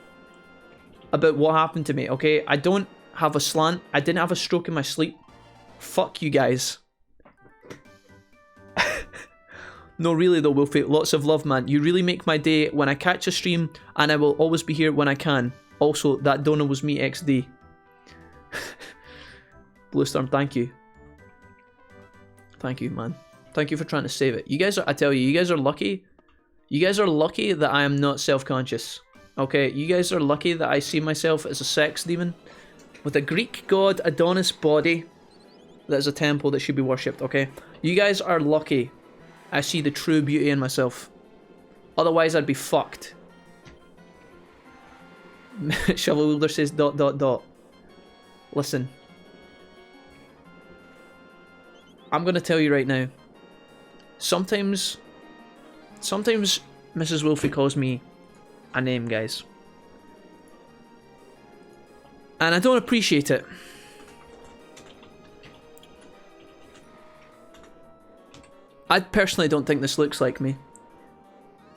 About what happened to me, okay? I don't have a slant. I didn't have a stroke in my sleep. Fuck you guys. No, really though, Wolfie, lots of love, man. You really make my day when I catch a stream, and I will always be here when I can. Also, that donor was me XD. Bluestorm, thank you. Thank you, man. Thank you for trying to save it. You guys are, I tell you, you guys are lucky. You guys are lucky that I am not self-conscious. Okay, you guys are lucky that I see myself as a sex demon with a Greek god Adonis body that is a temple that should be worshipped, okay? You guys are lucky I see the true beauty in myself. Otherwise, I'd be fucked. Shovel Wielder says ... Listen. I'm gonna tell you right now. Sometimes Mrs. Wolfie calls me a name, guys. And I don't appreciate it. I personally don't think this looks like me.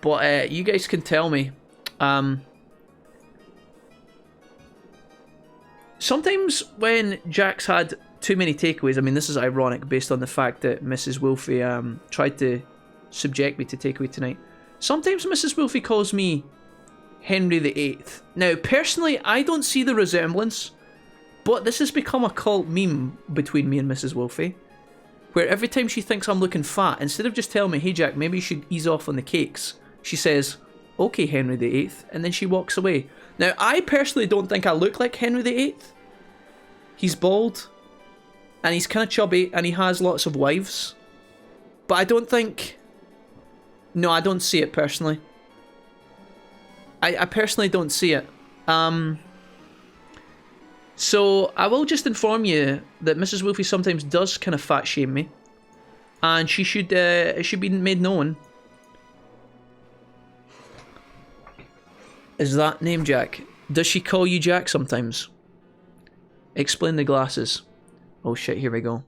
But you guys can tell me. Sometimes when Jack's had too many takeaways, I mean this is ironic based on the fact that Mrs. Wolfie tried to subject me to takeaway tonight. Sometimes Mrs. Wolfie calls me Henry VIII. Now personally I don't see the resemblance, but this has become a cult meme between me and Mrs. Wolfie. where every time she thinks I'm looking fat, instead of just telling me, hey Jack, maybe you should ease off on the cakes, she says, okay, Henry VIII, and then she walks away. Now, I personally don't think I look like Henry VIII. He's bald, and he's kind of chubby, and he has lots of wives. But I don't think... No, I don't see it personally. I personally don't see it. So, I will just inform you that Mrs. Wolfie sometimes does kind of fat shame me. And she should, it should be made known. Is that name Jack? Does she call you Jack sometimes? Explain the glasses. Oh shit, here we go.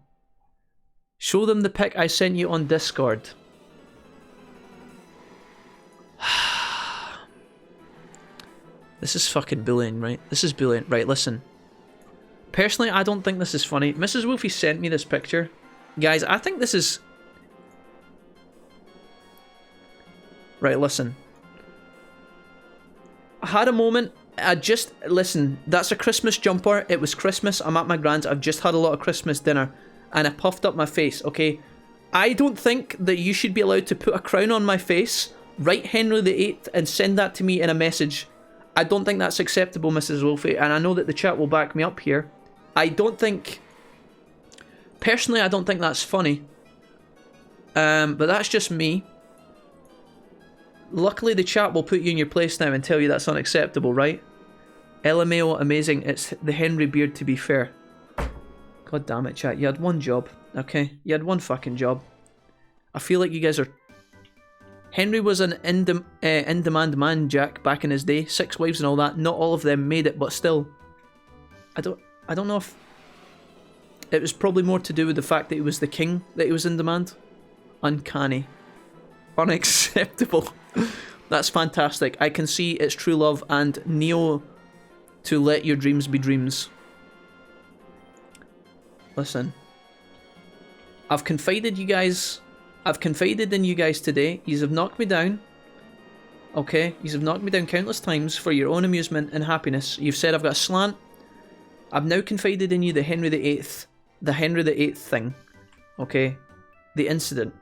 Show them the pic I sent you on Discord. This is fucking bullying, right? This is bullying. Right, listen. Personally, I don't think this is funny. Mrs. Wolfie sent me this picture. Guys, I think this is... Right, listen. I had a moment. Listen, that's a Christmas jumper. It was Christmas. I'm at my grand's. I've just had a lot of Christmas dinner. And I puffed up my face, okay? I don't think that you should be allowed to put a crown on my face, write Henry VIII, and send that to me in a message. I don't think that's acceptable, Mrs. Wolfie, and I know that the chat will back me up here. I don't think... Personally, I don't think that's funny. But that's just me. Luckily, the chat will put you in your place now and tell you that's unacceptable, right? LMAO, amazing. It's the Henry beard, to be fair. God damn it, chat. You had one job, okay? You had one fucking job. I feel like you guys are... Henry was an in-demand man, Jack, back in his day. 6 wives and all that. Not all of them made it, but still. I don't know if... It was probably more to do with the fact that he was the king that he was in demand. Uncanny. Unacceptable. That's fantastic. I can see it's true love and Neo to let your dreams be dreams. Listen. I've confided in you guys today. Yous have knocked me down. Okay? Yous have knocked me down countless times for your own amusement and happiness. You've said I've got a slant. I've now confided in you the Henry VIII thing. Okay? The incident.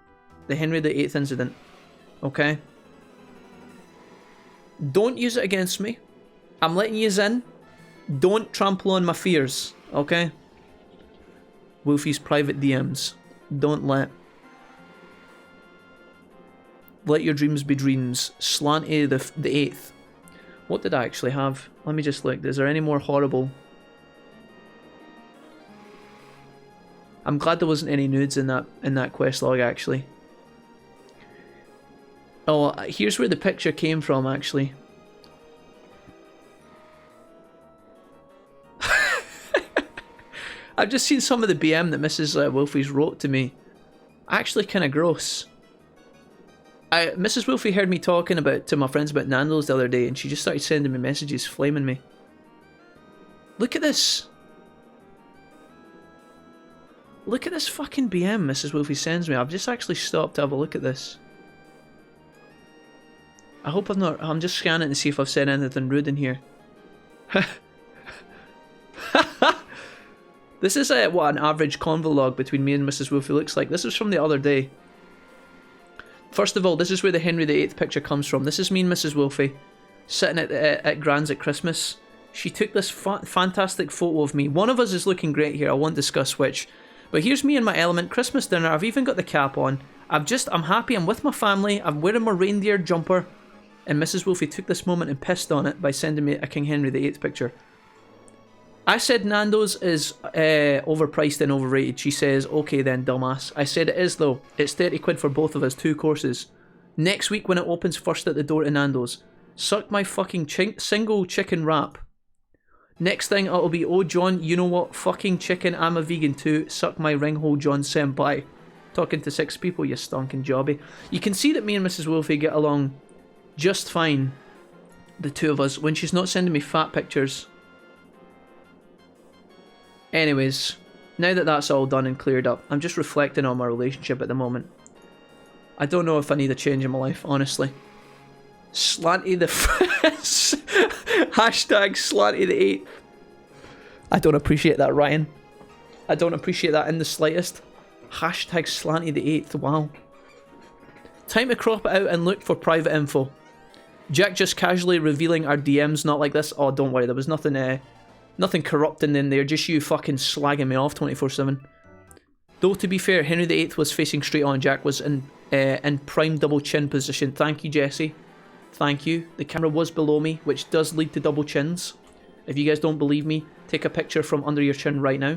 The Henry VIII incident. Okay? Don't use it against me. I'm letting yous in. Don't trample on my fears. Okay? Wolfie's private DMs. Don't let your dreams be dreams. Slanty the 8th. What did I actually have? Let me just look. Is there any more horrible? I'm glad there wasn't any nudes in that quest log actually. Oh, here's where the picture came from actually. I've just seen some of the BM that Mrs. Wolfie's wrote to me. Actually kind of gross. Mrs. Wolfie heard me talking to my friends about Nando's the other day and she just started sending me messages flaming me. Look at this. Look at this fucking BM Mrs. Wolfie sends me. I've just actually stopped to have a look at this. I hope I'm just scanning to see if I've said anything rude in here. This is what an average convo log between me and Mrs. Wolfie looks like. This is from the other day. First of all, this is where the Henry VIII picture comes from. This is me and Mrs. Wolfie sitting at Grand's at Christmas. She took this fantastic photo of me. One of us is looking great here. I won't discuss which. But here's me in my element. Christmas dinner. I've even got the cap on. I'm happy. I'm with my family. I'm wearing my reindeer jumper. And Mrs. Wolfie took this moment and pissed on it by sending me a King Henry VIII picture. I said Nando's is overpriced and overrated. She says, okay then, dumbass. I said it is though. It's 30 quid for both of us, 2 courses. Next week when it opens first at the door to Nando's. Suck my fucking single chicken wrap. Next thing it'll be, oh John, you know what? Fucking chicken, I'm a vegan too. Suck my ringhole John senpai. Talking to 6 people, you stonking jobby. You can see that me and Mrs. Wolfie get along just fine. The two of us. When she's not sending me fat pictures. Anyways, now that that's all done and cleared up, I'm just reflecting on my relationship at the moment. I don't know if I need a change in my life, honestly. Slanty the hashtag Slanty the 8th. I don't appreciate that, Ryan. I don't appreciate that in the slightest. Hashtag Slanty the 8th, wow. Time to crop it out and look for private info. Jack just casually revealing our DMs, not like this. Oh, don't worry, there was nothing nothing corrupting in there, just you fucking slagging me off 24/7. Though to be fair, Henry VIII was facing straight on, Jack was in prime double chin position. Thank you, Jesse. Thank you. The camera was below me, which does lead to double chins. If you guys don't believe me, take a picture from under your chin right now.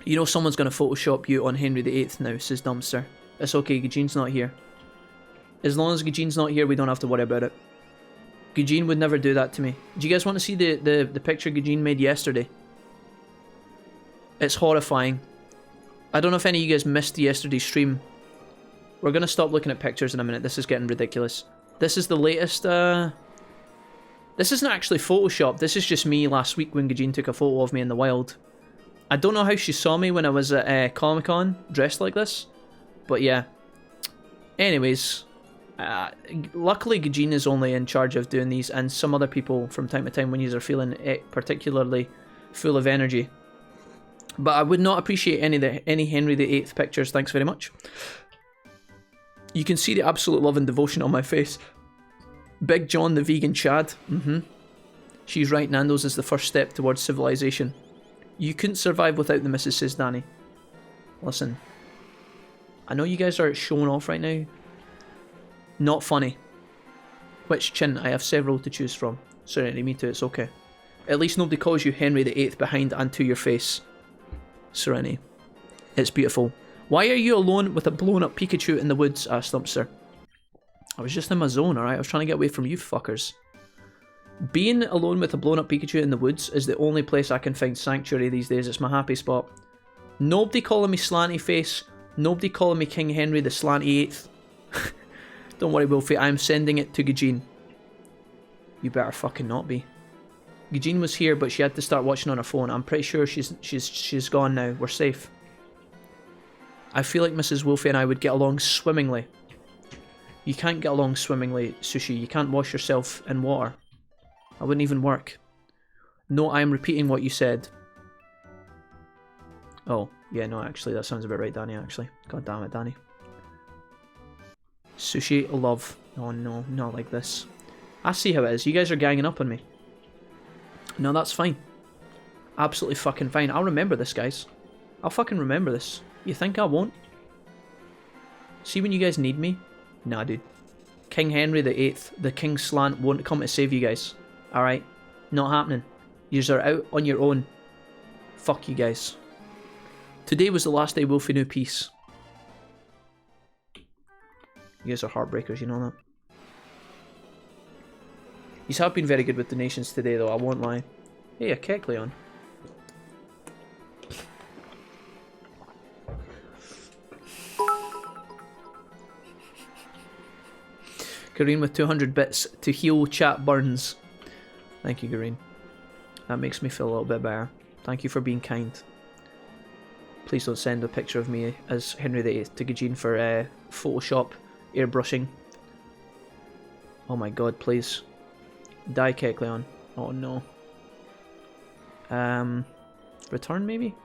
You know someone's going to Photoshop you on Henry VIII now, says Dumpster. It's okay, Eugene's not here. As long as Eugene's not here, we don't have to worry about it. Eugene would never do that to me. Do you guys want to see the picture Eugene made yesterday? It's horrifying. I don't know if any of you guys missed yesterday's stream. We're going to stop looking at pictures in a minute. This is getting ridiculous. This is the latest... This isn't actually Photoshopped. This is just me last week when Eugene took a photo of me in the wild. I don't know how she saw me when I was at Comic-Con dressed like this. But yeah. Anyways... luckily Eugene is only in charge of doing these, and some other people from time to time when you are feeling particularly full of energy. But I would not appreciate any Henry VIII pictures, thanks very much. You can see the absolute love and devotion on my face. Big John the vegan Chad. She's right, Nando's is the first step towards civilization. You couldn't survive without the missus, says Danny. Listen, I know you guys are showing off right now. Not funny. Which chin? I have several to choose from. Serenity, me too, it's okay. At least nobody calls you Henry VIII behind and to your face. Serenity. It's beautiful. Why are you alone with a blown up Pikachu in the woods? Asked Thumpster. I was just in my zone, alright? I was trying to get away from you fuckers. Being alone with a blown up Pikachu in the woods is the only place I can find sanctuary these days. It's my happy spot. Nobody calling me Slanty Face. Nobody calling me King Henry the Slanty 8th. Don't worry, Wolfie, I'm sending it to Eugene. You better fucking not be. Eugene was here, but she had to start watching on her phone. I'm pretty sure she's gone now. We're safe. I feel like Mrs. Wolfie and I would get along swimmingly. You can't get along swimmingly, Sushi. You can't wash yourself in water. That wouldn't even work. No, I am repeating what you said. Oh, yeah, no, actually, that sounds about right, Danny, actually. God damn it, Danny. Sushi, love. Oh no, not like this. I see how it is. You guys are ganging up on me. No, that's fine. Absolutely fucking fine. I'll remember this, guys. I'll fucking remember this. You think I won't? See when you guys need me? Nah, dude. King Henry VIII, the King Slant, won't come to save you guys. Alright? Not happening. Yous are out on your own. Fuck you guys. Today was the last day Wolfie knew peace. You guys are heartbreakers, you know that? He's have been very good with donations today, though, I won't lie. Hey, a Kecleon. Kareen with 200 bits to heal chat burns. Thank you, Kareen. That makes me feel a little bit better. Thank you for being kind. Please don't send a picture of me as Henry VIII to Eugene for Photoshop airbrushing. Oh my god, please. Die, Kecleon. Oh no. Return maybe?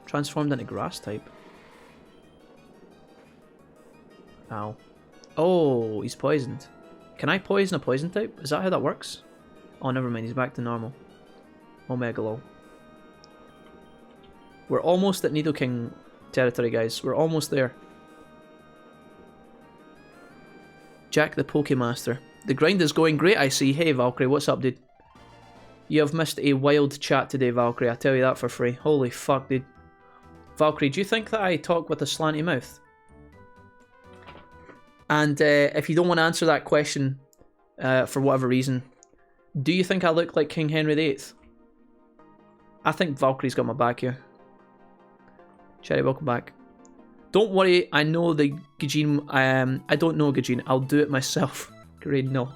Transformed into grass type. Ow. Oh, he's poisoned. Can I poison a poison type? Is that how that works? Oh, never mind, he's back to normal. Omega lol. We're almost at Nidoking territory, guys. We're almost there. Jack the Pokemaster. The grind is going great, I see. Hey, Valkyrie, what's up, dude? You have missed a wild chat today, Valkyrie. I tell you that for free. Holy fuck, dude. Valkyrie, do you think that I talk with a slanty mouth? And if you don't want to answer that question for whatever reason, do you think I look like King Henry VIII? I think Valkyrie's got my back here. Cherry, welcome back. Don't worry, I know the Gajin. I don't know Gajin. I'll do it myself. Great, no.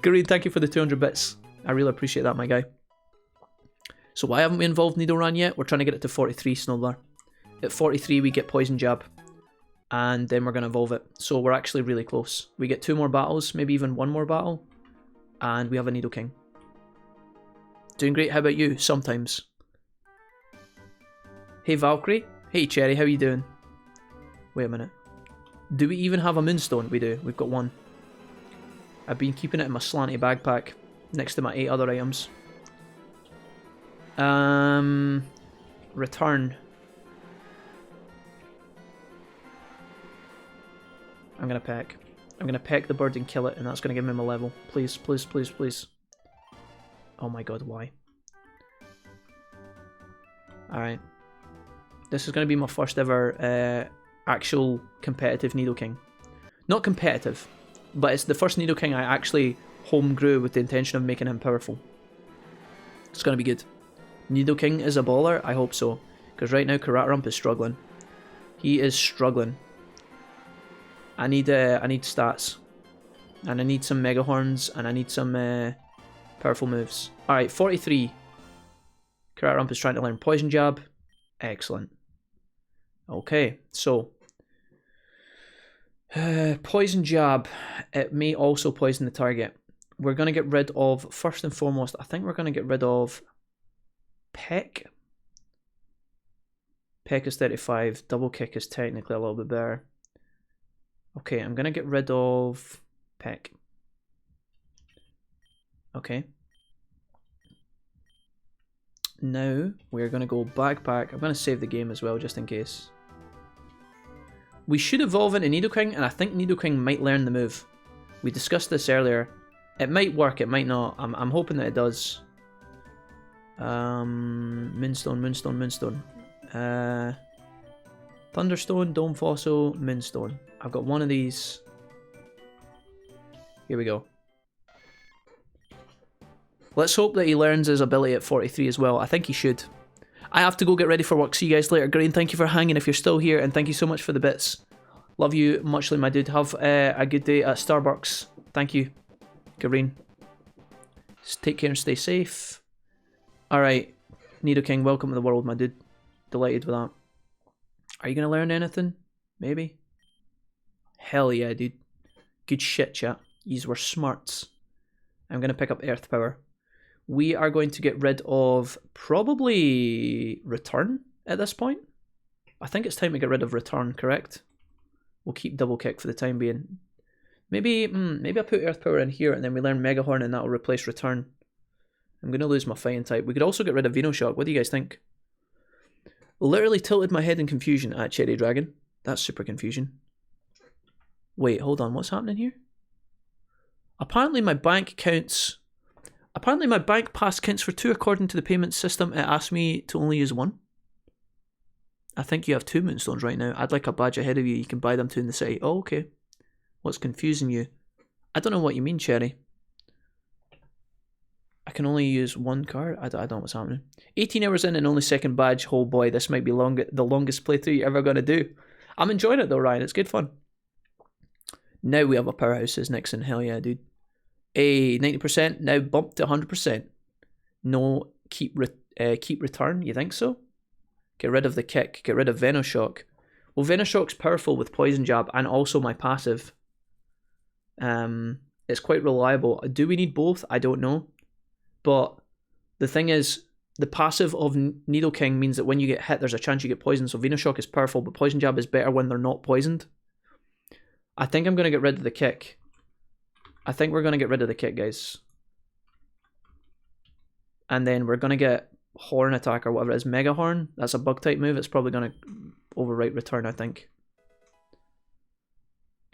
Great, thank you for the 200 bits. I really appreciate that, my guy. So why haven't we involved Nidoran yet? We're trying to get it to 43, Snowbler. At 43, we get Poison Jab. And then we're going to evolve it. So we're actually really close. We get 2 more battles, maybe even 1 more battle. And we have a Nidoking. Doing great, how about you? Sometimes. Hey Valkyrie. Hey Cherry, how you doing? Wait a minute. Do we even have a Moonstone? We do. We've got one. I've been keeping it in my slanty backpack next to my 8 other items. Return. I'm gonna peck. I'm gonna peck the bird and kill it, and that's gonna give me my level. Please, please, please, please. Oh my god, why? Alright. This is gonna be my first ever actual competitive Nidoking. Not competitive, but it's the first Nidoking I actually home grew with the intention of making him powerful. It's gonna be good. Nidoking is a baller? I hope so. Because right now Karatarump is struggling. He is struggling. I need stats. And I need some Mega Horns, and I need some powerful moves. Alright, 43. Karatarump is trying to learn Poison Jab. Excellent. Okay, so Poison Jab. It may also poison the target. We're going to get rid of, first and foremost, I think we're going to get rid of Peck. Peck is 35. Double Kick is technically a little bit better. Okay, I'm going to get rid of Peck. Okay. Now, we're going to go Backpack. I'm going to save the game as well, just in case. We should evolve into Nidoking, and I think Nidoking might learn the move. We discussed this earlier. It might work, it might not. I'm hoping that it does. Moonstone, Moonstone, Moonstone. Thunderstone, Dome Fossil, Moonstone. I've got one of these. Here we go. Let's hope that he learns his ability at 43 as well. I think he should. I have to go get ready for work. See you guys later. Green, thank you for hanging if you're still here, and thank you so much for the bits. Love you muchly, my dude. Have a good day at Starbucks. Thank you, Green. Take care and stay safe. Alright, Nidoking, welcome to the world, my dude. Delighted with that. Are you going to learn anything? Maybe? Hell yeah, dude. Good shit, chat. Yous were smarts. I'm going to pick up Earth Power. We are going to get rid of probably Return at this point. I think it's time to get rid of Return, correct? We'll keep Double Kick for the time being. Maybe I put Earth Power in here and then we learn Mega Horn and that'll replace Return. I'm going to lose my fighting type. We could also get rid of Venoshock. What do you guys think? Literally tilted my head in confusion at Cherry Dragon. That's super confusion. Wait, hold on. What's happening here? Apparently my bank pass counts for 2 according to the payment system. It asked me to only use 1. I think you have 2 Moonstones right now. I'd like a badge ahead of you. You can buy them 2 in the city. Oh, okay. What's confusing you? I don't know what you mean, Cherry. I can only use 1 card? I don't know what's happening. 18 hours in and only 2nd badge. Oh boy, this might be the longest playthrough you're ever going to do. I'm enjoying it though, Ryan. It's good fun. Now we have a powerhouse, says Nixon. Hell yeah, dude. A 90%, now bumped to 100%. No, keep Return, you think so? Get rid of the kick, get rid of Venoshock. Well, Venoshock's powerful with Poison Jab and also my passive. It's quite reliable. Do we need both? I don't know. But the thing is, the passive of Nidoking means that when you get hit, there's a chance you get poisoned. So Venoshock is powerful, but Poison Jab is better when they're not poisoned. I think I'm going to get rid of the kick. I think we're going to get rid of the kick, guys. And then we're going to get Horn Attack or whatever it is. Mega Horn. That's a bug type move. It's probably going to overwrite Return, I think.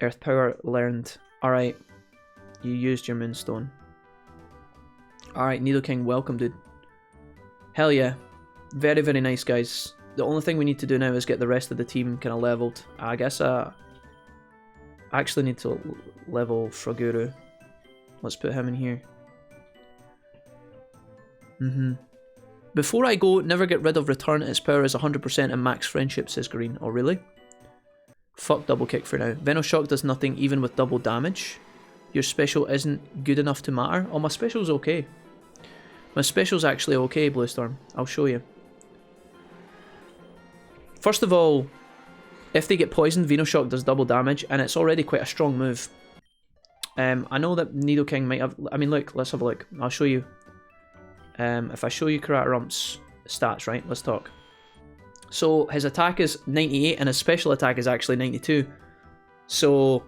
Earth Power learned. Alright. You used your Moonstone. Alright, Nidoking, welcome, dude. Hell yeah. Very, very nice, guys. The only thing we need to do now is get the rest of the team kind of leveled. I guess I actually need to level Froguru. Let's put him in here. Before I go, never get rid of Return. Its power is 100% and max friendship, says Green. Oh, really? Fuck Double Kick for now. Venoshock does nothing even with double damage. Your special isn't good enough to matter. Oh, my special's okay. My special's actually okay, Bluestorm. I'll show you. First of all, if they get poisoned, Venoshock does double damage, and it's already quite a strong move. I know that Nidoking might have... I mean, look, let's have a look. I'll show you. If I show you Karatarump's stats, right? Let's talk. So his attack is 98 and his special attack is actually 92. So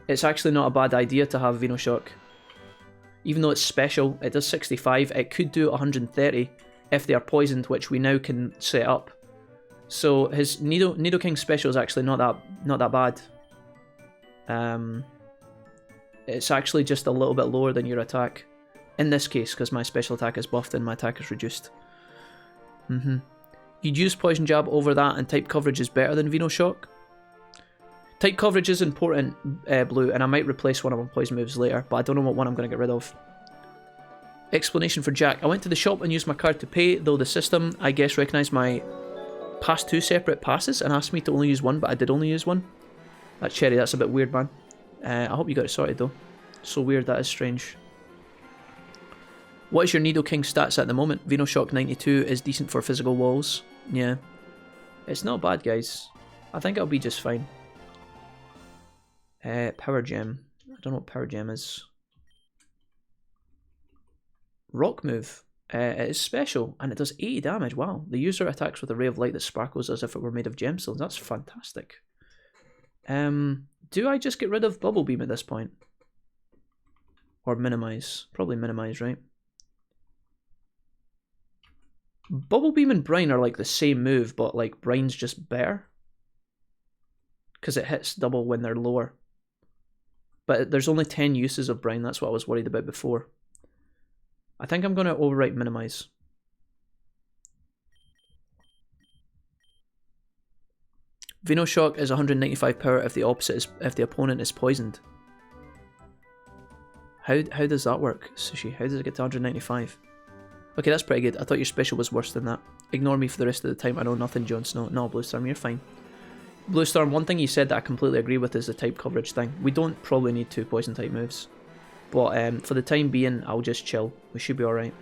it's actually not a bad idea to have Venoshock. Even though it's special, it does 65. It could do 130 if they are poisoned, which we now can set up. So his Nidoking special is actually not that bad. It's actually just a little bit lower than your attack. In this case, because my special attack is buffed and my attack is reduced. You'd use Poison Jab over that, and type coverage is better than Venoshock. Type coverage is important, Blue, and I might replace one of my poison moves later, but I don't know what one I'm going to get rid of. Explanation for Jack. I went to the shop and used my card to pay, though the system, I guess, recognised my past 2 separate passes and asked me to only use one, but I did only use one. That Cherry, that's a bit weird, man. I hope you got it sorted, though. So weird, that is strange. What is your Nidoking stats at the moment? Venoshock 92 is decent for physical walls. Yeah. It's not bad, guys. I think it'll be just fine. Power Gem. I don't know what Power Gem is. Rock move. It is special and it does 80 damage. Wow. The user attacks with a ray of light that sparkles as if it were made of gemstones. That's fantastic. Do I just get rid of Bubble Beam at this point? Or minimize? Probably minimize, right? Bubble Beam and Brine are like the same move, but like Brine's just better. Because it hits double when they're lower. But there's only 10 uses of Brine, that's what I was worried about before. I think I'm going to overwrite minimize. Venoshock is 195 power if the opponent is poisoned. How does that work, Sushi? How does it get to 195? Okay, that's pretty good. I thought your special was worse than that. Ignore me for the rest of the time. I know nothing, Jon Snow. No, Bluestorm, you're fine. Bluestorm, one thing you said that I completely agree with is the type coverage thing. We don't probably need 2 poison type moves. But for the time being, I'll just chill. We should be alright.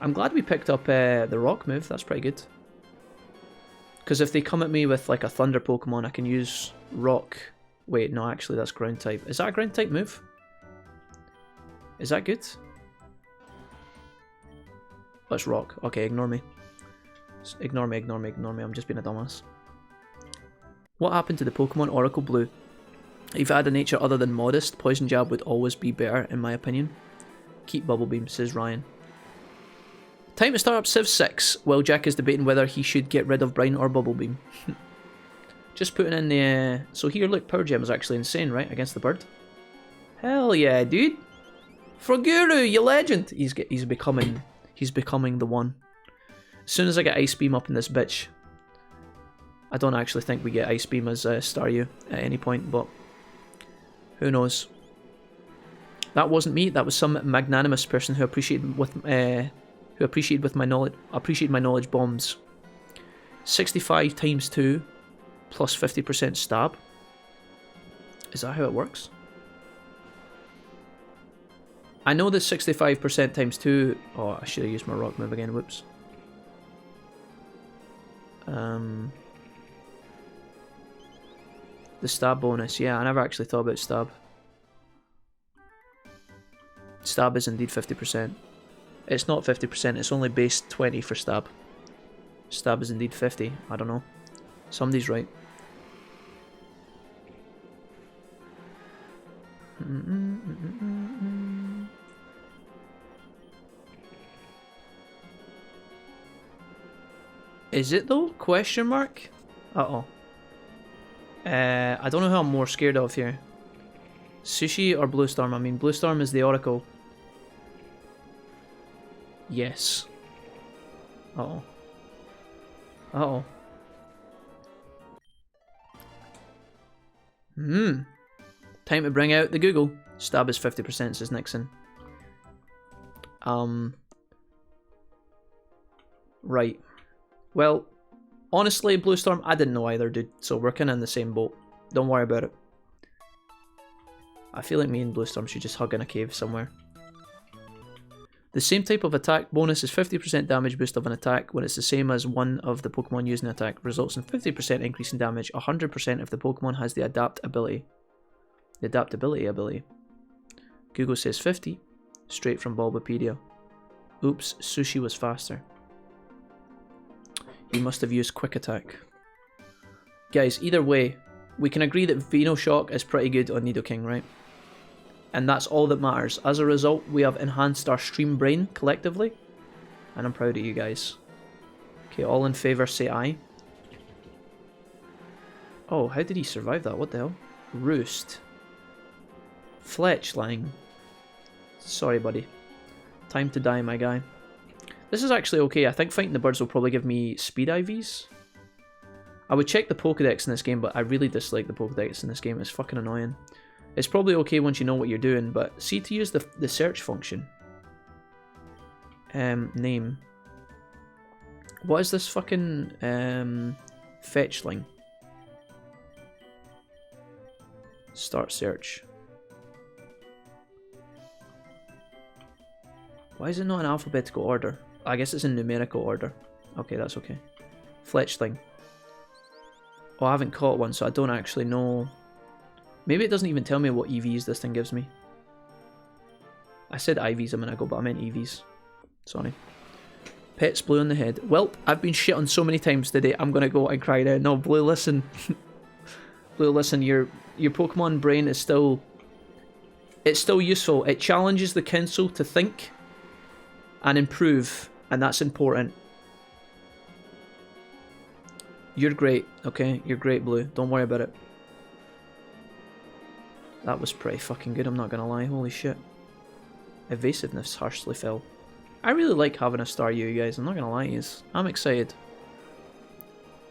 I'm glad we picked up the rock move. That's pretty good. Because if they come at me with like a thunder Pokemon, I can use rock. Wait, no, actually that's ground type. Is that a ground type move? Is that good? Let's rock. Okay, ignore me. Ignore me. I'm just being a dumbass. What happened to the Pokemon Oracle Blue? If it had a nature other than modest, Poison Jab would always be better, in my opinion. Keep Bubble Beam, says Ryan. Time to start up Civ 6, while Jack is debating whether he should get rid of Brine or Bubble Beam. Just putting in the... So here, look, Power Gem is actually insane, right? Against the bird. Hell yeah, dude. Froguru, you legend. He's becoming the one. As soon as I get Ice Beam up in this bitch. I don't actually think we get Ice Beam as Staryu at any point, but who knows? That wasn't me. That was some magnanimous person who appreciated my knowledge bombs. 65 times 2 plus 50% stab. Is that how it works? I know the 65% times 2... Oh, I should have used my rock move again. Whoops. The stab bonus. Yeah, I never actually thought about stab. Stab is indeed 50%. It's not 50%, it's only base 20 for stab. Stab is indeed 50. I don't know. Somebody's right. Is it though? Question mark? Uh-oh. I don't know who I'm more scared of here. Sushi or Bluestorm? I mean, Bluestorm is the Oracle. Yes. Uh-oh. Uh-oh. Time to bring out the Google. Stab is 50%, says Nixon. Right. Well, honestly, Bluestorm, I didn't know either, dude. So we're kind of in the same boat. Don't worry about it. I feel like me and Bluestorm should just hug in a cave somewhere. The same type of attack bonus is 50% damage boost of an attack when it's the same as one of the Pokemon using the attack. Results in 50% increase in damage, 100% if the Pokemon has the adapt ability. The adaptability ability. Google says 50. Straight from Bulbapedia. Oops, Sushi was faster. We must have used quick attack. Guys, either way, we can agree that Venoshock is pretty good on Nidoking, right? And that's all that matters. As a result, we have enhanced our stream brain collectively. And I'm proud of you guys. Okay, all in favour say aye. Oh, how did he survive that? What the hell? Roost. Fletchling. Sorry, buddy. Time to die, my guy. This is actually okay. I think fighting the birds will probably give me speed IVs. I would check the Pokedex in this game, but I really dislike the Pokedex in this game. It's fucking annoying. It's probably okay once you know what you're doing, but see to use the search function. Name. What is this fucking fetchling? Start search. Why is it not in alphabetical order? I guess it's in numerical order. Okay, that's okay. Fletchling. Oh, I haven't caught one, so I don't actually know. Maybe it doesn't even tell me what EVs this thing gives me. I said IVs a minute ago, but I meant EVs. Sorry. Pets Blue on the head. Well, I've been shit on so many times today, I'm gonna go and cry now. No, Blue, listen. Blue, listen, your Pokemon brain is still... It's still useful. It challenges the council to think and improve, and that's important. You're great, okay? You're great, Blue. Don't worry about it. That was pretty fucking good, I'm not gonna lie. Holy shit. Evasiveness harshly fell. I really like having a Staryu, guys. I'm not gonna lie, yous. I'm excited.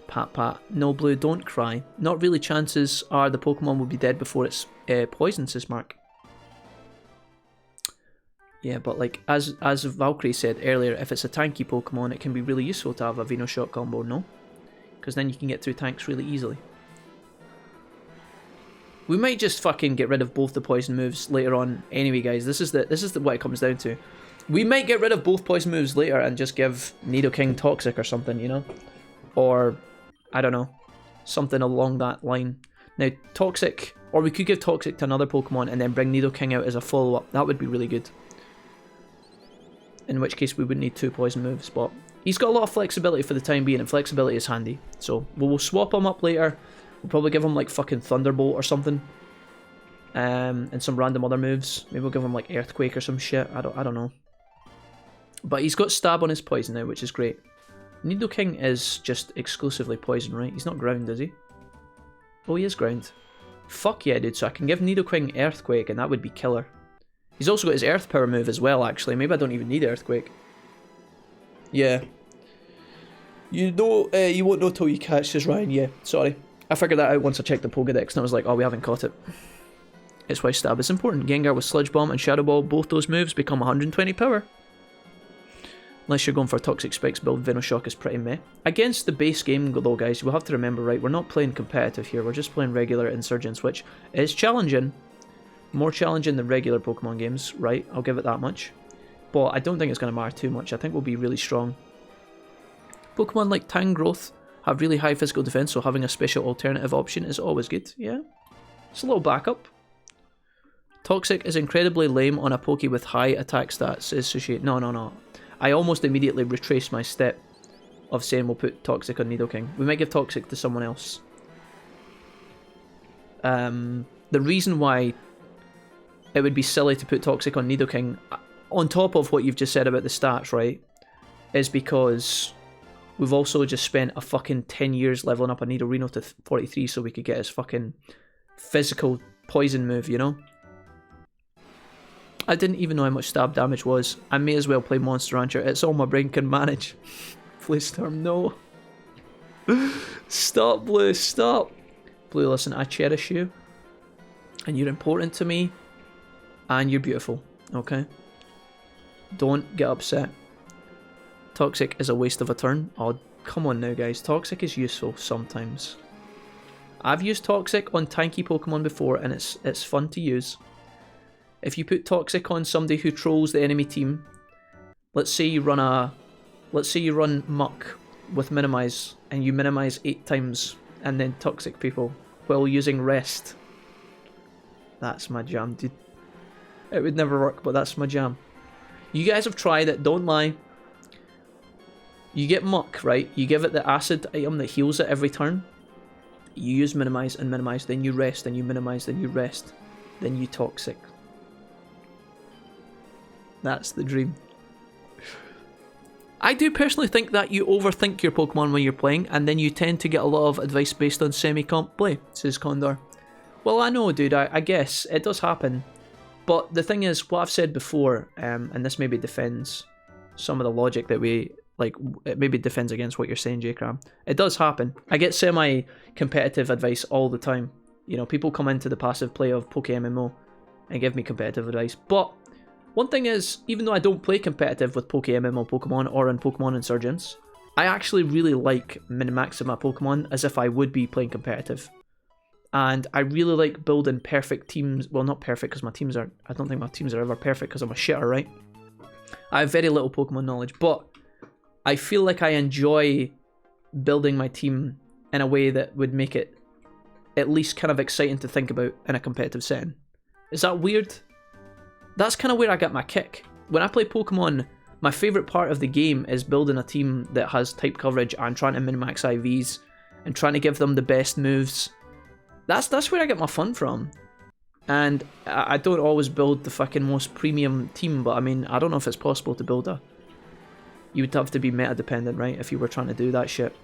Pat pat. No, Blue, don't cry. Not really. Chances are the Pokemon will be dead before it's poisoned, says Mark. Yeah, but like, as Valkyrie said earlier, if it's a tanky Pokemon, it can be really useful to have a Venoshock combo, no? Because then you can get through tanks really easily. We might just fucking get rid of both the poison moves later on anyway, guys. This is what it comes down to. We might get rid of both poison moves later and just give Nidoking Toxic or something, you know? Or, I don't know, something along that line. Now, Toxic, or we could give Toxic to another Pokemon and then bring Nidoking out as a follow-up. That would be really good. In which case we would need two poison moves, but he's got a lot of flexibility for the time being, and flexibility is handy. So we'll swap him up later. We'll probably give him like fucking Thunderbolt or something, and some random other moves. Maybe we'll give him like Earthquake or some shit. I don't know. But he's got Stab on his poison now, which is great. Nidoking is just exclusively poison, right? He's not ground, is he? Oh, he is ground. Fuck yeah, dude. So I can give Nidoking Earthquake, and that would be killer. He's also got his Earth Power move as well, actually. Maybe I don't even need Earthquake. Yeah. You know, you won't know till you catch this, Ryan. Yeah, sorry. I figured that out once I checked the Pokedex, and I was like, oh, we haven't caught it. It's why Stab is important. Gengar with Sludge Bomb and Shadow Ball, both those moves become 120 power. Unless you're going for Toxic Spikes build, Venoshock is pretty meh. Against the base game, though, guys, you'll have to remember, right, we're not playing competitive here. We're just playing regular Insurgence, which is challenging. More challenging than regular Pokemon games, right? I'll give it that much. But I don't think it's going to matter too much. I think we'll be really strong. Pokemon like Tangrowth have really high physical defense, so having a special alternative option is always good. Yeah, it's a little backup. Toxic is incredibly lame on a Poke with high attack stats, says Sushi. No. I almost immediately retraced my step of saying we'll put Toxic on Nidoking. We might give Toxic to someone else. The reason why it would be silly to put Toxic on Nidoking, on top of what you've just said about the stats, right, is because we've also just spent a fucking 10 years leveling up a Nidorino to 43 so we could get his fucking physical poison move, you know? I didn't even know how much stab damage was. I may as well play Monster Rancher. It's all my brain can manage. Please, Storm, no. Stop, Blue, stop. Blue, listen, I cherish you. And you're important to me. And you're beautiful, okay? Don't get upset. Toxic is a waste of a turn. Oh, come on now, guys. Toxic is useful sometimes. I've used Toxic on tanky Pokemon before, and it's fun to use. If you put Toxic on somebody who trolls the enemy team, let's say you run Muck with Minimize, and you minimize 8 times, and then Toxic people while using Rest. That's my jam, dude. It would never work, but that's my jam. You guys have tried it, don't lie. You get Muck, right? You give it the acid item that heals it every turn. You use minimize and minimize, then you rest, then you minimize, then you rest, then you toxic. That's the dream. I do personally think that you overthink your Pokemon when you're playing, and then you tend to get a lot of advice based on semi-comp play, says Condor. Well, I know, dude, I guess it does happen. But the thing is, what I've said before, and this maybe defends some of the logic that we, like, it maybe defends against what you're saying, J-Cram. It does happen. I get semi-competitive advice all the time. You know, people come into the passive play of PokeMMO and give me competitive advice. But one thing is, even though I don't play competitive with PokeMMO Pokemon or in Pokemon Insurgence, I actually really like min-maxing my Pokemon as if I would be playing competitive. And I really like building perfect teams. Well, not perfect because my teams aren't. I don't think my teams are ever perfect because I'm a shitter, right? I have very little Pokemon knowledge, but I feel like I enjoy building my team in a way that would make it at least kind of exciting to think about in a competitive setting. Is that weird? That's kind of where I get my kick. When I play Pokemon, my favourite part of the game is building a team that has type coverage and trying to min-max IVs and trying to give them the best moves. That's where I get my fun from. And I don't always build the fucking most premium team, but I mean, I don't know if it's possible to build a... You would have to be meta dependent, right, if you were trying to do that shit.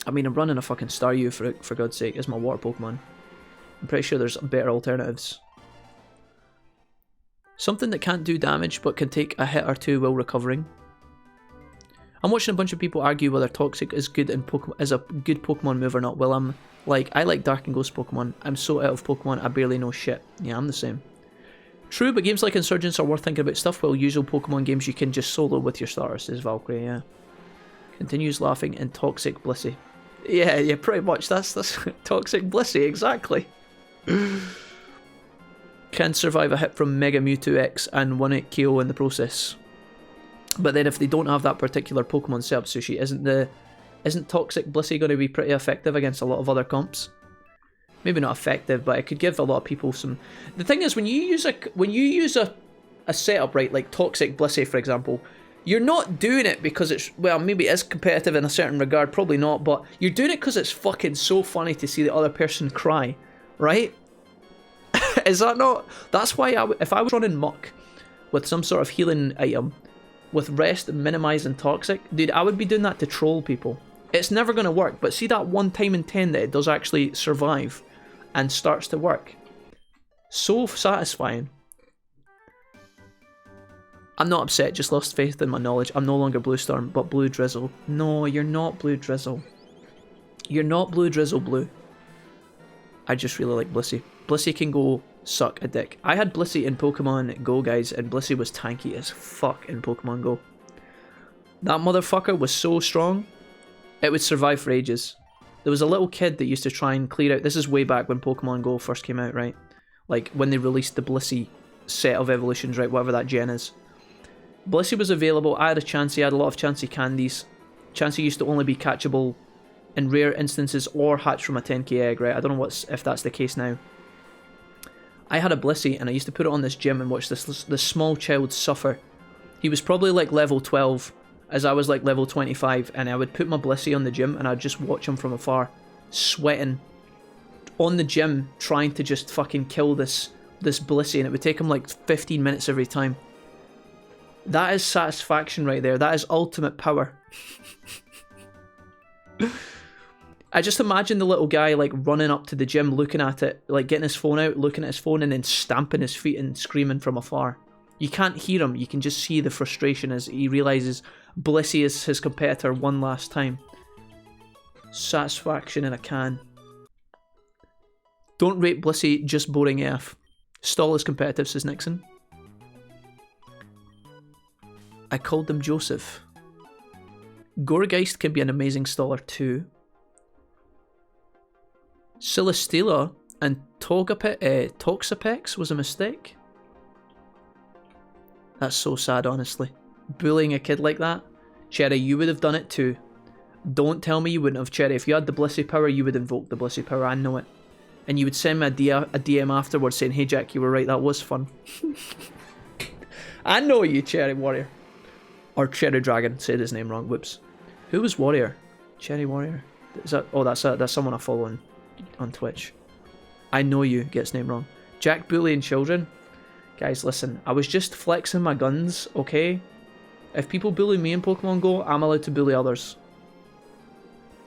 I mean, I'm running a fucking Staryu for God's sake, as my water Pokemon. I'm pretty sure there's better alternatives. Something that can't do damage but can take a hit or two while recovering. I'm watching a bunch of people argue whether Toxic is good in is a good Pokemon move or not. Well, I'm like, I like Dark and Ghost Pokemon. I'm so out of Pokemon, I barely know shit. Yeah, I'm the same. True, but games like Insurgence are worth thinking about stuff, while usual Pokemon games you can just solo with your starters, says Valkyrie, yeah. Continues laughing in Toxic Blissey. Yeah, pretty much. That's Toxic Blissey, exactly. Can survive a hit from Mega Mewtwo X and 1-8 KO in the process. But then if they don't have that particular Pokemon setup, Sushi, isn't Toxic Blissey going to be pretty effective against a lot of other comps? Maybe not effective, but it could give a lot of people some... The thing is, when you use a setup, right, like Toxic Blissey, for example, you're not doing it because it's... Well, maybe it is competitive in a certain regard, probably not, but you're doing it because it's fucking so funny to see the other person cry, right? Is that not... That's why if I was running Muck with some sort of healing item, with Rest, Minimize, and Toxic, dude, I would be doing that to troll people. It's never going to work, but see that 1 time in 10 that it does actually survive and starts to work. So satisfying. I'm not upset, just lost faith in my knowledge. I'm no longer Blue Storm, but Blue Drizzle. No, you're not Blue Drizzle. You're not Blue Drizzle Blue. I just really like Blissey. Blissey can go suck a dick. I had Blissey in Pokemon Go, guys, and Blissey was tanky as fuck in Pokemon Go. That motherfucker was so strong, it would survive for ages. There was a little kid that used to try and clear out... This is way back when Pokemon Go first came out, right? Like, when they released the Blissey set of evolutions, right? Whatever that gen is. Blissey was available. I had a Chansey. I had a lot of Chansey candies. Chansey used to only be catchable in rare instances or hatch from a 10k egg, right? I don't know if that's the case now. I had a Blissey and I used to put it on this gym and watch this small child suffer. He was probably like level 12 as I was like level 25, and I would put my Blissey on the gym and I'd just watch him from afar, sweating on the gym, trying to just fucking kill this Blissey, and it would take him like 15 minutes every time. That is satisfaction right there. That is ultimate power. I just imagine the little guy like running up to the gym, looking at it, like getting his phone out, looking at his phone, and then stamping his feet and screaming from afar. You can't hear him, you can just see the frustration as he realises Blissey is his competitor one last time. Satisfaction in a can. Don't rate Blissey, just boring AF. Stall is competitive, says Nixon. I called them Joseph. Gourgeist can be an amazing staller too. Celesteela and Toxapex was a mistake. That's so sad, honestly. Bullying a kid like that. Cherry, you would have done it too. Don't tell me you wouldn't have, Cherry. If you had the Blissey power, you would invoke the Blissey power. I know it. And you would send me a DM afterwards saying, hey Jack, you were right, that was fun. I know you, Cherry Warrior. Or Cherry Dragon, said his name wrong, whoops. Who was Warrior? Cherry Warrior? Is that, oh, that's someone I follow on Twitch. I know you, gets name wrong. Jack bullying children? Guys, listen, I was just flexing my guns, okay? If people bully me in Pokemon Go, I'm allowed to bully others.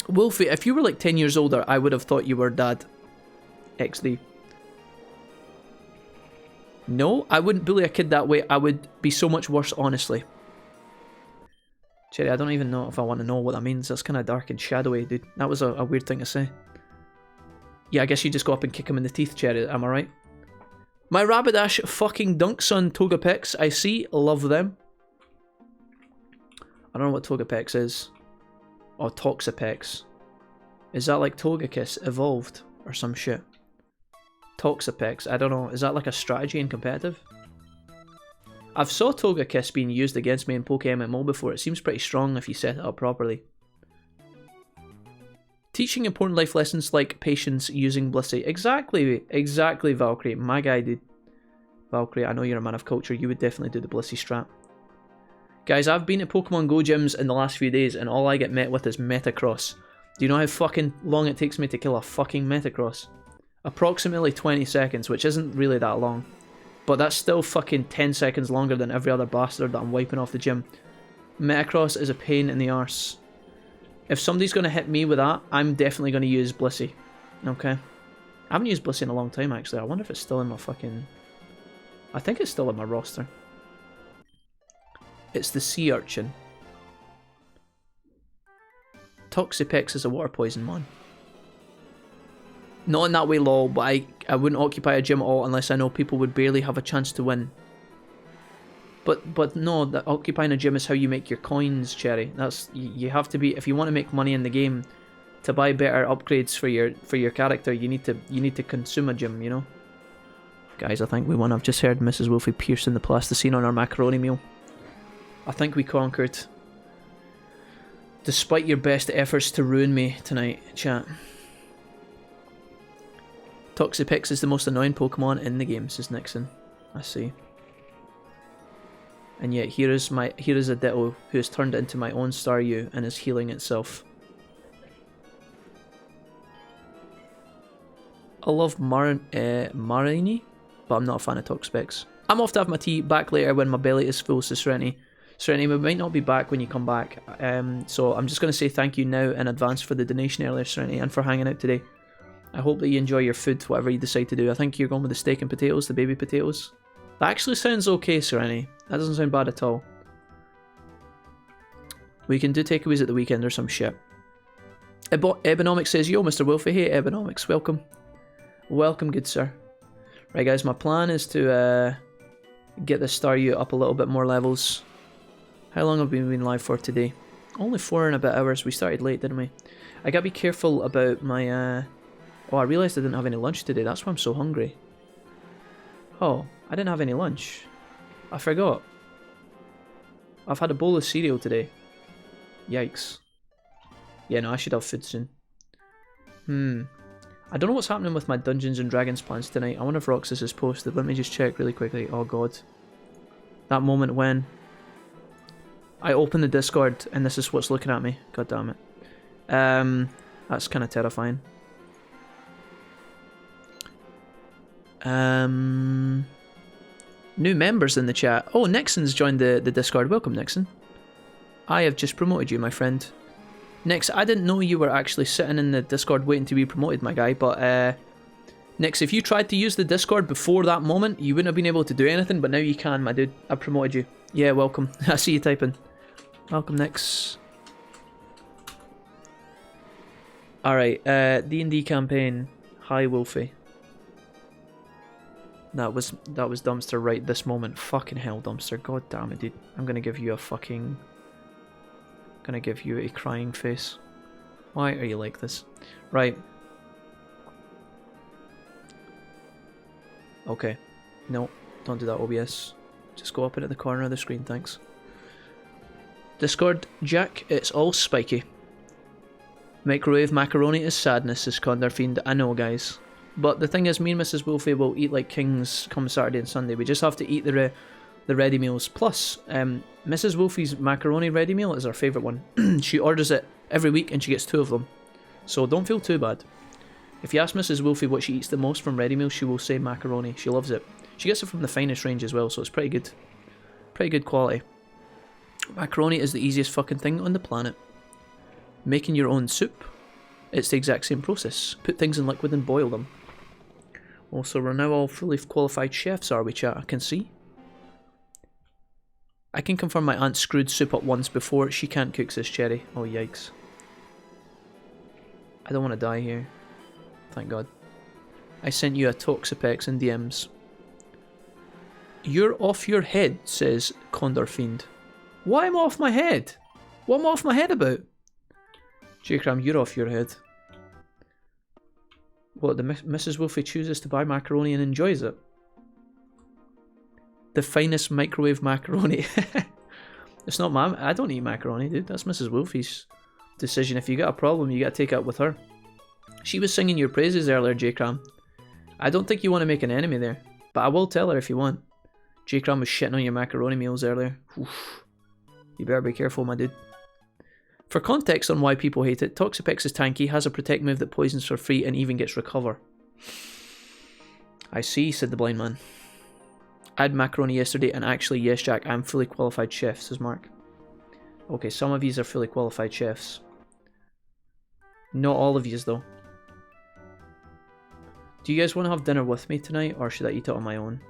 Wolfie, if you were like 10 years older, I would have thought you were dad. XD. No, I wouldn't bully a kid that way. I would be so much worse, honestly. Cherry, I don't even know if I want to know what that means. That's kind of dark and shadowy, dude. That was a weird thing to say. Yeah, I guess you just go up and kick him in the teeth, Cherry. Am I right? My Rapidash fucking dunks on Togepex. I see. Love them. I don't know what Togepex is. Or Toxapex. Is that like Togekiss evolved or some shit? Toxapex. I don't know. Is that like a strategy in competitive? I've saw Togekiss being used against me in PokeMMO before. It seems pretty strong if you set it up properly. Teaching important life lessons like patience using Blissey. Exactly, exactly, Valkyrie. My guy, dude. Valkyrie, I know you're a man of culture. You would definitely do the Blissey strat. Guys, I've been at Pokemon Go gyms in the last few days and all I get met with is Metacross. Do you know how fucking long it takes me to kill a fucking Metacross? Approximately 20 seconds, which isn't really that long. But that's still fucking 10 seconds longer than every other bastard that I'm wiping off the gym. Metacross is a pain in the arse. If somebody's going to hit me with that, I'm definitely going to use Blissey. Okay? I haven't used Blissey in a long time, actually. I wonder if it's still in my fucking... I think it's still in my roster. It's the Sea Urchin. Toxapex is a water poison, man. Not in that way, lol, but I wouldn't occupy a gym at all unless I know people would barely have a chance to win. But no, that occupying a gym is how you make your coins, Cherry. That's you have to be, if you want to make money in the game, to buy better upgrades for your character, you need to consume a gym, you know. Guys, I think we won. I've just heard Mrs. Wolfie piercing the plasticine on our macaroni meal. I think we conquered. Despite your best efforts to ruin me tonight, chat. Toxapex is the most annoying Pokemon in the game, says Nixon. I see. And yet here is a Ditto who has turned into my own Staryu and is healing itself. I love Marini, but I'm not a fan of Toxapex. I'm off to have my tea, back later when my belly is full, says Serenity. Serenity, we might not be back when you come back, so I'm just going to say thank you now in advance for the donation earlier, Serenity, and for hanging out today. I hope that you enjoy your food, whatever you decide to do. I think you're going with the steak and potatoes, the baby potatoes. That actually sounds okay, Serenity. That doesn't sound bad at all. We can do takeaways at the weekend or some shit. Ebonomics says, yo, Mr. Wolfie. Hey, Ebonomics, welcome. Welcome, good sir. Right, guys, my plan is to get this Staryu up a little bit more levels. How long have we been live for today? Only 4 and a bit hours. We started late, didn't we? I gotta be careful about my... Oh, I realised I didn't have any lunch today. That's why I'm so hungry. Oh, I didn't have any lunch. I forgot. I've had a bowl of cereal today. Yikes. Yeah, no, I should have food soon. I don't know what's happening with my Dungeons and Dragons plans tonight. I wonder if Roxas is posted. Let me just check really quickly. Oh, God. That moment when I open the Discord and this is what's looking at me. God damn it. That's kind of terrifying. New members in the chat. Oh, Nixon's joined the Discord. Welcome, Nixon. I have just promoted you, my friend. Nix, I didn't know you were actually sitting in the Discord waiting to be promoted, my guy, but Nix, if you tried to use the Discord before that moment, you wouldn't have been able to do anything, but now you can, my dude. I promoted you. Yeah, welcome. I see you typing. Welcome, Nix. Alright, D&D campaign. Hi, Wolfie. That was Dumpster right this moment. Fucking hell, Dumpster. God damn it, dude. I'm gonna give you a fucking... gonna give you a crying face. Why are you like this? Right. Okay. No, don't do that, OBS. Just go up into the corner of the screen, thanks. Discord, Jack, it's all spiky. Microwave macaroni is sadness, says Condor Fiend. I know, guys. But the thing is, me and Mrs. Wolfie will eat like kings come Saturday and Sunday. We just have to eat the ready meals. Plus, Mrs. Wolfie's macaroni ready meal is her favourite one. She orders it every week and she gets 2 of them. So don't feel too bad. If you ask Mrs. Wolfie what she eats the most from ready meal, she will say macaroni. She loves it. She gets it from the finest range as well, so it's pretty good. Pretty good quality. Macaroni is the easiest fucking thing on the planet. Making your own soup, it's the exact same process. Put things in liquid and boil them. Also, we're now all fully qualified chefs, are we, chat? I can see. I can confirm my aunt screwed soup up once before. She can't cook, says Cherry. Oh, yikes. I don't want to die here. Thank God. I sent you a Toxapex in DMs. You're off your head, says Condor Fiend. Why am I off my head? What am I off my head about? J-Cram, you're off your head. What, the Mrs. Wolfie chooses to buy macaroni and enjoys it? The finest microwave macaroni. It's not I don't eat macaroni, dude. That's Mrs. Wolfie's decision. If you got a problem, you gotta take it up with her. She was singing your praises earlier, J-Cram. I don't think you want to make an enemy there, but I will tell her if you want. J-Cram was shitting on your macaroni meals earlier. Oof. You better be careful, my dude. For context on why people hate it, Toxapex is tanky, has a protect move that poisons for free, and even gets recover. I see, said the blind man. I had macaroni yesterday, and actually, yes, Jack, I'm fully qualified chef, says Mark. Okay, some of yous are fully qualified chefs. Not all of yous, though. Do you guys want to have dinner with me tonight, or should I eat it on my own?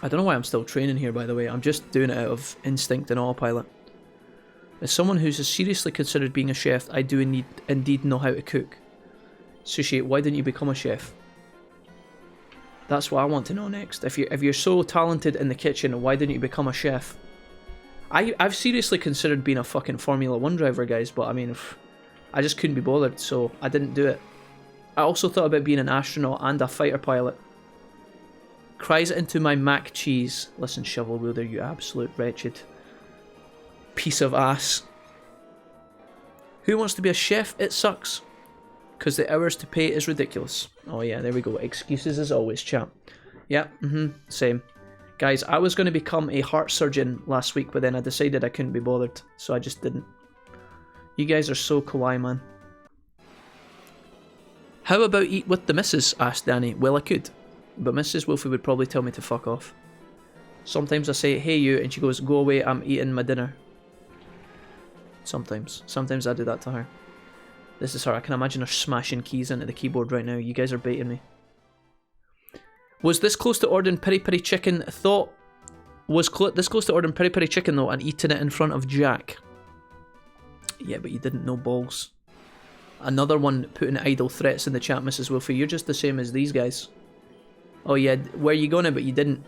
I don't know why I'm still training here, by the way. I'm just doing it out of instinct and autopilot. As someone who's seriously considered being a chef, I do indeed know how to cook. Sushi, why didn't you become a chef? That's what I want to know next. If you're so talented in the kitchen, why didn't you become a chef? I've seriously considered being a fucking Formula 1 driver, guys, but I mean, I just couldn't be bothered, so I didn't do it. I also thought about being an astronaut and a fighter pilot. Cries it into my mac cheese. Listen, shovel wielder, you absolute wretched piece of ass. Who wants to be a chef? It sucks. Because the hours to pay is ridiculous. Oh yeah, there we go. Excuses as always, chat. Yeah, same. Guys, I was going to become a heart surgeon last week, but then I decided I couldn't be bothered, so I just didn't. You guys are so kawaii, man. How about eat with the missus? Asked Danny. Well, I could, but Mrs. Wolfie would probably tell me to fuck off. Sometimes I say, hey you, and she goes, go away, I'm eating my dinner. Sometimes I do that to her. This is her. I can imagine her smashing keys into the keyboard right now. You guys are baiting me. Was this close to ordering peri peri chicken? Thought was this close to ordering peri peri chicken though and eating it in front of Jack. Yeah, but you didn't know balls. Another one putting idle threats in the chat, Mrs. Wolfie. You're just the same as these guys. Oh yeah, where you gonna? But you didn't.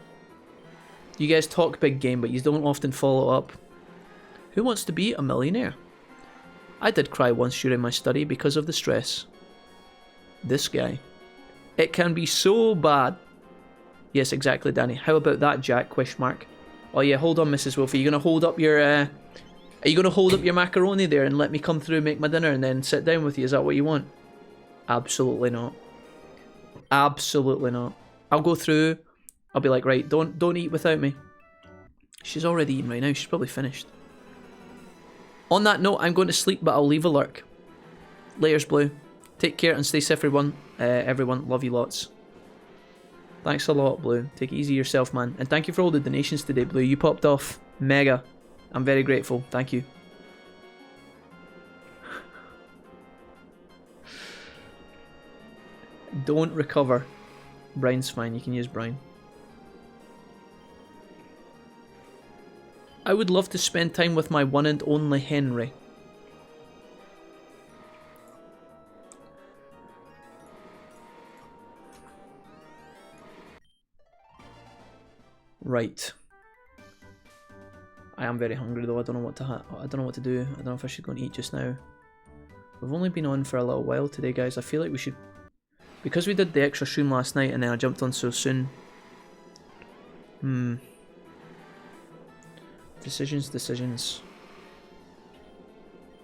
You guys talk big game, but you don't often follow up. Who wants to be a millionaire? I did cry once during my study because of the stress. This guy. It can be so bad. Yes, exactly, Danny. How about that, Jack? Question mark. Oh yeah, hold on, Mrs. Wolfie. Are you gonna hold up your are you gonna hold up your macaroni there and let me come through and make my dinner and then sit down with you? Is that what you want? Absolutely not. Absolutely not. I'll go through. I'll be like, right, don't eat without me. She's already eating right now. She's probably finished. On that note, I'm going to sleep, but I'll leave a lurk. Laters, Blue. Take care and stay safe, everyone. Everyone, love you lots. Thanks a lot, Blue. Take it easy yourself, man. And thank you for all the donations today, Blue. You popped off. Mega. I'm very grateful. Thank you. Don't recover. Brian's fine. You can use Brian. I would love to spend time with my one and only Henry. Right. I am very hungry though. I don't know what to I don't know what to do. I don't know if I should go and eat just now. We've only been on for a little while today, guys. I feel like we should, because we did the extra stream last night and then I jumped on so soon. Decisions.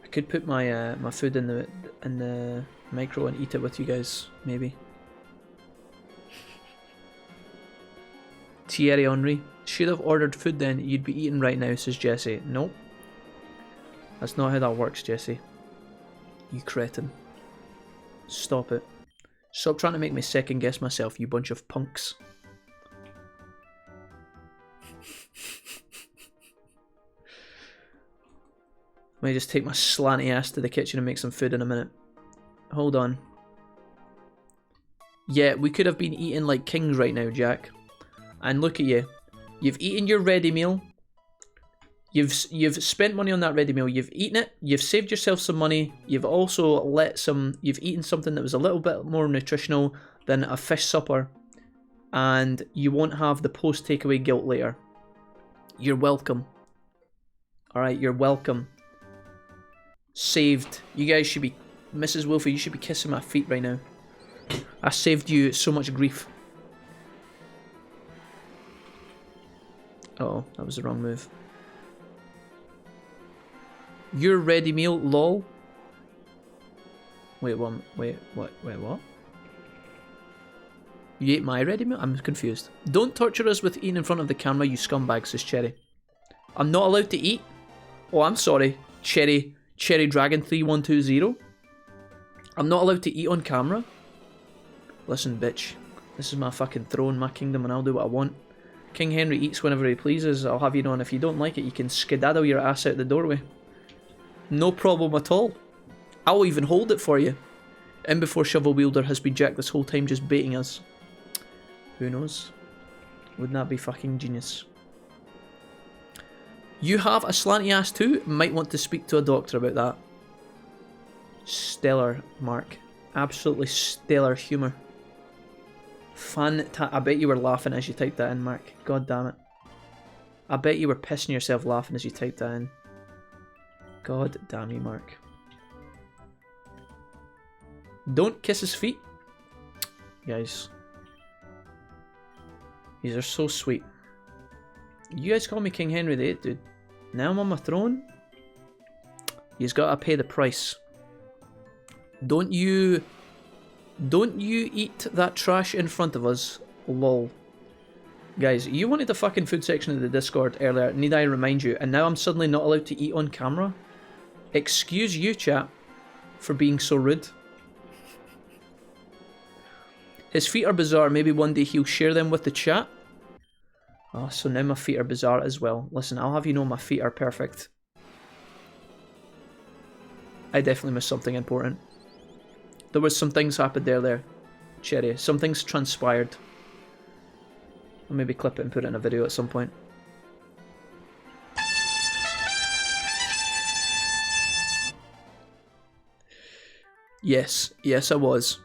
I could put my my food in the micro and eat it with you guys, maybe. Thierry Henry. Should have ordered food then. You'd be eating right now, says Jesse. Nope. That's not how that works, Jesse. You cretin. Stop it. Stop trying to make me second guess myself, you bunch of punks. I may just take my slanty ass to the kitchen and make some food in a minute. Hold on. Yeah, we could have been eating like kings right now, Jack. And look at you. You've eaten your ready meal. You've spent money on that ready meal. You've eaten it. You've saved yourself some money. You've also you've eaten something that was a little bit more nutritional than a fish supper. And you won't have the post takeaway guilt later. You're welcome. Alright, you're welcome. Saved. You guys should be... Mrs. Wolfie, you should be kissing my feet right now. I saved you so much grief. Uh-oh, that was the wrong move. Your ready meal, lol. Wait, what? You ate my ready meal? I'm confused. Don't torture us with eating in front of the camera, you scumbag, says Cherry. I'm not allowed to eat? Oh, I'm sorry. Cherry Dragon 3120. I'm not allowed to eat on camera? Listen, bitch. This is my fucking throne, my kingdom, and I'll do what I want. King Henry eats whenever he pleases. I'll have you know, and if you don't like it, you can skedaddle your ass out the doorway. No problem at all. I'll even hold it for you. In before Shovel Wielder has been Jack this whole time just baiting us. Who knows? Wouldn't that be fucking genius? You have a slanty ass too? Might want to speak to a doctor about that. Stellar, Mark. Absolutely stellar humour. I bet you were laughing as you typed that in, Mark. God damn it. I bet you were pissing yourself laughing as you typed that in. God damn you, Mark. Don't kiss his feet. Guys. These are so sweet. You guys call me King Henry VIII, dude. Now I'm on my throne. You've got to pay the price. Don't you eat that trash in front of us. Lol. Guys, you wanted the fucking food section of the Discord earlier. Need I remind you? And now I'm suddenly not allowed to eat on camera? Excuse you, chat, for being so rude. His feet are bizarre. Maybe one day he'll share them with the chat. Oh, so now my feet are bizarre as well. Listen, I'll have you know my feet are perfect. I definitely missed something important. There was some things happened there, Cherry. Some things transpired. I'll maybe clip it and put it in a video at some point. Yes, I was.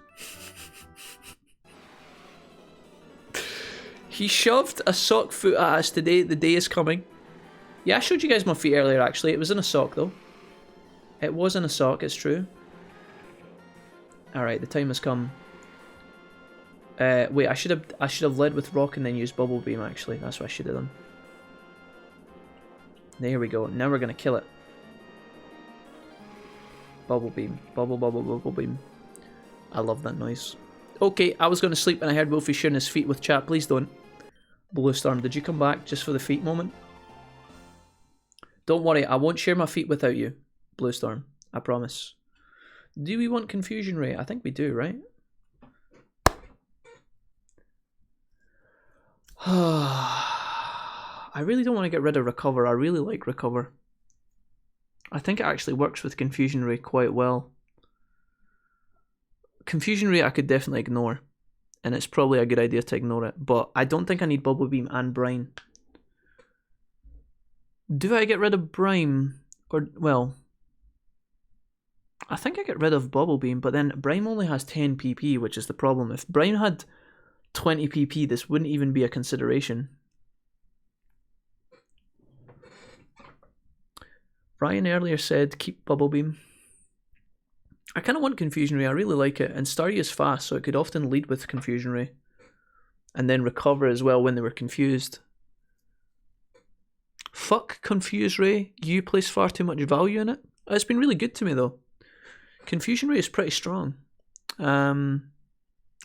He shoved a sock foot at us today. The day is coming. Yeah, I showed you guys my feet earlier, actually. It was in a sock, though. It was in a sock, it's true. Alright, the time has come. Wait, I should have led with rock and then used bubble beam, actually. That's what I should have done. There we go. Now we're going to kill it. Bubble beam. Bubble beam. I love that noise. Okay, I was going to sleep and I heard Wolfie sharing his feet with chat. Please don't. Bluestorm, did you come back just for the feet moment? Don't worry, I won't share my feet without you, Bluestorm. I promise. Do we want Confusion Ray? I think we do, right? I really don't want to get rid of Recover. I really like Recover. I think it actually works with Confusion Ray quite well. Confusion Ray I could definitely ignore. And it's probably a good idea to ignore it. But I don't think I need Bubble Beam and Brine. Do I get rid of Brine? Or, well... I think I get rid of Bubble Beam, but then Brine only has 10 PP, which is the problem. If Brine had 20 PP, this wouldn't even be a consideration. Ryan earlier said keep Bubble Beam. I kind of want Confusion Ray, I really like it, and Staryu is fast, so it could often lead with Confusion Ray. And then Recover as well when they were confused. Fuck Confuse Ray, you place far too much value in it. It's been really good to me though. Confusion Ray is pretty strong.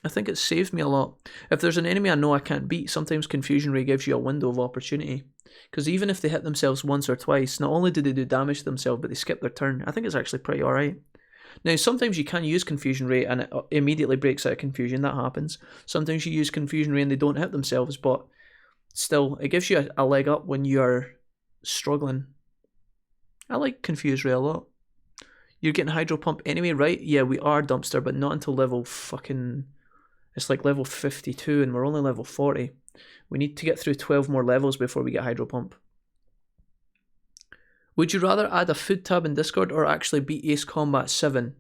I think it's saved me a lot. If there's an enemy I know I can't beat, sometimes Confusion Ray gives you a window of opportunity. Because even if they hit themselves once or twice, not only do they do damage to themselves, but they skip their turn. I think it's actually pretty alright. Now, sometimes you can use Confusion Ray and it immediately breaks out of confusion. That happens. Sometimes you use Confusion Ray and they don't hit themselves, but still, it gives you a leg up when you are struggling. I like Confuse Ray a lot. You're getting Hydro Pump anyway, right? Yeah, we are, Dumpster, but not until level fucking... It's like level 52 and we're only level 40. We need to get through 12 more levels before we get Hydro Pump. Would you rather add a food tab in Discord or actually beat Ace Combat 7?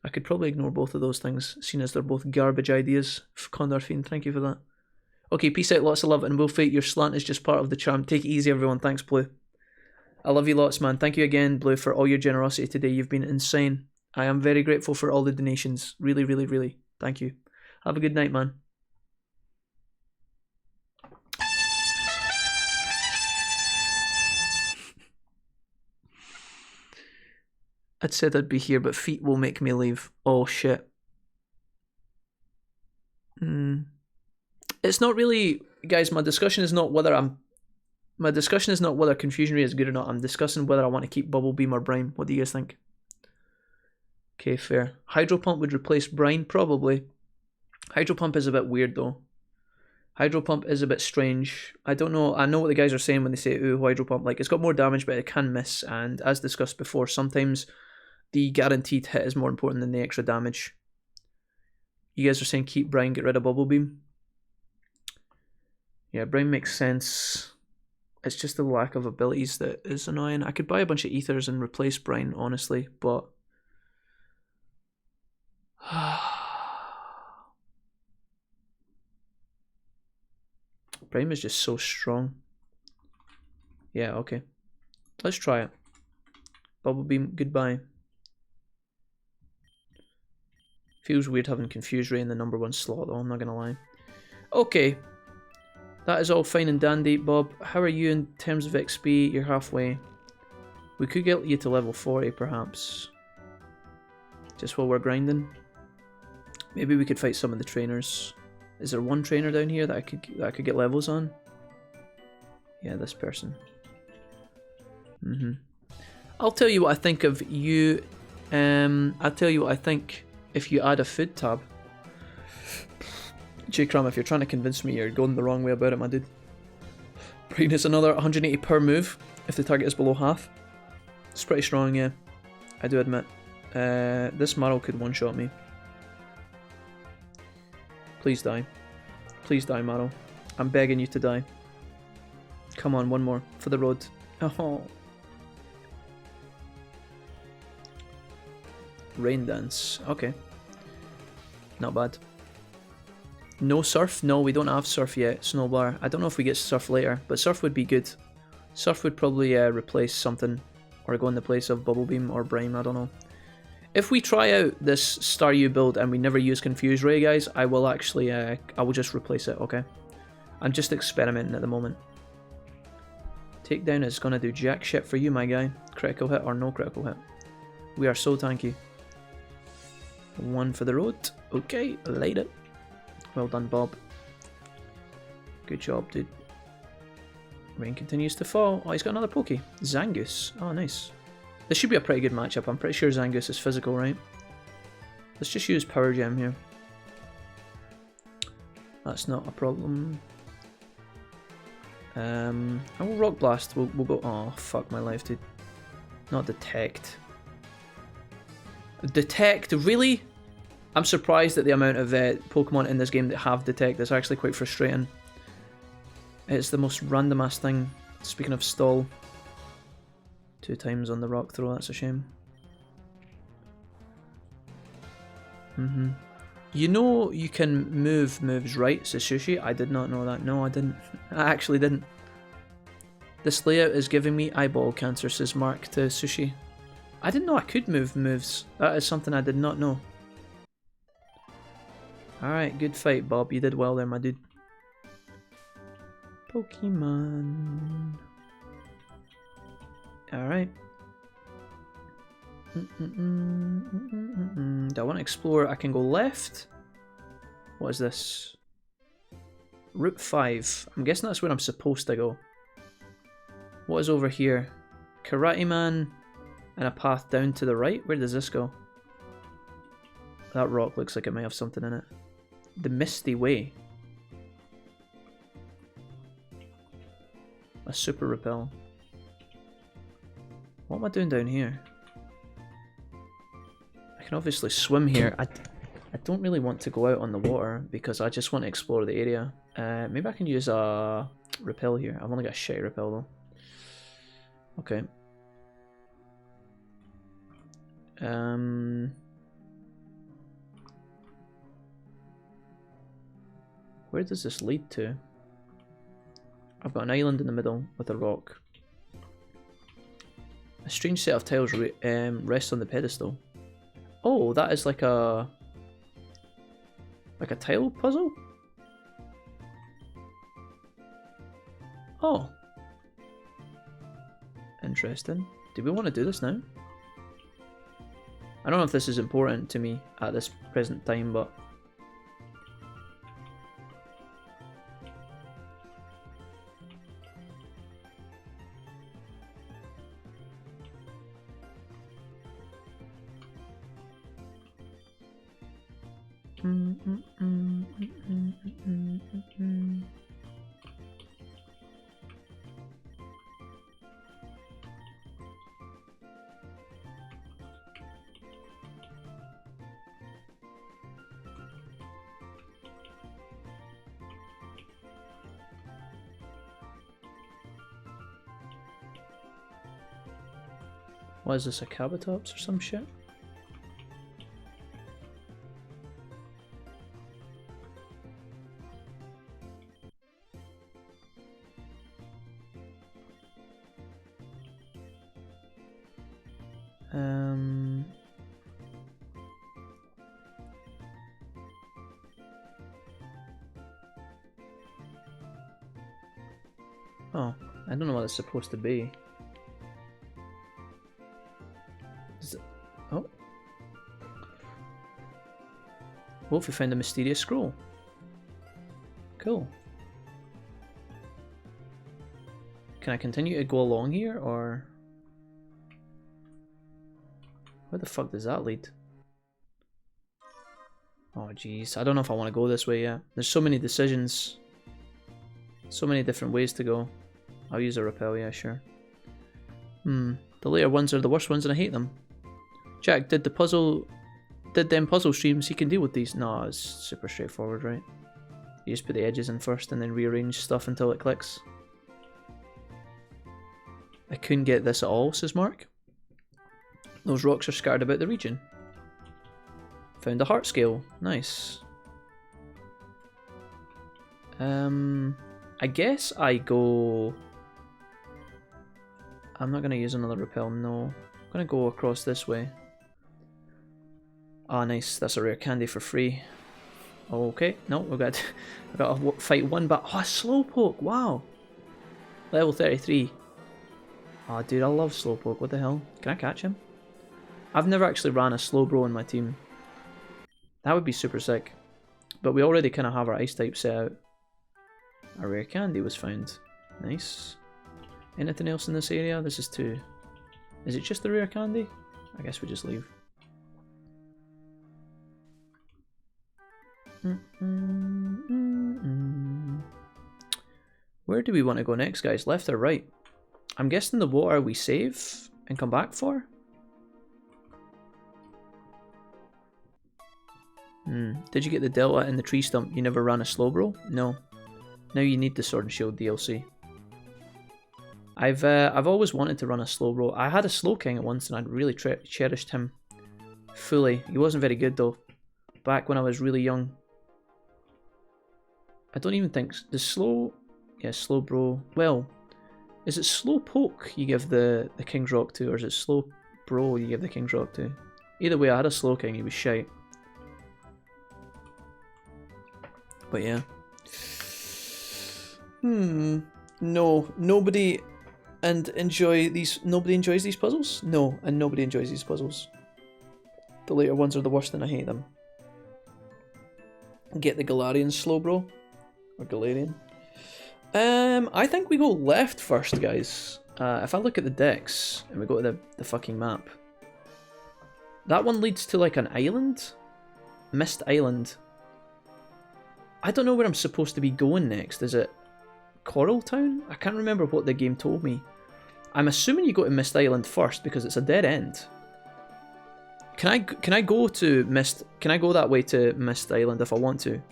I could probably ignore both of those things, seeing as they're both garbage ideas. Condor Fiend, thank you for that. Okay, peace out, lots of love, and we'll fight. Your slant is just part of the charm. Take it easy, everyone. Thanks, Blue. I love you lots, man. Thank you again, Blue, for all your generosity today. You've been insane. I am very grateful for all the donations. Really, really, really. Thank you. Have a good night, man. I'd said I'd be here, but feet will make me leave. Oh, shit. It's not really... Guys, my discussion is not whether Confusion Ray is good or not. I'm discussing whether I want to keep Bubble Beam or Brine. What do you guys think? Okay, fair. Hydro Pump would replace Brine? Probably. Hydro Pump is a bit weird, though. Hydro Pump is a bit strange. I don't know. I know what the guys are saying when they say, ooh, Hydro Pump. Like, it's got more damage, but it can miss. And as discussed before, sometimes the guaranteed hit is more important than the extra damage. You guys are saying keep Brine, get rid of Bubble Beam. Yeah, Brine makes sense. It's just the lack of abilities that is annoying. I could buy a bunch of ethers and replace Brine, honestly, but... Brine is just so strong. Yeah, okay. Let's try it. Bubble Beam, goodbye. Feels weird having Confuse Ray in the #1 slot, though, I'm not gonna lie. Okay. That is all fine and dandy, Bob. How are you in terms of XP? You're halfway. We could get you to level 40, perhaps. Just while we're grinding. Maybe we could fight some of the trainers. Is there one trainer down here that I could get levels on? Yeah, this person. I'll tell you what I think of you. I'll tell you what I think if you add a food tab. J-Cram, if you're trying to convince me, you're going the wrong way about it, my dude. Brine is another 180 per move if the target is below half. It's pretty strong, yeah. I do admit. This Marrow could one-shot me. Please die. Please die, Marrow. I'm begging you to die. Come on, one more. For the road. Oh. Rain Dance. Okay. Not bad. No Surf? No, we don't have Surf yet. Snowbar. I don't know if we get Surf later, but Surf would be good. Surf would probably replace something, or go in the place of Bubble Beam or Brine, I don't know. If we try out this Staryu build and we never use Confuse Ray, guys, I will actually, I will just replace it, okay? I'm just experimenting at the moment. Takedown is gonna do jack shit for you, my guy. Critical hit or no critical hit. We are so tanky. One for the road. Okay, later. Well done, Bob. Good job, dude. Rain continues to fall. Oh, he's got another Poke. Zangoose. Oh, nice. This should be a pretty good matchup. I'm pretty sure Zangoose is physical, right? Let's just use Power Gem here. That's not a problem. I will Rock Blast. We'll go... Oh, fuck my life, dude. Not Detect. Detect? Really? I'm surprised at the amount of Pokemon in this game that have Detect. It's actually quite frustrating. It's the most random ass thing. Speaking of stall. 2 times on the rock throw, that's a shame. You know you can move moves, right, Sushi? I did not know that. No, I didn't. I actually didn't. This layout is giving me eyeball cancer, says Mark to Sushi. I didn't know I could move moves. That is something I did not know. Alright, good fight, Bob. You did well there, my dude. Pokemon. Alright. Do I want to explore? I can go left. What is this? Route 5. I'm guessing that's where I'm supposed to go. What is over here? Karate Man and a path down to the right? Where does this go? That rock looks like it may have something in it. The Misty Way. A super repel. What am I doing down here? I can obviously swim here. I don't really want to go out on the water because I just want to explore the area. Maybe I can use a repel here. I've only got a shitty repel though. Okay. Where does this lead to? I've got an island in the middle with a rock. A strange set of tiles rest on the pedestal. Oh, that is like a tile puzzle? Oh. Interesting. Do we want to do this now? I don't know if this is important to me at this present time, but... What is this, a Cabatops or some shit? Oh, I don't know what it's supposed to be. Oh. Wolf, we found a mysterious scroll. Cool. Can I continue to go along here, or... Where the fuck does that lead? Oh jeez, I don't know if I want to go this way yet. There's so many decisions. So many different ways to go. I'll use a repel, yeah, sure. The later ones are the worst ones and I hate them. Jack, did them puzzle streams, he can deal with these? No, it's super straightforward, right? You just put the edges in first and then rearrange stuff until it clicks. I couldn't get this at all, says Mark. Those rocks are scattered about the region. Found a heart scale. Nice. I guess I go... I'm not going to use another repel, no. I'm going to go across this way. Ah, nice. That's a rare candy for free. Okay. No, we've got to fight one, but... Oh, a Slowpoke! Wow! Level 33. Oh, dude, I love Slowpoke. What the hell? Can I catch him? I've never actually ran a Slowbro in my team. That would be super sick. But we already kind of have our ice type set out. A rare candy was found. Nice. Anything else in this area? This is 2. Is it just the rare candy? I guess we just leave. Where do we want to go next, guys? Left or right? I'm guessing the water we save and come back for? Did you get the Delta in the tree stump? You never ran a Slowbro? No. Now you need the Sword and Shield DLC. I've always wanted to run a Slowbro. I had a Slowking at once and I'd really cherished him fully. He wasn't very good though. Back when I was really young. I don't even think the Slowbro. Well, is it Slowpoke you give the King's Rock to, or is it Slowbro you give the King's Rock to? Either way, I had a Slowking. He was shite. But yeah. No, nobody enjoys these puzzles? No, and nobody enjoys these puzzles. The later ones are the worst and I hate them. Get the Galarian Slowbro. Or Galarian. I think we go left first, guys. If I look at the decks, and we go to the fucking map. That one leads to like an island? Mist Island. I don't know where I'm supposed to be going next. Is it Coral Town? I can't remember what the game told me. I'm assuming you go to Mist Island first because it's a dead end. Can I go to Mist? Can I go that way to Mist Island if I want to?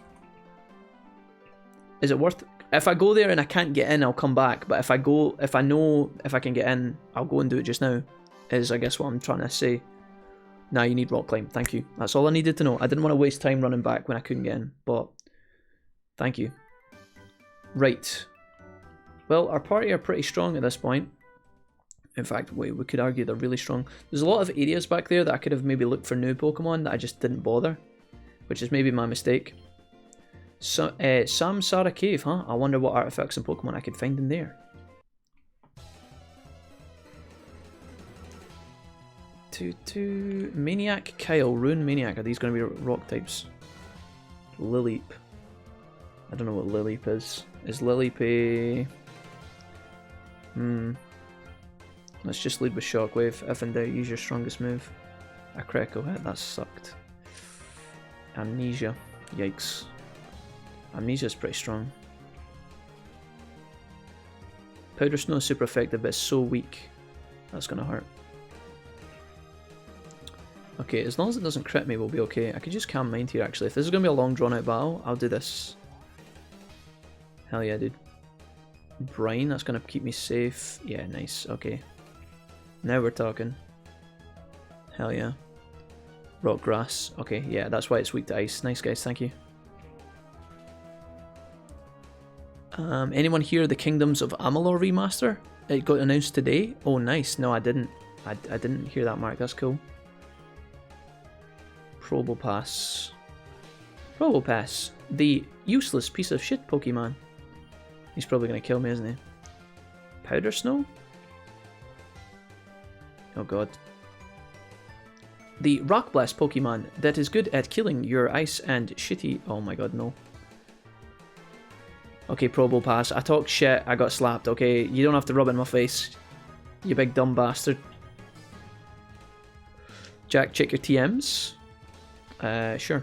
Is it worth? If I go there and I can't get in, I'll come back. But if I know if I can get in, I'll go and do it just now. Is I guess what I'm trying to say. Nah, you need rock climb. Thank you. That's all I needed to know. I didn't want to waste time running back when I couldn't get in. But thank you. Right. Well, our party are pretty strong at this point. In fact, we could argue they're really strong. There's a lot of areas back there that I could have maybe looked for new Pokemon that I just didn't bother. Which is maybe my mistake. So, Samsara Cave, huh? I wonder what artifacts and Pokemon I could find in there. Maniac, Kyle, Rune Maniac. Are these going to be rock types? Lileep. I don't know what Lileep is. Is Lileep a... Let's just lead with Shockwave. If in doubt, use your strongest move. A critical hit. That sucked. Amnesia. Yikes. Amnesia's pretty strong. Powder Snow is super effective, but it's so weak. That's gonna hurt. Okay, as long as it doesn't crit me, we'll be okay. I could just calm mind here, actually. If this is gonna be a long, drawn-out battle, I'll do this. Hell yeah, dude. Brine, that's gonna keep me safe. Yeah, nice. Okay. Now we're talking. Hell yeah. Rock Grass. Okay, yeah, that's why it's weak to ice. Nice, guys. Thank you. Anyone hear the Kingdoms of Amalur remaster? It got announced today. Oh, nice. No, I didn't. I didn't hear that, Mark. That's cool. Probopass. Probopass. The useless piece of shit Pokemon. He's probably going to kill me, isn't he? Powder Snow? Oh god. The Rock Blast Pokemon that is good at killing your ice and shitty... Oh my god, no. Okay, Probopass. I talked shit, I got slapped, okay? You don't have to rub it in my face. You big dumb bastard. Jack, check your TMs. Sure.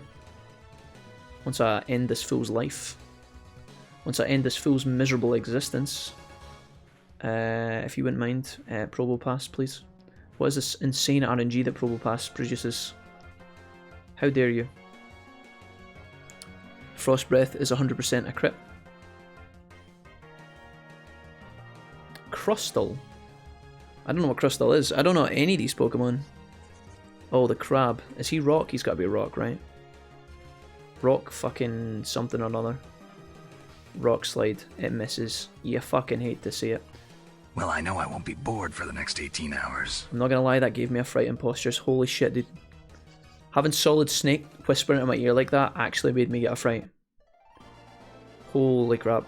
Once I end this fool's life. Once I end this fool's miserable existence. If you wouldn't mind, Probopass, please. What is this insane RNG that Probopass produces? How dare you? Frost Breath is 100% a crit. Crustle. I don't know what Crustle is. I don't know any of these Pokemon. Oh, the crab. Is he rock? He's got to be a rock, right? Rock fucking something or another. Rock Slide. It misses. You fucking hate to see it. Well, I know I won't be bored for the next 18 hours. I'm not gonna lie, that gave me a fright impostures. Holy shit, dude. Having Solid Snake whispering in my ear like that actually made me get a fright. Holy crap.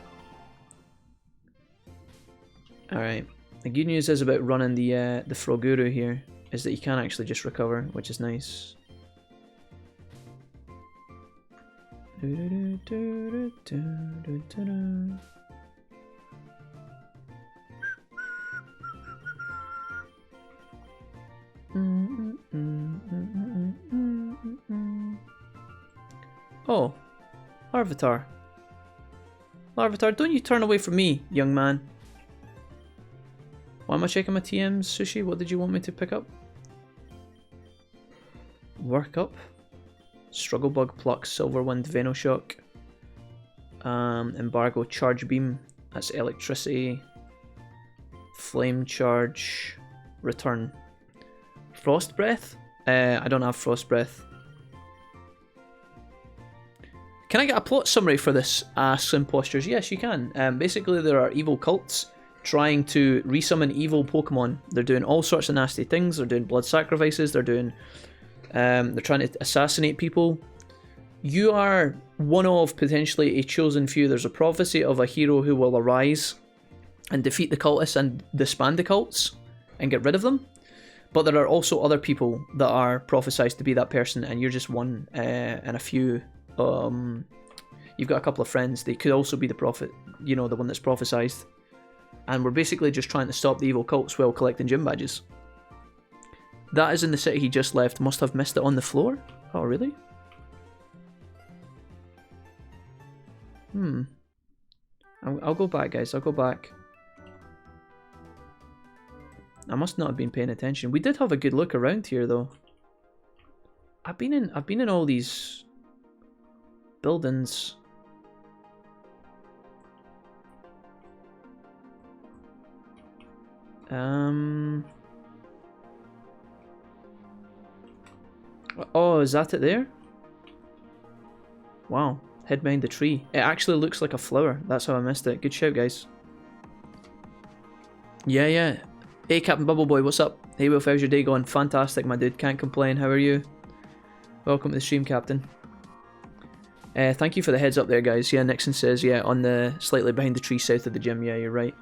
Alright. The good news is about running the Froguru here, is that you can actually just recover, which is nice. Oh, Larvitar. Larvitar, don't you turn away from me, young man. Why am I checking my TMs, Sushi? What did you want me to pick up? Work up. Strugglebug, Pluck, Silverwind, Venoshock. Embargo, Charge Beam. That's Electricity. Flame Charge. Return. Frost Breath? I don't have Frost Breath. Can I get a plot summary for this? Asks Impostures. Yes, you can. Basically, there are evil cults trying to resummon evil Pokemon. They're doing all sorts of nasty things. They're doing blood sacrifices. They're doing... they're trying to assassinate people. You are one of potentially a chosen few. There's a prophecy of a hero who will arise and defeat the cultists and disband the cults and get rid of them. But there are also other people that are prophesized to be that person, and you're just one in a few you've got a couple of friends. They could also be the prophet, you know, the one that's prophesized. And we're basically just trying to stop the evil cults while collecting gym badges. That is in the city he just left. Must have missed it on the floor? Oh, really? I'll go back, guys. I'll go back. I must not have been paying attention. We did have a good look around here, though. I've been in all these buildings. Oh, is that it there? Wow, hid behind the tree. It actually looks like a flower. That's how I missed it. Good shout, guys. Yeah. Hey, Captain Bubble Boy, what's up? Hey, Wilf, how's your day going? Fantastic, my dude. Can't complain. How are you? Welcome to the stream, Captain. Thank you for the heads up there, guys. Yeah, Nixon says, yeah, on the slightly behind the tree south of the gym. Yeah, you're right.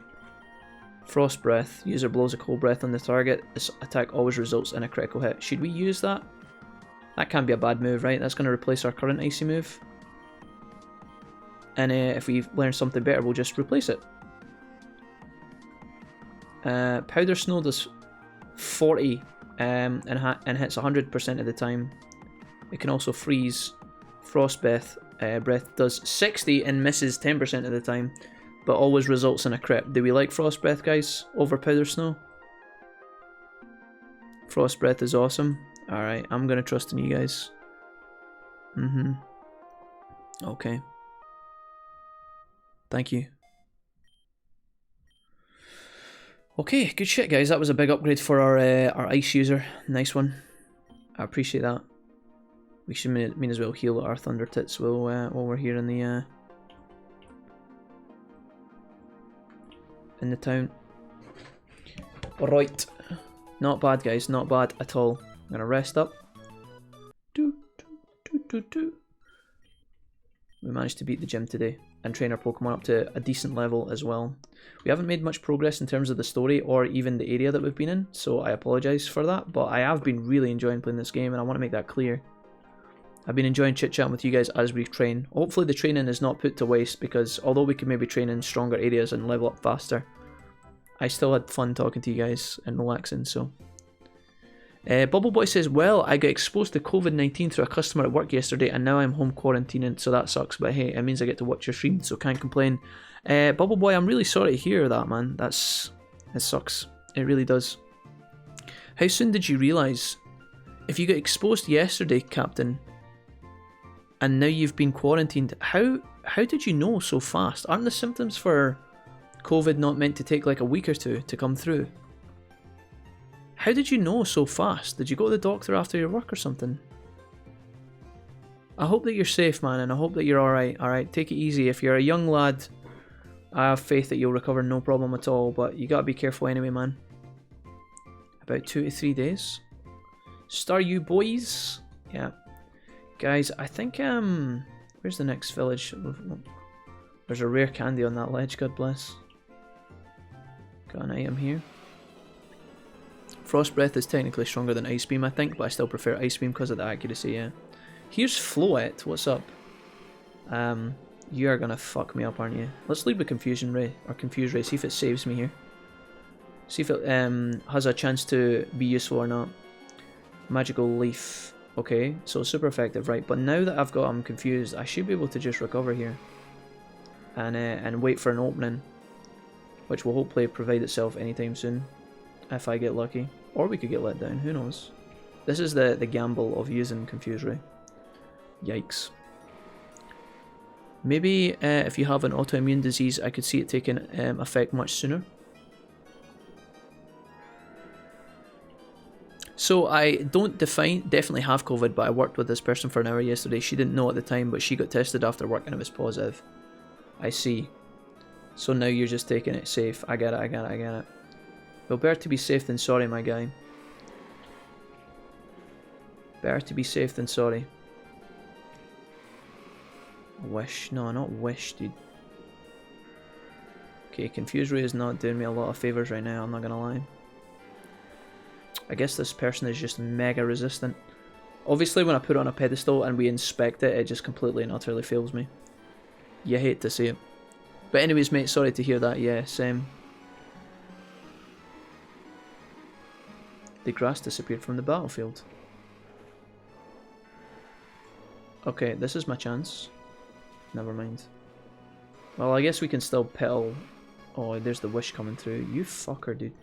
Frost Breath. User blows a cold breath on the target. This attack always results in a critical hit. Should we use that? That can't be a bad move, right? That's going to replace our current icy move. And if we learn something better, we'll just replace it. Powder Snow does 40 and hits 100% of the time. It can also freeze. Frost Breath does 60 and misses 10% of the time, but always results in a crit. Do we like Frost Breath, guys, over Powder Snow? Frost Breath is awesome. Alright, I'm gonna trust in you guys. Okay. Thank you. Okay, good shit, guys. That was a big upgrade for our ice user. Nice one. I appreciate that. We should mean as well heal our Thunder Tits while we're here in the town. Alright. Not bad, guys. Not bad at all. I'm gonna rest up. We managed to beat the gym today and train our Pokemon up to a decent level as well. We haven't made much progress in terms of the story or even the area that we've been in, so I apologise for that, but I have been really enjoying playing this game and I want to make that clear. I've been enjoying chit-chatting with you guys as we train. Hopefully the training is not put to waste, because although we could maybe train in stronger areas and level up faster, I still had fun talking to you guys and relaxing, so... Bubble Boy says, well, I got exposed to COVID-19 through a customer at work yesterday and now I'm home quarantining, so that sucks, but hey, it means I get to watch your stream, so can't complain. Bubble Boy, I'm really sorry to hear that, man. It sucks. It really does. How soon did you realise? If you got exposed yesterday, Captain, and now you've been quarantined, how did you know so fast? Aren't the symptoms for COVID not meant to take like a week or two to come through? How did you know so fast? Did you go to the doctor after your work or something? I hope that you're safe, man, and I hope that you're alright. Alright, take it easy. If you're a young lad, I have faith that you'll recover, no problem at all, but you gotta be careful anyway, man. About 2 to 3 days. Star you boys? Yeah. Guys, I think, where's the next village? There's a rare candy on that ledge, God bless. Got an item here. Frost Breath is technically stronger than Ice Beam, I think, but I still prefer Ice Beam because of the accuracy, yeah. Here's Floette, what's up? You are gonna fuck me up, aren't you? Let's leave the Confusion Ray, or Confuse Ray, see if it saves me here. See if it has a chance to be useful or not. Magical Leaf. Okay, so super effective, right? But now that I've got confused, I should be able to just recover here. And wait for an opening, which will hopefully provide itself anytime soon. If I get lucky. Or we could get let down, who knows. This is the gamble of using Confuse Ray. Yikes. Maybe if you have an autoimmune disease, I could see it taking effect much sooner. So I don't definitely have COVID, but I worked with this person for an hour yesterday. She didn't know at the time, but she got tested after work and it was positive. I see. So now you're just taking it safe. I get it. Well, better to be safe than sorry, my guy. Better to be safe than sorry. Wish. No, not wish, dude. Okay, Confuse Ray is not doing me a lot of favours right now, I'm not gonna lie. I guess this person is just mega resistant. Obviously, when I put it on a pedestal and we inspect it, it just completely and utterly fails me. You hate to see it. But anyways, mate, sorry to hear that. Yeah, same. The grass disappeared from the battlefield. Okay, this is my chance. Never mind. Well, I guess we can still petal. Oh, there's the wish coming through. You fucker, dude.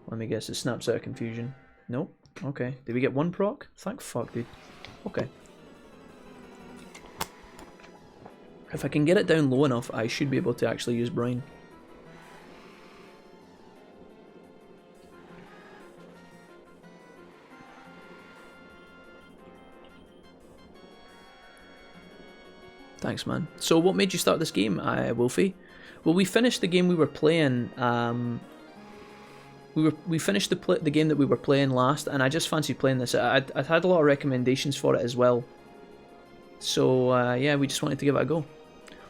Let me guess, it snaps out of confusion. Nope. Okay. Did we get one proc? Thank fuck, dude. Okay. If I can get it down low enough, I should be able to actually use Brine. Thanks, man. So what made you start this game, Wolfie? Well, we finished the game we were playing. We finished the game that we were playing last, and I just fancied playing this. I'd had a lot of recommendations for it as well. So yeah, we just wanted to give it a go.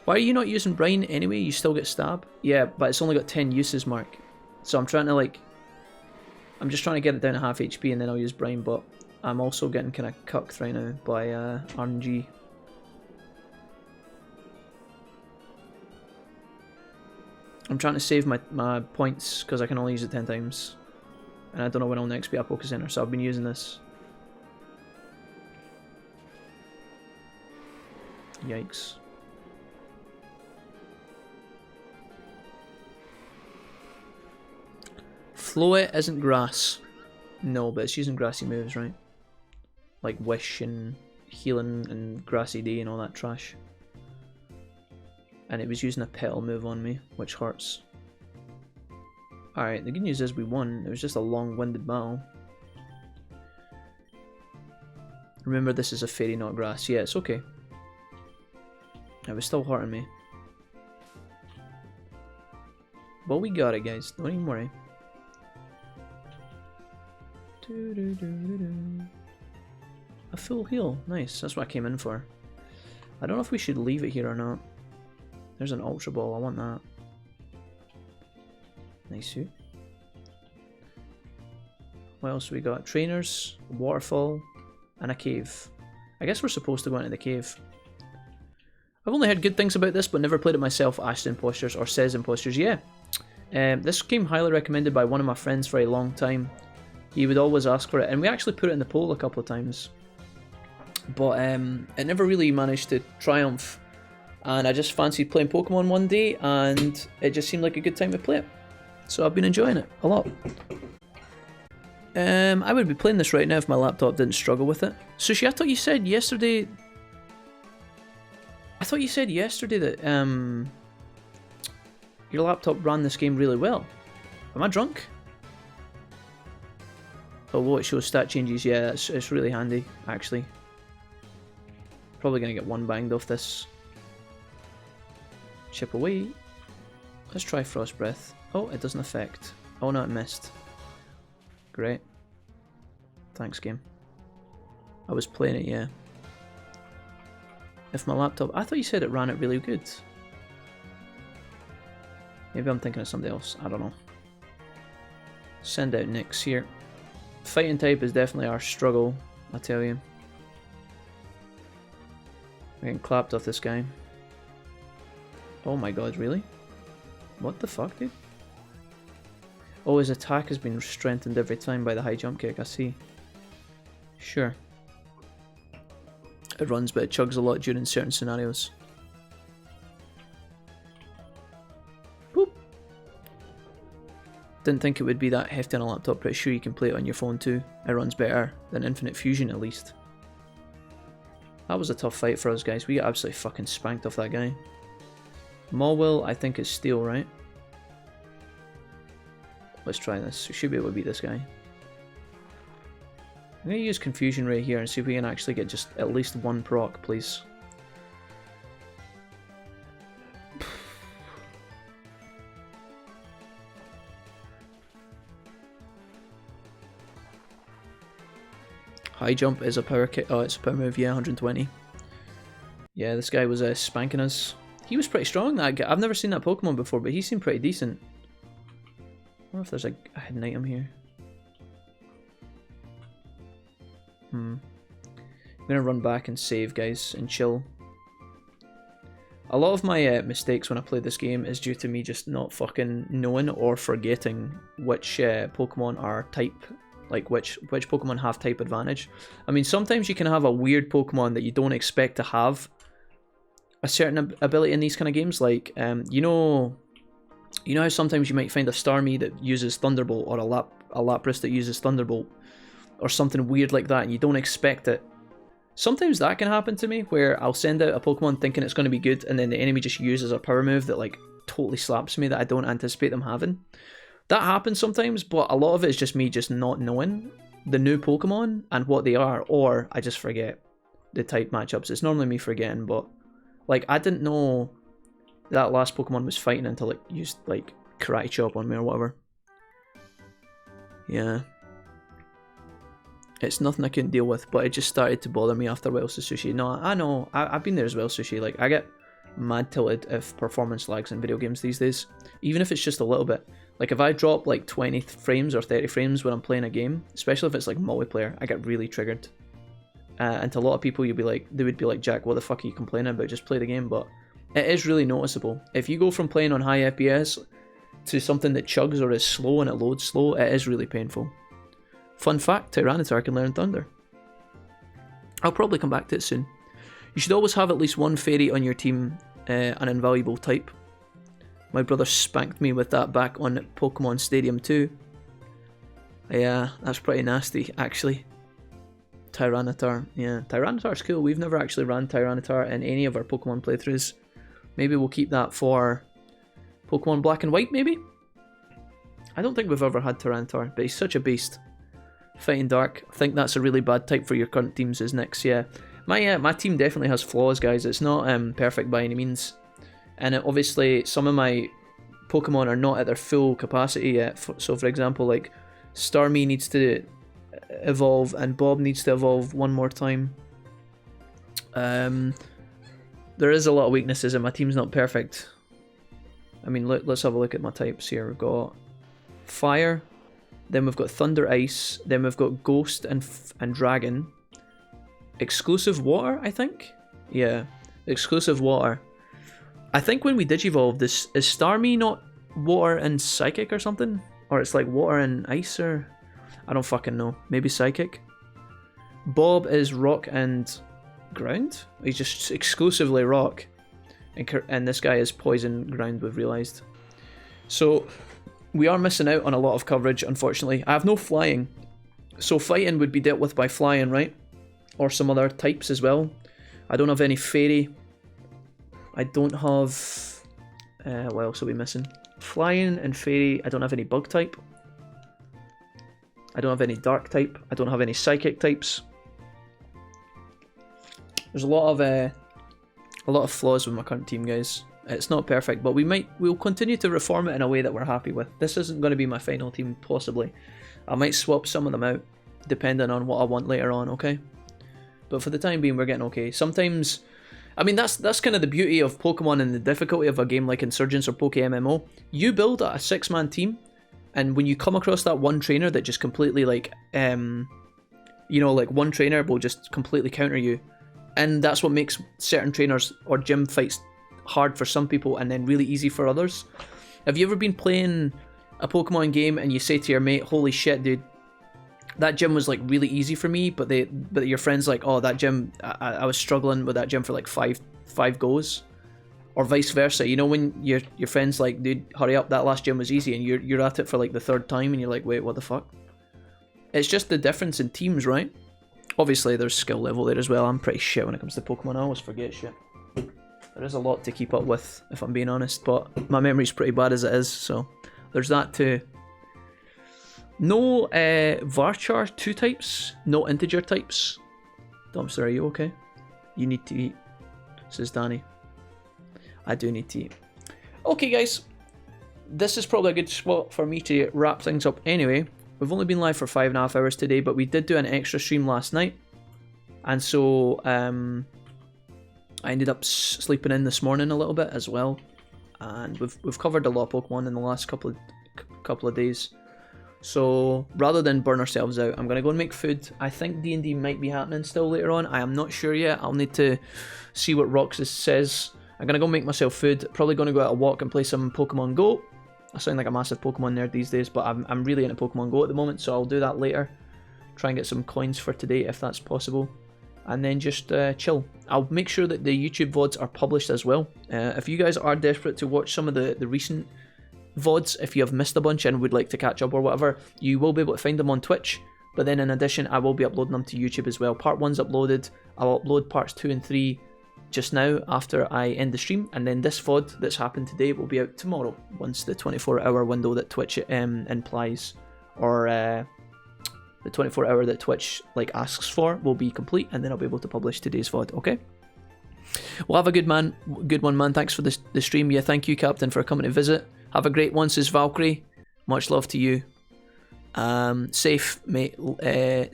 Why are you not using Brine anyway? You still get stab? Yeah, but it's only got 10 uses, Mark. So I'm trying to I'm just trying to get it down to half HP and then I'll use Brine, but I'm also getting kind of cucked right now by RNG. I'm trying to save my points because I can only use it 10 times. And I don't know when I'll next be a Poké Center, so I've been using this. Yikes. Floet isn't grass. No, but it's using grassy moves, right? Like Wish and Healing and Grassy Day and all that trash. And it was using a petal move on me, which hurts. Alright, the good news is we won. It was just a long-winded battle. Remember, this is a fairy, not grass. Yeah, it's okay. It was still hurting me. But we got it, guys. Don't even worry. A full heal. Nice. That's what I came in for. I don't know if we should leave it here or not. There's an Ultra Ball. I want that. Nice suit. What else we got? Trainers, waterfall, and a cave. I guess we're supposed to go into the cave. I've only heard good things about this, but never played it myself. Asked Imposters, or says Imposters. Yeah. This game highly recommended by one of my friends for a long time. He would always ask for it, and we actually put it in the poll a couple of times. But it never really managed to triumph. And I just fancied playing Pokemon one day, and it just seemed like a good time to play it. So I've been enjoying it a lot. I would be playing this right now if my laptop didn't struggle with it. Sushi, I thought you said yesterday... that your laptop ran this game really well. Am I drunk? Oh, whoa, it shows stat changes. Yeah, it's really handy, actually. Probably going to get one banged off this. Chip away. Let's try Frost Breath. Oh, it doesn't affect. Oh no, it missed. Great. Thanks, game. I was playing it, yeah. If my laptop... I thought you said it ran it really good. Maybe I'm thinking of something else. I don't know. Send out Nyx here. Fighting type is definitely our struggle, I tell you. We're getting clapped off this guy. Oh my god, really? What the fuck, dude? Oh, his attack has been strengthened every time by the high jump kick, I see. Sure. It runs, but it chugs a lot during certain scenarios. Boop. Didn't think it would be that hefty on a laptop, pretty sure you can play it on your phone too. It runs better than Infinite Fusion at least. That was a tough fight for us, guys. We got absolutely fucking spanked off that guy. Mawwill, I think, is steel, right? Let's try this. We should be able to beat this guy. I'm going to use Confusion Ray here and see if we can actually get just at least one proc, please. High jump is a power kick. Oh, it's a power move, yeah, 120. Yeah, this guy was spanking us. He was pretty strong, that guy. I've never seen that Pokemon before, but he seemed pretty decent. I wonder if there's a hidden item here. I'm gonna run back and save, guys, and chill. A lot of my mistakes when I play this game is due to me just not fucking knowing or forgetting which Pokemon are type, like which Pokemon have type advantage. I mean, sometimes you can have a weird Pokemon that you don't expect to have a certain ability in these kind of games. Like, you know how sometimes you might find a Starmie that uses Thunderbolt, or a Lapras that uses Thunderbolt, or something weird like that, and you don't expect it. Sometimes that can happen to me, where I'll send out a Pokemon thinking it's going to be good, and then the enemy just uses a power move that like totally slaps me that I don't anticipate them having. That happens sometimes, but a lot of it is just me just not knowing the new Pokemon and what they are, or I just forget the type matchups. It's normally me forgetting, but like I didn't know that last Pokemon was fighting until it used like Karate Chop on me or whatever. Yeah. It's nothing I couldn't deal with, but it just started to bother me after a while. So Sushi, no, I know, I've been there as well, Sushi. Like, I get mad tilted if performance lags in video games these days, even if it's just a little bit. Like, if I drop like 20 frames or 30 frames when I'm playing a game, especially if it's like multiplayer, I get really triggered. And to a lot of people, they would be like, Jack, what the fuck are you complaining about? Just play the game. But it is really noticeable. If you go from playing on high FPS to something that chugs or is slow and it loads slow, it is really painful. Fun fact, Tyranitar can learn Thunder. I'll probably come back to it soon. You should always have at least one fairy on your team, an invaluable type. My brother spanked me with that back on Pokemon Stadium 2. Yeah, that's pretty nasty, actually. Tyranitar, yeah. Tyranitar's cool. We've never actually ran Tyranitar in any of our Pokemon playthroughs. Maybe we'll keep that for Pokemon Black and White, maybe? I don't think we've ever had Tyranitar, but he's such a beast. Fighting Dark, I think that's a really bad type for your current teams is Nyx, yeah. My team definitely has flaws, guys. It's not perfect by any means. And obviously, some of my Pokemon are not at their full capacity yet. So, for example, like, Starmie needs to evolve, and Bob needs to evolve one more time. There is a lot of weaknesses, and my team's not perfect. I mean, let's have a look at my types here. We've got Fire, then we've got Thunder Ice, then we've got Ghost and Dragon. Exclusive Water, I think? Yeah, exclusive Water. I think when we Digivolve, this is Starmie not Water and Psychic or something? Or it's like Water and Ice, or... I don't fucking know. Maybe Psychic? Bob is Rock and Ground? He's just exclusively Rock. And this guy is Poison Ground, we've realised. So, we are missing out on a lot of coverage, unfortunately. I have no Flying. So Fighting would be dealt with by Flying, right? Or some other types as well. I don't have any Fairy. I don't have... what else are we missing? Flying and Fairy. I don't have any Bug type. I don't have any Dark type. I don't have any Psychic types. There's a lot of flaws with my current team, guys. It's not perfect, but we'll continue to reform it in a way that we're happy with. This isn't going to be my final team, possibly. I might swap some of them out, depending on what I want later on, okay? But for the time being, we're getting okay. Sometimes, I mean, that's kind of the beauty of Pokemon and the difficulty of a game like Insurgence or PokeMMO. You build a 6-man team, and when you come across that one trainer that just completely, like, you know, like one trainer will just completely counter you. And that's what makes certain trainers or gym fights hard for some people and then really easy for others. Have you ever been playing a Pokemon game and you say to your mate, holy shit, dude, that gym was like really easy for me, but your friend's like, oh, that gym, I was struggling with that gym for like five goes, or vice versa. You know, when your friend's like, dude, hurry up, that last gym was easy, and you're at it for like the 3rd time, and you're like, wait, what the fuck? It's just the difference in teams, right? Obviously, there's skill level there as well. I'm pretty shit when it comes to Pokemon. I always forget shit. There is a lot to keep up with, if I'm being honest, but my memory's pretty bad as it is, so there's that too. No Varchar 2 types, no integer types. Dumpster, are you okay? You need to eat, says Danny. I do need to eat. Okay, guys. This is probably a good spot for me to wrap things up anyway. We've only been live for 5.5 hours today, but we did do an extra stream last night. And so, I ended up sleeping in this morning a little bit as well. And we've covered a lot of Pokemon in the last couple of days. So rather than burn ourselves out, I'm going to go and make food. I think D&D might be happening still later on. I am not sure yet. I'll need to see what Roxas says. I'm going to go make myself food. Probably going to go out a walk and play some Pokemon Go. I sound like a massive Pokemon nerd these days, but I'm really into Pokemon Go at the moment, so I'll do that later. Try and get some coins for today if that's possible. And then just chill. I'll make sure that the YouTube VODs are published as well. If you guys are desperate to watch some of the recent VODs, if you have missed a bunch and would like to catch up or whatever, you will be able to find them on Twitch. But then in addition, I will be uploading them to YouTube as well. Part 1's uploaded. I'll upload parts 2 and 3 just now after I end the stream. And then this VOD that's happened today will be out tomorrow, once the 24-hour window that Twitch implies, or the 24-hour that Twitch asks for, will be complete, and then I'll be able to publish today's VOD, okay? Well, have a good one, man. Thanks for the stream. Yeah, thank you, Captain, for coming to visit. Have a great one, says Valkyrie. Much love to you. Safe, mate.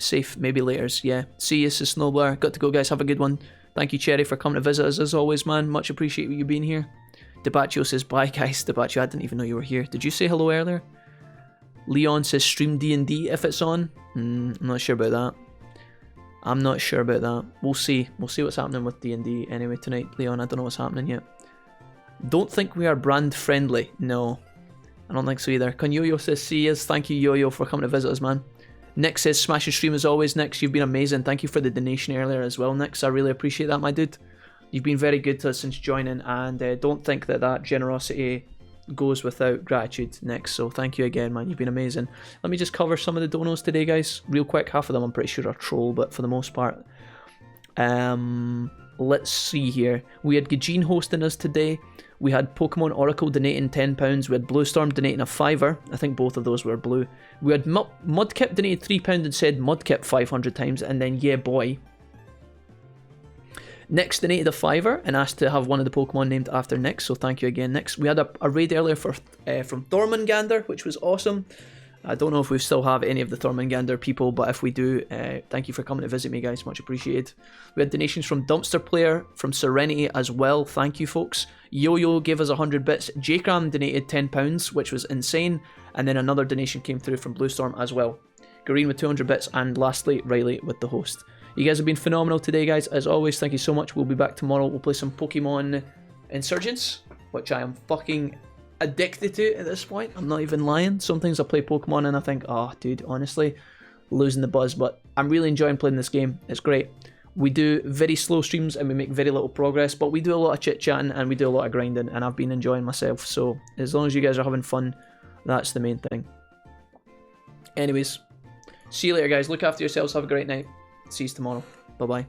Safe, maybe laters. Yeah. See you, says Snowblower. Got to go, guys. Have a good one. Thank you, Cherry, for coming to visit us as always, man. Much appreciate you being here. Debaccio says, bye, guys. Debaccio, I didn't even know you were here. Did you say hello earlier? Leon says, stream D&D if it's on. I'm not sure about that. I'm not sure about that. We'll see. We'll see what's happening with D&D anyway tonight, Leon. I don't know what's happening yet. Don't think we are brand friendly. No, I don't think so either. Conyoyo says, see us. Thank you, Yo-Yo, for coming to visit us, man. Nick says, smash your stream as always. Nick, you've been amazing. Thank you for the donation earlier as well, Nick. I really appreciate that, my dude. You've been very good to us since joining, and don't think that generosity goes without gratitude, Nick. So thank you again, man. You've been amazing. Let me just cover some of the donos today, guys, real quick. Half of them I'm pretty sure are troll, but for the most part. Let's see here. We had Gajin hosting us today. We had Pokemon Oracle donating £10. We had Bluestorm donating a £5. I think both of those were blue. We had Mudkip donated £3 and said Mudkip 500 times, and then yeah boy. Nix donated a £5 and asked to have one of the Pokemon named after Nix, so thank you again, Nix. We had a raid earlier from Thormangander, which was awesome. I don't know if we still have any of the Thormangander people, but if we do, thank you for coming to visit me, guys. Much appreciated. We had donations from Dumpster Player, from Serenity as well. Thank you, folks. Yo-Yo gave us 100 bits. Jcram donated £10, which was insane. And then another donation came through from Bluestorm as well. Green with 200 bits. And lastly, Riley with the host. You guys have been phenomenal today, guys. As always, thank you so much. We'll be back tomorrow. We'll play some Pokemon Insurgence, which I am fucking addicted to at this point. I'm not even lying. Sometimes I play Pokemon and I think, oh dude, honestly, losing the buzz, but I'm really enjoying playing this game. It's great. We do very slow streams and we make very little progress, but we do a lot of chit chatting and we do a lot of grinding, and I've been enjoying myself. So as long as you guys are having fun, that's the main thing. Anyways, see you later, guys. Look after yourselves. Have a great night. See you tomorrow. Bye bye.